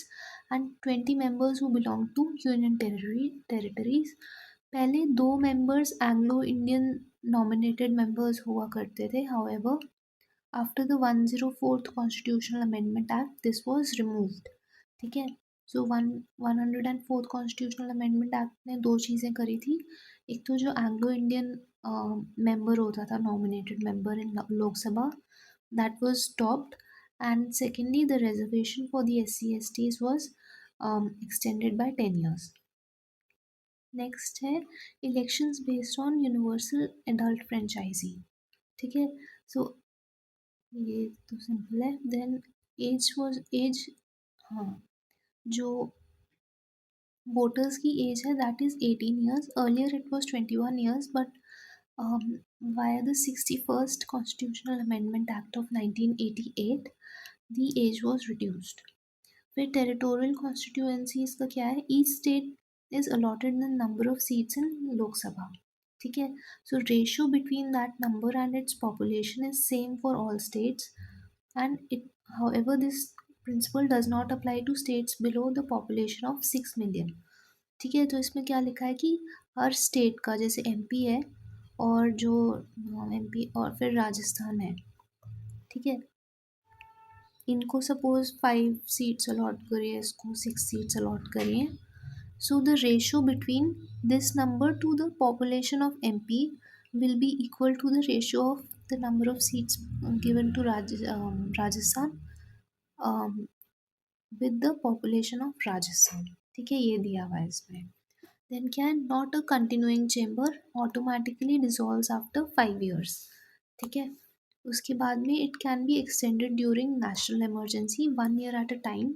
and 20 members who belong to union territories. पहले 2 members Anglo Indian nominated members हुआ करते थे. However, after the 104th Constitutional Amendment Act, this was removed. ठीक है, सो 104th Constitutional Amendment Act ने 2 चीज़ें करी थी. एक तो जो एंग्लो इंडियन मेंबर होता था, nominated member in Lok Sabha, that was stopped. And secondly the reservation for the SC/STs was extended by 10 years. Next है elections based on universal adult franchise. ठीक है, सो ये तो सिंपल है. देन एज, हाँ, जो वोटर्स की एज है that is 18 years, earlier it was 21 years, but via the 61st Constitutional Amendment Act of 1988 the age was reduced. फिर टेरिटोरियल कॉन्स्टिट्यूएंसीज का क्या है, each state is allotted the number of seats in Lok Sabha, ठीक है. So ratio between that number and its population is same for all states, and it however this principle does not apply to states below the population of 6 million. ठीक है, तो इसमें क्या लिखा है कि हर स्टेट का, जैसे एमपी है और जो एमपी और फिर राजस्थान है, ठीक है, इनको सपोज 5 सीट्स अलॉट करिए, इसको 6 सीट्स अलॉट करिए. So the ratio between this number two the population of MP will be equal to the ratio of the number of seats given to Rajasthan um, with the population of Rajasthan. ठीक है, ये दिया हुआ है इसमें. Then क्या है, not a continuing chamber, automatically dissolves after 5 years. ठीक है, उसके बाद में it can be extended during national emergency 1 year at a time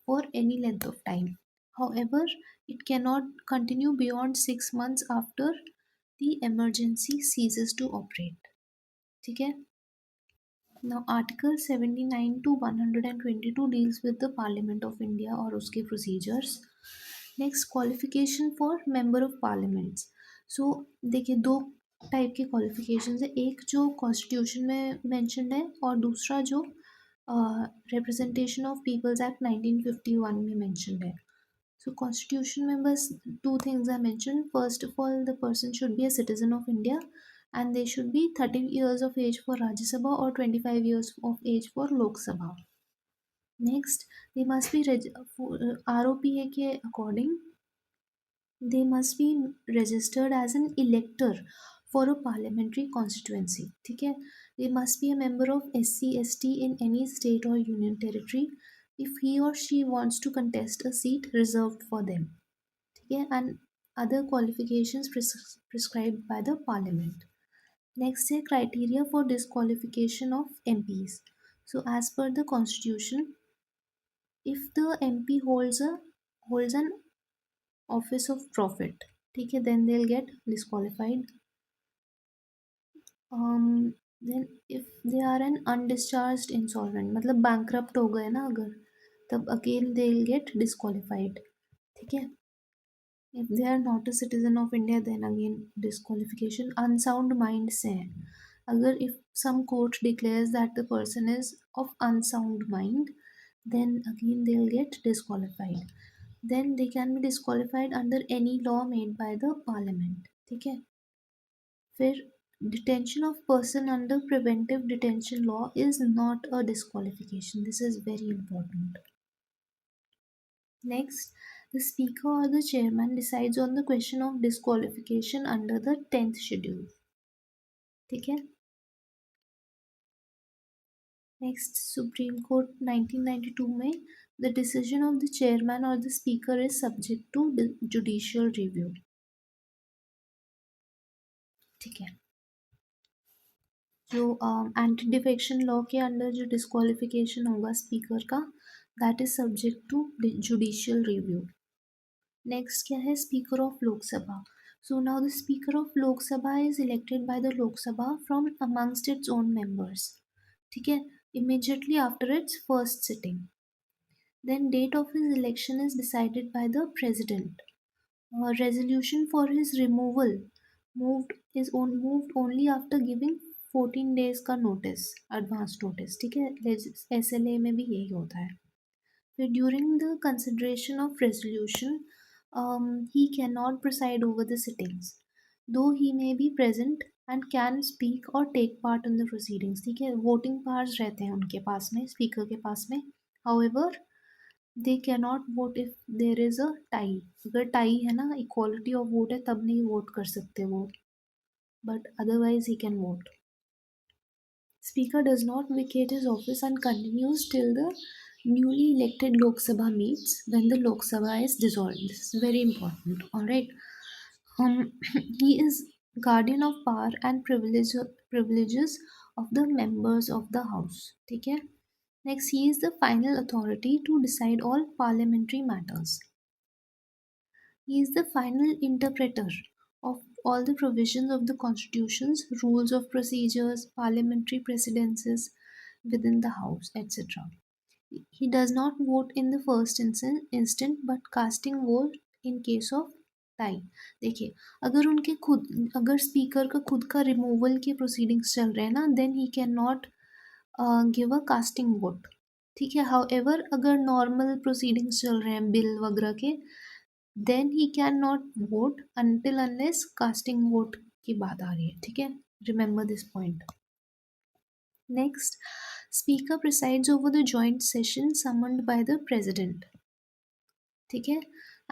for any length of time. However, it cannot continue beyond 6 months after the emergency ceases to operate. ठीक है. Now, Article 79 to 122 deals with the Parliament of India और उसके procedures. Next, qualification for member of parliaments. So देखिए, दो type के qualifications है, एक जो कॉन्स्टिट्यूशन में मेंशन्ड है और दूसरा जो रिप्रेजेंटेशन ऑफ पीपल्स एक्ट 1951 में मेंशन्ड है. सो कॉन्स्टिट्यूशन में बस two things are mentioned. First of all, the person should be a citizen of India and they should be 30 years of age for Rajya Sabha or 25 years of age for Lok Sabha. Next, they must be ROPA के according they must be registered as an elector for a parliamentary constituency. ठीक है, they must be a member of SC/ST in any state or union territory if he or she wants to contest a seat reserved for them. ठीक है, and other qualifications prescribed by the parliament. Next है criteria for disqualification of MPs. So as per the constitution, if the MP holds an office of profit, ठीक है, then they'll get disqualified. Then if they are an undischarged insolvent, मतलब bankrupt हो गए ना अगर, तब again they'll get disqualified. ठीक है. If they are not a citizen of India, then again disqualification. Unsound mind से है, अगर if some court declares that the person is of unsound mind, then again they'll get disqualified. Then they can be disqualified under any law made by the parliament. ठीक है. फिर detention of person under preventive detention law is not a disqualification. This is very important. Next, the speaker or the chairman decides on the question of disqualification under the 10th schedule. ठीक है. Next, Supreme Court 1992 में the decision of the chairman or the speaker is subject to judicial review. ठीक है. जो anti defection law के under जो disqualification होगा speaker का, that is subject to judicial review. Next क्या है, speaker of Lok Sabha. So now the speaker of Lok Sabha is elected by the Lok Sabha from amongst its own members. ठीक है, immediately after its first sitting. Then date of his election is decided by the president. Resolution for his removal moved only after giving 14 days का notice, advance notice. ठीक है, SLA में भी यही होता है. फिर during the consideration of resolution he cannot preside over the sittings, though he may be present and can speak or take part in the proceedings. ठीक है, वोटिंग पावर्स रहते हैं उनके पास में, स्पीकर के पास में. however they can not vote if there is a tie. अगर tie है ना, इक्वालिटी ऑफ वोट है, तब नहीं वोट कर सकते वो, but otherwise he can vote. Speaker does not vacate his office and continues till the newly elected Lok Sabha meets when the Lok Sabha is dissolved. This is very important. All right. He is guardian of power and privileges of the members of the house. ठीक है. Next, he is the final authority to decide all parliamentary matters. He is the final interpreter of all the provisions of the constitutions, rules of procedures, parliamentary precedences within the house, etc. He does not vote in the first instant but casting vote in case of tie. देखिए, अगर उनके खुद अगर speaker का खुद का removal के proceedings चल रहे हैं ना, then he can not give a casting vote. ठीक है. हाउ एवर अगर नॉर्मल प्रोसीडिंग्स चल रहे हैं बिल वगैरह के, then he can not vote until unless casting vote की बात आ रही है. ठीक है. Remember this point. Next, Speaker presides over the joint session summoned by the President. ठीक है.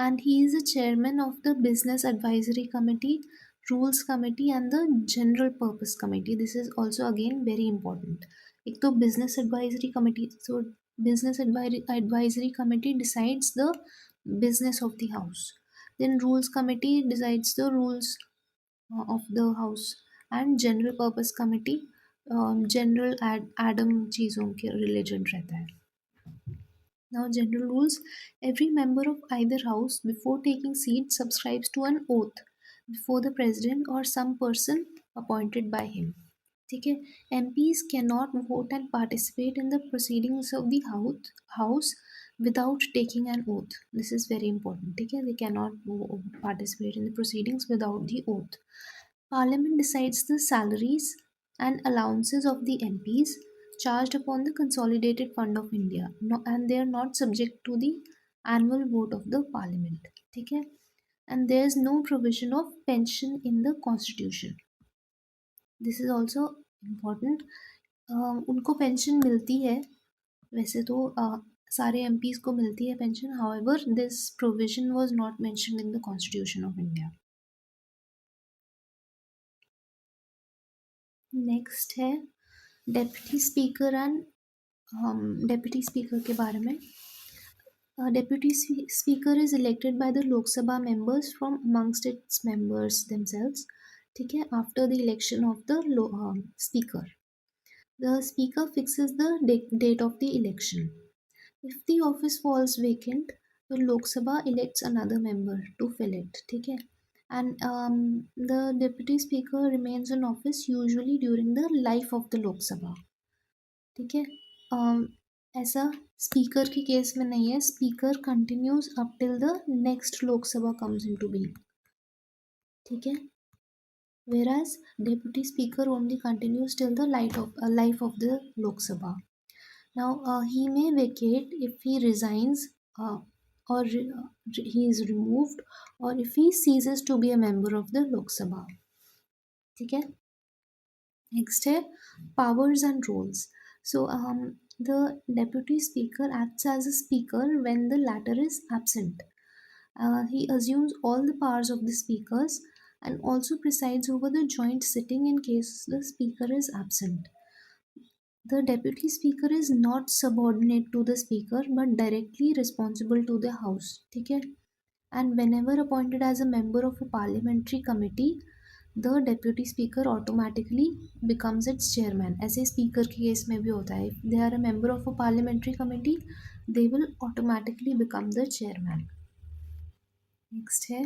And he is the chairman of the Business Advisory Committee, Rules Committee and the General Purpose Committee. This is also again very important. एक तो Business Advisory Committee. So Business Advisory Committee decides the business of the house. Then Rules Committee decides the rules of the house. And General Purpose Committee general Adam चीज़ों के related रहता है. Now, general rules. Every member of either house, before taking seat, subscribes to an oath before the president or some person appointed by him. ठीक है. MPs cannot vote and participate in the proceedings of the house without taking an oath. This is very important. ठीक है. They cannot participate in the proceedings without the oath. Parliament decides the salaries and allowances of the MPs charged upon the Consolidated Fund of India, and they are not subject to the annual vote of the Parliament. ठीक है. And there is no provision of pension in the Constitution. This is also important. उनको pension मिलती है वैसे तो, सारे MPs को मिलती है pension. However, this provision was not mentioned in the Constitution of India. Next है deputy speaker and deputy speaker के बारे में. Deputy speaker is elected by the Lok Sabha members from amongst its members themselves. ठीक है. After the election of the speaker, the speaker fixes the date of the election. If the office falls vacant, the Lok Sabha elects another member to fill it. ठीक है. And the deputy speaker remains in office usually during the life of the Lok Sabha. ठीक है. ऐसा speaker के case में नहीं है. Speaker continues up till the next लोक सभा कम्स इनटू बीइंग. ठीक है. Whereas deputy speaker only continues till the life of the Lok Sabha. Now he may vacate if he resigns, or he is removed, or if he ceases to be a member of the Lok Sabha. ठीक है. Next है powers and roles. So the deputy speaker acts as a speaker when the latter is absent. He assumes all the powers of the speakers and also presides over the joint sitting in case the speaker is absent. The deputy speaker is not subordinate to the speaker but directly responsible to the house. ठीक है. And whenever appointed as a member of a parliamentary committee, the deputy speaker automatically becomes its chairman. ऐसे speaker के case में भी होता है. If they are a member of a parliamentary committee, they will automatically become the chairman. Next है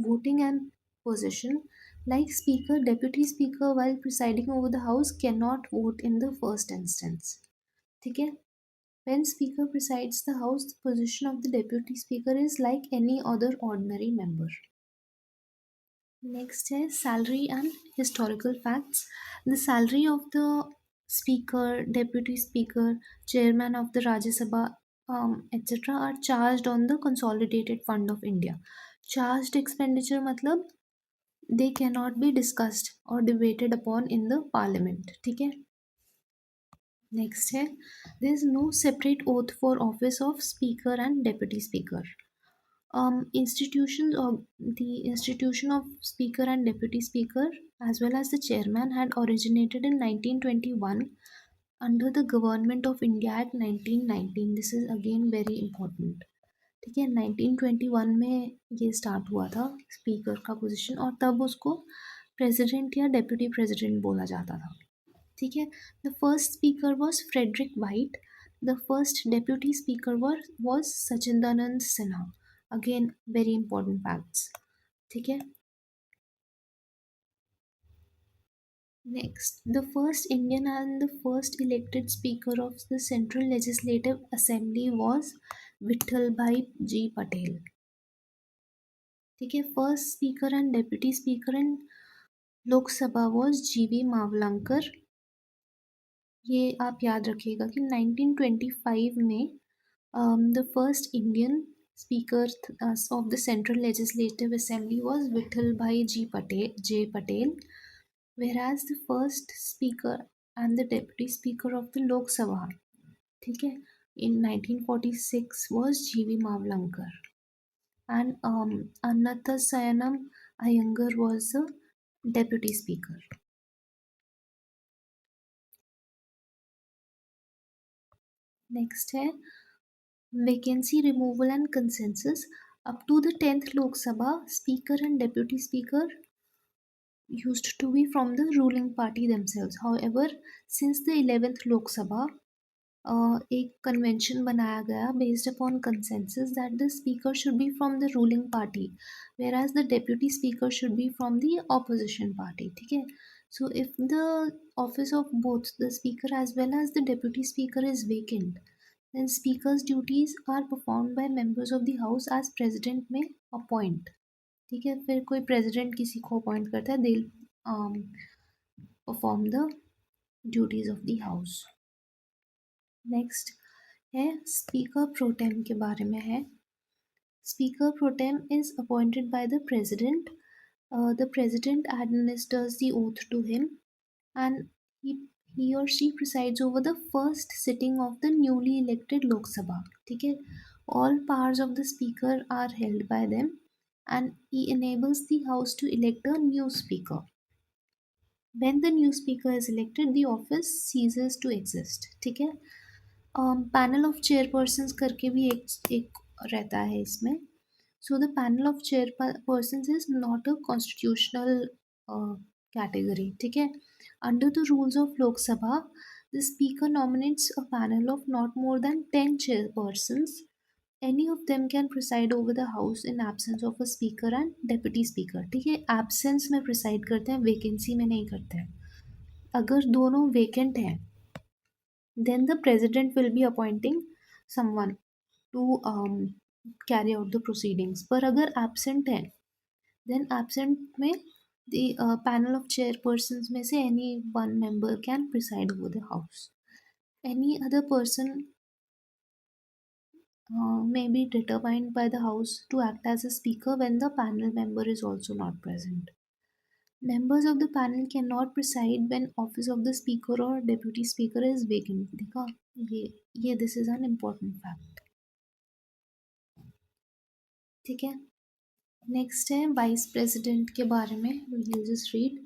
voting and position. Like speaker, deputy speaker while presiding over the house cannot vote in the first instance. ठीक है. When speaker presides the house, the position of the deputy speaker is like any other ordinary member. Next is salary and historical facts. The salary of the speaker, deputy speaker, chairman of the Rajya Sabha, etc. are charged on the Consolidated Fund of India. Charged expenditure matlab they cannot be discussed or debated upon in the parliament. ठीक है. Next है there is no separate oath for office of speaker and deputy speaker. Institutions of the institution of speaker and deputy speaker as well as the chairman had originated in 1921 under the Government of India Act 1919. This is again very important. ठीक है. 1921 में ये start हुआ था speaker का position और तब उसको प्रेसिडेंट या डेप्यूटी प्रेसिडेंट बोला जाता था. ठीक है. The first speaker was Frederick Whyte. The first deputy speaker was Sachchidananda Sinha. Again very important facts. ठीक है. Next, the first Indian and the first elected Speaker of the Central Legislative Assembly was Vittal Bhai G. Patel. ठीक है. First speaker and deputy speaker in Lok Sabha was जीवी मावलंकर. ये आप याद रखिएगा कि 1925 में the first Indian speaker of the Central Legislative Assembly was Vittal Bhai J. Patel, whereas the first speaker and the deputy speaker of the Lok Sabha, ठीक है, in 1946 was G.V. Mavlankar, and Annatha Sayanam Iyengar was the deputy speaker. Next है vacancy removal and consensus. Up to the 10th Lok Sabha, speaker and deputy speaker used to be from the ruling party themselves. However, since the 11th Lok Sabha, एक convention बनाया गया based upon consensus that the speaker should be from the ruling party whereas the deputy speaker should be from the opposition party. ठीक है. So if the office of both the speaker as well as the deputy speaker is vacant, then speakers duties are performed by members of the house as president may appoint. ठीक है. फिर कोई president किसी को appoint करता है, they perform the duties of the house. Next है speaker pro tem के बारे में है. Speaker pro tem is appointed by the president. The president administers the oath to him and he or she presides over the first sitting of the newly elected Lok Sabha. ठीक है. All powers of the speaker are held by them and he enables the house to elect a new speaker. When the new speaker is elected, the office ceases to exist. ठीक है. Panel of chairpersons करके भी एक रहता है इसमें. So the panel of chairpersons is not a constitutional category. ठीक है. Under the rules of Lok Sabha, the speaker nominates a panel of not more than 10 chairpersons. Any of them can preside over the house in absence of a speaker and deputy speaker. ठीक है. Absence में preside करते हैं, vacancy में नहीं करते हैं. अगर दोनों वेकेंट हैं, then the president will be appointing someone to carry out the proceedings. पर अगर absent है, then absent में the panel of chairpersons में से any one member can preside over the house. Any other person may be determined by the house to act as a speaker when the panel member is also not present. Members of the panel cannot preside when office of the speaker or deputy speaker is vacant. देखा, ये this is an important fact. ठीक है. Next है vice president के बारे में. we'll just read.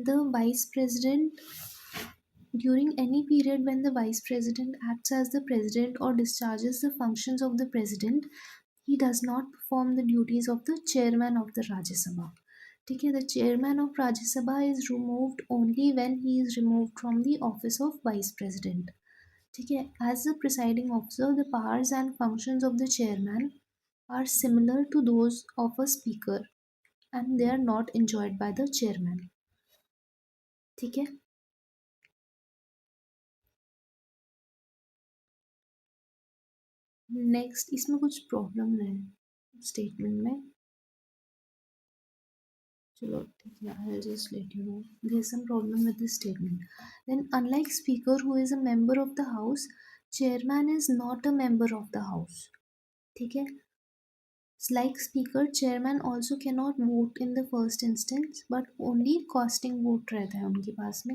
The vice president, during any period when the vice president acts as the president or discharges the functions of the president, he does not perform the duties of the chairman of the Rajya Sabha. ठीक है. The chairman of Rajya Sabha is removed only when he is removed from the office of vice president. ठीक है. As the presiding officer, the powers and functions of the chairman are similar to those of a speaker and they are not enjoyed by the chairman. ठीक है. Next, इसमें कुछ problem है statement में. चलो ठीक है, I'll just let you know. There's some problem with this statement. Then, unlike speaker who is a member of the house, chairman is not a member of the house. ठीक है. Like speaker, chairman also cannot vote in the first instance, but only casting vote रहता है उनके पास में.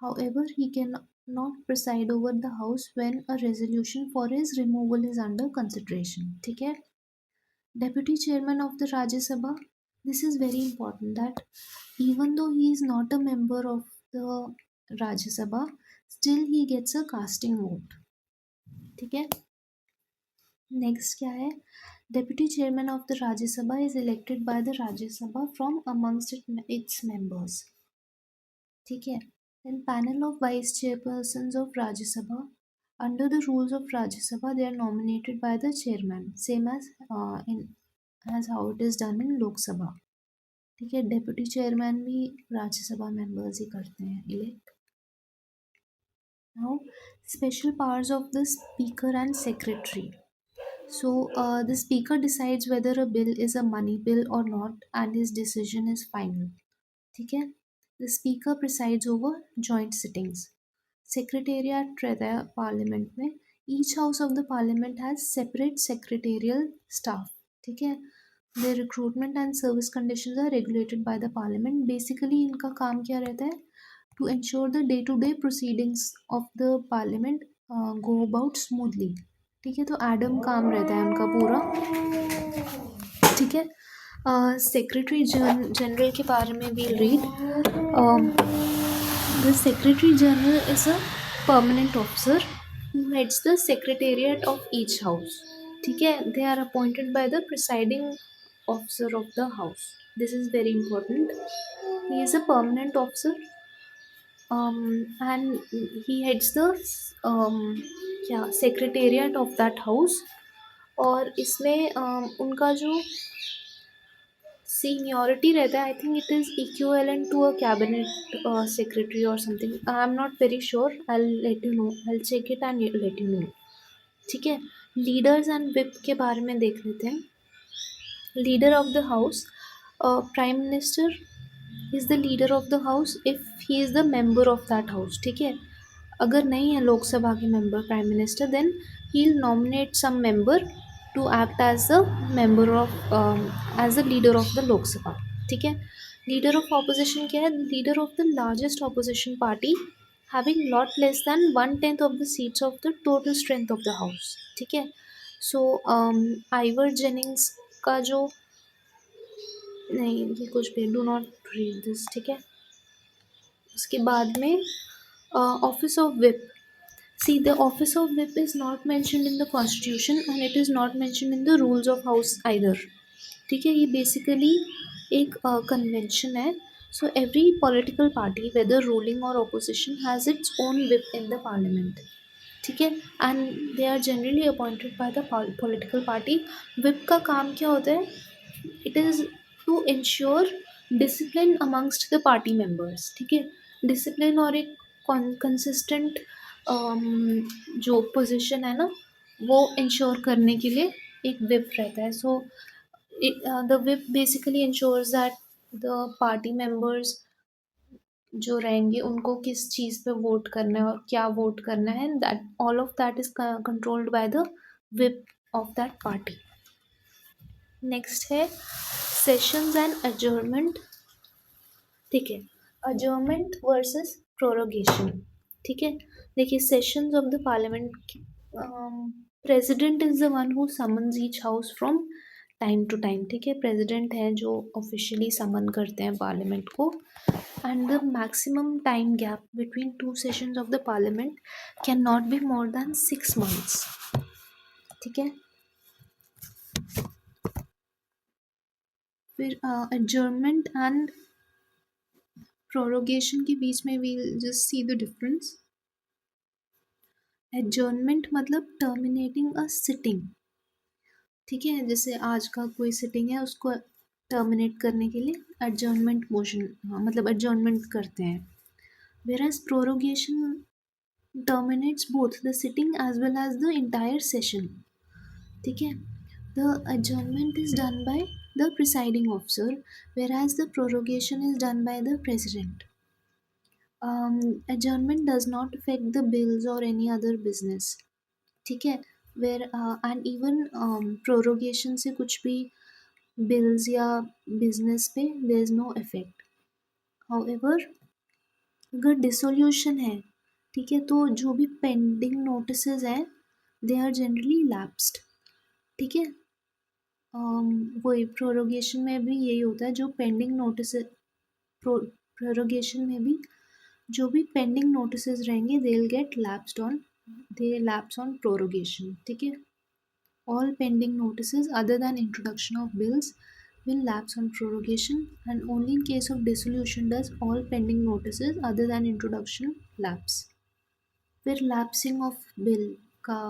However, he cannot preside over the house when a resolution for his removal is under consideration. ठीक है. Deputy chairman of the Rajya Sabha. This is very important that even though he is not a member of the Rajya Sabha, still he gets a casting vote. ठीक है. Next क्या है. Deputy chairman of the Rajya Sabha is elected by the Rajya Sabha from amongst its members. ठीक है. Then panel of vice chairpersons of Rajya Sabha Under the rules of Rajya Sabha, they are nominated by the chairman, same as as how it is done in Lok Sabha. ठीक है, deputy chairman भी Rajya Sabha members ही करते हैं elect. Now, special powers of the speaker and secretary. So, the speaker decides whether a bill is a money bill or not, and his decision is final. ठीक है. The speaker presides over joint sittings. Secretariat रहता है parliament में. Each house of the parliament has separate secretarial staff. ठीक है. The recruitment and service conditions are regulated by the parliament. Basically इनका काम क्या रहता है? To ensure the day-to-day proceedings of the parliament go about smoothly. ठीक है, तो एडम काम रहता है उनका पूरा. ठीक है. सेक्रेटरी जनरल के बारे में we'll read. The Secretary General is a permanent officer who heads the secretariat of each house. ठीक है, they are appointed by the presiding officer of the house. This is very important. He is a permanent officer, and he heads the secretariat of that house. और इसमें उनका जो seniority रहता है, I think it is equivalent to a cabinet secretary or something. I'm not very sure. I'll let you know. I'll check it and let you know. ठीक है. Leaders and whip के बारे में देख लेते हैं. Leader of the house, prime minister is the leader of the house if he is the member of that house. ठीक है. अगर नहीं है लोकसभा के member prime minister, then he will nominate some member to act as the member of as the leader of the Lok Sabha. ठीक है. Leader of opposition क्या है? Leader of the largest opposition party having not less than 1/10 of the seats of the total strength of the house. ठीक है. सो Ivor Jennings का जो नहीं, ये कुछ भी डू नॉट रीड दिस. ठीक है. उसके बाद में office of whip. See, the office of whip is not mentioned in the constitution and it is not mentioned in the rules of house either. ठीक है. ये basically एक convention है. So every political party, whether ruling or opposition, has its own whip in the parliament. ठीक है. And they are generally appointed by the political party. whip का काम क्या होता है? It is to ensure discipline amongst the party members. ठीक है. Discipline और एक कंसिस्टेंट जो पोजीशन है ना, वो इंश्योर करने के लिए एक विप रहता है. So the whip basically ensures that the party members जो रहेंगे उनको किस चीज़ पे वोट करना है और क्या वोट करना है, that all of that is controlled by the whip of that party. Next है सेशंस एंड एडजर्नमेंट. ठीक है. Adjournment versus prorogation. ठीक है. देखिए, sessions of the parliament, president is the one who summons each house from time to time. ठीक है. President है जो ऑफिशियली समन करते हैं पार्लियामेंट को. And the maximum time gap between two sessions of the parliament can not be more than 6 months. ठीक है. फिर एडजर्नमेंट एंड प्रोरोगेशन के बीच में we just see the difference. Adjournment मतलब टर्मिनेटिंग अ सिटिंग. ठीक है. जैसे आज का कोई सिटिंग है, उसको टर्मिनेट करने के लिए एडजर्नमेंट मोशन मतलब एडजर्नमेंट करते हैं. Whereas prorogation terminates both the sitting as well as the entire session. ठीक है. The adjournment is done by the presiding officer, whereas the prorogation is done by the president. Adjournment does not affect the bills or any other business. ठीक है. Where and even prorogation से कुछ भी bills या business पे there is no effect. However अगर dissolution है, ठीक है, तो जो भी पेंडिंग नोटिसेस हैं दे आर जनरली लैप्स्ड. ठीक है. वही प्रोरोगेशन में भी यही होता है. जो पेंडिंग नोटिस प्रोरोगेशन में भी जो भी पेंडिंग नोटिसेस रहेंगे they will get lapsed on, they lapse on prorogation. ठीक है. All pending notices other than introduction of bills will lapse on prorogation, and only in case of dissolution does all pending notices other than introduction lapse. फिर lapsing of bill का,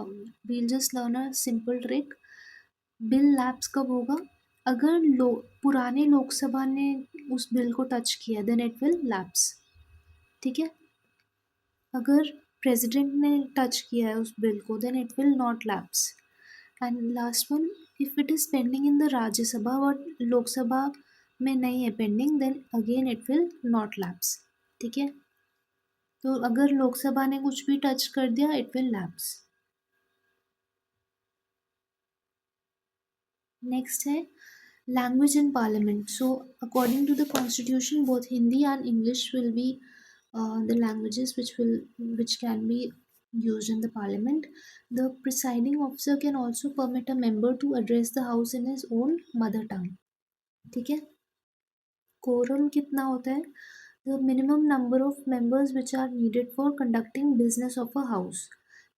we'll just learn a simple trick. Bill lapse कब होगा? अगर पुराने लोकसभा ने उस bill को touch किया देन इट विल लैप्स। ठीक है, अगर प्रेसिडेंट ने टच किया है उस बिल को then it will not lapse. And last one, if it is pending in the Rajya Sabha और लोकसभा में नहीं है pending then again it will not lapse. ठीक है, तो अगर लोकसभा ने कुछ भी टच कर दिया इट विल लैप्स। नेक्स्ट है language in parliament. So according to the constitution both Hindi and English will be the languages which can be used in the parliament. The presiding officer can also permit a member to address the house in his own mother tongue. ठीक है, quorum कितना होता है? The minimum number of members which are needed for conducting business of a house.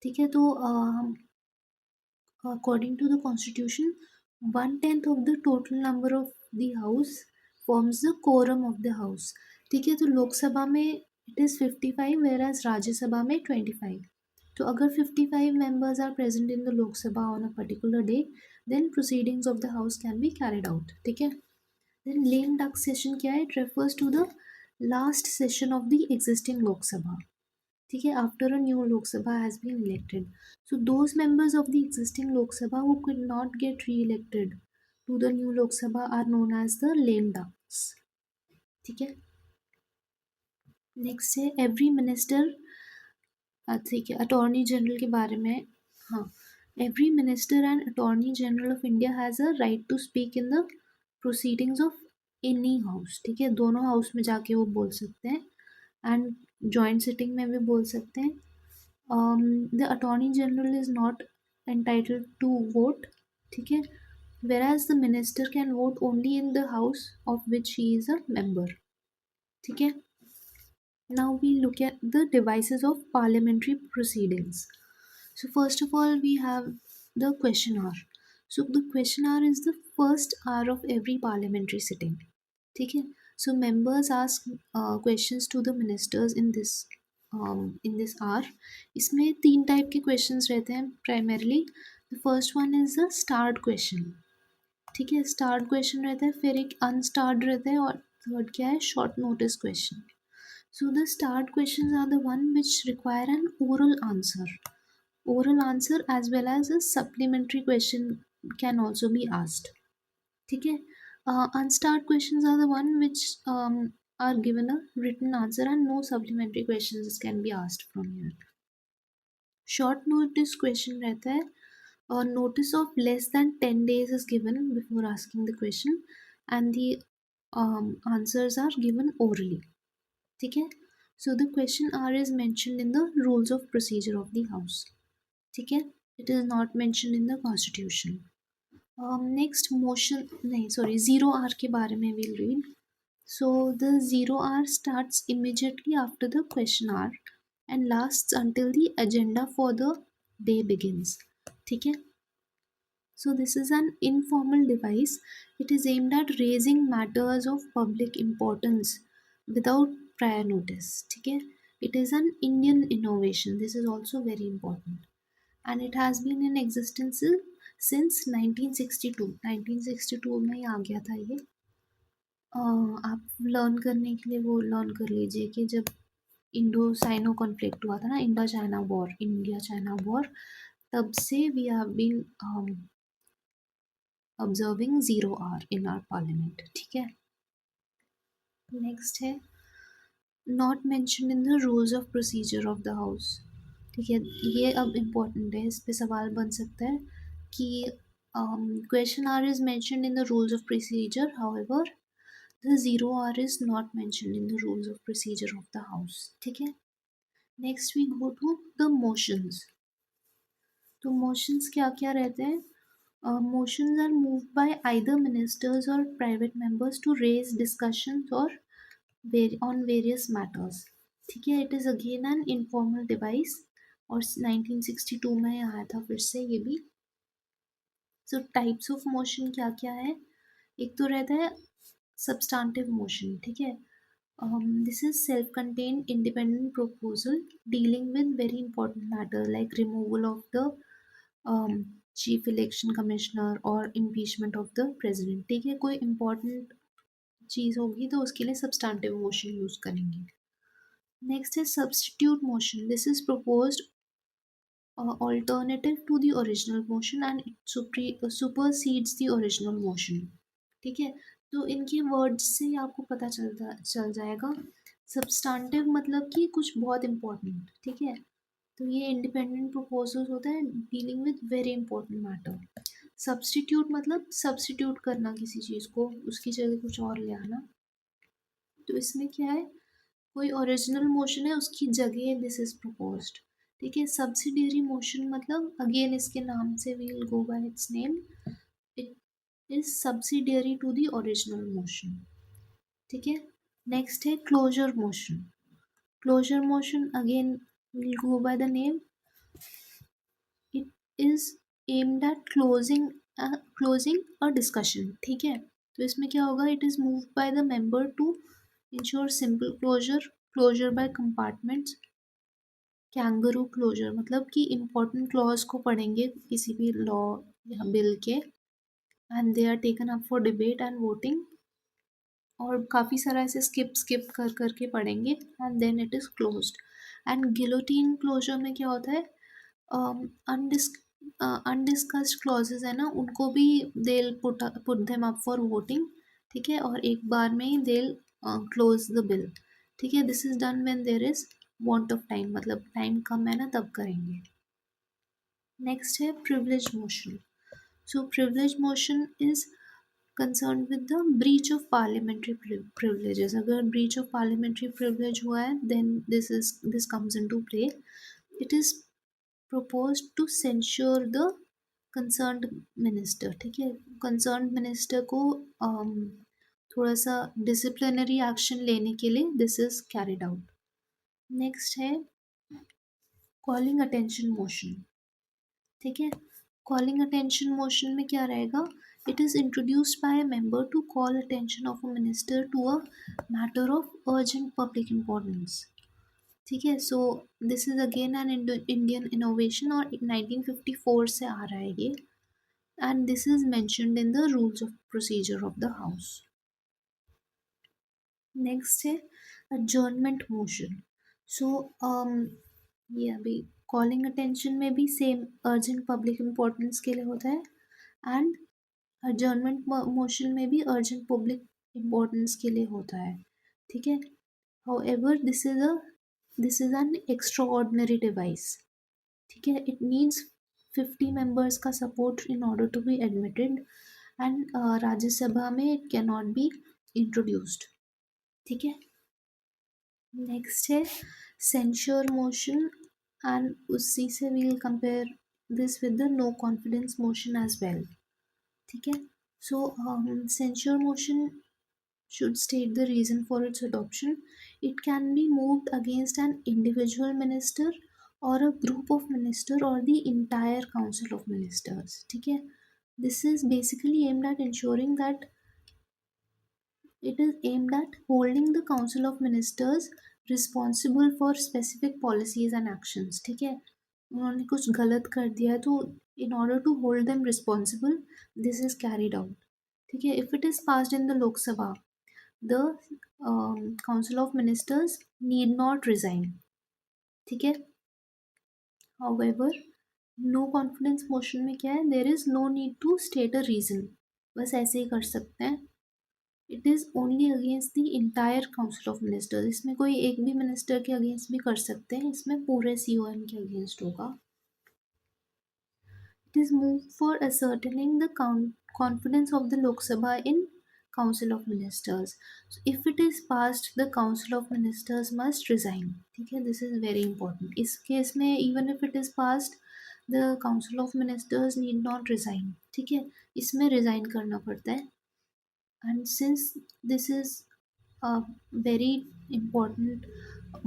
ठीक है, तो according to the constitution 1/10 of the total number of the house forms the quorum of the house. ठीक है, तो लोकसभा में it is 55 whereas Rajya Sabha में 25. तो अगर 55 members are present in the Lok Sabha on a particular day then proceedings of the house can be carried out. ठीक है, then lame duck session क्या है? It refers to the last session of the existing Lok Sabha. ठीक है, after a new Lok Sabha has been elected. So those members of the existing Lok Sabha who could not get re-elected to the new Lok Sabha are known as the lame ducks. ठीक है, next है every minister. ठीक है, attorney general के बारे में। हाँ, every minister and attorney general of India has a right to speak in the proceedings of any house. ठीक है, दोनों हाउस में जाके वो बोल सकते हैं एंड जॉइंट सिटिंग में भी बोल सकते हैं। The Attorney General is not entitled to vote. ठीक है, whereas the minister can vote only in the house of which he is a member. ठीक है, now we look at the devices of parliamentary proceedings. So first of all we have the question hour. So the question hour is the first hour of every parliamentary sitting. ठीक है, so members ask questions to the ministers in this hour. इसमें 3 type के questions रहते हैं primarily. The first one is the starred question. ठीक है, स्टार्ड question रहता है, फिर एक अनस्टार्ड रहता है और थर्ड क्या है? Short notice question. So the starred questions are the one which require an oral answer as well as a supplementary question can also be asked. ठीक है, unstarred questions are the one which are given a written answer and no supplementary questions can be asked from here. Short notice question रहता है, notice of less than 10 days is given before asking the question and the answers are given orally. ठीक है, so the question R is mentioned in the rules of procedure of the house. ठीक है, it is not mentioned in the constitution. Next motion नहीं sorry 0 hour के बारे में will read. So the 0 hour starts immediately after the question our and lasts until the agenda for the day begins. ठीक है, so this is an informal device. It is aimed at raising matters of public importance without prior notice. ठीक है, it is an Indian innovation. This is also very important and it has been in existence since 1962. 1962 में ही आ गया था ये. आप learn करने के लिए वो लर्न कर लीजिए कि जब इंडो साइनो कॉन्फ्लिक्ट हुआ था ना, Indo China war, India China war, तब से we have been observing 0 hour in our parliament. ठीक है, नेक्स्ट है not mention in the rules of procedure of the house. ठीक है, ये अब इम्पोर्टेंट है, इस पे सवाल बन सकता है कि question are is mentioned in the rules of procedure, however the 0 hour is not mentioned in the rules of procedure of the house. ठीक है, next we go to the motions. तो मोशंस क्या क्या रहते हैं? Motions are moved by either ministers or private members to raise discussions or on various matters. ठीक है, it is again an informal device और 1962 में आया था फिर से ये भी. So types of motion क्या क्या है? एक तो रहता है substantive motion. ठीक है, This is self-contained independent proposal dealing with very important matter like removal of the chief election commissioner और impeachment of the president. ठीक है, कोई important चीज़ होगी तो उसके लिए substantive motion यूज़ करेंगे. Next is substitute motion. This is proposed alternative to the original motion and it supersedes the original motion. ठीक है, तो इनके वर्ड्स से ही आपको पता चल जाएगा. सब्सटेंटिव मतलब कि कुछ बहुत इम्पोर्टेंट. ठीक है, तो ये इंडिपेंडेंट प्रपोजल्स होता है dealing with very important matter. Substitute मतलब सब्स्टिट्यूट करना किसी चीज़ को, उसकी जगह कुछ और ले आना. तो इसमें क्या है, कोई ओरिजिनल मोशन है उसकी जगह दिस इज प्रपोज्ड. ठीक है, सब्सिडियरी मोशन मतलब अगेन इसके नाम से we will go by its name, it is subsidiary to the original motion. ठीक है, नेक्स्ट है closure motion. Closure motion again will go by the name, it is aimed at closing a discussion. ठीक है, तो इसमें क्या होगा, it is moved by the member to ensure simple closure, closure by compartments. Kangaroo closure मतलब कि important clause को पढ़ेंगे किसी भी लॉ या बिल के end they are taken up for debate and voting, और काफ़ी सारा ऐसे स्किप स्किप कर करके पढ़ेंगे and then it is closed. And guillotine closure में क्या होता है, अनडिस्कस्ड क्लॉजेज है ना, उनको भी देल put them up for voting. ठीक है, और एक बार में ही देल क्लोज द बिल. ठीक है, this is done when there is want of time, मतलब टाइम कम है ना तब करेंगे. नेक्स्ट है privilege motion. So privilege motion is concerned with the breach of parliamentary privileges. अगर breach of parliamentary privilege हुआ है then this comes into play. It is proposed to censure the concerned minister. ठीक है, concerned minister को थोड़ा सा disciplinary action लेने के लिए this is carried out. Next है calling attention motion. ठीक है, calling attention motion में क्या रहेगा, it is introduced by a member to call attention of a minister to a matter of urgent public importance. ठीक है, so this is again an Indian innovation और 1954 से आ रहा है ये, and this is mentioned in the rules of procedure of the house. Next है adjournment motion. सो ये अभी कॉलिंग अटेंशन में भी सेम अर्जेंट पब्लिक इम्पोर्टेंस के लिए होता है एंड adjournment मोशन में भी अर्जेंट पब्लिक इम्पोर्टेंस के लिए होता है. ठीक है, however this is an extraordinary device. ठीक है, it needs 50 members का support in order to be admitted and Rajya Sabha में it cannot be introduced. ठीक है, नेक्स्ट है सेंश्योर मोशन एंड उसी से we will compare this with the no confidence motion as well. ठीक है, so censure motion should state the reason for its adoption. It can be moved against an individual minister or a group of minister or the entire council of ministers. ठीक है, this is basically aimed at ensuring that it is aimed at holding the council of ministers responsible for specific policies and actions. ठीक है, उन्होंने कुछ गलत कर दिया है तो in order to hold them responsible this is carried out. ठीक है, if it is passed in the Lok Sabha the council of ministers need not resign. ठीक है, however no confidence motion में क्या है, there is no need to state a reason, बस ऐसे ही कर सकते हैं. It is only against the entire council of ministers. इसमें कोई एक भी मिनिस्टर के अगेंस्ट भी कर सकते हैं, इसमें पूरे COM के अगेंस्ट होगा. It is move for ascertaining the confidence of the Lok Sabha in council of ministers. If it is passed the council of ministers must resign. ठीक है, दिस इज़ वेरी इंपॉर्टेंट. इस केस में even if it is passed the council of ministers need not resign. ठीक है, इसमें resign करना पड़ता है. And since this is a very important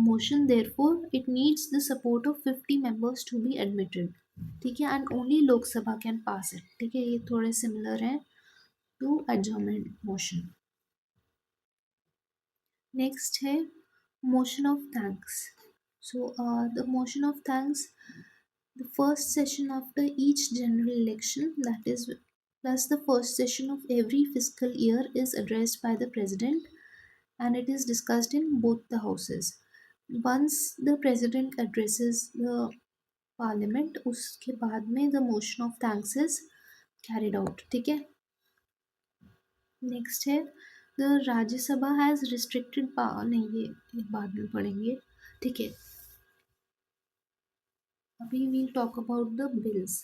motion therefore it needs the support of 50 members to be admitted. ठीक है, and only Lok Sabha can pass it. ठीक है, ये थोड़े similar हैं to adjournment motion. नेक्स्ट है motion of thanks. So the motion of thanks, the first session after each general election, that is plus the first session of every fiscal year, is addressed by the president and it is discussed in both the houses. Once the president addresses the parliament, उसके बाद में the motion of thanks is carried out. ठीक है. Next है the Rajya Sabha has restricted power. नहीं, ये बाद में पढ़ेंगे. ठीक है, अभी we'll talk about the bills.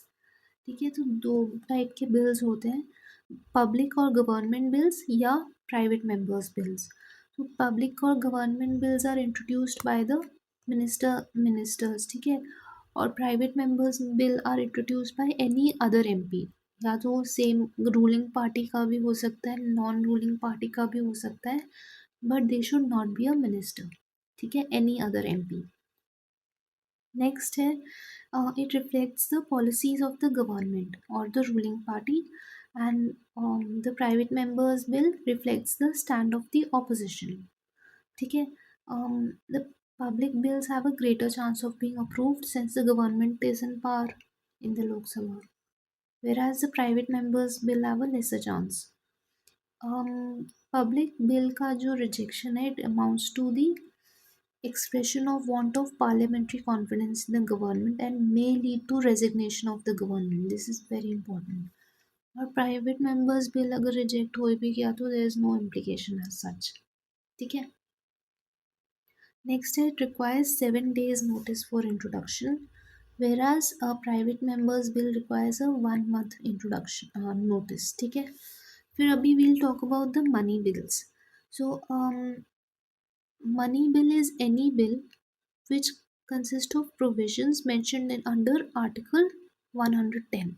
ठीक है, तो दो टाइप के बिल्स होते हैं, पब्लिक और गवर्नमेंट बिल्स या प्राइवेट मेंबर्स बिल्स. तो पब्लिक और government bills are introduced by the ministers. ठीक है, और private members bill are introduced by any other MP. या तो सेम रूलिंग पार्टी का भी हो सकता है, नॉन रूलिंग पार्टी का भी हो सकता है, but they should not be a minister. ठीक है, एनी अदर एमपी. नेक्स्ट है it reflects the policies of the government or the ruling party, and the private members bill reflects the stand of the opposition. ठीक है, the public bills have a greater chance of being approved since the government is in power in the Lok Sabha, whereas the private members bill have a lesser chance. Public bill का जो rejection है, it amounts to the expression of want of parliamentary confidence in the government and may lead to resignation of the government. This is very important. और private members bill अगर reject हो भी गया तो there is no implication as such. ठीक है. Next है it requires 7 days notice for introduction, whereas a private members bill requires a 1 month introduction notice. ठीक है. फिर अभी we'll talk about the money bills. So money bill is any bill which consist of provisions mentioned in under Article 110.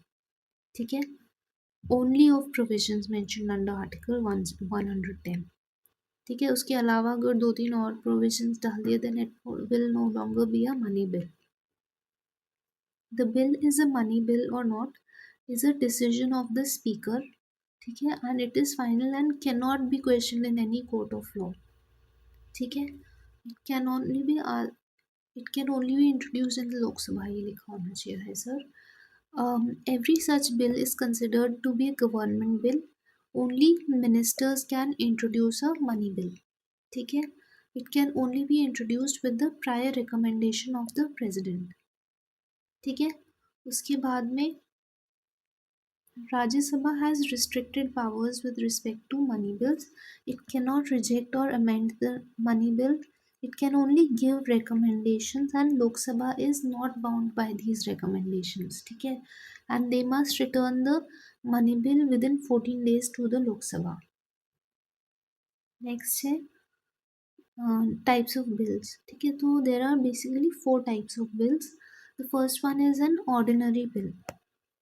ठीक है, only of provisions mentioned under Article 110. ठीक है, उसके अलावा अगर 2-3 और provisions डाल दिए then it will no longer be a money bill. The bill is a money bill or not is a decision of the speaker. ठीक है, and it is final and cannot be questioned in any court of law. ठीक है, it can only be introduced in the Lok Sabha. ये लिखा होना चाहिए है sir. Every such bill is considered to be a government bill. Only ministers can introduce a money bill. ठीक है, it can only be introduced with the prior recommendation of the president. ठीक है, उसके बाद में Rajya Sabha has restricted powers with respect to money bills. It cannot reject or amend the money bill. It can only give recommendations and Lok Sabha is not bound by these recommendations. ठीक है, and they must return the money bill within 14 days to the Lok Sabha. Next है types of bills. ठीक है, तो there are basically 4 types of bills. The first one is an ordinary bill.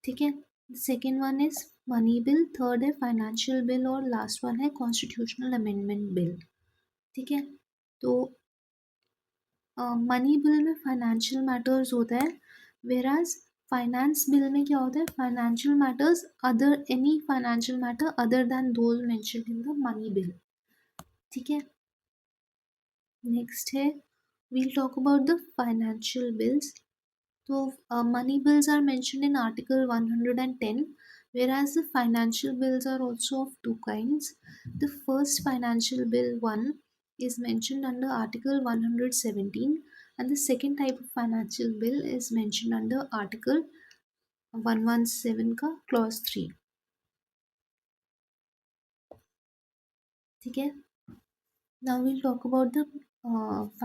ठीक है, second one is money bill, third है financial bill और last one है constitutional amendment bill. ठीक है, तो मनी बिल में फाइनेंशियल मैटर्स होता है, वेराज फाइनेंस बिल में क्या होता है, financial matters other any financial matter other than those mentioned in the money bill. ठीक है, नेक्स्ट है we'll talk about the financial bills. So, money bills are mentioned in Article 110, whereas the financial bills are also of two kinds. The first financial bill 1 is mentioned under Article 117, and the second type of financial bill is mentioned under Article 117 का clause 3. ठीक है, now we'll talk about the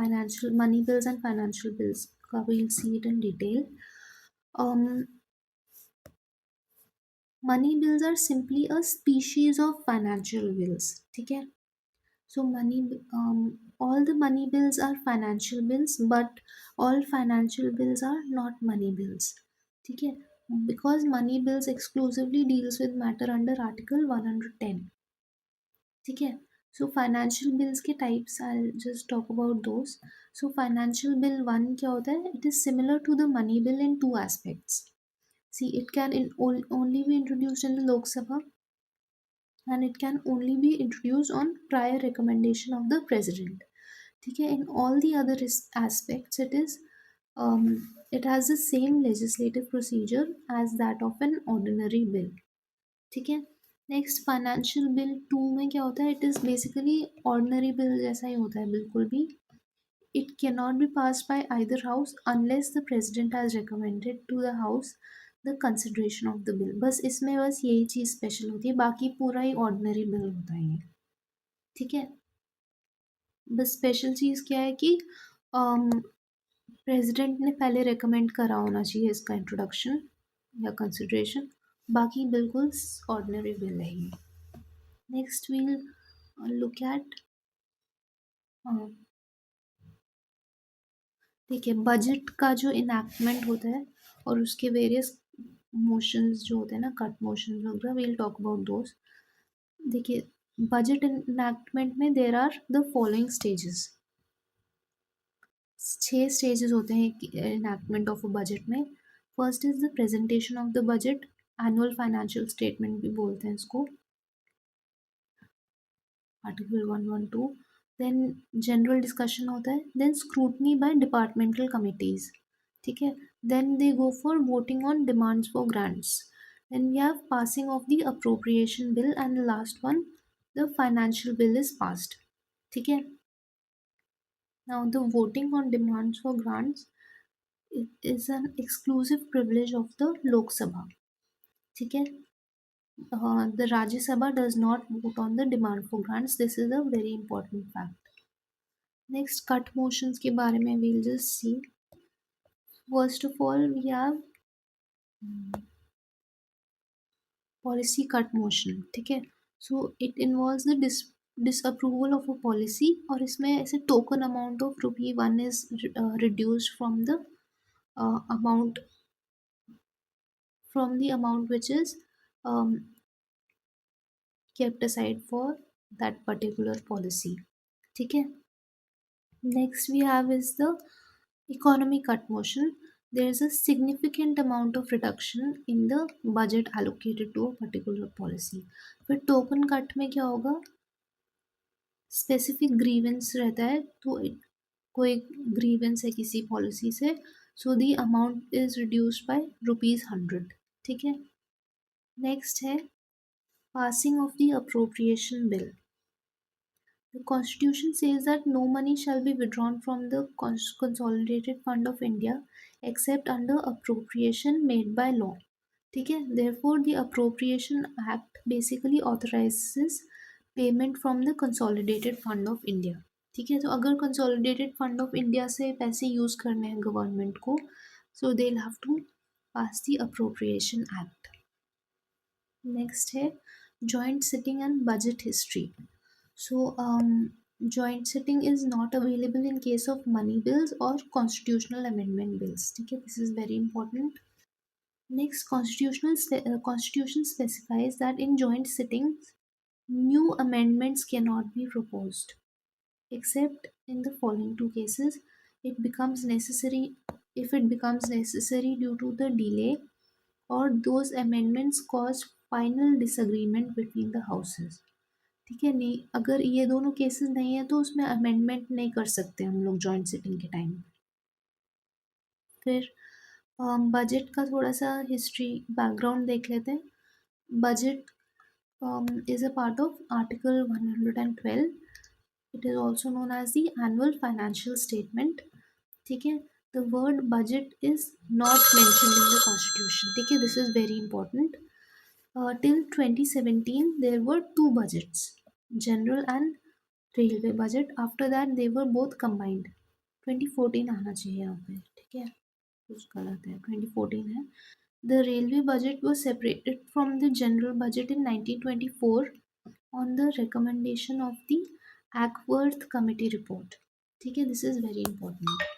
financial money bills and financial bills. We'll see it in detail. Money bills are simply a species of financial bills. ठीक है, so all the money bills are financial bills, but all financial bills are not money bills. ठीक है, because money bills exclusively deals with matter under Article 110. ठीक है, so financial bills के types, I'll just talk about those. So financial bill 1 क्या होता है, it is similar to the money bill in two aspects. See, it can only be introduced in the Lok Sabha. and it can only be introduced on prior recommendation of the president. ठीक है, in all the other aspects it has the same legislative procedure as that of an ordinary bill. ठीक है. Next financial bill to में क्या होता है, it is basically ordinary bill जैसा ही होता है बिल्कुल भी. It can not be pass by either house unless the president has recommended to the house the consideration of the bill. बस इसमें बस यही चीज़ स्पेशल होती है, बाकी पूरा ही ऑर्डनरी बिल होता है ये. ठीक है. बस स्पेशल चीज़ क्या है कि प्रेसिडेंट ने पहले रिकमेंड करा होना चाहिए इसका इंट्रोडक्शन या कंसिडरेशन, बाकी बिल्कुल ऑर्डनरी बिल है ये. नेक्स्ट वील लुक एट, ठीक है, बजट का जो इनैक्टमेंट होता है और उसके वेरियस मोशंस जो होते हैं ना, कट मोशंस वगैरह, वील टॉक अबाउट दोस. देखिए, बजट इनैक्टमेंट में there are the following stages. 6 stages होते हैं इनैक्टमेंट ऑफ अ बजट में. First is the presentation of the budget, annual financial statement भी बोलते हैं इसको, आर्टिकल 112. देन जनरल डिस्कशन होता है, then scrutiny by departmental committees. ठीक है. Then they go for voting on demands for grants. Then we have passing of the appropriation bill and the last one the financial bill is passed. ठीक है. Now the voting on demands for grants is an exclusive privilege of the Lok Sabha. ठीक है. The Rajya Sabha does not vote on the demand for grants. This is a very important fact. Next, cut motions के बारे में we'll just see. First of all, we have policy cut motion. ठीक है. So it involves the disapproval of a policy, और इसमें ऐसे token amount of ₹1 is reduced amount from the amount which is um, kept aside for that particular policy. ठीक है. Next we have is the economy cut motion. There is a significant amount of reduction in the budget allocated to a particular policy. फिर token cut में क्या होगा, specific grievance रहता है, तो कोई grievance है किसी policy से, so the amount is reduced by ₹100. ठीक है. Next है passing of the appropriation bill. The Constitution says that no money shall be withdrawn from the Consolidated Fund of India except under appropriation made by law. ठीक है. Therefore, the Appropriation Act basically authorizes payment from the Consolidated Fund of India. ठीक है. तो अगर Consolidated Fund of India से पैसे use करने हैं गवर्नमेंट को, so they'll have to pass the Appropriation Act. Next है joint sitting and budget history. So, joint sitting is not available in case of money bills or constitutional amendment bills. ठीक है, this is very important. Next, constitution specifies that in joint sittings, new amendments cannot be proposed, except in the following two cases. It becomes necessary if it becomes necessary due to the delay, or those amendments cause final disagreement between the houses. ठीक है. नहीं, अगर ये दोनों cases नहीं है तो उसमें अमेंडमेंट नहीं कर सकते हम लोग जॉइंट सिटिंग के टाइम. फिर बजट का थोड़ा सा हिस्ट्री बैकग्राउंड देख लेते हैं. Budget is a part of article 112. It is also known as the annual financial statement. ठीक है. The word budget is not mentioned in the constitution. ठीक है, this is very important. Till 2017 there were two budgets, general and railway budget. After that they were both combined. 2014 आना चाहिए यहाँ पे. ठीक है, कुछ गलत है, 2014 है. The railway budget was separated from the general budget in 1924 on the recommendation of the Ackworth Committee report. ठीक है, this is very important.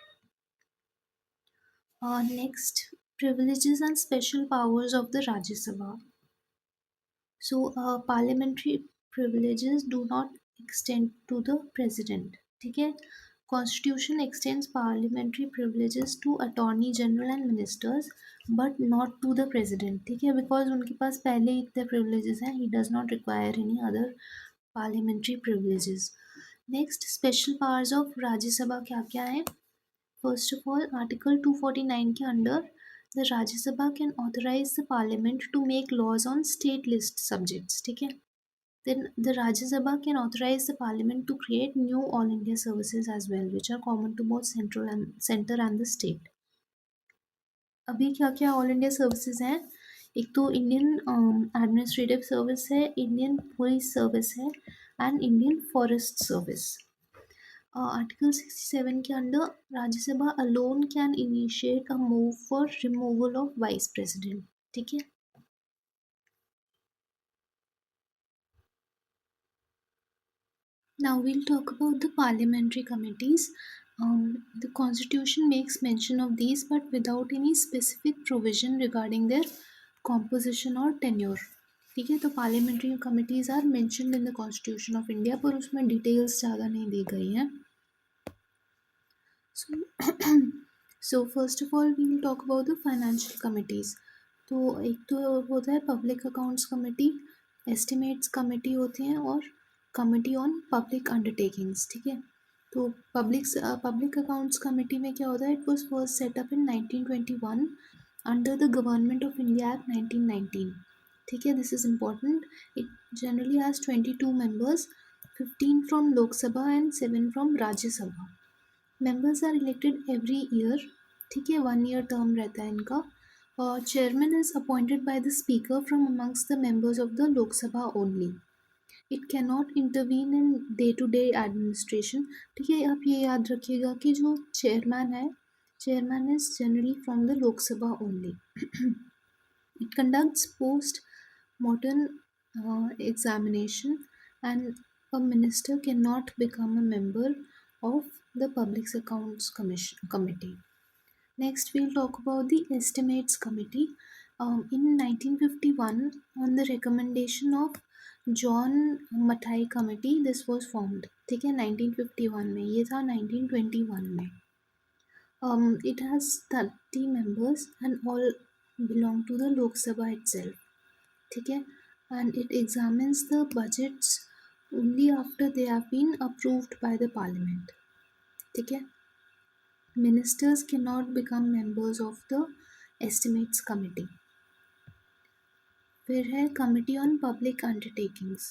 Next, privileges and special powers of the Rajya Sabha. So, parliamentary privileges do not extend to the president. ठीक है. Constitution extends parliamentary privileges to Attorney General and ministers, but not to the president. ठीक है, because उनके पास पहले ही इतने privileges हैं, he does not require any other parliamentary privileges. Next, special powers of राज्य सभा क्या क्या है? First of all, Article 249 के अंडर the राज्य सभा can authorize the parliament to make laws on state list subjects. ठीक है. Then the Rajya Sabha can authorize the Parliament to create new All India services as well, which are common to both center and the state. अभी क्या क्या all India services हैं? एक तो Indian administrative service है, Indian police service है and Indian forest service. Article 67 के under Rajya Sabha alone can initiate a move for removal of vice president. ठीक है. Now we'll talk about the parliamentary committees. The constitution makes mention of these but without any specific provision regarding their composition or tenure. ठीक है, तो parliamentary committees are mentioned in the constitution of India पर उसमें details ज़्यादा नहीं दी गई हैं. So first of all we will talk about the financial committees. तो एक तो होता है public accounts committee, estimates committee होती हैं और कमिटी ऑन पब्लिक अंडरटेकिंग्स. ठीक है, तो पब्लिक अकाउंट्स कमेटी में क्या होता है? It was first set up in 1921 under the government of India act 1919. ठीक है, this is important. It generally has 22 members, 15 from Lok Sabha and 7 from Rajya Sabha. Members are elected every year. ठीक है, 1 ईयर टर्म रहता है इनका. और chairman is appointed by the speaker from amongst the members of the Lok Sabha only. It can not intervene in day to day administration. ठीक है, आप ये याद रखिएगा कि जो चेयरमैन है, chairman is generally from the Lok Sabha only. It conducts post mortem examination and a minister can not become a member of the public accounts committee. Next, we'll talk about the Estimates Committee. In 1951, on the recommendation of John Mathai committee this was formed. ठीक है, 1951 में. ये था 1921 में. It has 30 members and all belong to the Lok Sabha itself. ठीक है, and it examines the budgets only after they have been approved by the parliament. ठीक है, ministers can not become members of the estimates committee. फिर है committee on public undertakings.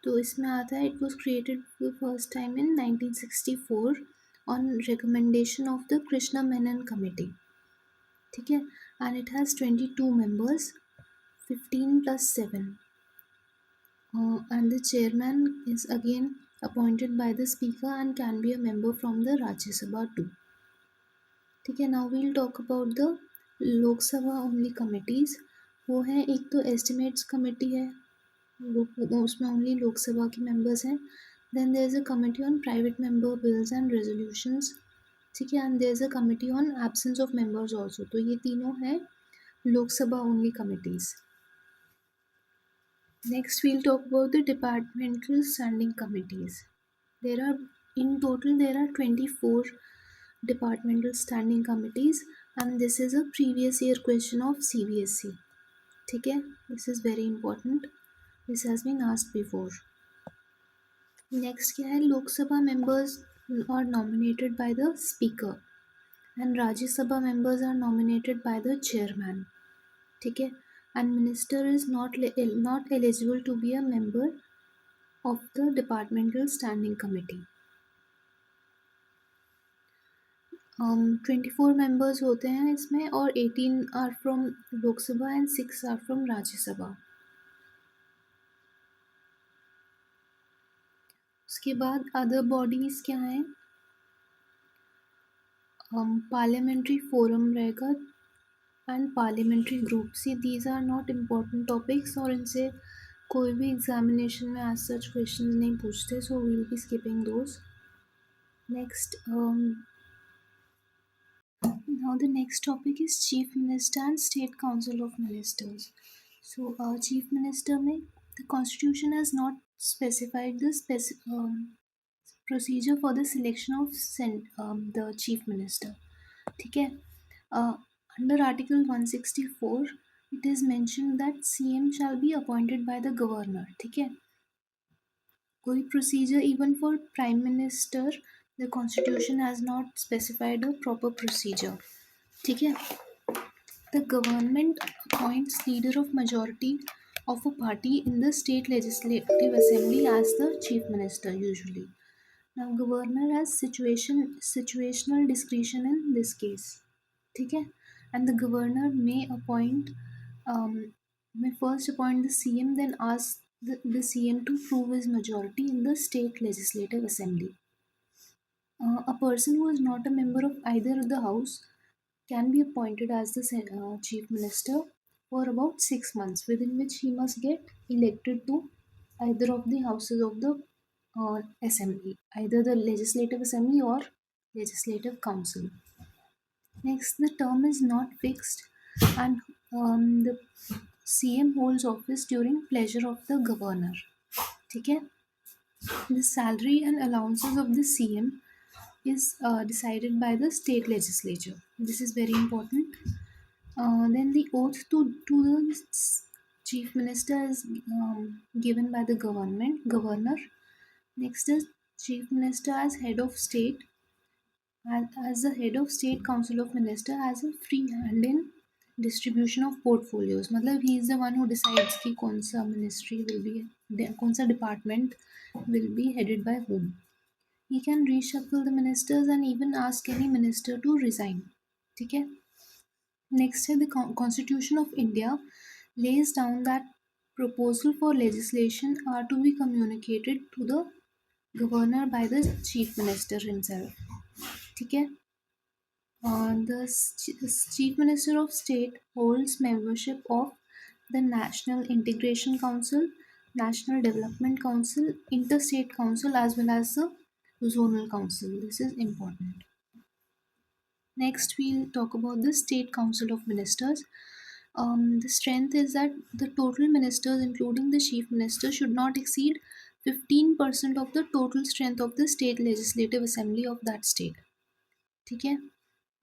तो इसमें आता है it was created for first time in 1964 on recommendation of the Krishna Menon committee. ठीक है, and it has 22 members, 15 plus 7. And the chairman is again appointed by the speaker and can be a member from the Rajya Sabha too. ठीक है, now we'll talk about the लोक सभा only committees. वो हैं, एक तो estimates committee है, वो उसमें ओनली लोकसभा के मेंबर्स हैं. Then there is a committee on private member bills and resolutions. ठीक है, and there is a committee on absence of members also. तो ये तीनों हैं Lok Sabha only committees. Next we'll talk about the departmental standing committees. There are in total there are 24 departmental standing committees and this is a previous year question of CBSE. ठीक है, this is very important, this has been asked before. Next क्या है? Lok Sabha members are nominated by the speaker and Rajya Sabha members are nominated by the chairman. ठीक है, and minister is not eligible to be a member of the departmental standing committee. 24 members होते हैं इसमें और 18 are from Lok Sabha and 6 are from Rajya Sabha. उसके बाद other bodies क्या हैं? पार्लियामेंट्री फोरम रहेगा and parliamentary group. See these are not important topics और इनसे कोई भी एग्जामिनेशन में एज सच क्वेश्चन नहीं पूछते, so we will be skipping those. Next, now the next topic is Chief Minister and State Council of Ministers. So Chief Minister में the Constitution has not specified the procedure for the selection of the chief minister. ठीक है. uh, Under Article 164 it is mentioned that CM shall be appointed by the governor. ठीक है. कोई procedure even for prime minister, the constitution has not specified a proper procedure. ठीक है. The government appoints leader of majority of a party in the state legislative assembly as the chief minister usually. Now governor has situational discretion in this case. ठीक है. And the governor may first appoint the CM, then ask the CM to prove his majority in the state legislative assembly. A person who is not a member of either of the house can be appointed as the chief minister for about 6 months, within which he must get elected to either of the houses of the assembly, either the legislative assembly or legislative council. Next, the term is not fixed, and the CM holds office during pleasure of the governor. ठीक है. The salary and allowances of the CM is decided by the state legislature. This is very important. Then the oath to the chief minister is given by the governor. Next is chief minister as head of state. As the head of state council of minister has a free hand in distribution of portfolios. मतलब he is the one who decides कि कौन सा ministry will be, कौन सा department will be headed by whom. He can reshuffle the ministers and even ask any minister to resign. ठीक है. Next है the Constitution of India lays down that proposal for legislation are to be communicated to the governor by the chief minister himself. ठीक है. The chief minister of state holds membership of the National Integration Council, National Development Council, Interstate Council, as well as the Zonal Council. This is important. Next, we'll talk about the State Council of Ministers. The strength is that the total ministers, including the chief minister, should not exceed 15% of the total strength of the state legislative assembly of that state. ठीक है.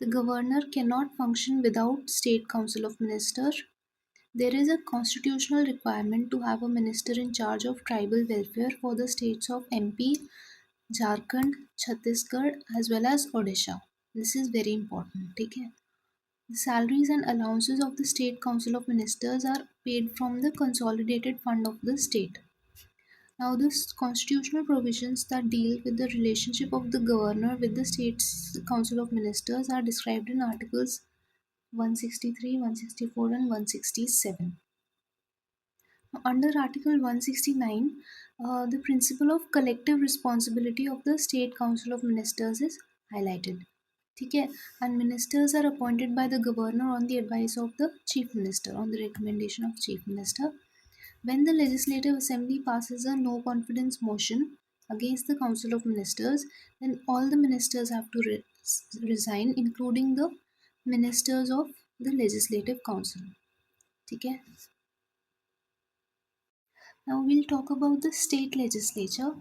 The governor cannot function without State Council of Ministers. There is a constitutional requirement to have a minister in charge of tribal welfare for the states of MP, Jharkhand, Chhattisgarh, as well as Odisha. This is very important. ठीक है. The salaries and allowances of the State Council of Ministers are paid from the consolidated fund of the state. Now, the constitutional provisions that deal with the relationship of the governor with the State's Council of Ministers are described in Articles 163, 164, and 167. Under Article 169, the principle of collective responsibility of the State Council of Ministers is highlighted. ठीक है. And ministers are appointed by the governor on the advice of the chief minister, on the recommendation of chief minister. When the legislative assembly passes a no confidence motion against the council of ministers, then all the ministers have to resign, including the ministers of the legislative council. ठीक है. Now we'll talk about the state legislature.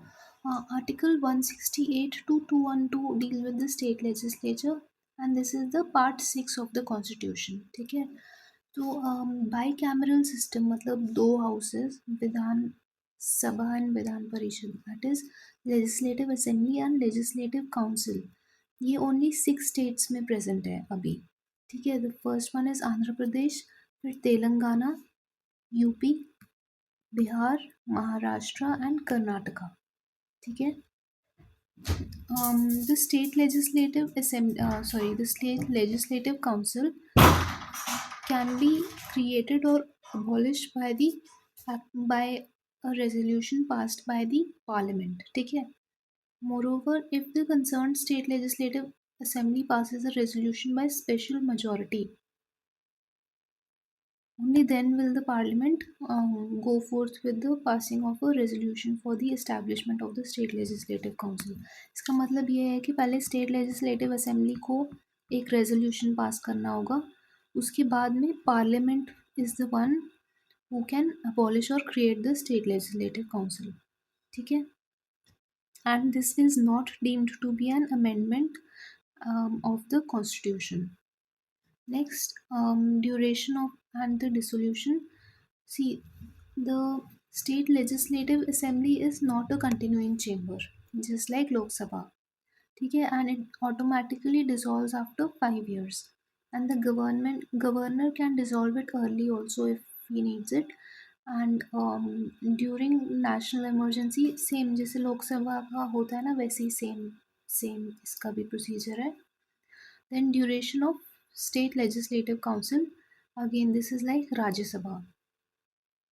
Article 168 to 212 deal with the state legislature, and this is the part 6 of the constitution. ठीक है. तो bicameral system मतलब दो houses, Vidhan Sabha and Vidhan Parishad, that is legislative assembly and legislative council, ये only 6 states में present है अभी. ठीक है. The first one is Andhra Pradesh, फिर तेलंगाना, यूपी, बिहार, महाराष्ट्र एंड कर्नाटका. ठीक है. The state legislative council can be created or abolished by a resolution passed by the parliament. ठीक है. Moreover, if the concerned state legislative assembly passes a resolution by special majority, only then will the parliament go forth with the passing of a resolution for the establishment of the state legislative council. इसका मतलब ये है कि पहले state legislative assembly को एक resolution पास करना होगा, उसके बाद में parliament is the one who can abolish or create the state legislative council. ठीक है. and this is not deemed to be an amendment of the constitution. Next, duration of and the dissolution. See, the state legislative assembly is not a continuing chamber, just like Lok Sabha. ठीक है, and it automatically dissolves after 5 years. And the governor can dissolve it early also if he needs it. And during national emergency same जैसे लोकसभा का होता है ना, वैसे ही same same इसका भी प्रोसीजर है. Then duration of state legislative council, again this is like Rajya Sabha.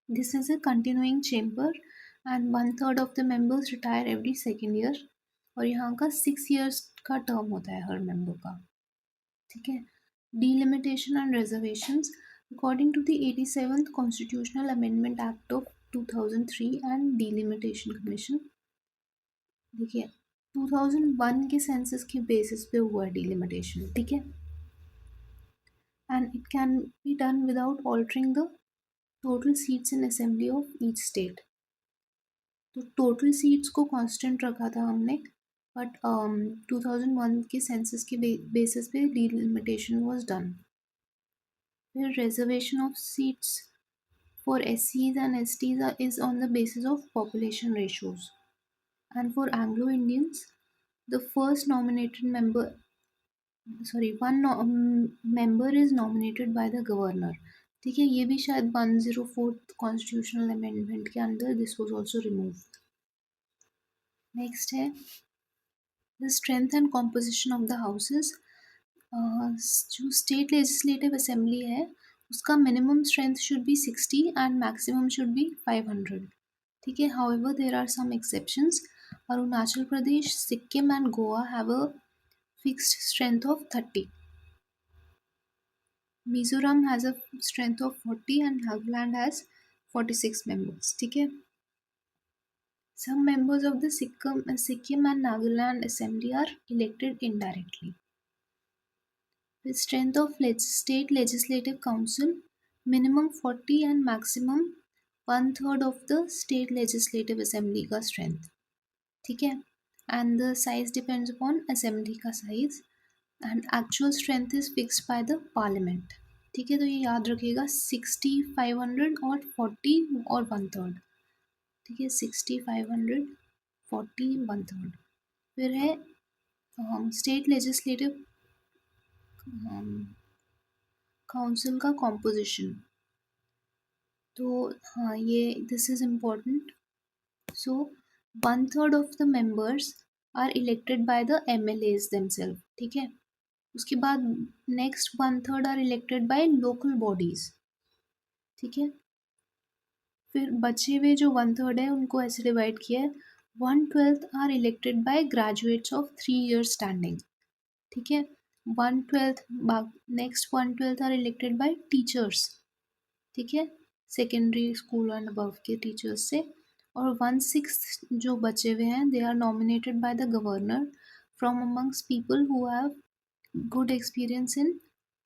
This is a continuing chamber and 1/3 of the members retire every second year. और यहाँ का 6 years का टर्म होता है हर मेंबर का. ठीक है. Delimitation and reservations. According to the 87th Constitutional Amendment Act of 2003 and Delimitation Commission, देखिए 2001 के सेंसस के बेसिस पे हुआ है डिलिमिटेशन. ठीक है. And it can be done without altering the total seats in assembly of each state. तो total seats को कांस्टेंट रखा था हमने, बट 2001 के सेंसस के बेसिस पे डिलिमिटेशन वाज डन. फिर reservation of seats for SCs and STs is on the basis of population ratios. And for Anglo-Indians, the first nominated member, member is nominated by the governor. ठीक है, ये भी शायद 104th constitutional amendment के अंदर this was also removed. Next है the strength and composition of the houses. जो state legislative assembly है उसका minimum strength should be 60 and maximum should be 500. ठीक है. However there are some exceptions. Arunachal Pradesh, Sikkim and Goa have a fixed strength of 30. Mizoram has a strength of 40 and Nagaland has 46 members. ठीक है. Some members of the Sikkim and Nagaland Assembly are elected indirectly. The strength of state legislative council, minimum 40 and maximum 1/3 of the state legislative assembly का strength. ठीक है. And the size depends upon assembly का size and actual strength is fixed by the parliament. ठीक है. तो ये याद रखिएगा 60, 500 और 40 और 1/3. ठीक है. 60, 500, 40, 1/3. फिर है स्टेट लेजिस्लेटिव काउंसिल का कॉम्पोजिशन. तो हाँ, ये this is important. So 1/3 of the members are elected by the MLAs themselves. ठीक है. उसके बाद next 1/3 are elected by local bodies. ठीक है. फिर बचे हुए जो 1/3 है उनको ऐसे डिवाइड किया है. 1/12 are elected by graduates of 3 years standing. ठीक है. 1/12 next 1/12 are elected by teachers. ठीक है. सेकेंडरी स्कूल एंड अबव के टीचर्स से. और 1/6 जो बचे हुए हैं they are nominated by the governor from amongst people who have good experience in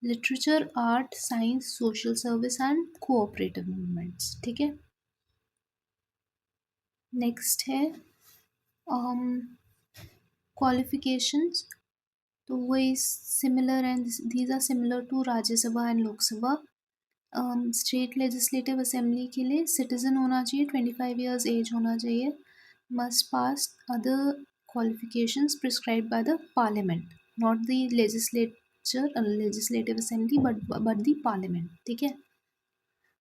literature, art, science, social service and cooperative movements. ठीक है. नेक्स्ट है क्वालिफिकेशंस. तो वही similar and these are similar to Rajya Sabha and Lok Sabha. State legislative assembly के लिए citizen होना चाहिए, 25 years as होना चाहिए, must pass other qualifications prescribed bye the parliament, not the legislative assembly but the parliament. ठीक है.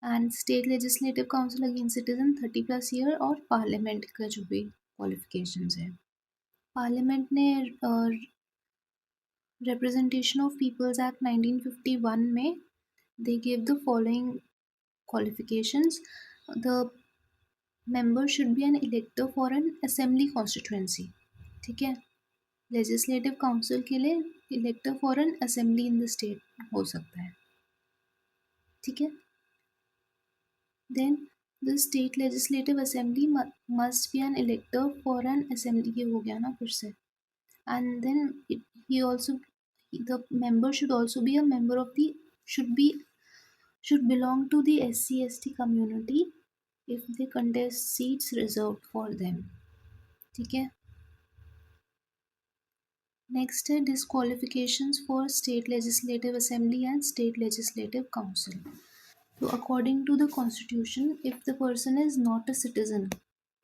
And state legislative council again citizen 30+ year और parliament का जो भी क्वालिफिकेशंस है. पार्लियामेंट ने रिप्रेजेंटेशन ऑफ पीपल्स एक्ट 1951 में they gave the following qualifications. The member should be an elector for an assembly constituency. ठीक है. लेजिस्लेटिव काउंसिल के लिए elector for an assembly in the state हो सकता है. ठीक है. Then the state legislative assembly must be an elector for an assembly. ये हो गया ना फिर से. And then he also the member should also be a member of the should belong to the SC/ST community if they contest seats reserved for them. ठीक है. Next है disqualifications for state legislative assembly and state legislative council. So according to the constitution, if the person is not a citizen,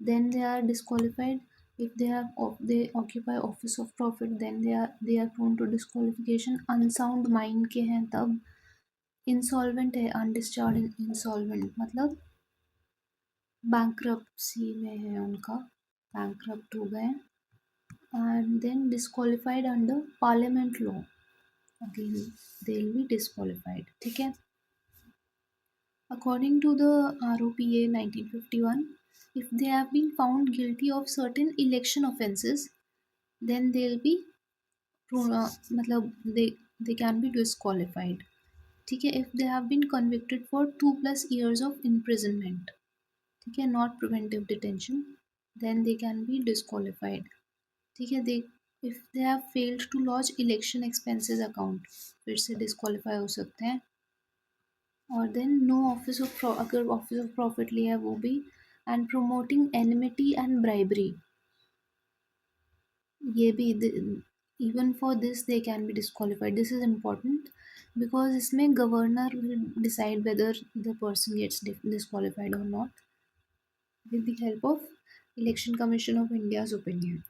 then they are disqualified. If they occupy office of profit, then they are prone to disqualification. Unsound mind के हैं तब, insolvent है, undischarged insolvent मतलब bankruptcy में है उनका, bankrupt हो गए, and then disqualified under parliament law, again they will be disqualified. ठीक है. According to the ROPA 1951, if they have been found guilty of certain election offences, then they'll be मतलब they can be disqualified. ठीक है. If they have been convicted for 2+ years of imprisonment, ठीक है, not preventive detention, then they can be disqualified. ठीक है. If they have failed to lodge election expenses account, फिर से disqualify हो सकते हैं. और देन नो ऑफिस ऑफ अगर ऑफिस ऑफ प्रॉफिट लिया है वो भी, and promoting enmity and bribery, ये भी even for this they can be disqualified. This is important because इसमें governor will decide whether the person gets disqualified or not with the help of Election Commission of India's opinion.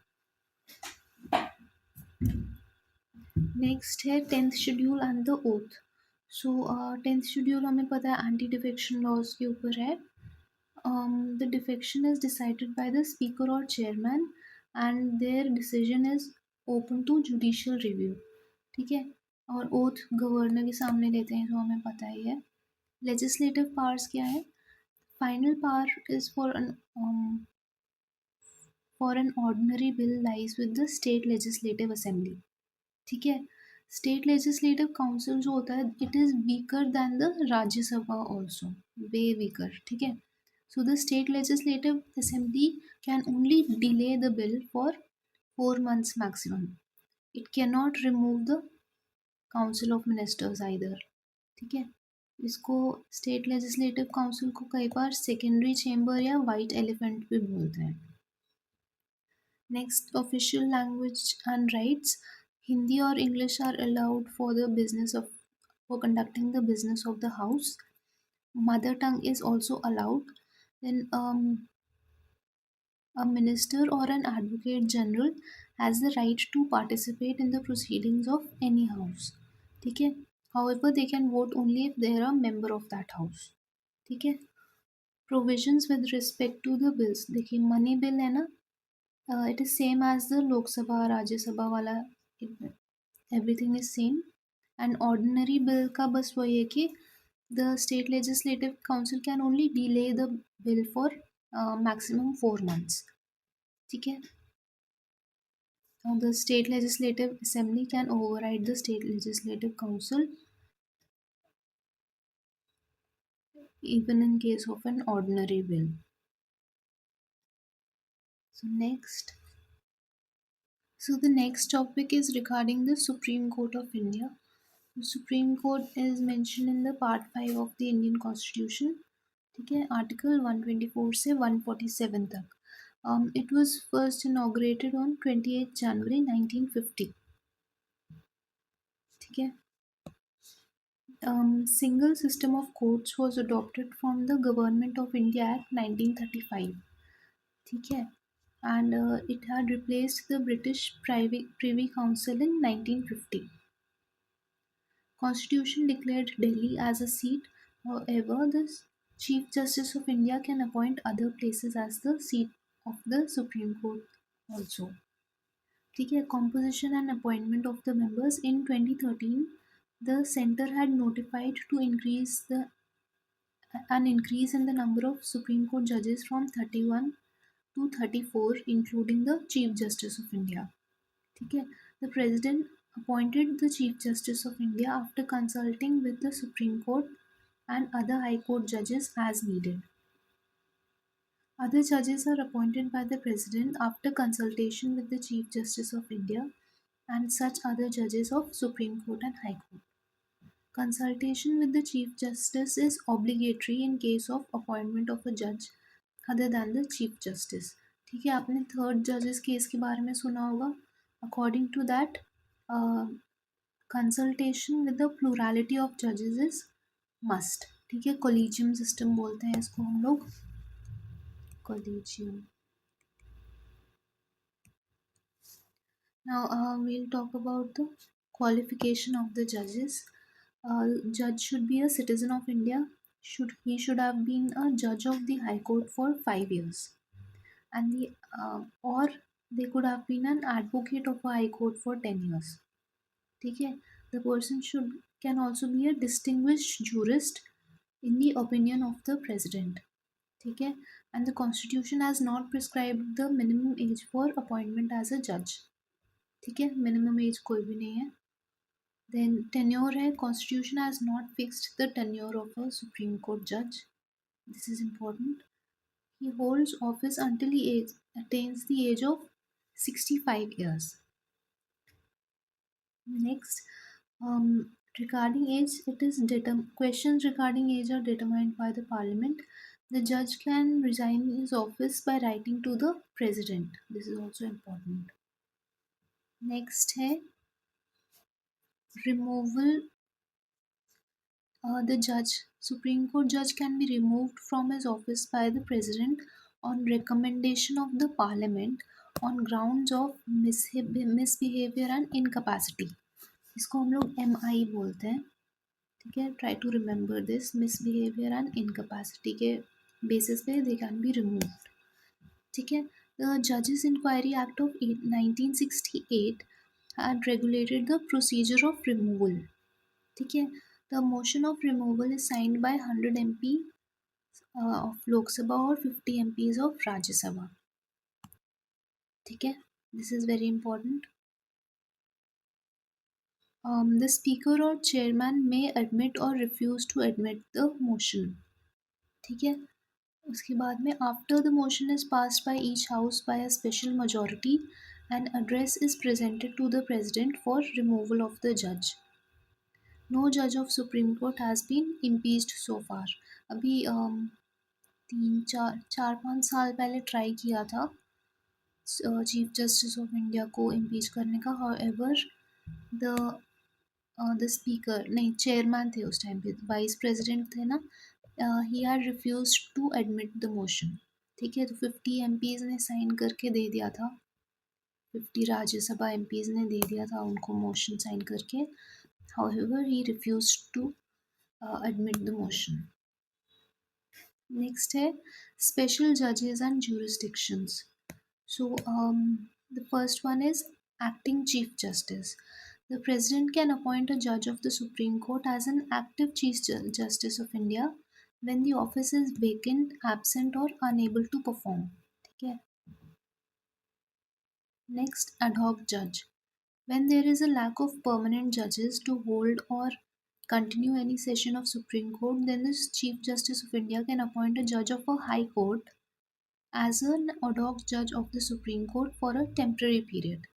Next है 10th schedule and the oath. So 10th schedule हमें पता है anti defection laws के ऊपर है. The defection is decided by the speaker or chairman and their decision is open to judicial review. ठीक है. और ओथ गवर्नर के सामने लेते हैं, जो हमें पता ही है. लेजिस्लेटिव पावर्स क्या है? Final power is for an ordinary bill lies with the state legislative assembly. ठीक है. स्टेट लेजिस्लेटिव काउंसिल जो होता है, it is weaker than the Rajya Sabha also, way weaker. ठीक है. So the state legislative assembly can only delay the bill for 4 months maximum. It can not remove the council of ministers either. ठीक है. इसको state legislative council को कई बार secondary chamber या white elephant भी बोलते हैं. Next, official language and rights. Hindi or English are allowed for conducting the business of the house. Mother tongue is also allowed. Then a minister or an advocate general has the right to participate in the proceedings of any house. ठीक है. However, they can vote only if they are a member of that house. ठीक है. Provisions with respect to the bills. देखिए money bill है ना, it is same as the लोक सभा राज्य सभा वाला, everything is same. And ordinary bill का बस वही है कि the state legislative council can only delay the bill for maximum 4 months. ठीक है. The state legislative assembly can override the state legislative council even in case of an ordinary bill. So the next topic is regarding the Supreme Court of India. The Supreme Court is mentioned in the Part 5 of the Indian Constitution. ठीक है. Article 124 से 147 तक. It was first inaugurated on 28 January 1950. ठीक है. Single system of courts was adopted from the Government of India Act 1935. ठीक है. And it had replaced the British Privy Council in 1950. Constitution declared Delhi as a seat. However, the Chief Justice of India can appoint other places as the seat of the Supreme Court also. ठीक है. Composition and appointment of the members. In 2013, the Centre had notified to increase in the number of Supreme Court judges from 31 to 34, including the Chief Justice of India. ठीक है. The President appointed the Chief Justice of India after consulting with the Supreme Court and other High Court judges as needed. Other judges are appointed by the President after consultation with the Chief Justice of India and such other judges of Supreme Court and High Court. Consultation with the Chief Justice is obligatory in case of appointment of a judge other than the Chief Justice. ठीक है. आपने third जजेस case के बारे में सुना होगा. According to that, consultation with the plurality of जजेस इज मस्ट. ठीक है, कोलिजियम सिस्टम बोलते हैं इसको हम लोग, collegium. Now we'll talk about the qualification of the judges. Judge should be a citizen of India. He should have been a judge of the High Court for 5 years, and or they could have been an advocate of a High Court for 10 years. ठीक है, the person should can also be a distinguished jurist in the opinion of the president. ठीक है, and the constitution has not prescribed the minimum age for appointment as a judge. ठीक है, minimum age कोई भी नहीं है. Then tenure है, constitution has not fixed the tenure of a supreme court जज. This is important. He holds office until he as attains the age of 65 years. Next, regarding age, it is questions regarding age are determined by the parliament. The judge can resign his office by writing to the president. This is also important. Next है removal. The Supreme Court judge can be removed from his office by the President on recommendation of the Parliament on grounds of misbehavior and incapacity. इसको हम लोग MI बोलते हैं. ठीक है, try to remember this. Misbehaviour and incapacity के basis पे they can be removed. ठीक है, द जजेस inquiry act of 1968 had regulated the procedure of removal. ठीक है, the motion of removal is signed by 100 MP of Lok Sabha और 50 MPs of Rajya Sabha. ठीक है, this is very important. The speaker or chairman may admit or refuse to admit the motion. ठीक है, उसके बाद में after the motion is passed by each house by a special majority, an address is presented to the president for removal of the judge. No judge of Supreme Court has been impeached so far. अभी 3-4-5 साल पहले try किया था chief justice of India को impeach करने का. However the speaker नहीं, chairman थे उस टाइम पे, वाइस प्रेसिडेंट थे ना, he had refused to admit the motion. ठीक है, तो 50 MPs ने साइन करके दे दिया था, 50 राज्यसभा MPs ने दे दिया था उनको मोशन साइन करके. However, he refused to admit the motion. Next है special judges and jurisdictions. So the first one is acting chief justice. The president can appoint a judge of the Supreme Court as an active chief justice of India when the office is vacant, absent or unable to perform. ठीक है. Next, ad hoc judge. When there is a lack of permanent judges to hold or continue any session of Supreme Court, then the Chief Justice of India can appoint a judge of a High Court as an ad hoc judge of the Supreme Court for a temporary period.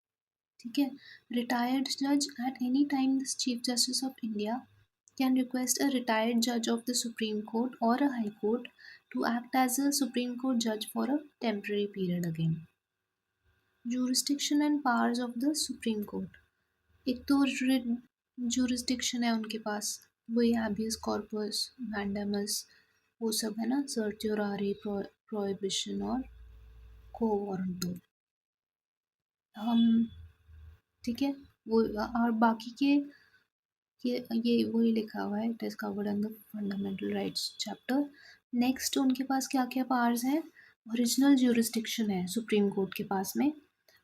ठीक है, retired judge at any time the Chief Justice of India can request a retired judge of the Supreme Court or a High Court to act as a Supreme Court judge for a temporary period again. Jurisdiction and powers of the Supreme Court. एक तो jurisdiction है उनके पास, वही habeas corpus, mandamus, वो सब है ना, certiorari, prohibition और quo warranto. ठीक है, वो और बाकी के ये वही लिखा हुआ है, it is covered under fundamental rights chapter. Next उनके पास क्या क्या पावर्स हैं. ओरिजिनल ज्यूरिसडिक्शन है सुप्रीम कोर्ट के पास में.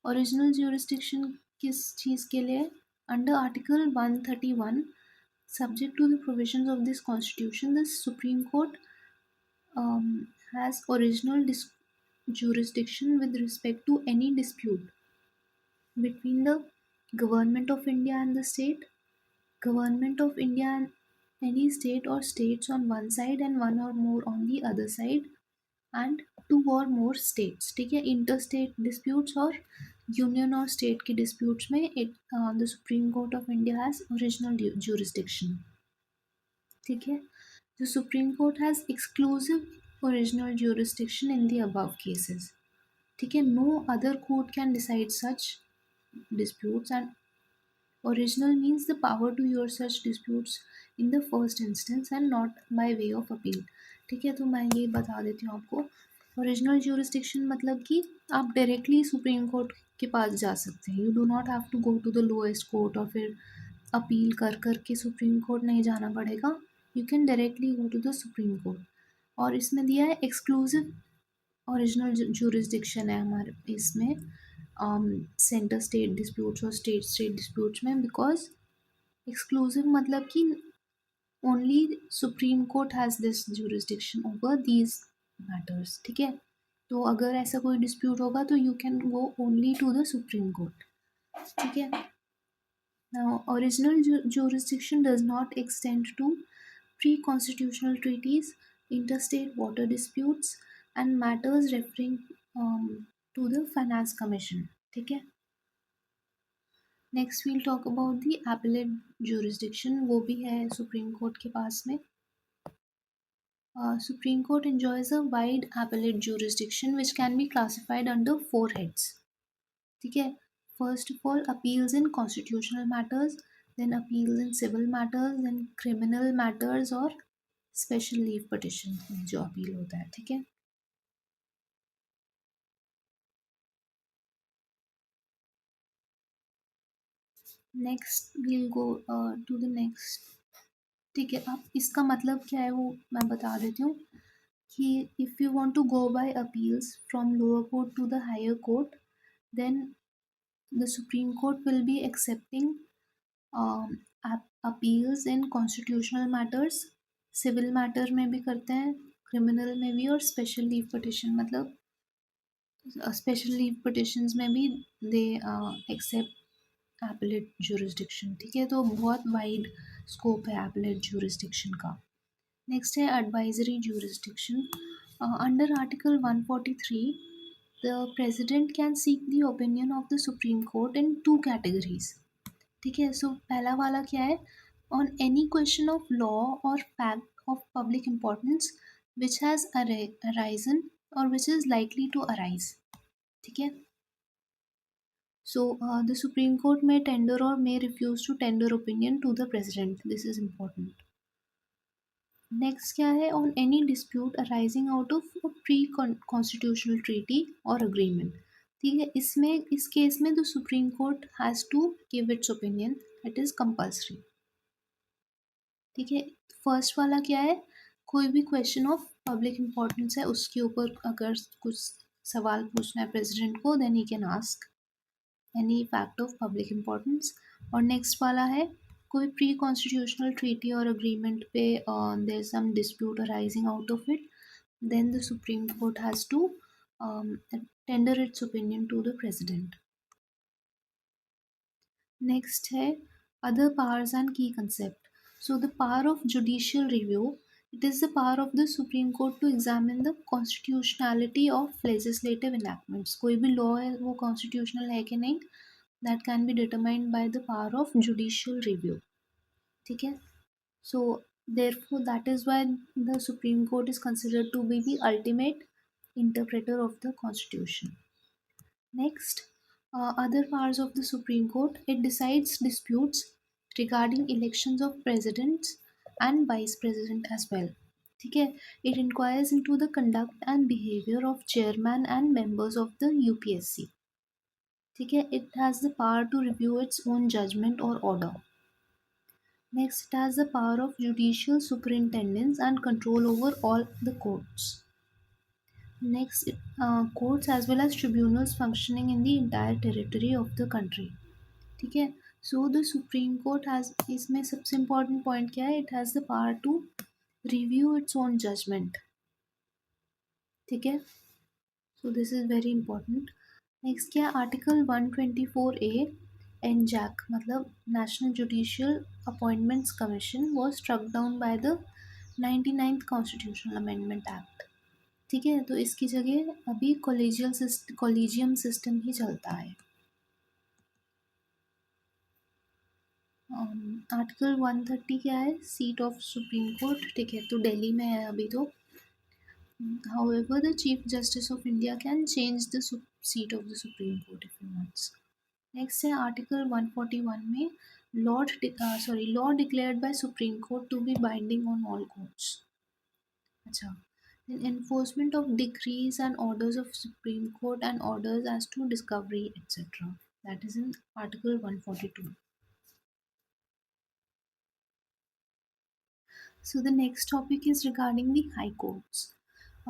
ओरिजिनल ज्यूरिसडिक्शन किस चीज़ के लिए? Under article 131, subject to the provisions of this constitution, the Supreme Court has original jurisdiction with respect to any dispute between the government of India and the state, government of India and any state or states on one side and one or more on the other side, and two or more states. ठीक है, interstate disputes और union और state के disputes में the supreme court of India has original jurisdiction. ठीक है, the supreme court has exclusive original jurisdiction in the above cases. ठीक है, no other court can decide such disputes and Original means the power to hear such disputes in the first instance and not by way of appeal. ठीक है, तो मैं ये बता देती हूँ आपको. ओरिजिनल jurisdiction मतलब कि आप डायरेक्टली सुप्रीम कोर्ट के पास जा सकते हैं. You do not have to go to the lowest court और फिर अपील कर कर के सुप्रीम कोर्ट नहीं जाना पड़ेगा. You can directly go to the supreme court. और इसमें दिया है एक्सक्लूसिव ओरिजिनल jurisdiction है हमारे इसमें सेंटर स्टेट डिस्प्यूट्स और स्टेट स्टेट डिस्प्यूट्स में. बिकॉज एक्सक्लूसिव मतलब कि only supreme court has this jurisdiction over these matters. ठीक है, तो अगर ऐसा कोई डिस्प्यूट होगा तो you can go only to the supreme court. ठीक है. Now original jurisdiction does not extend to pre-constitutional treaties, interstate water disputes and matters referring to the finance commission. ठीक है. Next we'll talk about the appellate jurisdiction. वो भी है supreme court के पास में. Supreme Court enjoys a wide appellate jurisdiction which can be classified under four heads. ठीक है. First of all, appeals in constitutional matters, then appeals in civil matters, then criminal matters और special leave petition जो appeal होता है. ठीक है. Next we'll go to the next. ठीक है, अब इसका मतलब क्या है वो मैं बता देती हूँ कि if you want to go by appeals from lower court to the higher court, then the supreme court will be accepting appeals in constitutional matters. Civil matter में भी करते हैं, क्रिमिनल में भी, और स्पेशल लीव पटिशन मतलब special leave petitions में भी दे एक्सेप्ट एपेलेट jurisdiction. ठीक है, तो बहुत वाइड स्कोप है एपेलेट jurisdiction का. नेक्स्ट है advisory jurisdiction. Under article 143 the president can seek the opinion of the supreme court in two categories. ठीक है, सो पहला वाला क्या है, on any question of law or fact of public importance which has arisen or which is likely to arise. ठीक है. So the Supreme Court may tender or may refuse to tender opinion to the President. This is important. Next क्या है, on any dispute arising out of a pre-constitutional treaty or agreement. ठीक है, इसमें इस case में the Supreme Court has to give its opinion. It is compulsory. ठीक है. First वाला क्या है, कोई भी क्वेश्चन ऑफ पब्लिक इम्पोर्टेंस है उसके ऊपर अगर कुछ सवाल पूछना है प्रेसिडेंट को, then he can ask any fact of public importance. और नेक्स्ट वाला है कोई प्री कॉन्स्टिट्यूशनल ट्रीटी और अग्रीमेंट पे there is some dispute arising out of it, then the supreme court has to tender its opinion to the president. Next है other powers and key concept. So the power of judicial review, it is the power of the Supreme Court to examine the constitutionality of legislative enactments. कोई भी law है वो constitutional है कि नहीं, that can be determined by the power of judicial review. ठीक है. So therefore that is why the Supreme Court is considered to be the ultimate interpreter of the Constitution. Next, other powers of the Supreme Court, it decides disputes regarding elections of presidents and vice president as well. ठीक है. It inquires into the conduct and behavior of chairman and members of the UPSC. ठीक है. It has the power to review its own judgment or order. Next, it has the power of judicial superintendence and control over all the courts. Next, courts as well as tribunals functioning in the entire territory of the country. ठीक है. So the Supreme Court has, इसमें सबसे important point क्या है, it has the power to review its own judgment. ठीक है. So this is very important. Next क्या है, आर्टिकल 124A NJAC मतलब National Judicial Appointments Commission was struck down by the 99th Constitutional Amendment Act. ठीक है, तो इसकी जगह अभी कॉलेजियम सिस्टम ही चलता है. आर्टिकल 130 क्या है, सीट ऑफ सुप्रीम कोर्ट. ठीक है, तो दिल्ली में है अभी तो. However the chief justice of India can change the seat of the supreme court if he wants. Next है आर्टिकल 141 में law declared by supreme court to be binding on all courts. अच्छा. Then enforcement of decrees and orders of Supreme Court and orders as to discovery, etc. That is in Article 142. So the next topic is regarding the High Courts.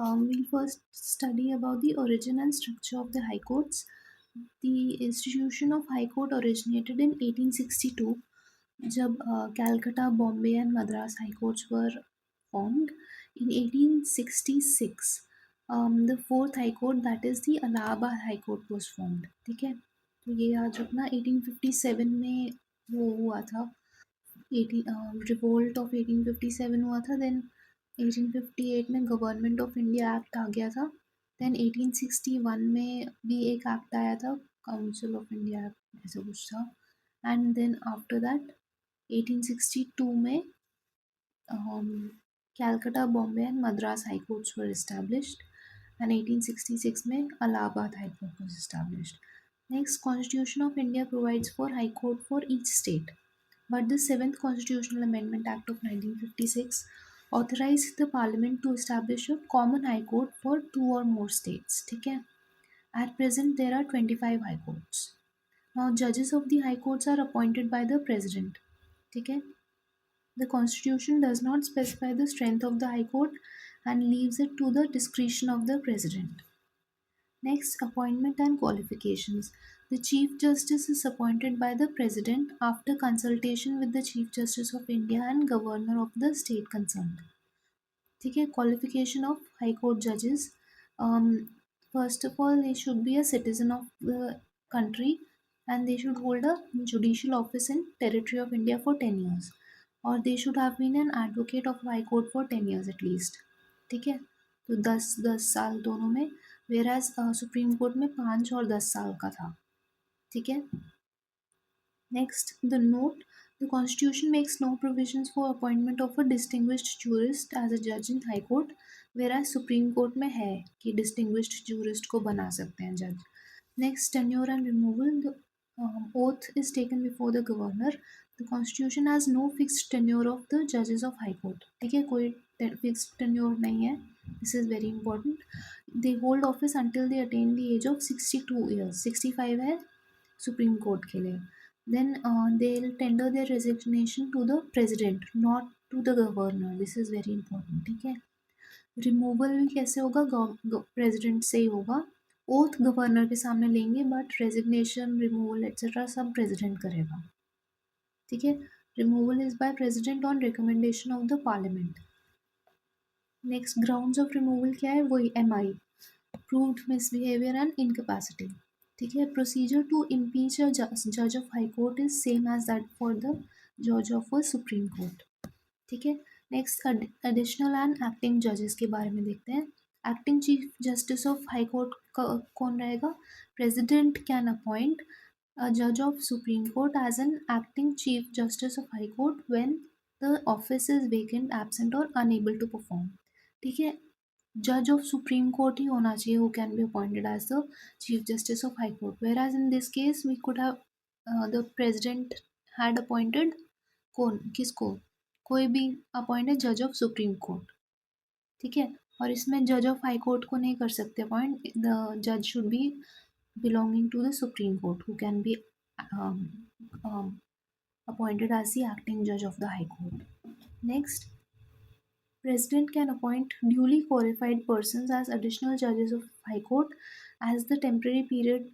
We'll first study about the origin and structure of the High Courts. The institution of High Court originated in 1862 जब Calcutta, Bombay and Madras High Courts were formed. In 1866 the fourth High Court, that is the Allahabad High Court, was formed. ठीक है, तो ये याद रखना. 1857 में वो हुआ था, 18 रिवोल्ट ऑफ 1857 हुआ था. देन 1858 में गवर्नमेंट ऑफ इंडिया एक्ट आ गया था. देन 1861 में भी एक एक्ट आया था, काउंसिल ऑफ इंडिया एक्ट ऐसा कुछ था. एंड देन आफ्टर दैट 1862 में Calcutta, Bombay and Madras high courts were established. And 1866 में Allahabad high court was established. Next, Constitution of India provides for High Court for each state. But the 7th Constitutional Amendment Act of 1956 authorized the Parliament to establish a common High Court for 2 or more states. ठीक है. At present, there are 25 High Courts. Now, judges of the High Courts are appointed by the President. ठीक है. The Constitution does not specify the strength of the High Court and leaves it to the discretion of the President. Next, appointment and qualifications. The Chief Justice is appointed by the President after consultation with the Chief Justice of India and Governor of the state concerned. ठीक है. Qualification of High Court judges. First of all, they should be a citizen of the country and they should hold a judicial office in territory of India for 10 years. Or they should have been an advocate of High Court for 10 years at least. ठीक है. तो 10 साल दोनों में, whereas supreme court में 5 और 10 साल का था. ठीक है. Next, the note. The Constitution makes no provisions for appointment of a distinguished jurist as a judge in High Court, whereas Supreme Court में है कि distinguished jurist को बना सकते हैं judge. Next, tenure and removal. The oath is taken before the governor. The Constitution has no fixed tenure of the judges of High Court. ठीक है, कोई fixed tenure नहीं है. This is very important. They hold office until they attain the age of 62 years. 65 है Supreme Court के लिए. Then they'll tender their resignation to the President, not to the Governor. This is very important. ठीक है. Removal भी कैसे होगा, president से ही होगा. ओथ गवर्नर के सामने लेंगे, बट रेजिग्नेशन, रिमूवल एक्सेट्रा सब प्रेसिडेंट करेगा. ठीक है. Removal is by president on recommendation of the parliament. Next, grounds of removal क्या है, वही MI, proved misbehaviour and incapacity. ठीक है. प्रोसीजर टू इम्पीच अ जज of high court is same as that for the जज ऑफ अ सुप्रीम कोर्ट. ठीक है. Next, additional and acting जजेस के बारे में देखते हैं. Acting chief justice of high court कौन रहेगा, प्रेसिडेंट कैन अपॉइंट अ जज of supreme court as an acting chief justice of high court when the office is vacant, absent और अनएबल टू परफॉर्म. ठीक है. जज ऑफ सुप्रीम कोर्ट ही होना चाहिए who can be appointed as the chief justice of high court, whereas in this case we could have the president had appointed कौन, किसको, कोई भी अपॉइंट है जज ऑफ सुप्रीम कोर्ट. ठीक है. और इसमें जज ऑफ हाई कोर्ट को नहीं कर सकते अपॉइंट. द जज should be belonging to the supreme court who can be appointed as the acting judge of the high court. Next, president can appoint duly qualified persons as additional judges of high court as the temporary period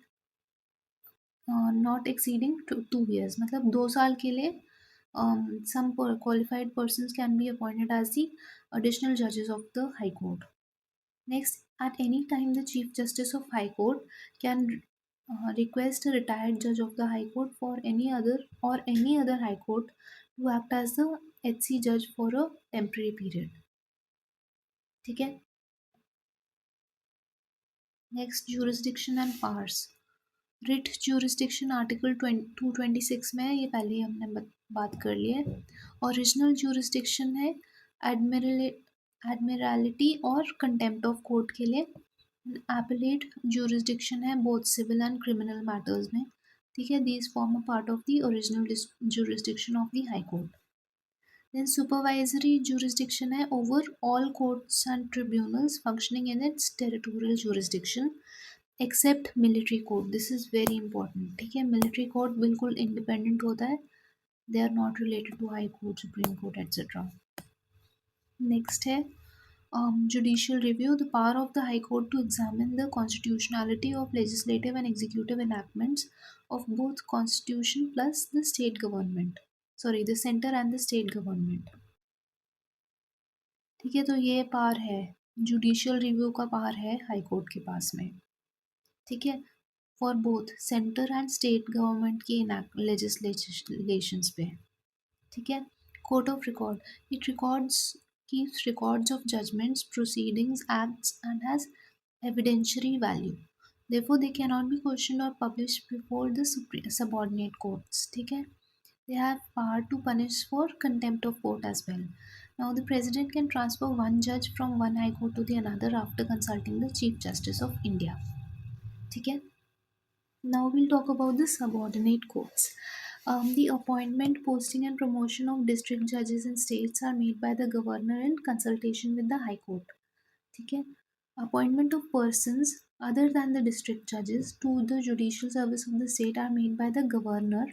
not exceeding 2 years. मतलब 2 साल के लिए some qualified persons can be appointed as the additional judges of the High Court. Next, at any time, the Chief Justice of High Court can request a retired judge of the High Court for any other High Court to act as the HC judge for a temporary period. ठीक है. Next, jurisdiction and powers. Writ jurisdiction article 226 में है, ये पहले ही हमने बात कर ली है. ओरिजिनल ज्यूरिसडिक्शन है एडमिरलिटी और कंटेम्प्ट ऑफ कोर्ट के लिए. एपेलेट ज्यूरिसडिक्शन है both civil and criminal matters में. ठीक है, these form a part of the original jurisdiction of the High Court. Then supervisory jurisdiction है over all courts and tribunals functioning in its territorial jurisdiction except military court. This is very important. ठीक है, military court बिल्कुल independent होता है. They are not related to High Court, Supreme Court, etc. Next है judicial review. The power of the High Court to examine the constitutionality of legislative and executive enactments of both constitution plus the state government. Sorry, the center and the state government. ठीक है, तो ये power है, judicial review का power है high court के पास में. ठीक है, for both centre and state government की लेजिस्लेशंस पे. ठीक है, court of record. It records keeps records of judgments, proceedings, acts, and has evidentiary value. Therefore, they cannot be questioned or published before the subordinate courts. ठीक है, they have power to punish for contempt of court as well. Now, the president can transfer one judge from one high court to the another after consulting the Chief Justice of India. ठीक है. Now we'll talk about the subordinate courts. The appointment, posting, and promotion of district judges in states are made by the governor in consultation with the High Court. ठीक है. Appointment of persons other than the district judges to the judicial service of the state are made by the governor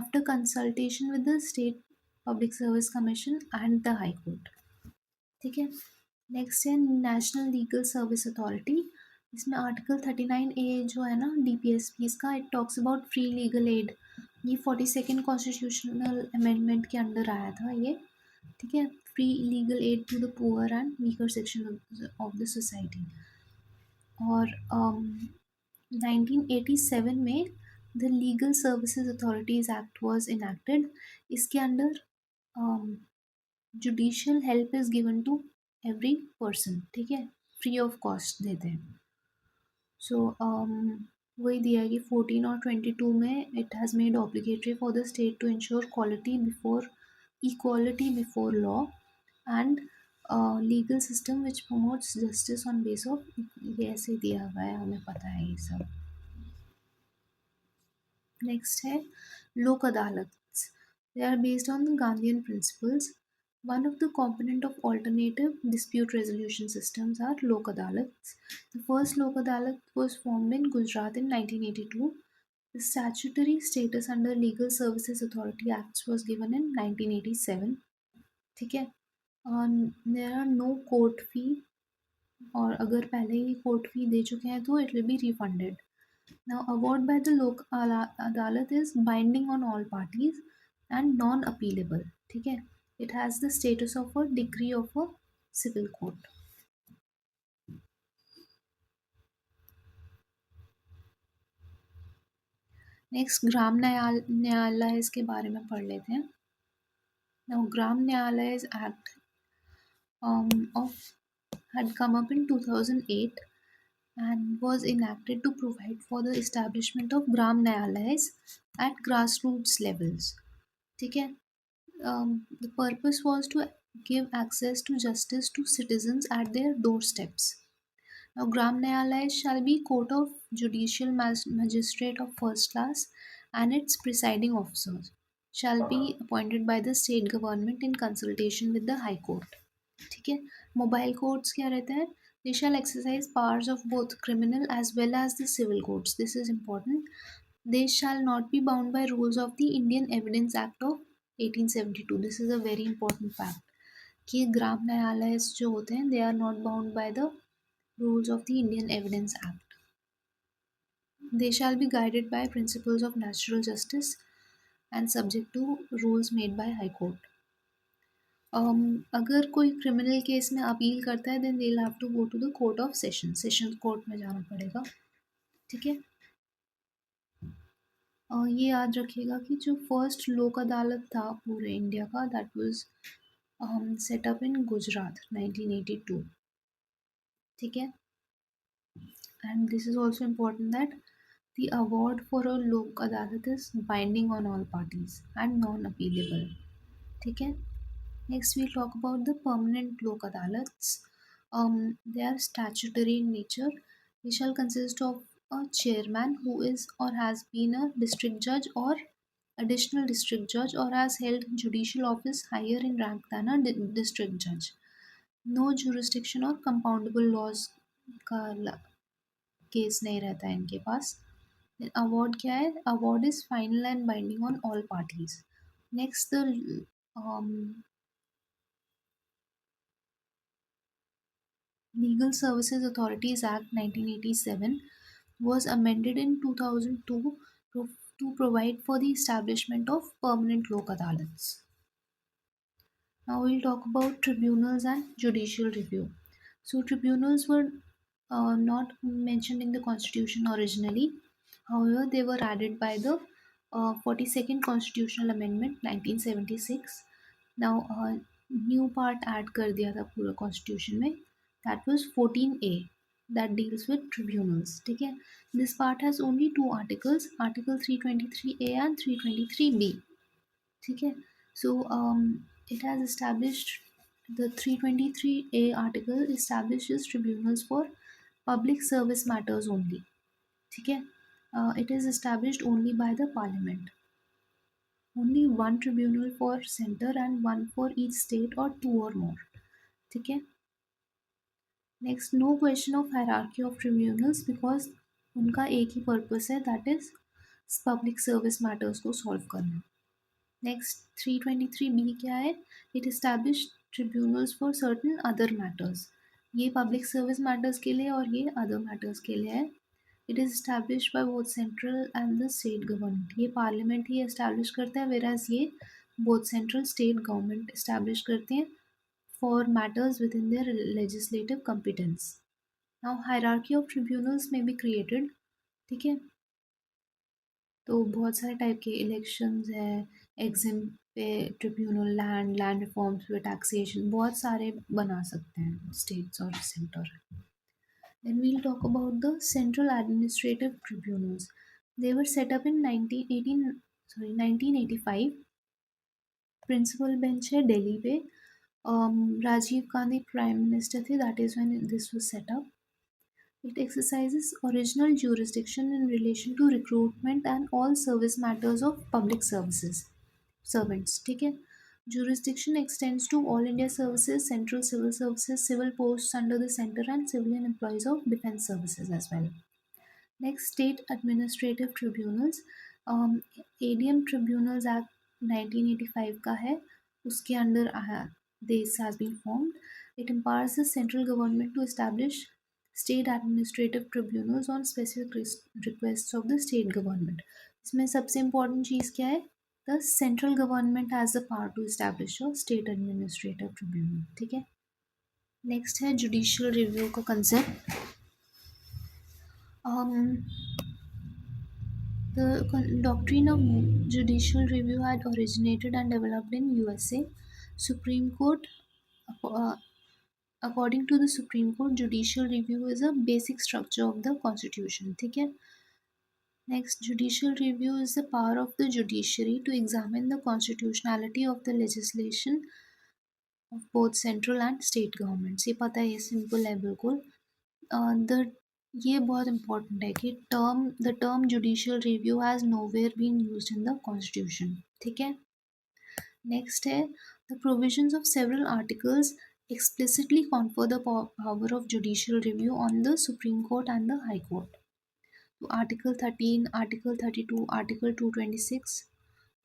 after consultation with the State Public Service Commission and the High Court. ठीक है. Next है national legal service authority. इसमें article 39A जो है ना DPSPs का, it talks about free legal add. ये 42nd constitutional amendment के अंडर आया था ये. ठीक है, free legal aid to the poor and weaker section of the society. और 1987 में the legal services authorities act was enacted. इसके under judicial help is given to every person. ठीक है, फ्री ऑफ कॉस्ट देते हैं. सो वही दिया है कि 14 और 22 में it has made obligatory for the state to ensure quality before equality before law and legal system which promotes justice on base of. ये ऐसे दिया हुआ है, हमें पता है ये सब. नेक्स्ट है Lok Adalat. They are based on the Gandhian principles. One of the component of alternative dispute resolution systems are Lok Adalats. The first Lok Adalat was formed in Gujarat in 1982. The statutory status under Legal Services Authority Acts was given in 1987. ठीक है, there are no court fee, और अगर पहले ही court fee दे चुके हैं तो it will be refunded. Now, award by the Lok Adalat is binding on all parties and non-appealable. ठीक है, it has the status of a decree of a civil court. Next Gram Nyayalaya के बारे में पढ़ लेते हैं. Now, ग्राम न्यायालय act had come up in 2008 and was enacted to provide for the establishment of gram nyayalayas at grassroots levels. ठीक है, the purpose was to give access to justice to citizens at their doorsteps. Now, gram nyayalayas shall be court of judicial magistrate of first class, and its presiding officers shall be appointed by the state government in consultation with the High Court. ठीक है, mobile courts क्या रहते हैं? They shall exercise powers of both criminal as well as the civil courts. This is important. They shall not be bound by rules of the Indian Evidence Act of 1872. This is a very important fact. कि ग्राम न्यायालय जो होते हैं, they are not bound by the rules of the Indian Evidence Act. They shall be guided by principles of natural justice and subject to rules made by High Court. अगर कोई criminal case में appeal करता है then they will have to go to the court of session court में जाना पड़ेगा. ठीक है, ये याद रखिएगा कि जो फर्स्ट लोक अदालत था पूरे इंडिया का, that was set up in Gujarat 1982. ठीक है, and this is also important that the award for a लोक अदालत is binding on all parties and non appealable. ठीक है. Next, we'll talk about the permanent Lok Adalats. They are statutory in nature. They shall consist of a chairman who is or has been a district judge or additional district judge or has held judicial office higher in rank than a district judge. No jurisdiction और compoundable laws का case नहीं रहता है इनके पास. Award क्या है? Award is final and binding on all parties. Next the Legal Services Authorities Act 1987 was amended in 2002 to provide for the establishment of permanent lok adalats. Now we'll talk about tribunals and judicial review. So tribunals were not mentioned in the constitution originally. However, they were added by the 42nd Constitutional Amendment 1976. Now new part add कर दिया था पूरा constitution में. That was 14A that deals with tribunals. ठीक है. This part has only two articles, Article 323A and 323B. ठीक है. So it has established the 323A article establishes tribunals for public service matters only. ठीक है. It is established only by the parliament. Only one tribunal for center and one for each state or two or more. ठीक है. Next, no question of hierarchy of tribunals because उनका एक ही purpose है, that is public service matters को solve करना. Next, 323B क्या है? It established tribunals for certain other matters. ये public service matters के लिए और ये other matters के लिए है. It is established by both central and the state government. ये parliament ही establish करता है, whereas ये both central state government establish करते हैं for matters within their legislative competence. Now hierarchy of tribunals may be created. ठीक है. तो बहुत सारे टाइप के इलेक्शंस है, एग्जिम पे ट्रिब्यूनल, लैंड रिफॉर्म्स पे टैक्सेशन, बहुत सारे बना सकते हैं स्टेट्स और centre. Then we'll talk about the central administrative tribunals. They were set up in 1985. Principal bench है दिल्ली पे. राजीव गांधी प्राइम मिनिस्टर थे, that is when this was set up. It exercises original jurisdiction in relation to recruitment and all service matters of public services servants. ठीक है. Jurisdiction extends to all India services, central civil services, civil posts under the center and civilian employees of defense services as well. Next, state administrative tribunals. ADM Tribunals Act 1985 का है, उसके अंदर this has been formed. It empowers the central government to establish state administrative tribunals on specific requests of the state government. इसमें सबसे important चीज़ क्या है? The central government has the power to establish a state administrative tribunal. ठीक है. Next है judicial review का concept. The doctrine of judicial review had originated and developed in USA. Supreme Court, according to the Supreme Court, judicial review is a basic structure of the Constitution. ठीक है. Next, judicial review is the power of the judiciary to examine the constitutionality of the legislation of both central and state governments. ये पता है, ये simple है बिल्कुल. ये बहुत important है कि the term judicial review has nowhere been used in the constitution. ठीक है. Next है, the provisions of several articles explicitly confer the power of judicial review on the Supreme Court and the High Court. So Article 13, Article 32, Article 226,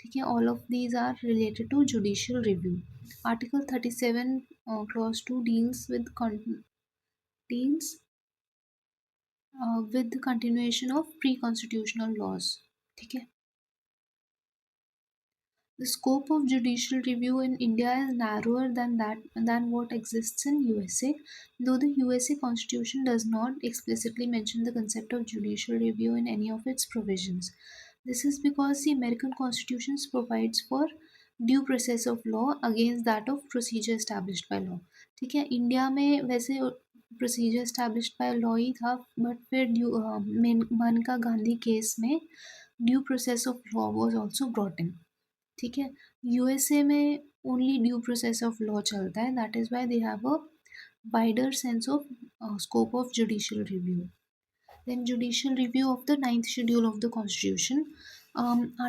ठीक है, all of these are related to judicial review. Article 37 clause 2 deals with the continuation of pre-constitutional laws. ठीक है. The scope of judicial review in India is narrower than what exists in USA, though the USA Constitution does not explicitly mention the concept of judicial review in any of its provisions. This is because the American Constitution provides for due process of law against that of procedure established by law. ठीक है. India में वैसे procedure established by law ही था, but फिर मनका Gandhi case में due process of law was also brought in. ठीक है. यूएसए में only due process of law चलता है, that is why they have a wider sense of scope of judicial review. Then judicial review of the ninth schedule of the constitution.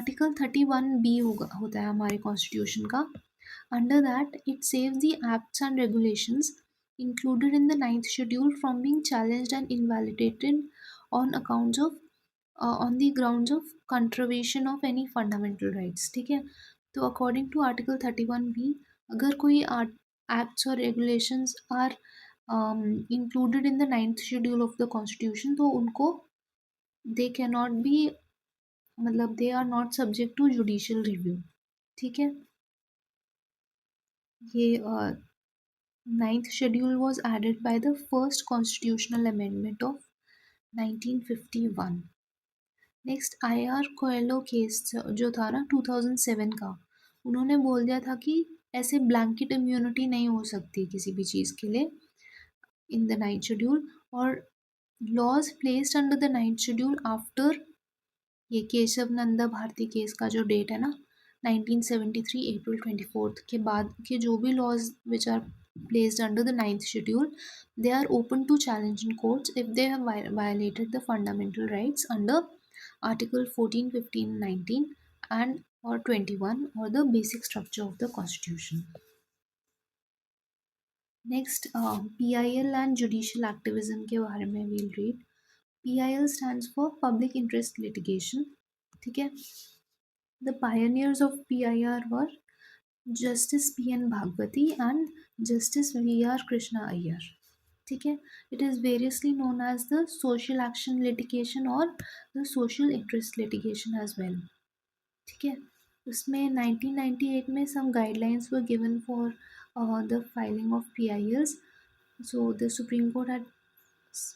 Article 31B होता है हमारे constitution का. Under that, it saves the acts and regulations included in the ninth schedule from being challenged and invalidated on accounts of on the grounds of contravention of any fundamental rights. ठीक है. तो according to Article 31B, अगर कोई acts or regulations are included in the ninth schedule of the constitution, तो उनको they cannot be, मतलब they are not subject to judicial review. ठीक है. ये ninth schedule was added by the first constitutional amendment of 1951. Next IR Coelho case जो था ना 2007 का, उन्होंने बोल दिया था कि ऐसे ब्लैंकेट इम्यूनिटी नहीं हो सकती किसी भी चीज़ के लिए इन द नाइन्थ शेड्यूल, और laws placed under the ninth schedule after ये केशव नंदा भारती केस का जो डेट है ना 1973 अप्रैल 24 के बाद के जो भी laws which are placed under the ninth schedule, they are open to challenge in courts if they have violated the fundamental rights under Article 14, 15, 19 and or 21 or the basic structure of the constitution. Next, PIL and judicial activism के बारे में we'll read. PIL stands for Public Interest Litigation. ठीक है. The pioneers of PIR were Justice P.N. Bhagwati and Justice V.R. Krishna Iyer. ठीक है. It is variously known as the social action litigation or the social interest litigation as well. ठीक है. उसमें 1998 में some guidelines were given for the filing of PILs. So the Supreme Court had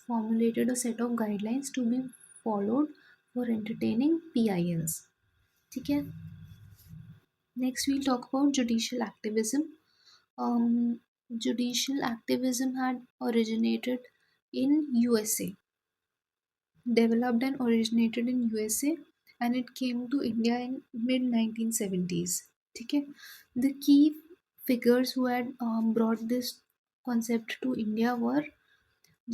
formulated a set of guidelines to be followed for entertaining PILs. ठीक है. Next, we'll talk about judicial activism. Judicial activism had originated in USA, developed and originated in USA, and it came to India in mid 1970s. ठीक है. The key figures who had brought this concept to India were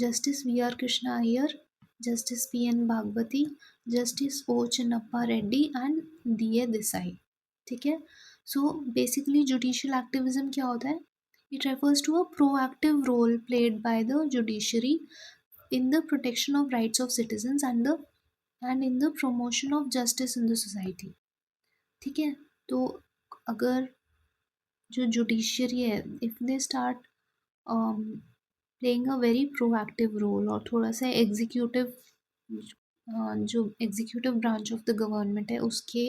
Justice V.R. Krishna Iyer, Justice P.N. Bhagwati, Justice O. Chinnappa Reddy and D.A. Desai. ठीक है. So basically judicial activism क्या होता है? It refers to a proactive role played by the judiciary in the protection of rights of citizens and in the promotion of justice in the society. ठीक है. तो अगर जो जुडिशरी है, if they start playing a very proactive role और थोड़ा सा executive जो executive branch of the government है उसके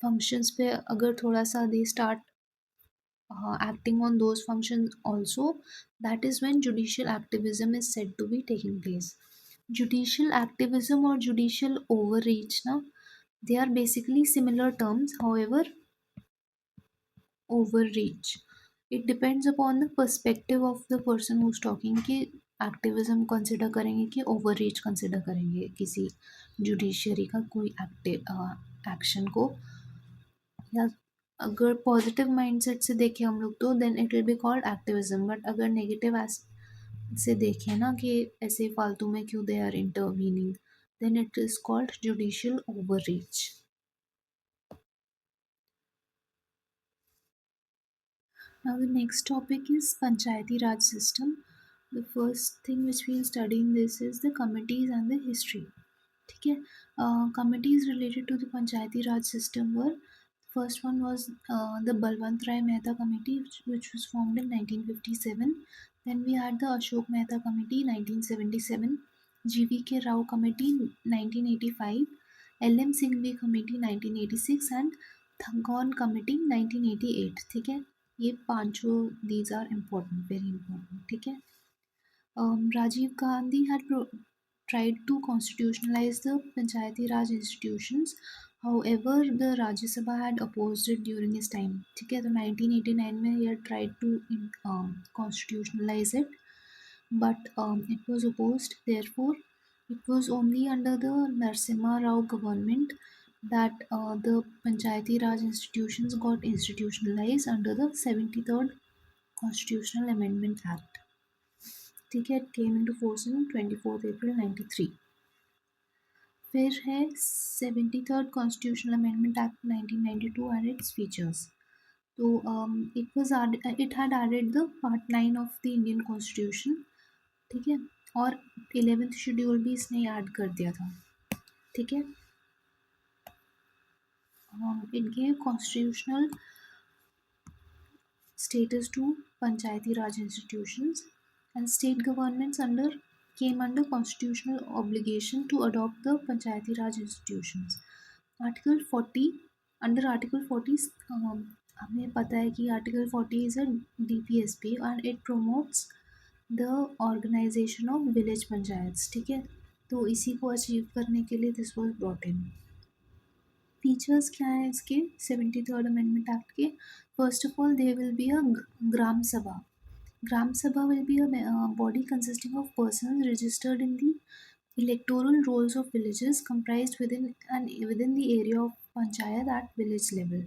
functions पे अगर थोड़ा सा they start acting on those functions also, that is when judicial activism is said to be taking place. Judicial activism or judicial overreach ना, they are basically similar terms, however overreach, it depends upon the perspective of the person who's talking कि activism consider करेंगे कि overreach consider करेंगे किसी judiciary का कोई action को, या अगर पॉजिटिव माइंडसेट से देखें हम लोग तो then it will be called activism. But अगर नेगेटिव से देखें ना कि ऐसे फालतू में क्यों they are intervening, then it is called judicial overreach. Now the next topic is Panchayati Raj system. The first thing which we will study in this is the committees and the history. ठीक है. Committees related to the Panchayati Raj system were, first one was the Balwant Rai Mehta Committee, which was formed in 1957. Then we had the Ashok Mehta Committee 1977, GVK Rao Committee 1985, LM Singhvi Committee 1986 and Thangon Committee 1988. ठीक है. ये पांचों these are important, very important. ठीक है. Rajiv Gandhi had tried to constitutionalize the Panchayati Raj institutions. However, the Rajya Sabha had opposed it during his time. ठीक है. तो 1989 में he had tried to constitutionalize it, but it was opposed. Therefore, it was only under the Narasimha Rao government that the Panchayati Raj institutions got institutionalized under the 73rd Constitutional Amendment Act. ठीक है. It came into force on 24th April 93. फिर है 73rd constitutional amendment act 1992 and its features. तो it had added the part 9 of the Indian Constitution. ठीक है, और 11th schedule भी इसने ऐड कर दिया था. ठीक है, it gave constitutional status to Panchayati Raj institutions, and state governments came under constitutional obligation to adopt the Panchayati Raj institutions. Article 40, under Article 40, हमें पता है कि Article 40 is a DPSP and it promotes the organization of village panchayats. ठीक है, तो इसी को achieve करने के लिए this was brought in. Features क्या हैं इसके 73rd अमेंडमेंट एक्ट के? First of all there will be a Gram Sabha. Gram सभा will be a body consisting of persons registered in the electoral rolls of villages comprised within the area of panchayat at village level.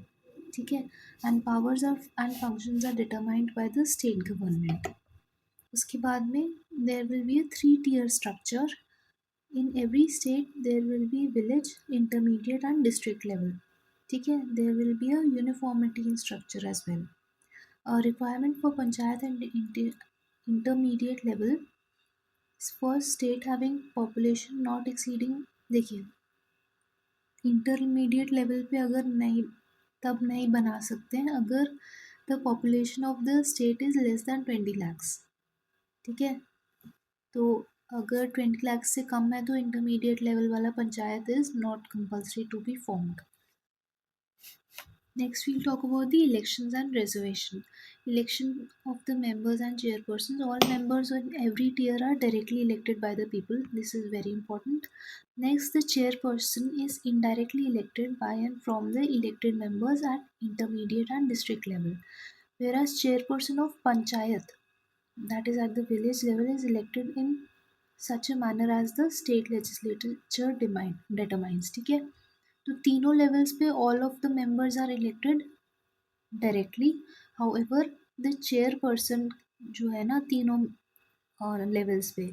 ठीक है, and powers and functions are determined by the state government. उसके बाद में there will be a 3-tier structure. In every state there will be village, intermediate and district level. ठीक है, there will be a uniformity in structure as well. A requirement for panchayat and intermediate level is for state having population not exceeding. देखिए, intermediate level पे अगर नहीं, तब नहीं बना सकते हैं अगर the population of the state is less than 20 lakhs. ठीक है, तो अगर 20 लाख से कम है तो इंटरमीडिएट लेवल वाला panchayat is not compulsory to be formed. Next, we'll talk about the elections and reservation. Election of the members and chairpersons. All members in every tier are directly elected by the people. This is very important. Next, the chairperson is indirectly elected by and from the elected members at intermediate and district level. Whereas chairperson of panchayat, that is at the village level, is elected in such a manner as the state legislature determines. ठीक है, तो तीनों levels पे all of the members are elected directly. However, the chairperson जो है ना तीनों levels पे,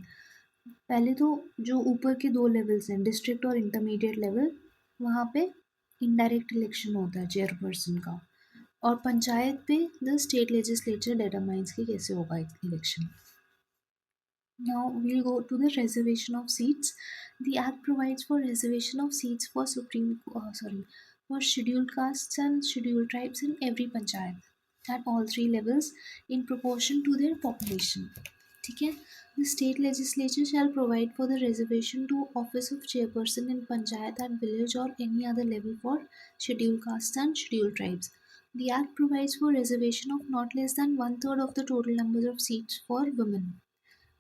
पहले तो जो ऊपर के 2 लेवल्स हैं डिस्ट्रिक्ट और इंटरमीडिएट लेवल, वहाँ पे इनडायरेक्ट इलेक्शन होता है चेयरपर्सन का, और पंचायत पे द स्टेट लेजिस्लेचर डिटरमाइंस कि कैसे होगा election. Now we'll go to the reservation of seats. The Act provides for reservation of seats for for scheduled castes and scheduled tribes in every panchayat at all 3 levels in proportion to their population. ठीक है, the state legislature shall provide for the reservation to office of chairperson in panchayat at village or any other level for scheduled castes and scheduled tribes. The Act provides for reservation of not less than 1/3 of the total number of seats for women.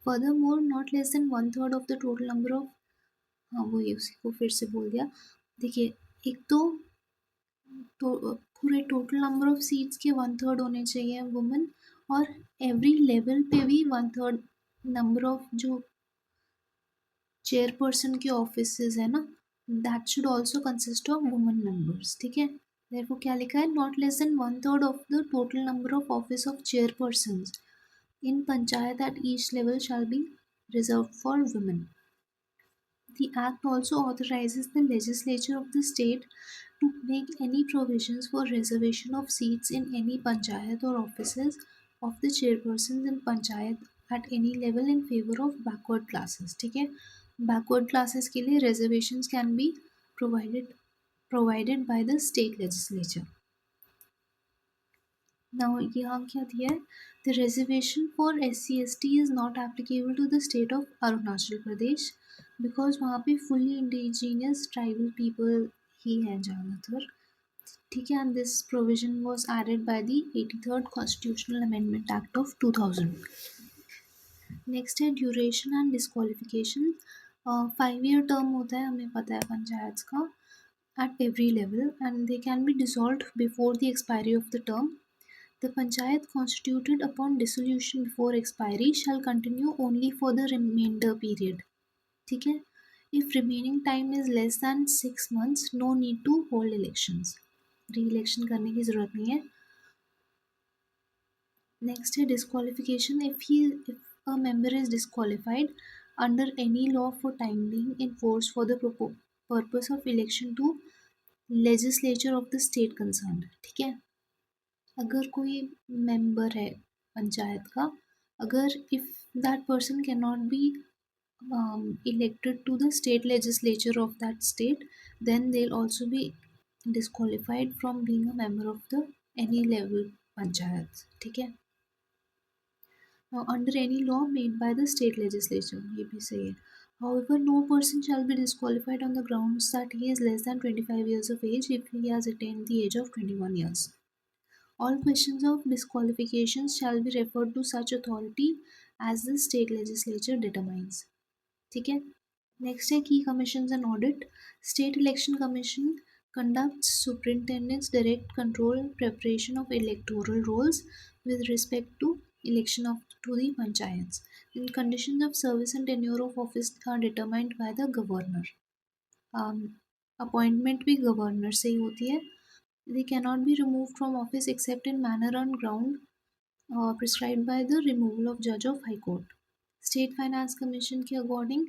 Furthermore, not less than 1/3 of the total number of, हाँ वही उसी को फिर से बोल दिया. देखिए, एक तो पूरे टोटल नंबर ऑफ सीट्स के 1/3 होने चाहिए वुमेन, और एवरी लेवल पे भी 1/3 नंबर ऑफ जो चेयरपर्सन के ऑफिसेज है ना, that should also consist of women members. ठीक है, therefore क्या लिखा है, not less than 1/3 of the total number of office of chairpersons in panchayat at each level shall be reserved for women. The Act also authorizes the legislature of the state to make any provisions for reservation of seats in any panchayat or offices of the chairpersons in panchayat at any level in favor of backward classes. ठीक है, backward classes के लिए reservations can be provided by the state legislature. Now यहाँ क्या दिया है, the reservation for SC/ST is not applicable to the state of Arunachal Pradesh because वहाँ पे fully indigenous tribal people ही हैं ज़्यादातर. ठीक है, and this provision was added by the 83rd Constitutional Amendment Act of 2000. Next है duration and disqualification. 5-year term होता है, हमें पता है पंचायत का, at every level, and they can be dissolved before the expiry of the term. The panchayat constituted upon dissolution before expiry shall continue only for the remainder period. ठीक है, if remaining time is less than 6 months, no need to hold elections. Re-election करने की ज़रूरत नहीं है. Next है disqualification. If a member is disqualified under any law for time being in force for the purpose of election to legislature of the state concern. ठीक है, अगर कोई मेंबर है पंचायत का, अगर if that person can not be elected to the state legislature of that state, then they'll also be disqualified from being a member of the any level panchayat. ठीक है, under any law made by the state legislature, ये भी सही है. However, no person shall be disqualified on the grounds that he is less than 25 years of age if he has attained the age of 21 years. All questions of disqualifications shall be referred to such authority as the state legislature determines. ठीक है, next है key commissions and audit. State Election Commission conducts superintendent's direct control preparation of electoral rolls with respect to election of to the panchayats. And conditions of service and tenure of office are determined by the governor. Appointment भी governor से ही होती है. They cannot be removed from office except in manner and ground prescribed by the removal of judge of high court. State Finance Commission के according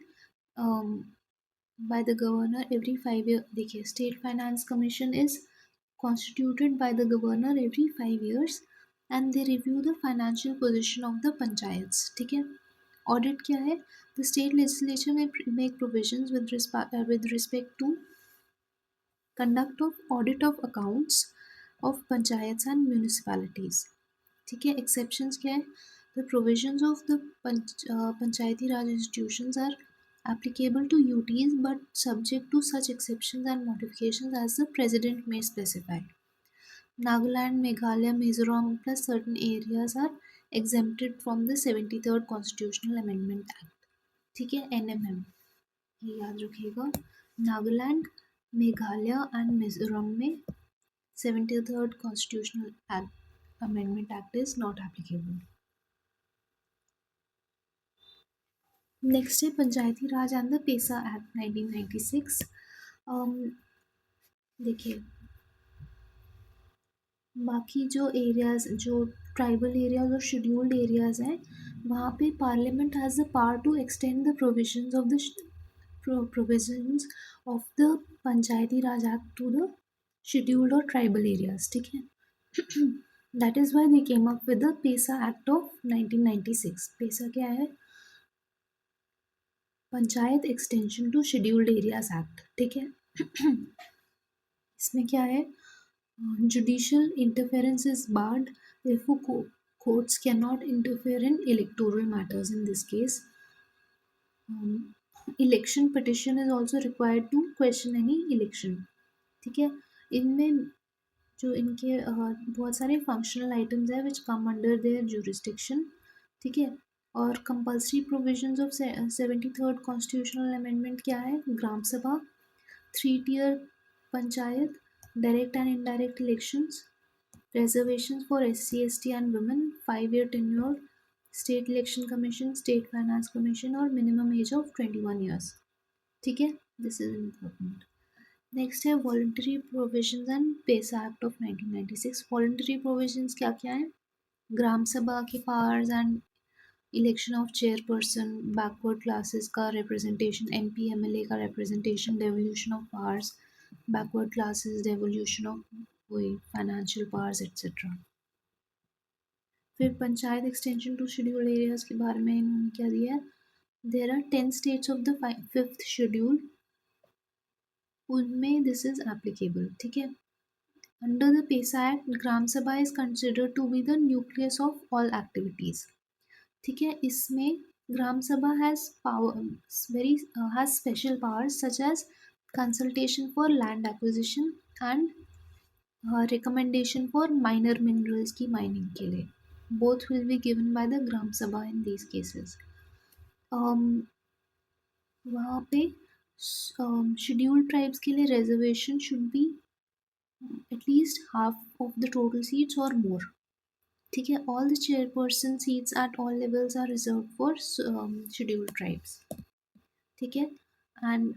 by the governor every 5 year. देखिए, State Finance Commission is constituted by the governor every 5 years and they review the financial position of the panchayats. ठीक है, audit क्या है? The state legislature may make provisions with respect to conduct of audit of accounts of panchayats and municipalities. ठीक है, exceptions क्या है? The provisions of the Panchayati Raj institutions are applicable to UTs but subject to such exceptions and modifications as the President may specify. Nagaland, Meghalaya, Mizoram plus certain areas are exempted from the 73rd Constitutional Amendment Act. ठीक है, NMM ये याद रखिएगा. Nagaland, Meghalaya and Mizoram में 73rd Constitutional Amendment Act is not applicable. Next है Panchayati Raj and the PESA act 1996. देखिए, बाकी जो एरियाज, जो ट्राइबल एरियाज और शेड्यूल्ड एरियाज हैं, वहाँ पे parliament has the power to extend the provisions of the Panchayati Raj act to the scheduled और ट्राइबल एरियाज. ठीक है, that is why they came up with the PESA act of 1996. PESA क्या है? Panchayat extension to scheduled areas act. ठीक है, इसमें क्या है? Judicial interference is barred, therefore courts cannot interfere in electoral matters in this case. Election petition is also required to question any election. ठीक है, इनमें जो इनके बहुत सारे फंक्शनल आइटम्स है विच कम अंडर देयर जुरिस्डिक्शन. ठीक है, और compulsory provisions of 73rd constitutional amendment क्या है? ग्राम सभा, 3-tier panchayat, direct and indirect elections, reservations for SC, ST and women, 5-year tenure, state election commission, state finance commission और minimum age of 21 years. ठीक है, this is important. Next है voluntary provisions and PESA act of 1996. Voluntary provisions क्या क्या है? ग्राम सभा के powers and election of chairperson, backward classes का representation, MP MLA का representation, devolution of powers, backward classes, devolution of कोई फाइनेंशियल पावर्स एट्सेट्रा. फिर पंचायत एक्सटेंशन टू शेड्यूल्ड एरियाज के बारे में इन्होंने क्या दिया है? There are 10 states of the 5th schedule, उनमें दिस इज एप्लीकेबल. ठीक है, under the PESA act Gram Sabha is considered to be the nucleus of all activities. ठीक है, इसमें Gram Sabha has special powers such as consultation for land acquisition and recommendation for minor minerals की mining के लिए. Both will be given by the Gram Sabha in these cases. वहाँ पे scheduled tribes के लिए reservation should be at least half of the total seats और more. ठीक है, all the chairperson seats at all levels are reserve for scheduled tribes. ठीक है, and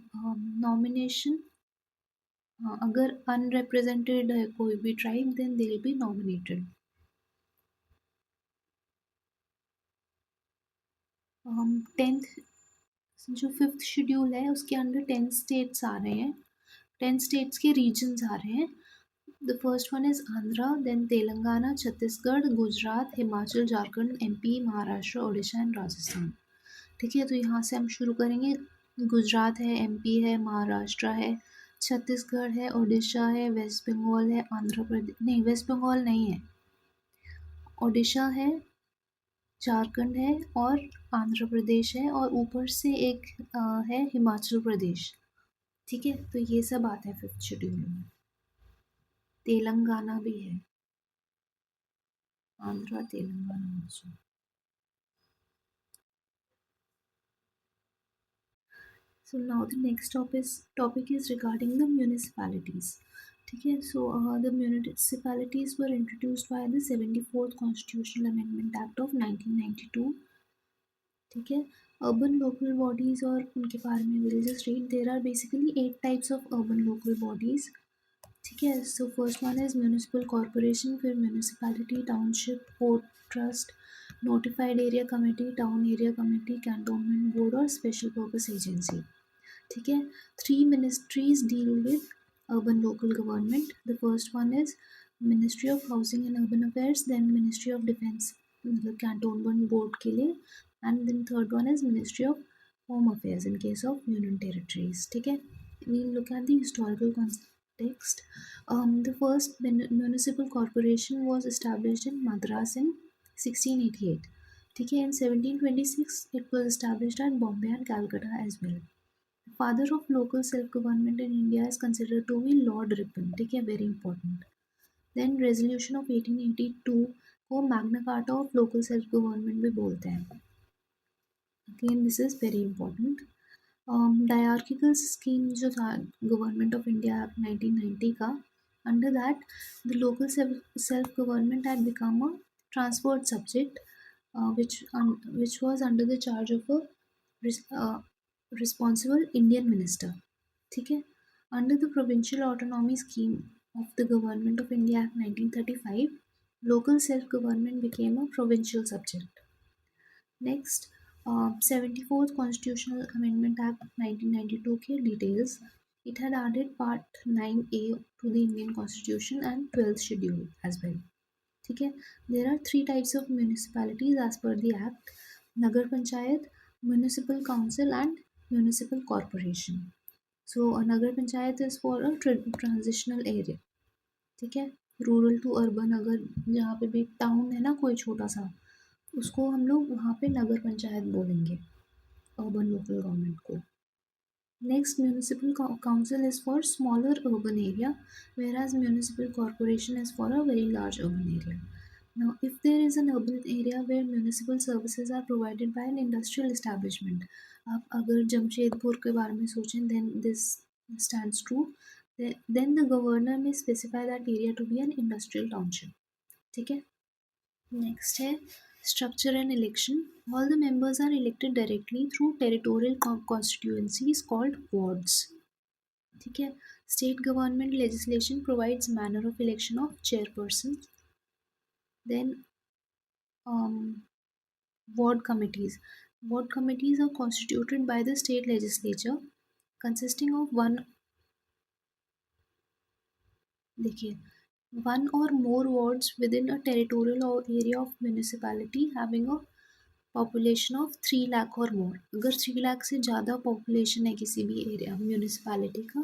nomination, अगर अनरिप्रेजेंटेड है कोई भी tribe then they will be nominated. 10th जो फिफ्थ शेड्यूल है उसके अंडर 10 स्टेट्स आ रहे हैं, 10 स्टेट्स के रीजन्स आ रहे हैं. The first one is Andhra, then Telangana, Chhattisgarh, Gujarat, Himachal, Jharkhand, MP, Maharashtra, Odisha and Rajasthan. ठीक है, तो यहाँ से हम शुरू करेंगे. गुजरात है, एमपी है, महाराष्ट्र है, छत्तीसगढ़ है, ओडिशा है, वेस्ट बंगाल है, आंध्र प्रदेश नहीं, वेस्ट बंगाल नहीं है, ओडिशा है, झारखंड है और आंध्र प्रदेश है, और ऊपर से एक है हिमाचल प्रदेश. ठीक है, तो ये सब आता है फिफ्थ शेड्यूल में. तेलंगाना भी है, Andhra Telangana also. So now the next topic is regarding the municipalities. ठीक है, so the municipalities were introduced by the 74th Constitutional Amendment Act of 1992. ठीक है, urban local bodies और उनके बारे में we'll just read. There are basically 8 types of urban local bodies. ठीक है, so first one is municipal corporation, फिर municipality, township, port trust, notified area committee, town area committee, cantonment board और special purpose agency. ठीक है, 3 ministries deal with urban local government. The first one is Ministry of Housing and Urban Affairs, then Ministry of Defense मतलब cantonment board के लिए, and then third one is Ministry of Home Affairs in case of union territories. ठीक है, we'll look at the historical context. The first municipal corporation was established in Madras in 1688. ठीक है, in 1726 it was established at Bombay and Calcutta as well. Father of local self-government in India is considered to be Lord Ripon. ठीक है, very important. Then resolution of 1882 को Magna Carta of local self-government भी बोलते हैं. Again, this is very important. Diarchical scheme जो था Government of India Act 1990 का, under that the local self-government had become a transferred subject, which was under the charge of a uh, responsible Indian minister. ठीक है, under the Provincial Autonomy Scheme of the Government of India Act 1935, local self-government became a provincial subject. Next, 74th Constitutional Amendment Act 1992 के details. It had added Part 9A to the Indian Constitution and 12th Schedule as well. ठीक है, there are 3 types of municipalities as per the Act: Nagar Panchayat, Municipal Council and Municipal Corporation. So a Nagar Panchayat is for a transitional area. ठीक है, rural to urban, अगर जहाँ पे भी town है ना कोई छोटा सा, उसको हम लोग वहाँ पे नगर पंचायत बोलेंगे, अर्बन लोकल गवर्नमेंट को. Next, municipal council is for smaller urban area, whereas municipal corporation is for a very large urban area. Now, if there is an urban area where municipal services are provided by an industrial establishment, आप अगर जमशेदपुर के बारे में सोचें, then this stands true. Then the governor may specify that area to be an industrial township. ठीक है. Next है structure and election. All the members are elected directly through territorial constituencies called wards. ठीक है. State government legislation provides manner of election of chairperson. Then ward committees. Ward committees are constituted by the state legislature, consisting of one or more wards within a territorial area of municipality having a population of 3 lakh और मोर. अगर 3 लाख से ज़्यादा population है किसी भी area municipality का,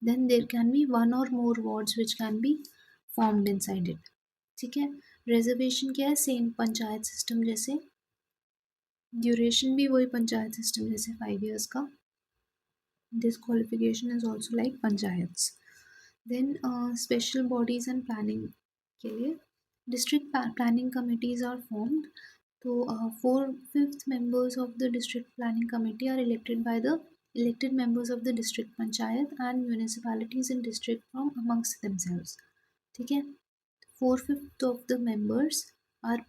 then there can be 1 or more wards which can be formed inside it. ठीक है, रिजर्वेशन क्या है, सेम पंचायत सिस्टम जैसे, ड्यूरेशन भी वही पंचायत सिस्टम जैसे 5 years का. Disqualification is also like panchayats. Then special bodies and planning के लिए district planning committees are formed. So, 4/5 members of the district planning committee are elected by the elected members of the district panchayat and municipalities in district from amongst themselves. ठीक है, 4/5 of the members are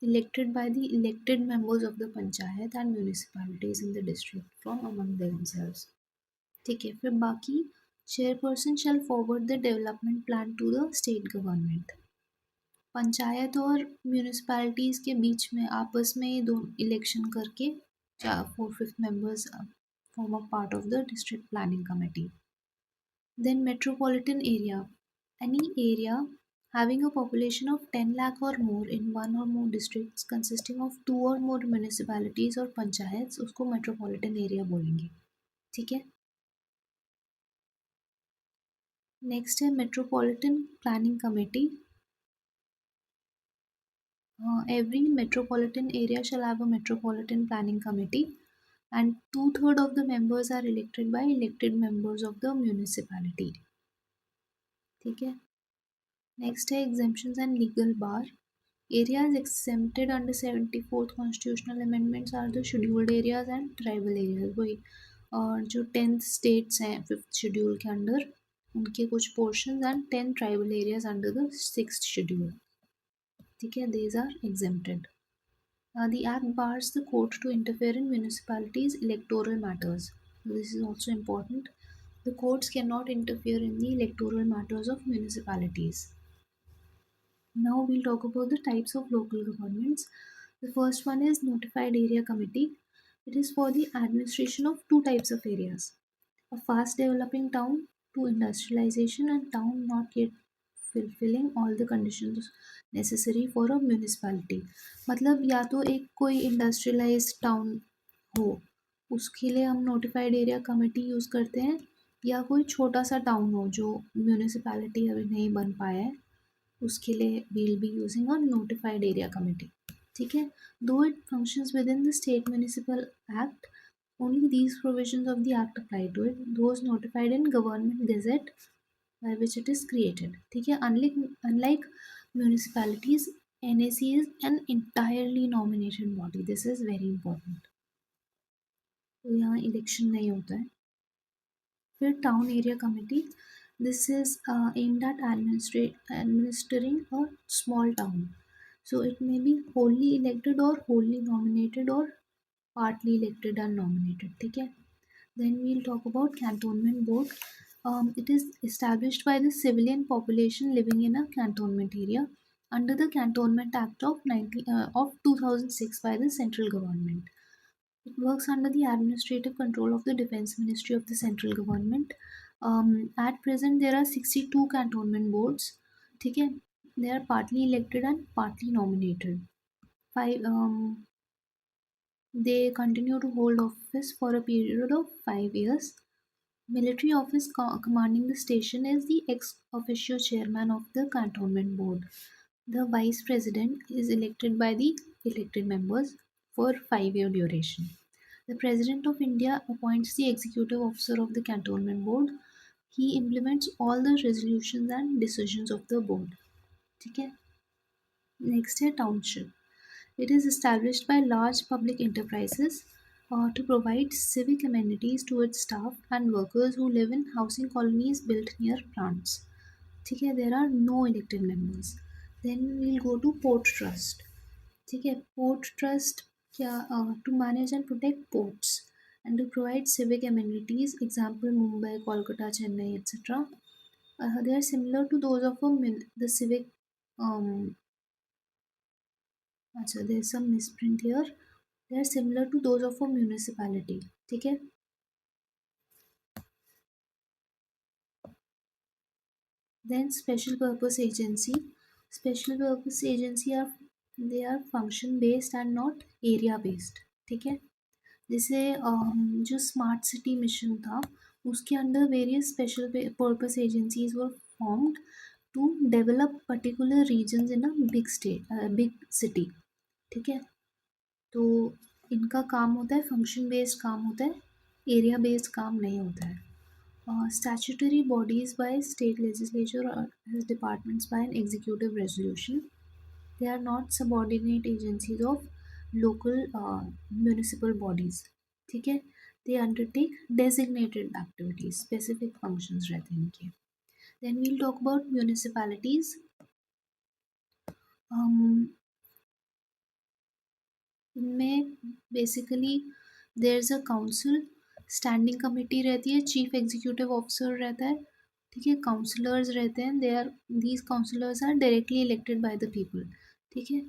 elected by the elected members of the panchayat and municipalities in the district from among themselves. ठीक है, फिर बाकी chairperson shall forward the development plan to the state government. Panchayat और municipalities के बीच में आपस में ये दो इलेक्शन करके 4/5 members form a part of the district planning committee. Then metropolitan area. Any area having a population of 10 lakh or more in one or more districts consisting of two or more municipalities or panchayats उसको metropolitan area बोलेंगे. ठीक है. Next है metropolitan planning committee. Every metropolitan area shall have a metropolitan planning committee, and 2/3 of the members are elected by elected members of the municipality. ठीक है. Next है exemptions and legal bar. Areas exempted under 74th constitutional amendments are the scheduled areas and tribal areas. वही और जो 10th states हैं 5th schedule के under उनके कुछ portions and 10 tribal areas under the 6th schedule. ठीक है, these are exempted. The Act bars the court to interfere in municipalities' electoral matters. This is also important. The courts cannot interfere in the electoral matters of municipalities. Now we'll talk about the types of local governments. The first one is Notified Area Committee. It is for the administration of two types of areas: a fast developing town to industrialization and town not yet fulfilling all the conditions necessary for a municipality. मतलब या तो एक कोई industrialise town हो, उसके लिए हम notified area committee use करते हैं, या कोई छोटा सा टाउन हो जो म्यूनिसिपैलिटी अभी नहीं बन पाया है, उसके लिए will be using a notified area committee. ठीक है. Though it functions within the state municipal act, only these provisions of the act apply to it. Those notified in government gazette by which it is created. ठीक है. Unlike municipalities, NAC is an entirely nominated body. This is very important. तो यहाँ election नहीं होता है. फिर town area committee. This is aimed at administering a small town. So it may be wholly elected or wholly nominated or partly elected and nominated. ठीक है. Then we'll talk about cantonment board. It is established by the civilian population living in a cantonment area under the Cantonment Act of 2006 by the central government. It works under the administrative control of the Defense Ministry of the central government. At present, there are 62 cantonment boards. ठीक है. They are partly elected and partly nominated. They continue to hold office for a period of 5 years. Military office commanding the station is the ex officio chairman of the cantonment board. The vice president is elected by the elected members for 5-year duration. The President of India appoints the executive officer of the cantonment board. He implements all the resolutions and decisions of the board. ठीक है. Next है township. It is established by large public enterprises to provide civic amenities to its staff and workers who live in housing colonies built near plants. ठीक है. There are no elected members. Then we'll go to port trust. ठीक है. Port trust to manage and protect ports and to provide civic amenities. Example Mumbai, Kolkata, Chennai, etc. They are similar to those of the civic. There's some misprint here. They are similar to those of a municipality. ठीक है. Then special purpose agency. Special purpose agency they are function based and not area based. ठीक है. जैसे जो smart city mission था उसके under various special purpose agencies were formed to develop particular regions in a big city. ठीक है. तो इनका काम होता है फंक्शन बेस्ड काम होता है, एरिया बेस्ड काम नहीं होता है. Statutory bodies by state legislature or as departments by an executive resolution. They are not subordinate agencies of local municipal bodies. ठीक है. They undertake designated activities, specific functions रहते हैं इनके. Then we'll talk about municipalities. इनमें basically there is a council, standing committee रहती है, chief executive officer रहता है. ठीक है. काउंसलर्स रहते हैं. These councillors are directly elected by the people. ठीक है.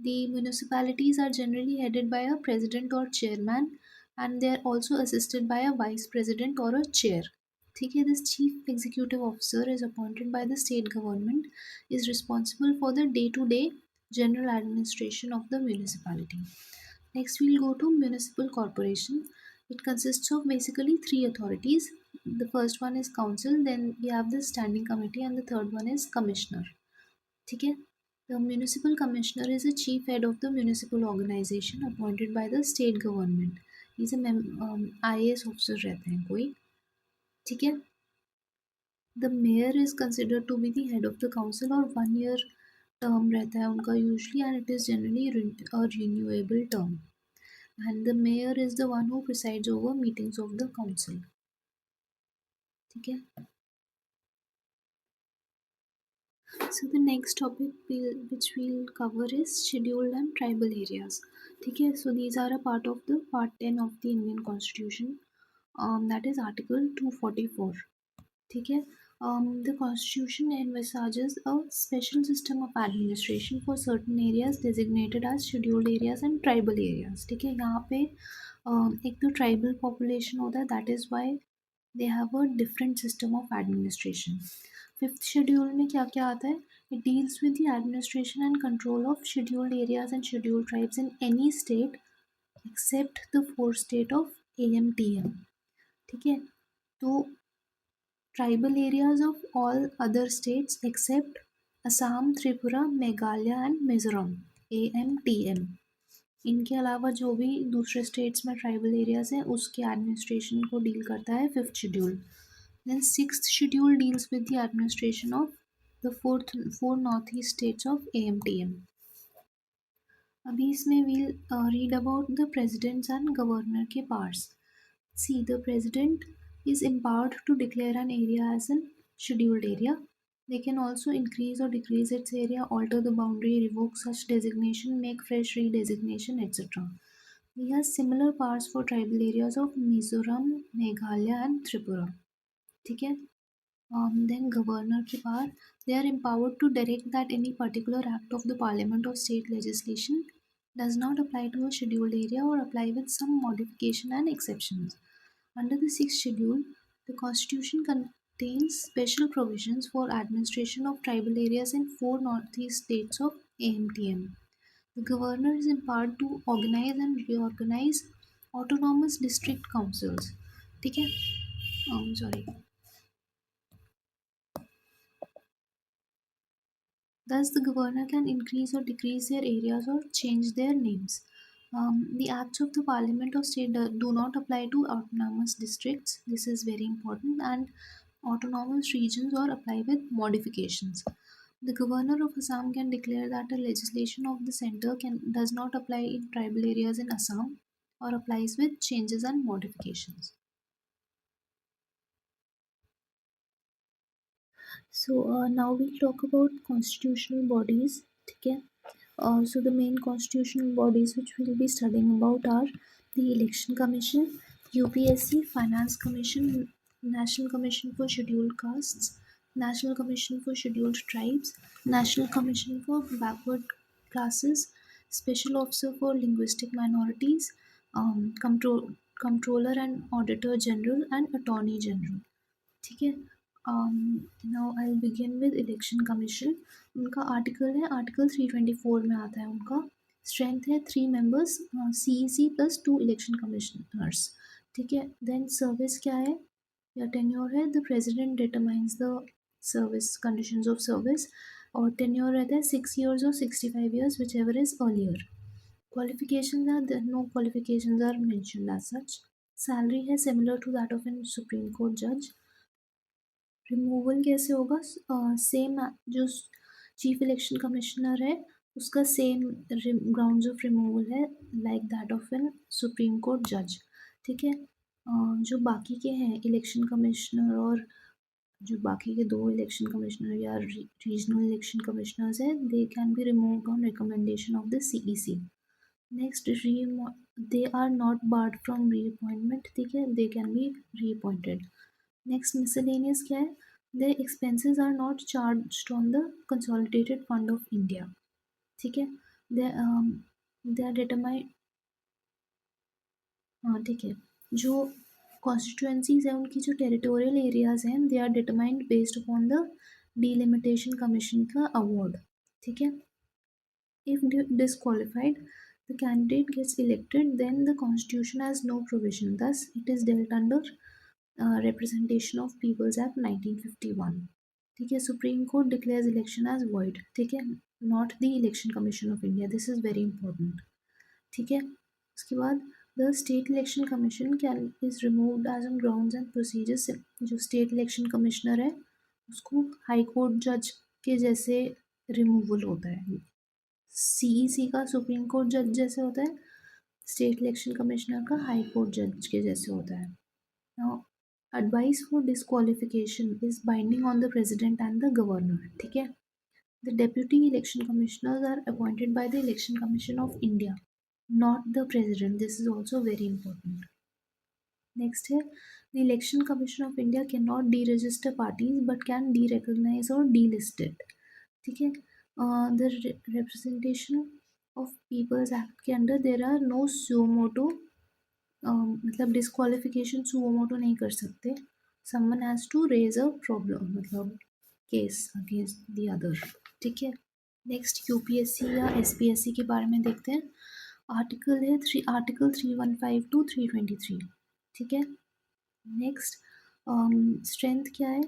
The municipalities are generally headed by a president or chairman, and they are also assisted by a vice president or a chair. ठीक है, this chief executive officer is appointed by the state government, is responsible for the day-to-day general administration of the municipality. Next, we'll go to municipal corporation. It consists of basically three authorities. The first one is council, then we have the standing committee, and the third one is commissioner. ठीक है. The municipal commissioner is the chief head of the municipal organization appointed by the state government. He's a IAS officer रहते हैं कोई. ठीक है. The mayor is considered to be the head of the council और 1 year term रहता है उनका usually, and it is generally a renewable term. And the mayor is the one who presides over meetings of the council. ठीक है. So the next topic which we'll cover is scheduled and tribal areas. Okay, so these are a part of the part 10 of the Indian Constitution. That is Article 244. Okay, the Constitution envisages a special system of administration for certain areas designated as scheduled areas and tribal areas. ठीक है, यहाँ पे एक तो tribal population होता है, that is why they have a different system of administration. Fifth schedule में क्या क्या आता है? It deals with the administration and control of scheduled areas and scheduled tribes in any state except the four state of AMTM. ठीक है, तो tribal areas of all other states except Assam, Tripura, Meghalaya and Mizoram AMTM. इनके अलावा जो भी दूसरे states में tribal areas हैं उसके एडमिनिस्ट्रेशन को डील करता है fifth schedule. Then sixth schedule deals with the administration of the four northeast states of AMTM. अभी इसमें we'll read about the presidents and governor के powers. See, the president is empowered to declare an area as a scheduled area. They can also increase or decrease its area, alter the boundary, revoke such designation, make fresh redesignation, etc. We have similar powers for tribal areas of Mizoram, Meghalaya and Tripura. ठीक है. Then governor की power, they are empowered to direct that any particular act of the parliament or state legislation does not apply to a scheduled area or apply with some modification and exceptions. Under the sixth schedule, the constitution contains special provisions for administration of tribal areas in four northeast states of AMTM. The governor is empowered to organize and reorganize autonomous district councils. ठीक है. Sorry. Thus, the governor can increase or decrease their areas or change their names. The acts of the parliament or state do not apply to autonomous districts. This is very important, and autonomous regions or apply with modifications. The governor of Assam can declare that a legislation of the center does not apply in tribal areas in Assam or applies with changes and modifications. So now we'll talk about constitutional bodies. Okay. So the main constitutional bodies which we'll be studying about are the Election Commission, UPSC, Finance Commission, National Commission for Scheduled Castes, National Commission for Scheduled Tribes, National Commission for Backward Classes, Special Officer for Linguistic Minorities, Controller and Auditor General, and Attorney General. ठीक है. Now I begin with election commission. उनका article है article 324 में आता है. उनका strength है 3 members CEC plus 2 election commissioners. ठीक है. देन सर्विस क्या है या टेन्योर है. The president determines the service conditions of service और टेन्योर रहता है 6 years or 65 years which ever is earlier. Qualifications are no qualifications are mentioned as such. Salary है similar to that of a Supreme Court judge. Removal कैसे होगा. Same जो chief election commissioner है उसका same grounds of removal है like that of an supreme court जज. ठीक है. जो बाकी के हैं इलेक्शन कमिश्नर और जो बाकी के 2 इलेक्शन कमिश्नर या रीजनल इलेक्शन कमिश्नर्स हैं they can be removed on recommendation of the CEC. Next they are not barred from reappointment. ठीक है. They can be reappointed. Next miscellaneous क्या है. The expenses are not charged on the consolidated fund of India. ठीक है. They they are determined. हाँ ठीक है। जो कॉन्स्टिट्यूएंसीज हैं उनकी जो टेरिटोरियल एरियाज हैं they are determined based upon the delimitation commission का अवार्ड। ठीक है। If disqualified, the candidate gets elected, then the constitution has no provision. Thus, it is dealt under Representation of Peoples Act 1951. ठीक है। Supreme court declares election as void। ठीक है। Not the election commission of India. This is very important. ठीक है। उसके बाद the state election commission can is removed as on grounds and procedures. जो state election commissioner है उसको high court जज के जैसे रिमूवल होता है। सीईसी का सुप्रीम कोर्ट जज जैसे होता है, स्टेट इलेक्शन कमिश्नर का हाई कोर्ट जज के जैसे होता है। Now advice for disqualification is binding on the president and the governor. ठीक है। The deputy election commissioners are appointed by the election commission of India, not the president. This is also very important. Next है the election commission of India can not deregister parties but can derecognise or delisted. ठीक है। The representation of peoples act के under there are no suo motu, मतलब disqualification suo motu नहीं कर सकते। Someone has to raise a problem, मतलब case against the other. ठीक है। नेक्स्ट यूपीएससी या एसपीएससी के बारे में देखते हैं। आर्टिकल है आर्टिकल 315 टू 323। ठीक है। नेक्स्ट स्ट्रेंथ क्या है?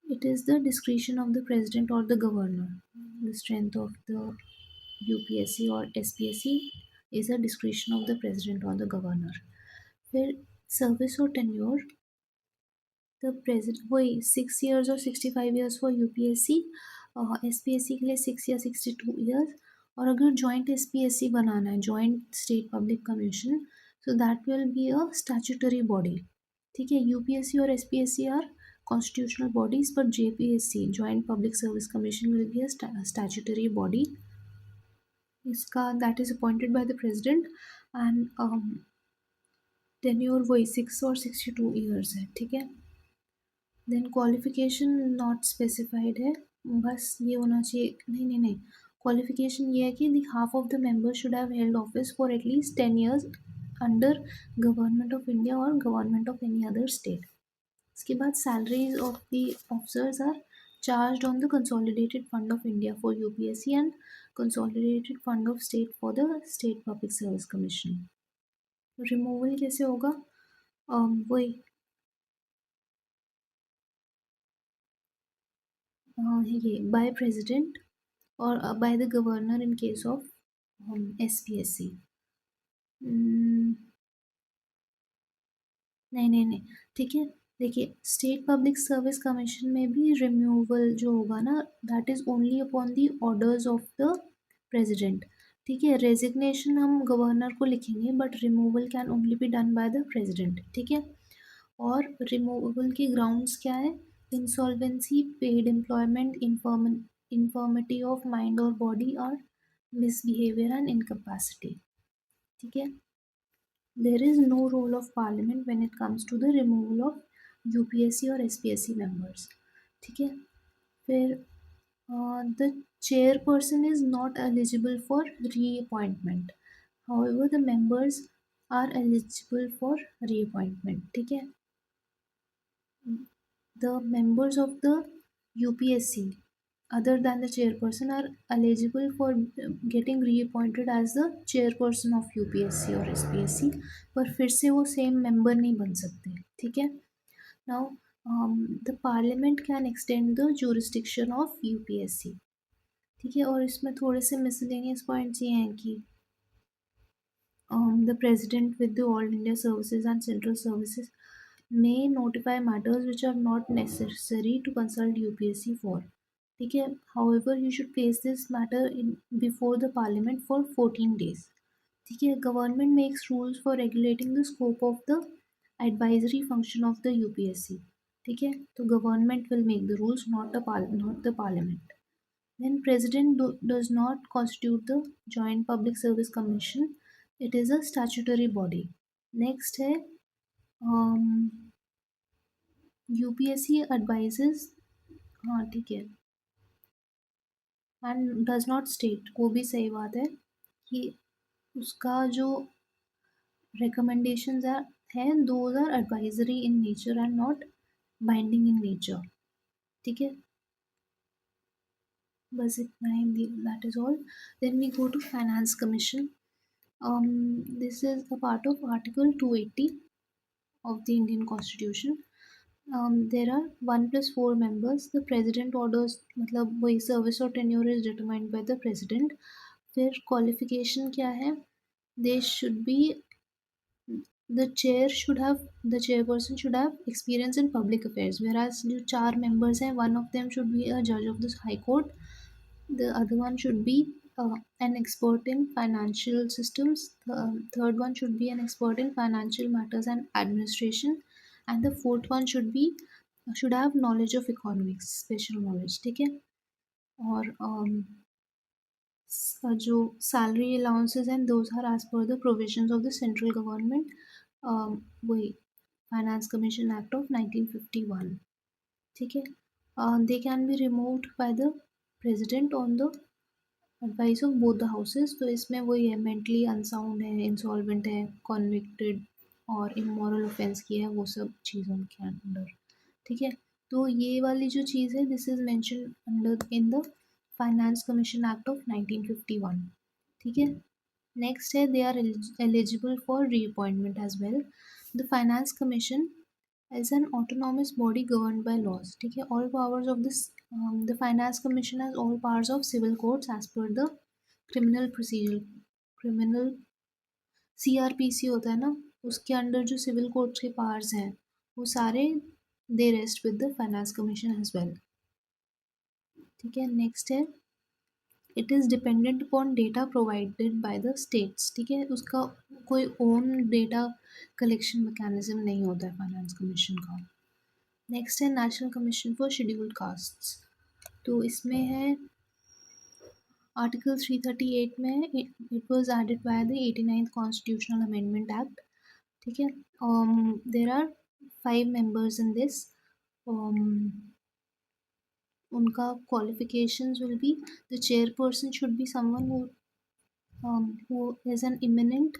It is the discretion of the president or the governor. The strength of the UPSC or SPSC is a discretion of the president or the governor. फिर service और tenure, the president वही 6 years or 65 years for UPSC, SPSC के लिए 6 या 62 years। और अगर joint SPSC बनाना है, joint state public commission, so that will be a statutory body। ठीक है। यूपीएससी और SPSC are constitutional bodies, but JPSC Joint Public Service Commission will be a statutory body। इसका that is appointed by the president and tenure वही 6 और 62 years है। ठीक है। Then qualification not specified है, बस ये होना चाहिए। नहीं, क्वालिफिकेशन ये है कि the half of the member should have held office for at least 10 years under government of India or government of any other state. इसके बाद salaries of the officers are charge on the consolidated fund of India for UPSC and consolidated fund of state for the state public service commission. Removal कैसे होगा? वही ये by president or by the governor in case of SPSC. नहीं, ठीक है। देखिए state public service commission में भी रिमूवल जो होगा ना, that is only upon the orders of the president. ठीक है। रेजिग्नेशन हम गवर्नर को लिखेंगे but removal can only be done by the president. ठीक है। और रिमूवल के ग्राउंड्स क्या है? Insolvency, paid employment, infirmity of mind और बॉडी और मिसबिहेवियर एंड इनकैपेसिटी। ठीक है। There is no role of parliament when it comes to the removal of UPSC और एसपीएससी मेंबर्स। ठीक है। फिर the chairperson is not eligible for reappointment, however the members are eligible for reappointment। ठीक है। The members of the UPSC other than the chairperson are eligible for getting reappointed as the chairperson of UPSC और SPSC, पर फिर से वो same member नहीं बन सकते। ठीक है। Now the parliament can extend the jurisdiction of UPSC। ठीक है। और इसमें थोड़े से मिसलेनियस पॉइंट्स ये हैं कि the president with the all India services and central services may notify matters which are not necessary to consult UPSC for। ठीक है। However, you should place this matter in before the parliament for 14 days। ठीक है। Government makes rules for regulating the scope of the advisory function of the UPSC। ठीक है। तो government will make the rules, not the parliament। Then president does not constitute the joint public service commission, it is a statutory body। Next है UPSC advises. हाँ ठीक है। And does not state, वो भी सही बात है कि उसका जो recommendations हैं those are advisory in nature and not binding in nature. ठीक है, बस इतना ही, that is all. Then we go to finance commission. This is a part of article 280 of the Indian constitution. There are 1 plus 4 members. The president orders, मतलब वही service or tenure is determined by the president. फिर qualification क्या है, they should be, the chairperson should have experience in public affairs, whereas जो 4 members हैं, one of them should be a judge of this high court, the other one should be an expert in financial systems, the third one should be an expert in financial matters and administration, and the fourth one should have knowledge of economics, special knowledge. ठीक है, और जो salary allowances and those are as per the provisions of the central government, वही Finance Commission Act of 1951. ठीक है, they can be removed by the president on the advice of both the houses. तो इसमें वही है, mentally unsound है, insolvent है, convicted और immoral offense किया है, वो सब चीज़ उनके अंडर. ठीक है, तो ये वाली जो चीज़ है, this is mention under in the finance commission act of 1951. ठीक है, नेक्स्ट है, they are eligible for reappointment as well. The finance commission is an autonomous body governed by laws. ठीक है, all powers of this, the finance commission has all powers of civil courts as per the criminal procedure, criminal CRPC होता है ना, उसके under जो civil courts के powers हैं, वो सारे they rest with the finance commission as well. ठीक है, नेक्स्ट है, it is dependent upon data provided by the states. ठीक है, उसका कोई ओन डेटा कलेक्शन मैकेनिज्म नहीं होता है फाइनेंस कमीशन का. नेक्स्ट है, national commission for scheduled castes. तो इसमें है आर्टिकल 338 में, it was added by the 89th constitutional amendment act. ठीक है, there are 5 members in this. उनका qualifications will be, the chairperson should be someone who is an eminent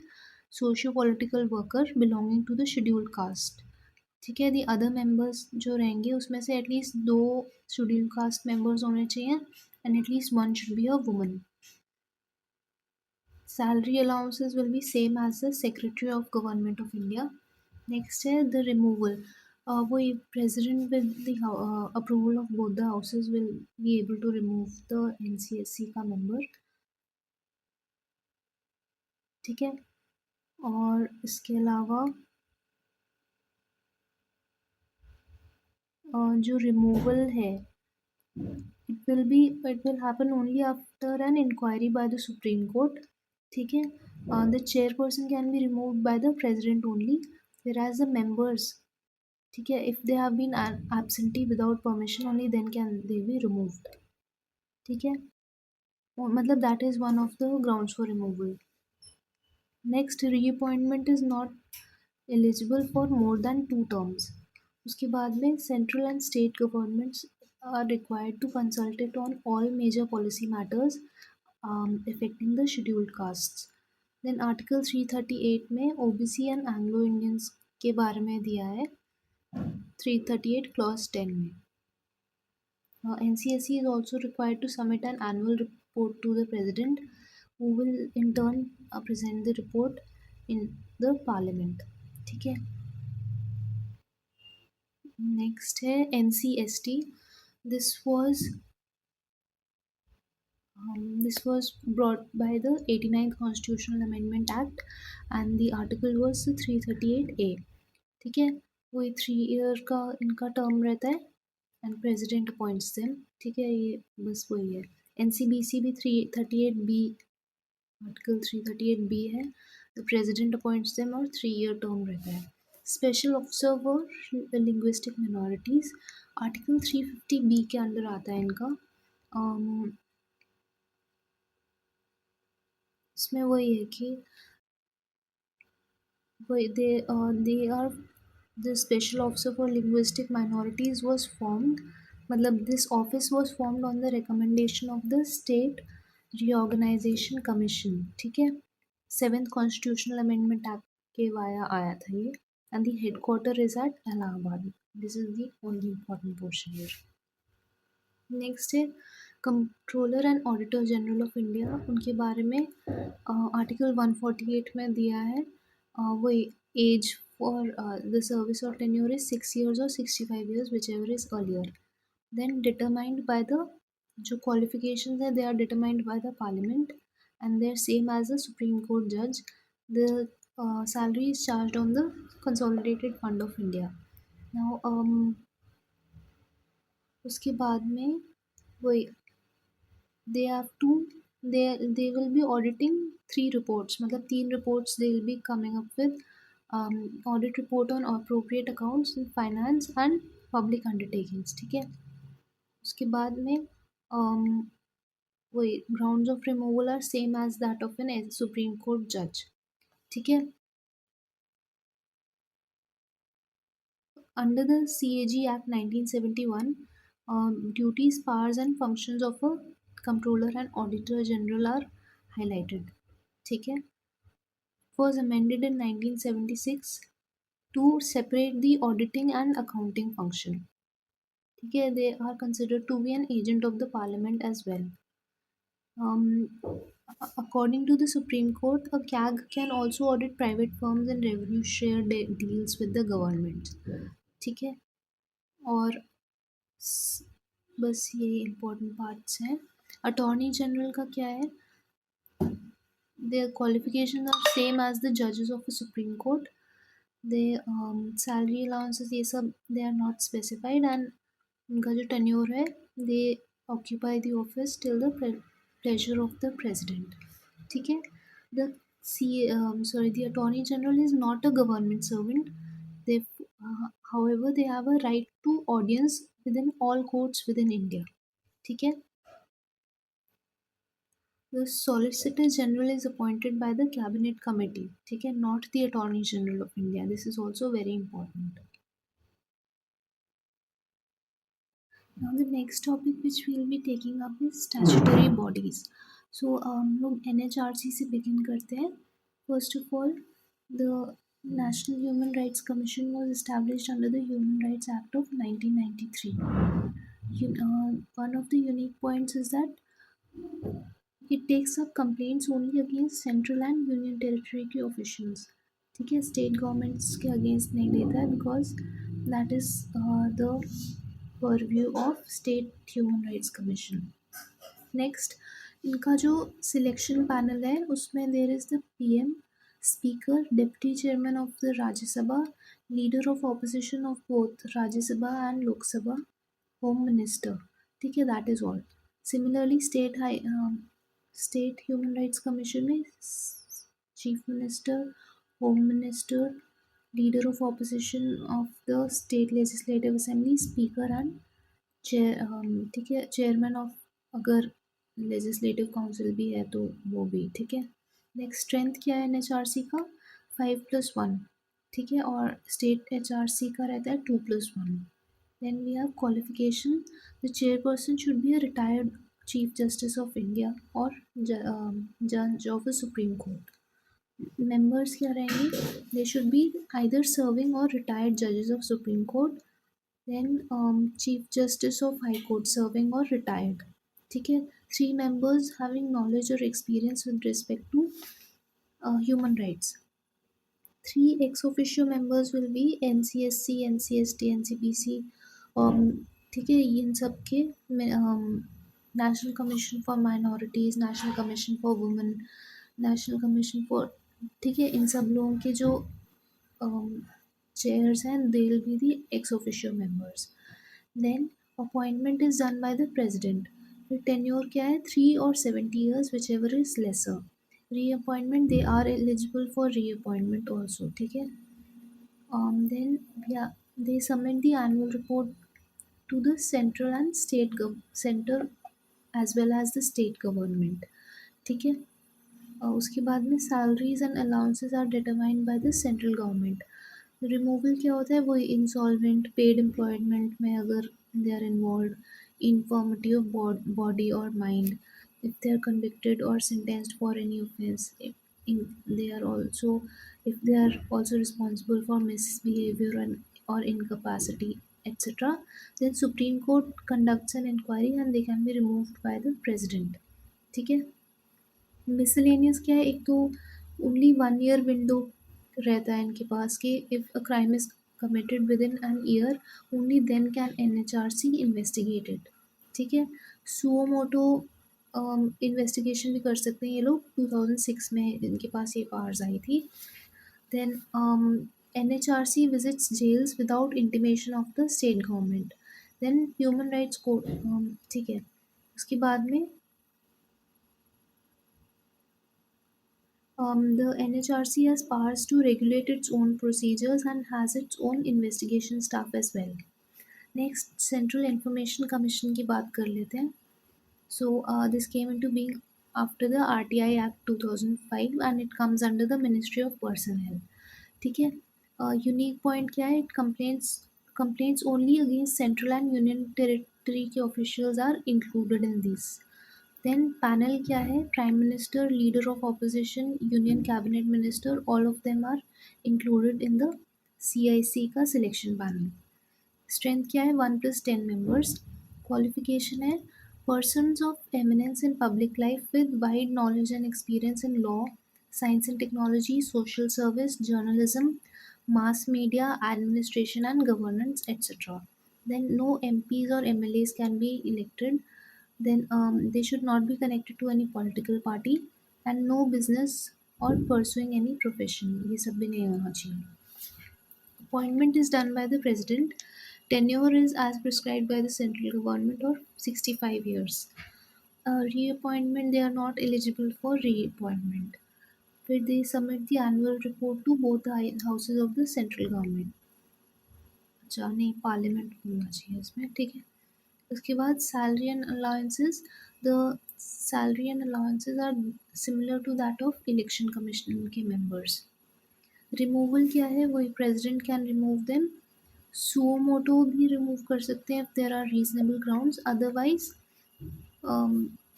socio-political worker belonging to the scheduled caste. ठीक है, the other members जो रहेंगे उसमें से at least 2 scheduled caste members होने चाहिए and at least 1 should be a woman. Salary allowances will be same as the Secretary of Government of India. Next है, the removal. वो president with the approval of both the houses will be able to remove the NCSC का member. ठीक है, और इसके अलावा जो removal है, it will happen only after an inquiry by the Supreme Court. ठीक है, the chairperson can be removed by the president only, whereas the members, ठीक है, if they have been absentee without permission only, then can they be removed. ठीक है, मतलब that is one of the grounds for removal. Next, reappointment is not eligible for more than 2 terms. उसके बाद में central and state governments are required to consult it on all major policy matters affecting the scheduled castes. Then article 338 में OBC and Anglo Indians के बारे में दिया है, 338 clause 10 में. NCSE is also required to submit an annual report to the president, who will in turn present the report in the parliament. ठीक है, next है NCST. this was this was brought by the 89th Constitutional Amendment Act and the article was 338A. ठीक है, वही 3 year का इनका term रहता है एंड प्रेसिडेंट अपॉइंट्स देम. ठीक है, ये बस वही है. NCBC भी 338B, आर्टिकल 338B है, द प्रेसिडेंट अपॉइंट्स देम और 3 year टर्म रहता है. Special officer for linguistic minorities, article 350B के अंडर आता है इनका. इसमें वही है कि they are the special officer for linguistic minorities was formed मतलब this office was formed on the recommendation of the state reorganisation commission, ठीक है। सेवेंथ कॉन्स्टिट्यूशनल अमेंडमेंट एक्ट के वाया आया था ये, and the headquarter is at Allahabad. This is the only important portion here. Next है controller and auditor general of India. उनके बारे में आर्टिकल 148 में दिया है, वो एज फॉर द सर्विस और tenure is 6 years or 65 years, which ever is earlier. Then determined by the, जो क्वालिफिकेशन है, they are determined by the parliament and they are same as the supreme court जज। The salary is charged on the consolidated fund of India. Now उसके बाद में वही they have to, they will be auditing 3 reports, मतलब 3 reports they will be coming up with, audit report on appropriate accounts in finance and public undertakings, ठीक है। उसके बाद में वही grounds of removal are same as that of an supreme court judge, ठीक है। Under the CAG Act 1971, duties, powers and functions of a comptroller and auditor general are highlighted, ठीक है। Was amended in 1976 to separate the auditing and accounting function, ठीक है। They are considered to be an agent of the parliament as well. According to the Supreme Court, a CAG can also audit private firms and revenue share deals with the government, ठीक है। और बस ये important parts हैं। Attorney general का क्या है? Their qualifications are same as the judges of a Supreme Court. They salary allowances ये सब they are not specified, and उनका जो tenure है, they occupy the office till the pleasure of the president, ठीक है। The the Attorney General is not a government servant. They however they have a right to audience within all courts within India, ठीक है। The Solicitor General is appointed by the Cabinet Committee, ठीक है, not the Attorney General of India. This is also very important. Now the next topic which we will be taking up is statutory bodies. So हम लोग NHRC से begin करते हैं. First of all, the National Human Rights Commission was established under the Human Rights Act of 1993. One of the unique points is that it takes up complaints only against central and union territory के officials, ठीक है। State governments के against नहीं लेता है, because that is the purview of state human rights commission. Next, इनका जो selection panel है उसमें there is the PM, speaker, deputy chairman of the Rajya Sabha, leader of opposition of both Rajya Sabha and Lok Sabha, home minister, ठीक है। That is all. Similarly state human rights commission में chief minister, home minister, leader of opposition of the state legislative assembly, speaker and ठीक है, chairman of, अगर legislative council भी है तो वो भी, ठीक है। नेक्स्ट, स्ट्रेंथ क्या है एनएचआरसी का? 5+1, ठीक है, और स्टेट एचआरसी का रहता है 2+1। Then we have qualification, the chairperson should be a retired chief justice of India और जज of the supreme court. Members क्या रहेंगे? They should be either serving और रिटायर्ड जजेस of supreme court, then chief justice of high court serving और retired, ठीक है। 3 members having knowledge or experience with respect to human rights. 3 ex officio members will be NCSC, NCST, NCPC, ठीक है, इन सब के national commission for minorities, national commission for women, national commission for, ठीक है, इन सब लोगों के जो chairs and they will be the ex officio members. Then appointment is done by the president. The tenure क्या है? 3 or 70 years, whichever is lesser. Reappointment, they are eligible for reappointment also, ठीक है। Then yeah, they submit the annual report to the central and center as well as the state government, ठीक है। उसके बाद में salaries and allowances are determined by the central government. Removal क्या होता है? वही इंसॉल्वेंट, पेड एम्प्लॉयमेंट में अगर they are involved, infirmity of body or mind, if they are convicted or sentenced for any offense, if they are also, if they are also responsible for misbehavior or incapacity, etc. Then Supreme Court conducts an inquiry and they can be removed by the president. ठीक है. Miscellaneous क्या है, एक तो only 1 year window रहता है इनके पास कि if a crime is committed within an year only then can NHRC investigate it. ठीक है. सुओ मोटो इन्वेस्टिगेशन भी कर सकते हैं ये लोग. 2006 में इनके पास ये पावर्स आई थी. Then NHRC visits jails without intimation of the state government. Then human rights court. ठीक है. उसके बाद में the NHRC has powers to regulate its own procedures and has its own investigation staff as well. Next, Central Information Commission की बात कर लेते हैं. So this came into being after the RTI Act 2005 and it comes under the Ministry of Personnel. ठीक है. Unique point क्या है? It complaints only against central and union territory के officials are included in this. Then panel क्या है? Prime minister, leader of opposition, union cabinet minister, all of them are included in the CIC का selection panel. Strength क्या है? 1+10 members. Qualification है persons of eminence in public life with wide knowledge and experience in law, science and technology, social service, journalism, mass media, administration and governance, etc. Then no MPs or MLAs can be elected. Then they should not be connected to any political party and no business or pursuing any profession. ये सब भी नहीं होना चाहिए. Appointment is done by the president. Tenure is as prescribed by the central government or 65 years. Reappointment, they are not eligible for reappointment. फिर they submit the annual report to both the houses of the central government. अच्छा नहीं, parliament होना चाहिए इसमें. ठीक है. उसके बाद salary and allowances. The salary and allowances are similar to that of election commission के मेंबर्स. रिमूवल क्या है? वही president can remove them. Suo motu भी रिमूव कर सकते हैं if there are reasonable grounds. Otherwise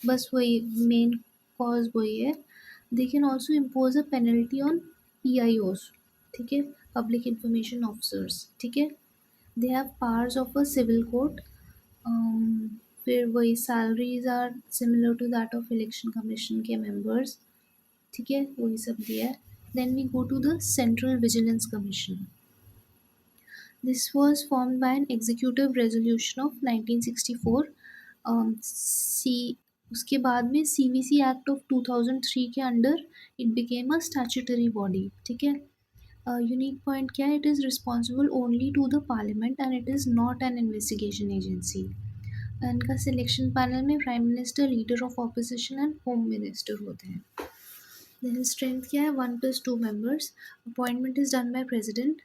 बस वही मेन कॉज वही है. They can also impose a penalty on PIOs. ठीक है. Public information officers. ठीक है. They have powers of a civil court. फिर वही salaries are similar to that of election commission के मेंबर्स. ठीक है. वही सब दिया है. Then we go to the central vigilance commission. This was formed by an executive resolution of 1964. See उसके बाद में CBC एक्ट ऑफ 2003 के अंडर it became a statutory body. ठीक है. यूनिक पॉइंट क्या है? It is responsible only to the parliament and it is not an investigation agency. इनका सिलेक्शन पैनल में prime minister, leader of opposition and home minister होते हैं. Then strength क्या है? 1+2 members. Appointment is done by president.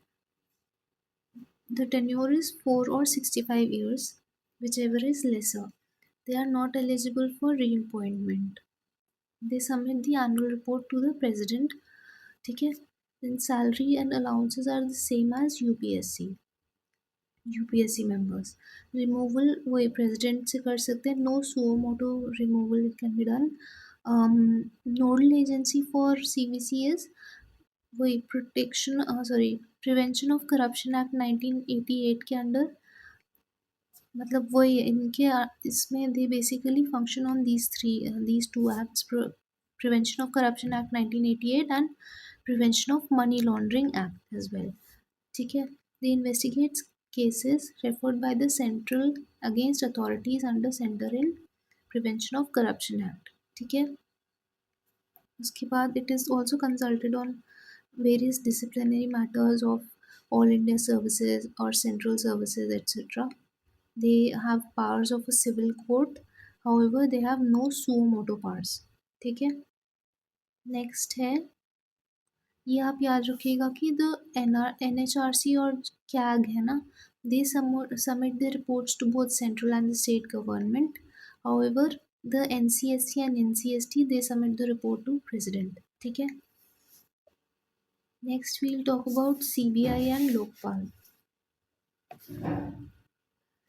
The tenure is 4 or 65 years, whichever is lesser. They are not eligible for reappointment. They submit the annual report to the president. ठीक है. Then salary and allowances are the same as UPSC members. Removal वही president से कर सकते हैं. No suo motu removal can be done. Nodal agency for CBC is वही prevention of corruption act 1988 के under. मतलब वही इनके इसमें they basically function on these two acts. Prevention of corruption act 1988 and prevention of money laundering act as well. ठीक है. They investigate cases referred by the central against authorities under Center in Prevention of Corruption Act. ठीक है. उसके बाद it is also consulted on various disciplinary matters of all India services or central services, etc. They have powers of a civil court. However, they have no suo motu powers. ठीक है. Next है, ये आप याद रखिएगा कि the NHRC और CAG है ना, they submit their reports to both central and the state government. However, the NCSC and NCST they submit the report to president. ठीक है. Next we'll talk about CBI and Lokpal.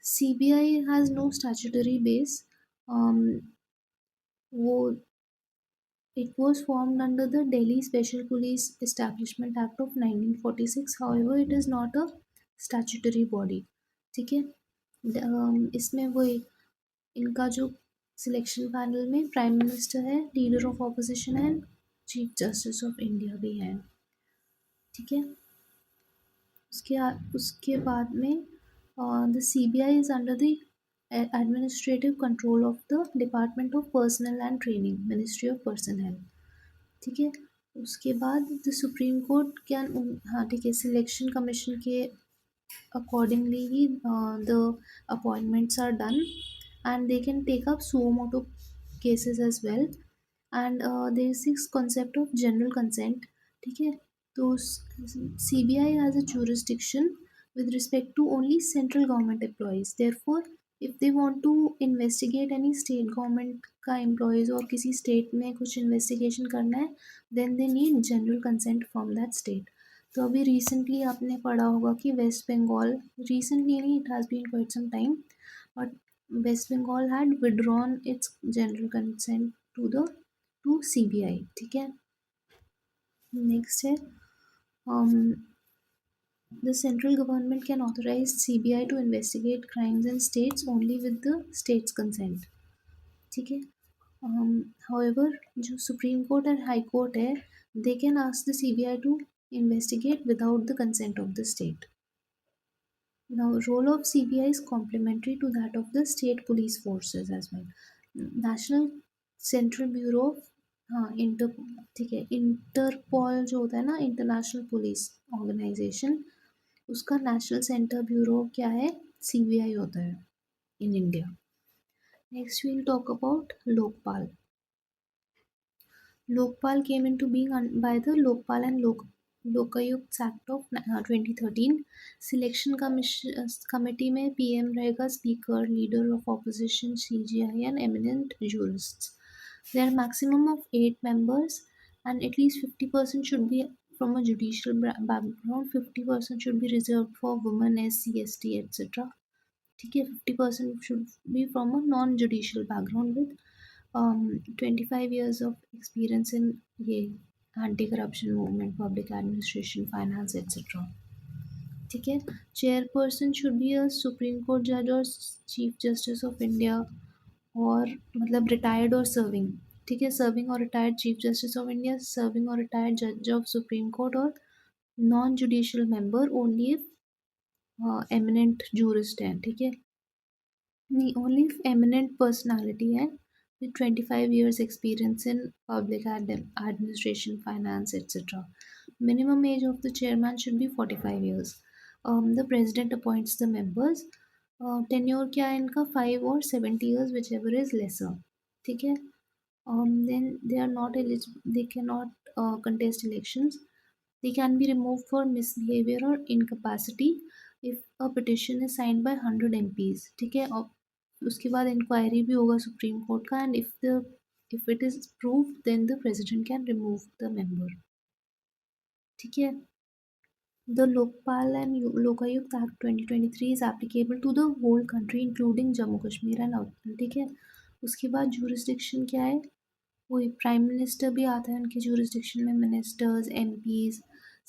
CBI has no statutory base. um, वो It was formed under the Delhi Special Police Establishment Act of 1946. However, it is not a statutory body. ठीक है. इसमें वो इनका जो selection panel में prime minister है, leader of opposition है, चीफ जस्टिस ऑफ इंडिया भी है. ठीक है. उसके बाद में the CBI is under the administrative control of the department of personal and training, ministry of personal. ठीक है. उसके बाद द सुप्रीम कोर्ट कैन, हाँ ठीक है, सिलेक्शन कमीशन के अकॉर्डिंगली ही the appointments are done and they can take up suo motu cases as well. And there is this concept of general consent. ठीक है. तो CBI has a jurisdiction with respect to only central government employees. Therefore, if they want to investigate any state government का employees और किसी state में कुछ investigation करना है, then they need general consent from that state. तो अभी recently आपने पढ़ा होगा कि वेस्ट बंगाल, recently नहीं, it has been quite some time, but West Bengal had withdrawn its general consent to CBI. ठीक है. नेक्स्ट है, the central government can authorize CBI to investigate crimes in states only with the state's consent. ठीक है. However, जो supreme court और high court है, they can ask the CBI to investigate without the consent of the state. Now, role of CBI is complementary to that of the state police forces as well. National Central Bureau of, हाँ inter, ठीक है, Interpol जो होता है ना, international police organisation, उसका national centre bureau क्या है, CBI होता है in India. Next we will talk about Lokpal. Lokpal came into being by the Lokpal and Lokayukt Act of 2013. Selection committee में PM रहेगा, speaker, leader of opposition, CGI and eminent jurists. There are maximum of 8 members and at least 50% should be from a judicial background, 50% should be reserved for women, SC, ST, etc. ठीक है. 50% should be from a non-judicial background with 25 years of experience in ये anti-corruption movement, public administration, finance, etc. ठीक है. Chairperson should be a Supreme Court judge or Chief Justice of India, और मतलब retired or serving. ठीक है. Serving or retired Chief Justice of India, serving or retired Judge of Supreme Court, और non-judicial member only if eminent jurist है. ठीक है. नहीं, only if eminent personality है with 25 years experience in public administration, finance, etc. Minimum age of the chairman should be 45 years. The president appoints the members. Tenure क्या है इनका, 5 or 70 years, whichever is lesser. ठीक है. Then they are not eligible, they cannot contest elections. They can be removed for misbehavior or incapacity if a petition is signed by 100 MPs. ठीक है. और उसके बाद इंक्वायरी भी होगा सुप्रीम कोर्ट का, and if it is proved then the president can remove the member. ठीक है. The Lokpal and Lokayukta act 2023 is applicable to the whole country including Jammu Kashmir and Uttarakhand. ठीक है. उसके बाद जुरिस्डिक्शन क्या है, वही प्राइम मिनिस्टर भी आता है उनके जुरिस्डिक्शन में, मिनिस्टर्स, MPs,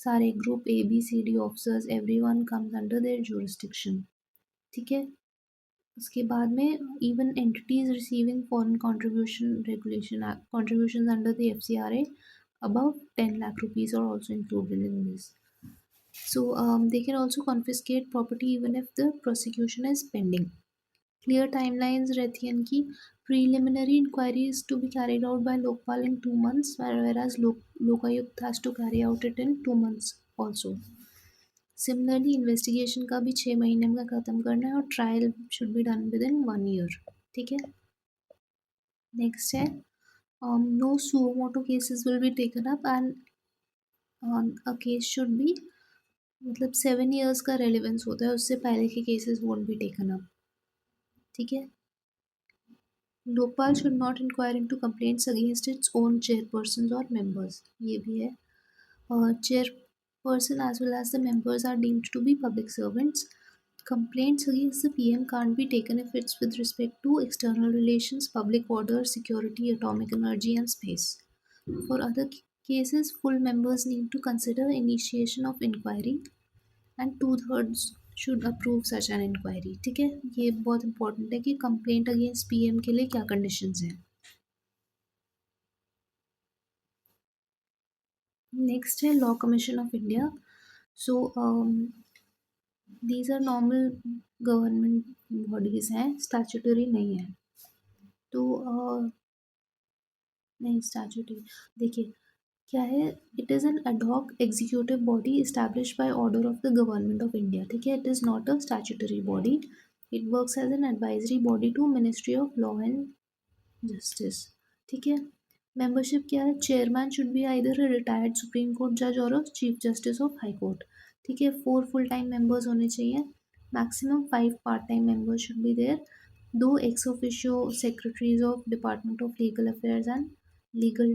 सारे group ABCD officers, everyone comes under their jurisdiction. ठीक है. उसके बाद में even entities receiving foreign contribution regulation contributions under the FCRA above 10 lakh rupees are also included in this. So they can also confiscate property even if the prosecution is pending. Clear timelines रहती हैं इनकी. Preliminary inquiries to be carried out by Lokpal in 2 months, whereas Lokayukt has to carry out it in 2 months also. Similarly investigation का भी 6 महीने में ख़त्म करना है, और trial should be done within 1 year. ठीक है. नेक्स्ट है, no suo motu cases will be taken up and a case should be, मतलब 7 years का रेलिवेंस होता है, उससे पहले के cases won't be taken up. ठीक है. Lokpal should not inquire into complaints against its own chairperson और मेंबर्स. ये भी है. Chairperson as well as the members are deemed to be public servants. Complaints against the PM can't be taken if it's with respect to external relations, public order, security, atomic energy, and space. For other cases, full members need to consider initiation of inquiry and two-thirds should approve such an inquiry. ठीक है, ये बहुत important है कि complaint against PM के लिए क्या conditions हैं. Next है Law Commission of India. So these are normal government bodies हैं, statutory नहीं है. तो नहीं statutory देखिए क्या है, it is an ad hoc executive body establish by order of the government of India. ठीक है, it is not a statutory body. It works as an advisory body to ministry of law and justice. ठीक है, membership क्या है, chairman should be either a retired supreme court जज or a chief justice of high court. ठीक है, 4 full time members होने चाहिए, maximum 5 part time members should be there, 2 ex officio secretaries of department of legal affairs and legal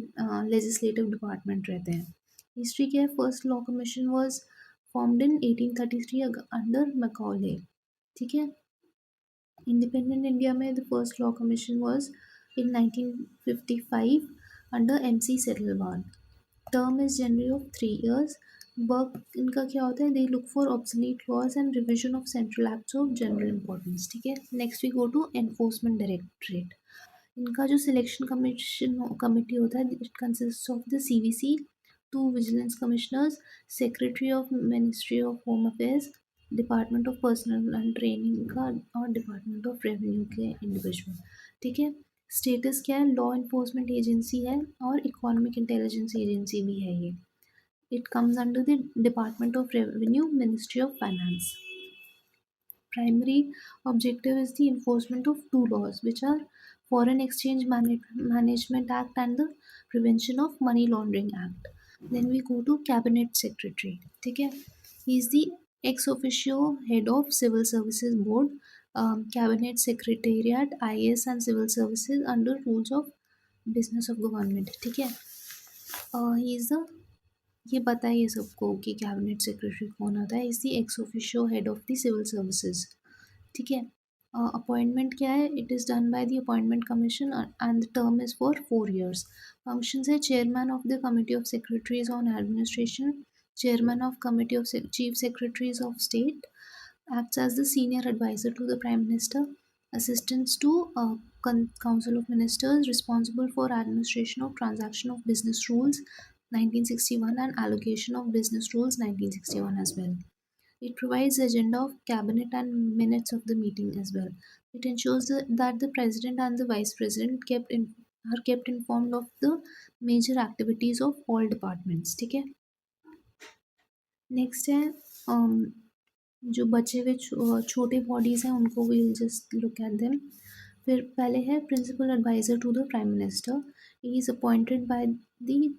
legislative department रहते हैं. History क्या है, first law commission was formed in 1833 under Macaulay. ठीक है, independent India में the first law commission was in 1955 under MC Settlewan. Term is generally of 3 years. Work इनका क्या होता है, they look for obsolete laws and revision of central acts of general importance. ठीक है, next we go to enforcement directorate. इनका जो selection commission committee होता है, it consist of the CVC, 2 vigilance commissioners, secretary of ministry of home affairs, department of personal and training का और department of revenue के individual. ठीक है, status क्या है, लॉ इन्फोर्समेंट एजेंसी है और इकोनॉमिक इंटेलिजेंस एजेंसी भी है ये. It comes under the department of revenue, ministry of finance. Primary objective is the enforcement of 2 laws, which are Foreign Exchange Management Act and the Prevention of Money Laundering Act. Then we go to Cabinet Secretary. ठीक है, he is the ex officio head of Civil Services Board, Cabinet Secretariat, IAS and Civil Services under rules of Business of Government. ठीक है, he is the, ये पता है ये सबको कि कैबिनेट सेक्रेटरी कौन होता है, is the ex officio head of the civil services. ठीक है, अपॉइंटमेंट क्या है, it is done by the appointment commission and the term is for 4 years. Functions है, chairman of the committee of secretaries on administration, chairman of committee of chief secretaries of state, acts as the senior advisor to the prime minister, assistants to council of ministers, responsible for administration of transaction of business rules 1961 and allocation of business rules 1961 as well. It provides agenda of cabinet and minutes of the meeting as well. It ensures that the president and the vice president are kept informed of the major activities of all departments. ठीक है, next है जो बचे हुए छोटे bodies हैं उनको will just look at them. फिर पहले है principal adviser to the prime minister. He is appointed by the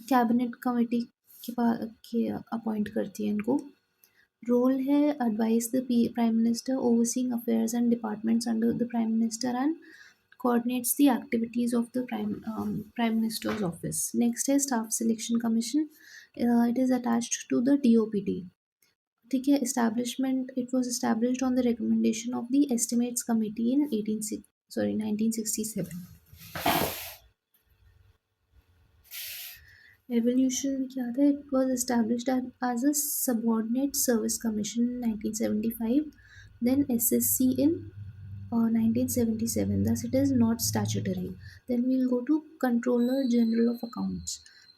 cabinet committee के अपॉइंट करती है इनको. रोल है advise the prime minister, overseeing affairs and departments under the prime minister and coordinates the activities of the prime minister's office. Next is staff selection commission. It is attached to the DOPT. ठीक है, establishment, it was established on the recommendation of the estimates committee in 1967. Evolution में क्या था, it was established as a subordinate service commission in 1975, then SSC in 1977. Thus, it is not statutory. Then we'll go to Controller General of Accounts.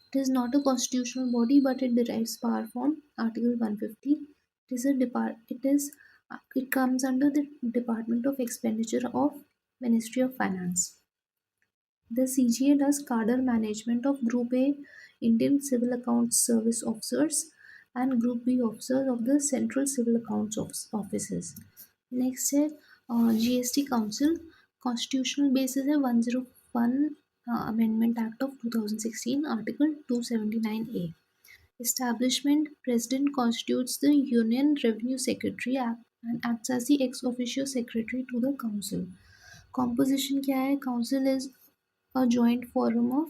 It is not a constitutional body, but it derives power from Article 150. It comes under the Department of Expenditure of Ministry of Finance. The CGA does cadre management of Group A Indian Civil Accounts Service officers and Group B officers of the Central Civil Accounts Offices. Next है GST Council. Constitutional basis है 101 Amendment Act of 2016, Article 279A. Establishment, President constitutes the Union Revenue Secretary and acts as the ex officio secretary to the council. Composition क्या है, council is a joint forum of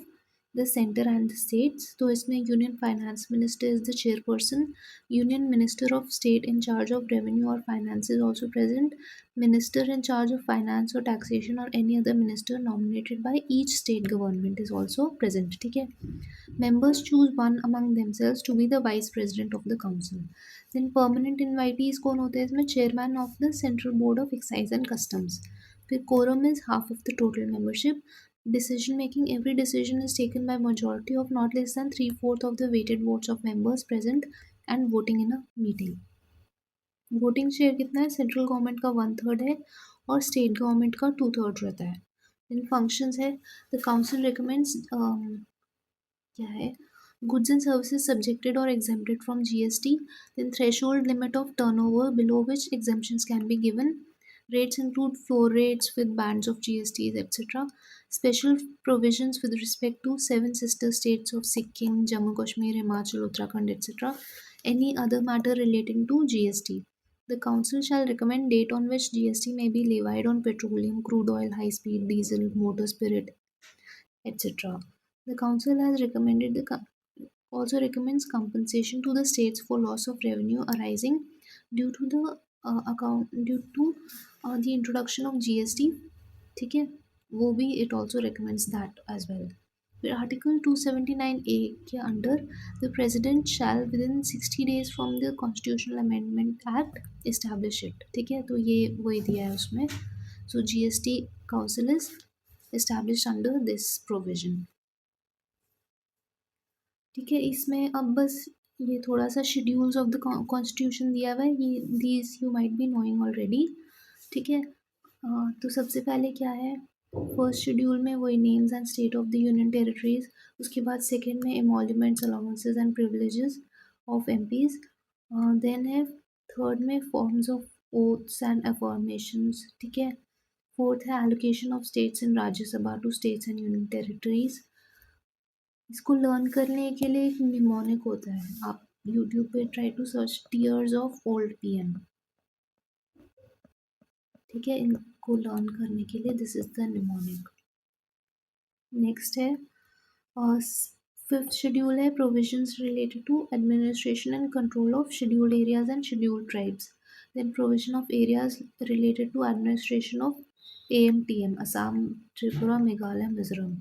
the center and the states. तो इसमें union finance minister is the chairperson, union minister of state in charge of revenue or finance is also present, minister in charge of finance or taxation or any other minister nominated by each state government is also present. ठीक है. Members choose one among themselves to be the vice president of the council. Then permanent invitees कौन होते हैं इसमें? Chairman of the Central Board of Excise and Customs. फिर quorum is half of the total membership. Decision making, every decision is taken by majority of not less than 3/4 of the weighted votes of members present and voting in a meeting. Voting share कितना है? Central government का 1/3 है और state government का 2/3 रहता है. इन functions है, the council recommends क्या है? Goods and services subjected or exempted from GST, then threshold limit of turnover below which exemptions can be given. Rates include floor rates with bands of GSTs, etc. Special provisions with respect to 7 sister states of Sikkim, Jammu Kashmir, Himachal, Uttarakhand, etc. Any other matter relating to GST. The Council shall recommend date on which GST may be levied on petroleum, crude oil, high speed, diesel, motor spirit, etc. The Council has recommended also recommends compensation to the states for loss of revenue arising due to the introduction of GST. ठीक है, वो भी it also recommends that as well. फिर article 279A के under the president shall within 60 days from the constitutional amendment act establish it. ठीक है, तो ये वही दिया है उसमें. So GST council is established under this provision. ठीक है, इसमें अब बस ये थोड़ा सा शेड्यूल्स ऑफ द कॉन्स्टिट्यूशन दिया हुआ है, ये these you might be knowing already. ठीक है. तो सबसे पहले क्या है? फर्स्ट शेड्यूल में वही names and state of the union territories. उसके बाद सेकेंड में emoluments, allowances and privileges of MPs. Then है थर्ड में forms of oaths and affirmations. ठीक है. फोर्थ है allocation of states in Rajya Sabha to states and union territories. इसको learn करने के लिए एक निमोनिक होता है, आप यूट्यूब पे try to search tears of old PM. ठीक है, इनको लर्न करने के लिए this is the mnemonic. Next है फिफ्थ शेड्यूल है provisions related to administration and control of scheduled areas and scheduled tribes. Then provision of areas related to administration of AMTM, Assam, Tripura, Meghalaya, Mizoram.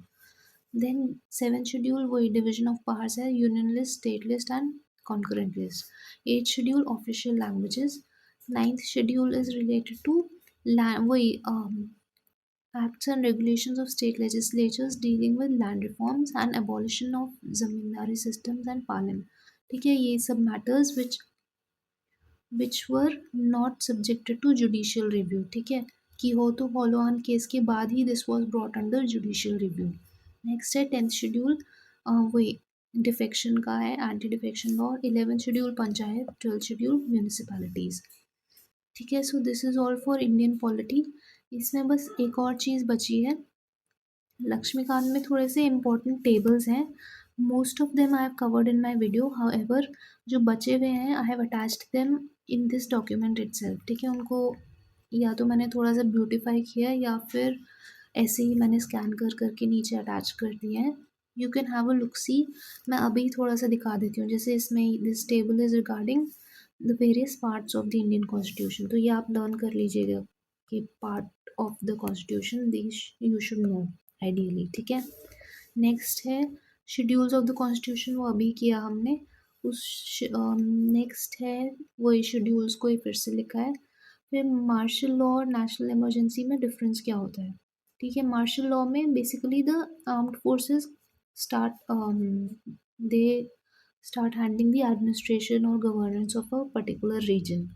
Then seventh schedule वही division of powers है, union list, state list and concurrent list. Eighth schedule official languages. Ninth schedule is related to वही acts and regulations of state legislatures dealing with land reforms and abolition of zamindari systems and parliament. ठीक है, ये सब matters which were not subjected to judicial review. ठीक है, कि हो तो follow on केस के बाद ही this was brought under judicial review. Next है टेंथ शेड्यूल वही डिफेक्शन का है, anti defection law. 11th schedule panchayat, 12th schedule municipalities. ठीक है. So this is all for Indian polity. इसमें बस एक और चीज़ बची है. लक्ष्मीकांत में थोड़े से इंपॉर्टेंट टेबल्स हैं. Most of them I have covered in my video. However जो बचे हुए हैं आई have attached them in this document itself. ठीक है, उनको या तो मैंने थोड़ा सा ब्यूटिफाई किया या फिर ऐसे ही मैंने स्कैन कर करके नीचे अटैच कर दिए हैं. You can have a look see. मैं अभी थोड़ा सा दिखा देती हूँ. जैसे इसमें this table is regarding the various parts of the Indian constitution. तो ये आप लर्न कर लीजिएगा कि part of the constitution this you should know ideally. ठीक है. नेक्स्ट है शेड्यूल्स ऑफ द कॉन्स्टिट्यूशन, वो अभी किया हमने. उस नेक्स्ट है वही शेड्यूल्स को ही फिर से लिखा है. फिर मार्शल लॉ और नेशनल इमरजेंसी में डिफरेंस क्या होता है. ठीक है, मार्शल लॉ में basically the armed forces they start handling the administration और governance of a particular region.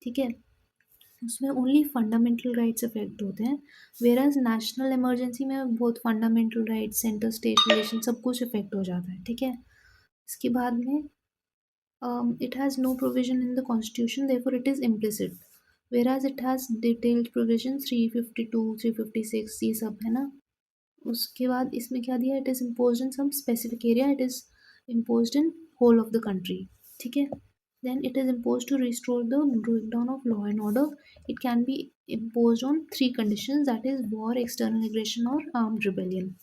ठीक है, उसमें ओनली फंडामेंटल राइट्स अफेक्ट होते हैं. वेराज नेशनल इमरजेंसी में बहुत fundamental rights, centre state relation सब कुछ अफेक्ट हो जाता है. ठीक है. इसके बाद में it has no provision in the constitution, therefore it is implicit, whereas it has detailed provision 352 356 ये सब है ना. उसके बाद इसमें क्या दिया, it is imposed in some specific area, it is imposed in whole of the country. ठीक है. Then it is imposed to restore the breakdown of law and order. It can be imposed on 3 conditions, that is war, external aggression or armed rebellion.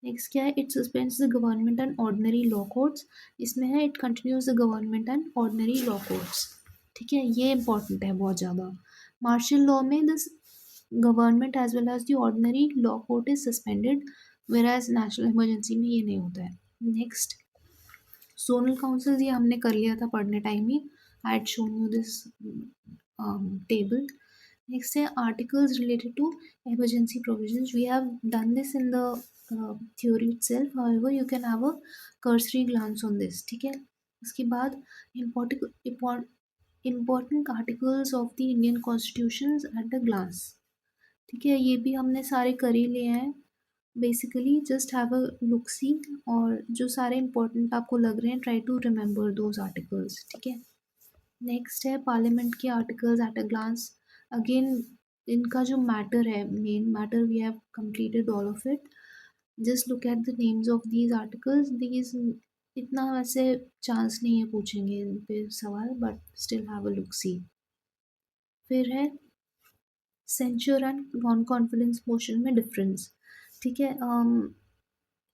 Next क्या है, it suspends the government and ordinary law courts, इसमें है it continues the government and ordinary law courts. ठीक है, ये important है बहुत ज़्यादा। मार्शल लॉ में this government as well as the ordinary law court is suspended, where as national emergency में ये नहीं होता है। नेक्स्ट, सोनल काउंसिल, ये हमने कर लिया था पढ़ने time he, I had shown you this table. Next है articles related to emergency provisions. We have done this in the theory itself. However, you can have a cursory glance on this. ठीक है, उसके बाद important articles of the Indian Constitutions at a glance. ठीक है, ये भी हमने सारे कर ही लिए हैं। Basically just have a look see, और जो सारे इंपॉर्टेंट आपको लग रहे हैं try to remember those articles. ठीक है, नेक्स्ट है पार्लियामेंट के articles at a glance. Again इनका जो मैटर है, main matter, we have completed all of it. Just look at the names of these articles. These इतना वैसे चांस नहीं है पूछेंगे इन पे सवाल, but still have a look सी। फिर है censure and non confidence motion में डिफरेंस। ठीक है,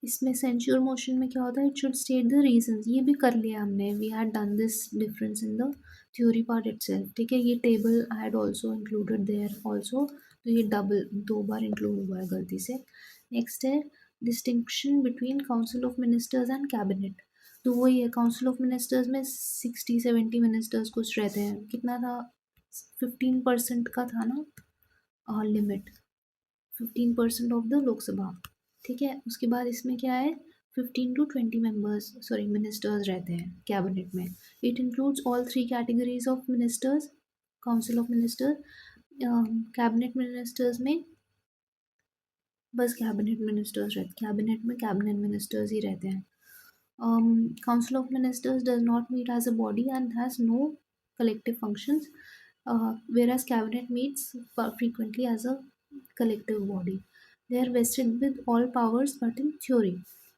इसमें सेंश्योर मोशन में क्या होता है, it should state the reasons, ये भी कर लिया हमने, we had done this difference in the theory part itself. ठीक है, ये table I had also included there also, तो ये डबल दो बार इंक्लूड हुआ है गलती से। नेक्स्ट है distinction between council of ministers and cabinet. तो वही है, काउंसिल ऑफ मिनिस्टर्स में 60-70 मिनिस्टर्स कुछ रहते हैं, कितना था, 15% का था ना लिमिट, 15% ऑफ द लोकसभा। ठीक है, उसके बाद इसमें क्या है, 15 to 20 मेंबर्स, सॉरी मिनिस्टर्स रहते हैं कैबिनेट में। It includes all 3 categories of ministers, council of minister. Cabinet ministers में बस कैबिनेट मिनिस्टर्स रहते, कैबिनेट में कैबिनेट मिनिस्टर्स ही रहते हैं। Council of Ministers does not meet as a body and has no collective functions, whereas Cabinet meets frequently as a collective body. They are vested with all powers but in theory.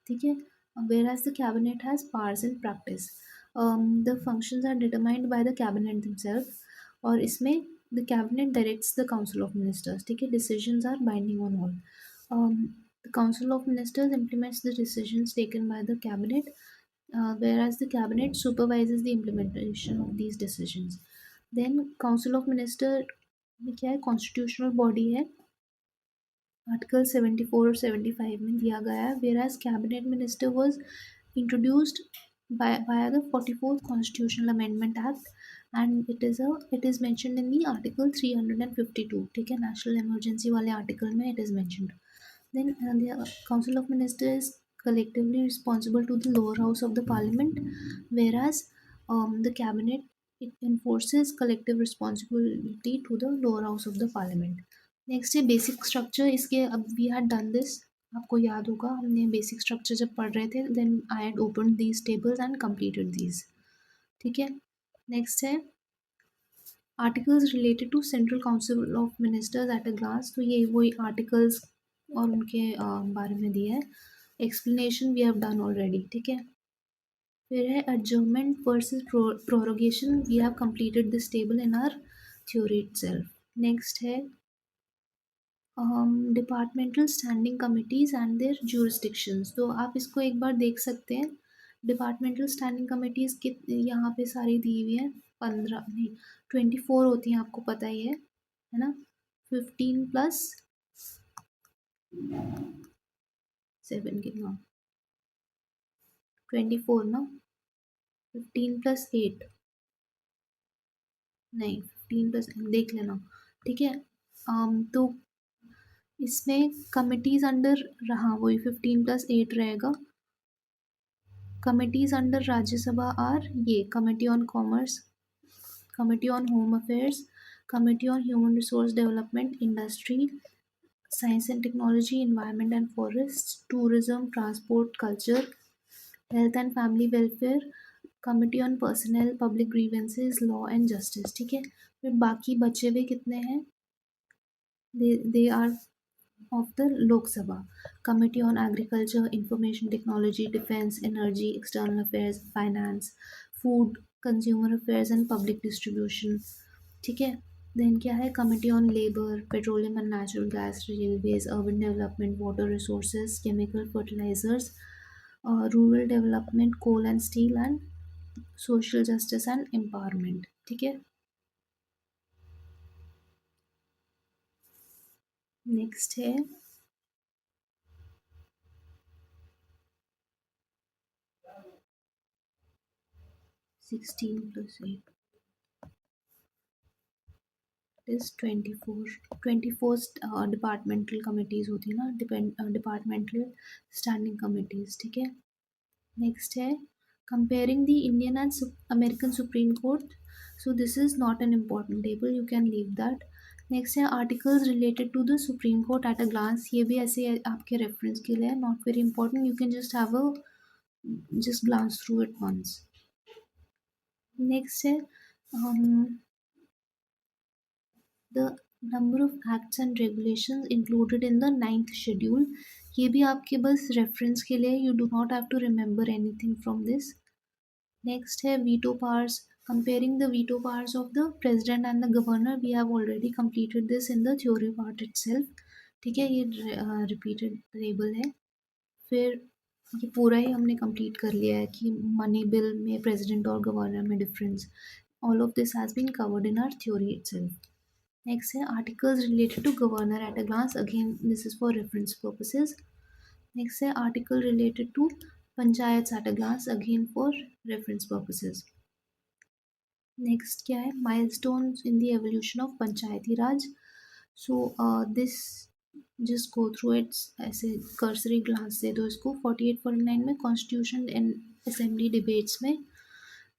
ठीक है, whereas the Cabinet has powers in practice. The functions are determined by the Cabinet themselves, और इसमें the Cabinet directs the Council of Ministers. ठीक है, decisions are binding on all. The Council of Ministers implements the decisions taken by the Cabinet, whereas the Cabinet supervises the implementation of these decisions. Then Council of Minister में क्या है, constitutional body है, article 74 और 75 में दिया गया है, whereas Cabinet Minister was introduced by the 44th Constitutional Amendment Act, and it is mentioned in the article 352. ठीक है, नेशनल इमरजेंसी वाले आर्टिकल में it is mentioned. Then the Council of Ministers is collectively responsible to the lower house of the Parliament, whereas the Cabinet, it enforces collective responsibility to the lower house of the Parliament. Next है basic structure, इसके अब we had done this, आपको याद होगा हमने basic structure जब पढ़ रहे थे, then I had open these tables and completed these. ठीक है, नेक्स्ट है articles related to central council of ministers at a glance. तो ये वही आर्टिकल्स और उनके बारे में दिया है, explanation we have done already. ठीक है, फिर है adjournment versus prorogation, we have completed this table in our theory itself. Next है departmental standing committees and their jurisdictions. तो आप इसको एक बार देख सकते हैं, डिपार्टमेंटल स्टैंडिंग कमिटीज़ कित यहाँ पे सारी दी हुई हैं, 15 नहीं 24 होती हैं, आपको पता ही है ना, 15+7 कितना, 24 ना, 15+8 नहीं, 15+ देख लेना। ठीक है, तो इसमें कमिटीज़ अंडर रहा वही 15+8 रहेगा। कमिटीज़ अंडर राज्यसभा आर ये committee on commerce, committee on home affairs, committee on human resource development, industry, science and technology, environment and forest, tourism, transport, culture, health and family welfare, committee on personal, public grievances, law and justice. ठीक है, फिर बाकी बचे हुए कितने हैं, they are of the Lok Sabha, Committee on Agriculture, Information Technology, Defense, Energy, External Affairs, Finance, Food, Consumer Affairs and Public Distribution. ठीक है, देन क्या है, committee on labour, petroleum and natural gas, railways, urban development, water resources, chemical fertilizers, rural development, coal and steel and social justice and empowerment. ठीक है, next है 16 + 8 is 24। 24 departmental committees होती है ना, डिपार्टमेंटल स्टैंडिंग कमिटीज़। ठीक है, next है comparing the Indian and American supreme court. So this is not an important table, you can leave that. Next है articles related to the supreme court at a glance. ये भी ऐसे आपके reference के लिए, not very important, you can just have a just glance through it once. Next है the number of acts and regulations included in the ninth schedule. ये भी आपके बस रेफरेंस के लिए, you do not have to remember anything from this. Next है veto powers. Comparing the veto powers of the president and the governor, we have already completed this in the theory part itself. ठीक है, ये repeated table है। फिर ये पूरा ही हमने complete कर लिया है कि मनी बिल में प्रेसिडेंट और गवर्नर में difference, all of this has been covered in our theory itself. Next है articles related to governor at a glance, again this is for reference purposes. Next है article related to panchayat at a glance, again for reference purposes. Next क्या है, milestones in the evolution of Panchayati Raj. So this just go through its, ऐसे cursory glance दे दो इसको। 48-49 में constitution and assembly debates में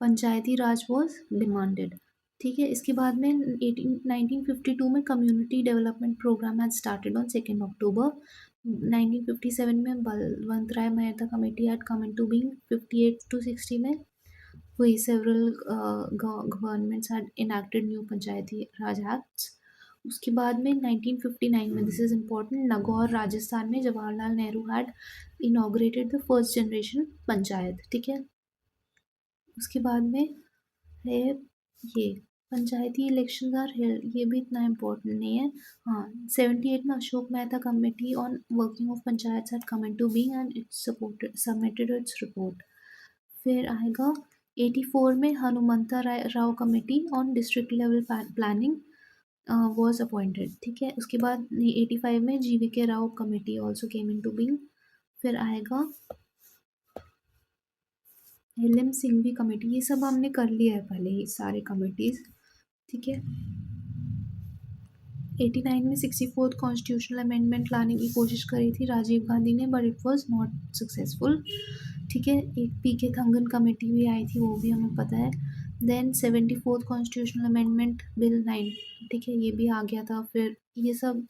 पंचायती राज was demanded. ठीक है, इसके बाद में 1952 में community development programme had started on 2 October. 1957 में Balwant Rai Mehta committee had come into being. 58 to 60 में वही several governments had enacted new Panchayati Raj acts. उसके बाद में 1959 में, this is important, Nagaur Rajasthan में Jawaharlal Nehru had inaugurated the first generation panchayat. ठीक है, उसके बाद में है ये पंचायती इलेक्शन आर हेल्ड, ये भी इतना इम्पोर्टेंट नहीं है। हाँ, 78 में Ashok Mehta committee on working of panchayat had come into being and it's supported submitted its report. फिर आएगा 84 में Hanumanta Rao committee on district level planning was appointed. ठीक है, उसके बाद 85 में जीवी के Rao committee also came into being. फिर आएगा एल.एम. सिंघवी कमेटी, ये सब हमने कर लिया है पहले ही सारे कमिटीज़। ठीक है, 89 में 64th कॉन्स्टिट्यूशनल अमेंडमेंट लाने की कोशिश करी थी राजीव गांधी ने, but it was not successful. ठीक है, एक पी.के. थंगन कमेटी भी आई थी, वो भी हमें पता है। Then 74th constitutional amendment bill 9, ठीक है, ये भी आ गया था। फिर ये सब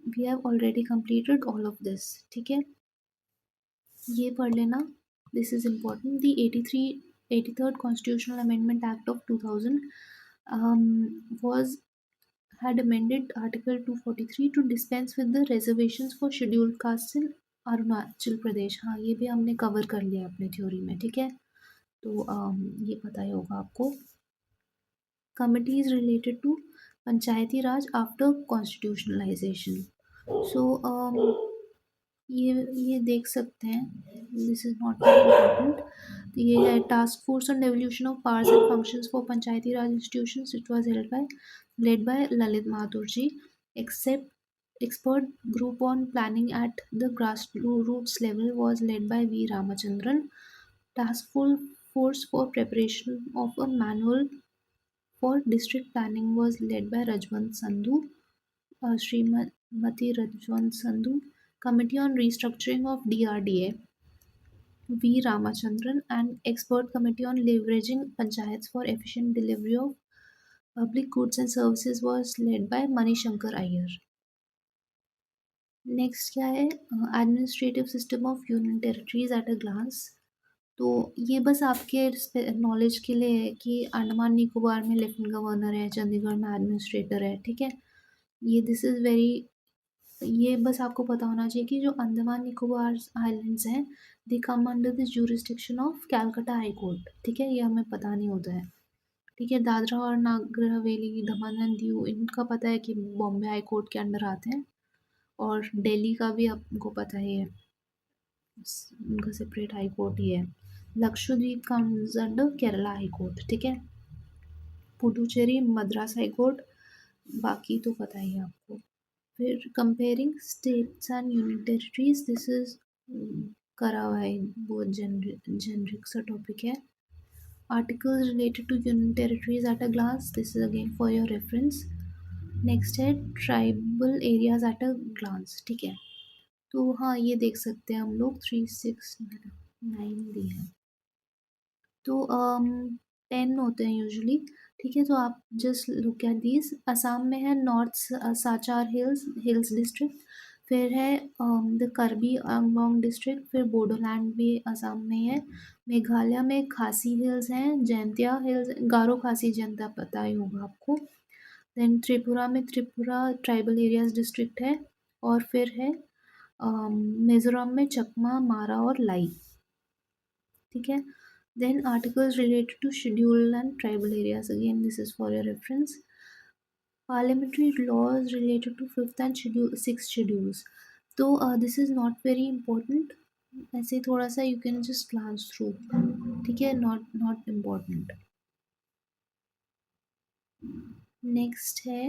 we have already completed all of this. ठीक है, ये पढ़ लेना, this is important. The 83rd constitutional amendment act of 2000 was had amended Article 243 to dispense with the reservations for scheduled castes in Arunachal Pradesh. हाँ, ये भी हमने कवर कर लिया अपने थ्योरी में। ठीक है, तो ये पता ही होगा आपको। Committees related to Panchayati Raj after constitutionalisation. So ये देख सकते हैं, this is not very important. ये है task force on devolution of powers and functions for Panchayati Raj institutions, it was led by Lalit Mathur ji. Except expert group on planning at the grassroots level was led by V. Ramachandran. Task force for preparation of a manual for district planning was led by Rajwant Sandhu, Srimati Rajwant Sandhu. Committee on restructuring of DRDA, V. Ramachandran, and expert committee on leveraging panchayats for efficient delivery of public goods and services was led by Manishankar Iyer. Next क्या है, administrative system of union territories at a glance. तो ये बस आपके knowledge के लिए है कि अंडमान निकोबार में लेफ्टिनेंट गवर्नर है, चंडीगढ़ में एडमिनिस्ट्रेटर है। ठीक है, ये दिस इज़ वेरी, ये बस आपको पता होना चाहिए कि जो अंडमान निकोबार आइलैंड्स हैं, they come under the jurisdiction of Calcutta high court. ठीक है, ये हमें पता नहीं होता है। ठीक है, दादरा और नागर हवेली, दमन एंड दीव, इनका पता है कि बॉम्बे हाई कोर्ट के अंडर आते हैं, और दिल्ली का भी आपको पता ही है, उनका सेपरेट हाई कोर्ट ही है। Lakshadweep comes under Kerala high court, ठीक है। पुडुचेरी मद्रास हाई कोर्ट, बाकी तो पता ही है आपको। फिर comparing states and union territories, this is करा हुआ है, बहुत जेनरिक सा टॉपिक है। Articles related to union territories at a glance, this is again for your reference. Next है tribal areas at a glance, ठीक है। तो हाँ, ये देख सकते हैं हम लोग 369 दिए हैं। तो 10 होते हैं यूजुअली, ठीक है। तो आप just look at these. Assam में है नॉर्थ साचार हिल्स डिस्ट्रिक्ट, फिर है द करबी आंगलोंग डिस्ट्रिक्ट, फिर बोडोलैंड भी असम में है। मेघालय में खासी हिल्स हैं, जैंतिया हिल्स, गारो खासी जनता पता ही होगा आपको। देन त्रिपुरा में त्रिपुरा ट्राइबल एरियाज डिस्ट्रिक्ट है, और फिर है मिजोरम में चकमा, मारा और लाई, ठीक है। Then articles related to schedule and tribal areas. Again, this is for your reference. Parliamentary laws related to fifth and sixth schedules. So this is not very important. ऐसे थोड़ा सा you can just glance through. ठीक है, not important. Next है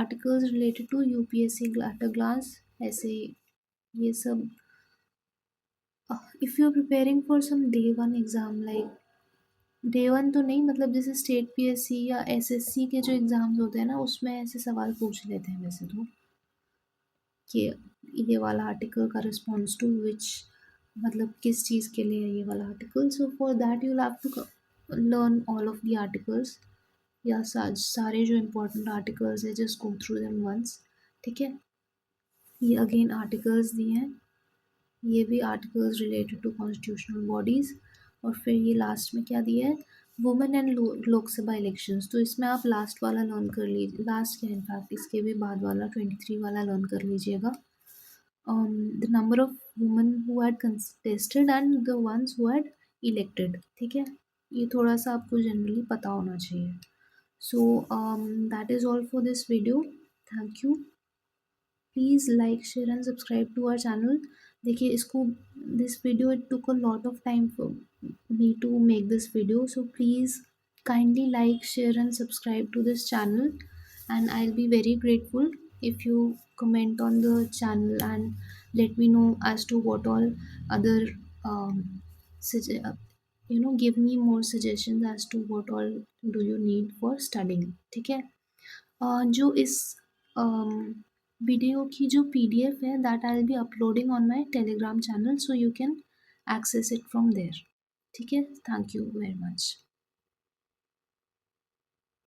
articles related to UPSC at a glance. ऐसे ये सब. If you are preparing for some day one exam like day one तो नहीं, मतलब जैसे स्टेट पीएससी या एसएससी के जो एग्ज़ाम्स होते हैं ना, उसमें ऐसे सवाल पूछ लेते हैं वैसे तो, कि ये वाला आर्टिकल का रिस्पॉन्स टू विच, मतलब किस चीज़ के लिए है ये वाला article. So for that you have to learn all of the articles, या सारे जो इम्पोर्टेंट आर्टिकल्स है just go through them once, ठीक है। ये अगेन आर्टिकल्स दिए हैं, ये भी articles related to constitutional bodies. और फिर ये लास्ट में क्या दिया है, वुमेन एंड लोकसभा इलेक्शंस। तो इसमें आप लास्ट वाला लर्न कर लीजिए, लास्ट क्या इनफैक्ट इसके भी बाद वाला 23 वाला लर्न कर लीजिएगा। The number of women who had contested and the ones who had elected, ठीक है। ये थोड़ा सा आपको जनरली पता होना चाहिए। So that is all for this video, thank you. Please like share and subscribe to our channel. देखिए इसको, this video it took a lot of time for me to make this video, so please kindly like, share and subscribe to this channel, and I'll be very grateful if you comment on the channel and let me know as to what all other um, give me more suggestions as to what all do you need for studying, ठीक है। जो इस video की जो PDF है, that I will be uploading on my Telegram channel, so you can access it from there, ठीक है। Thank you very much.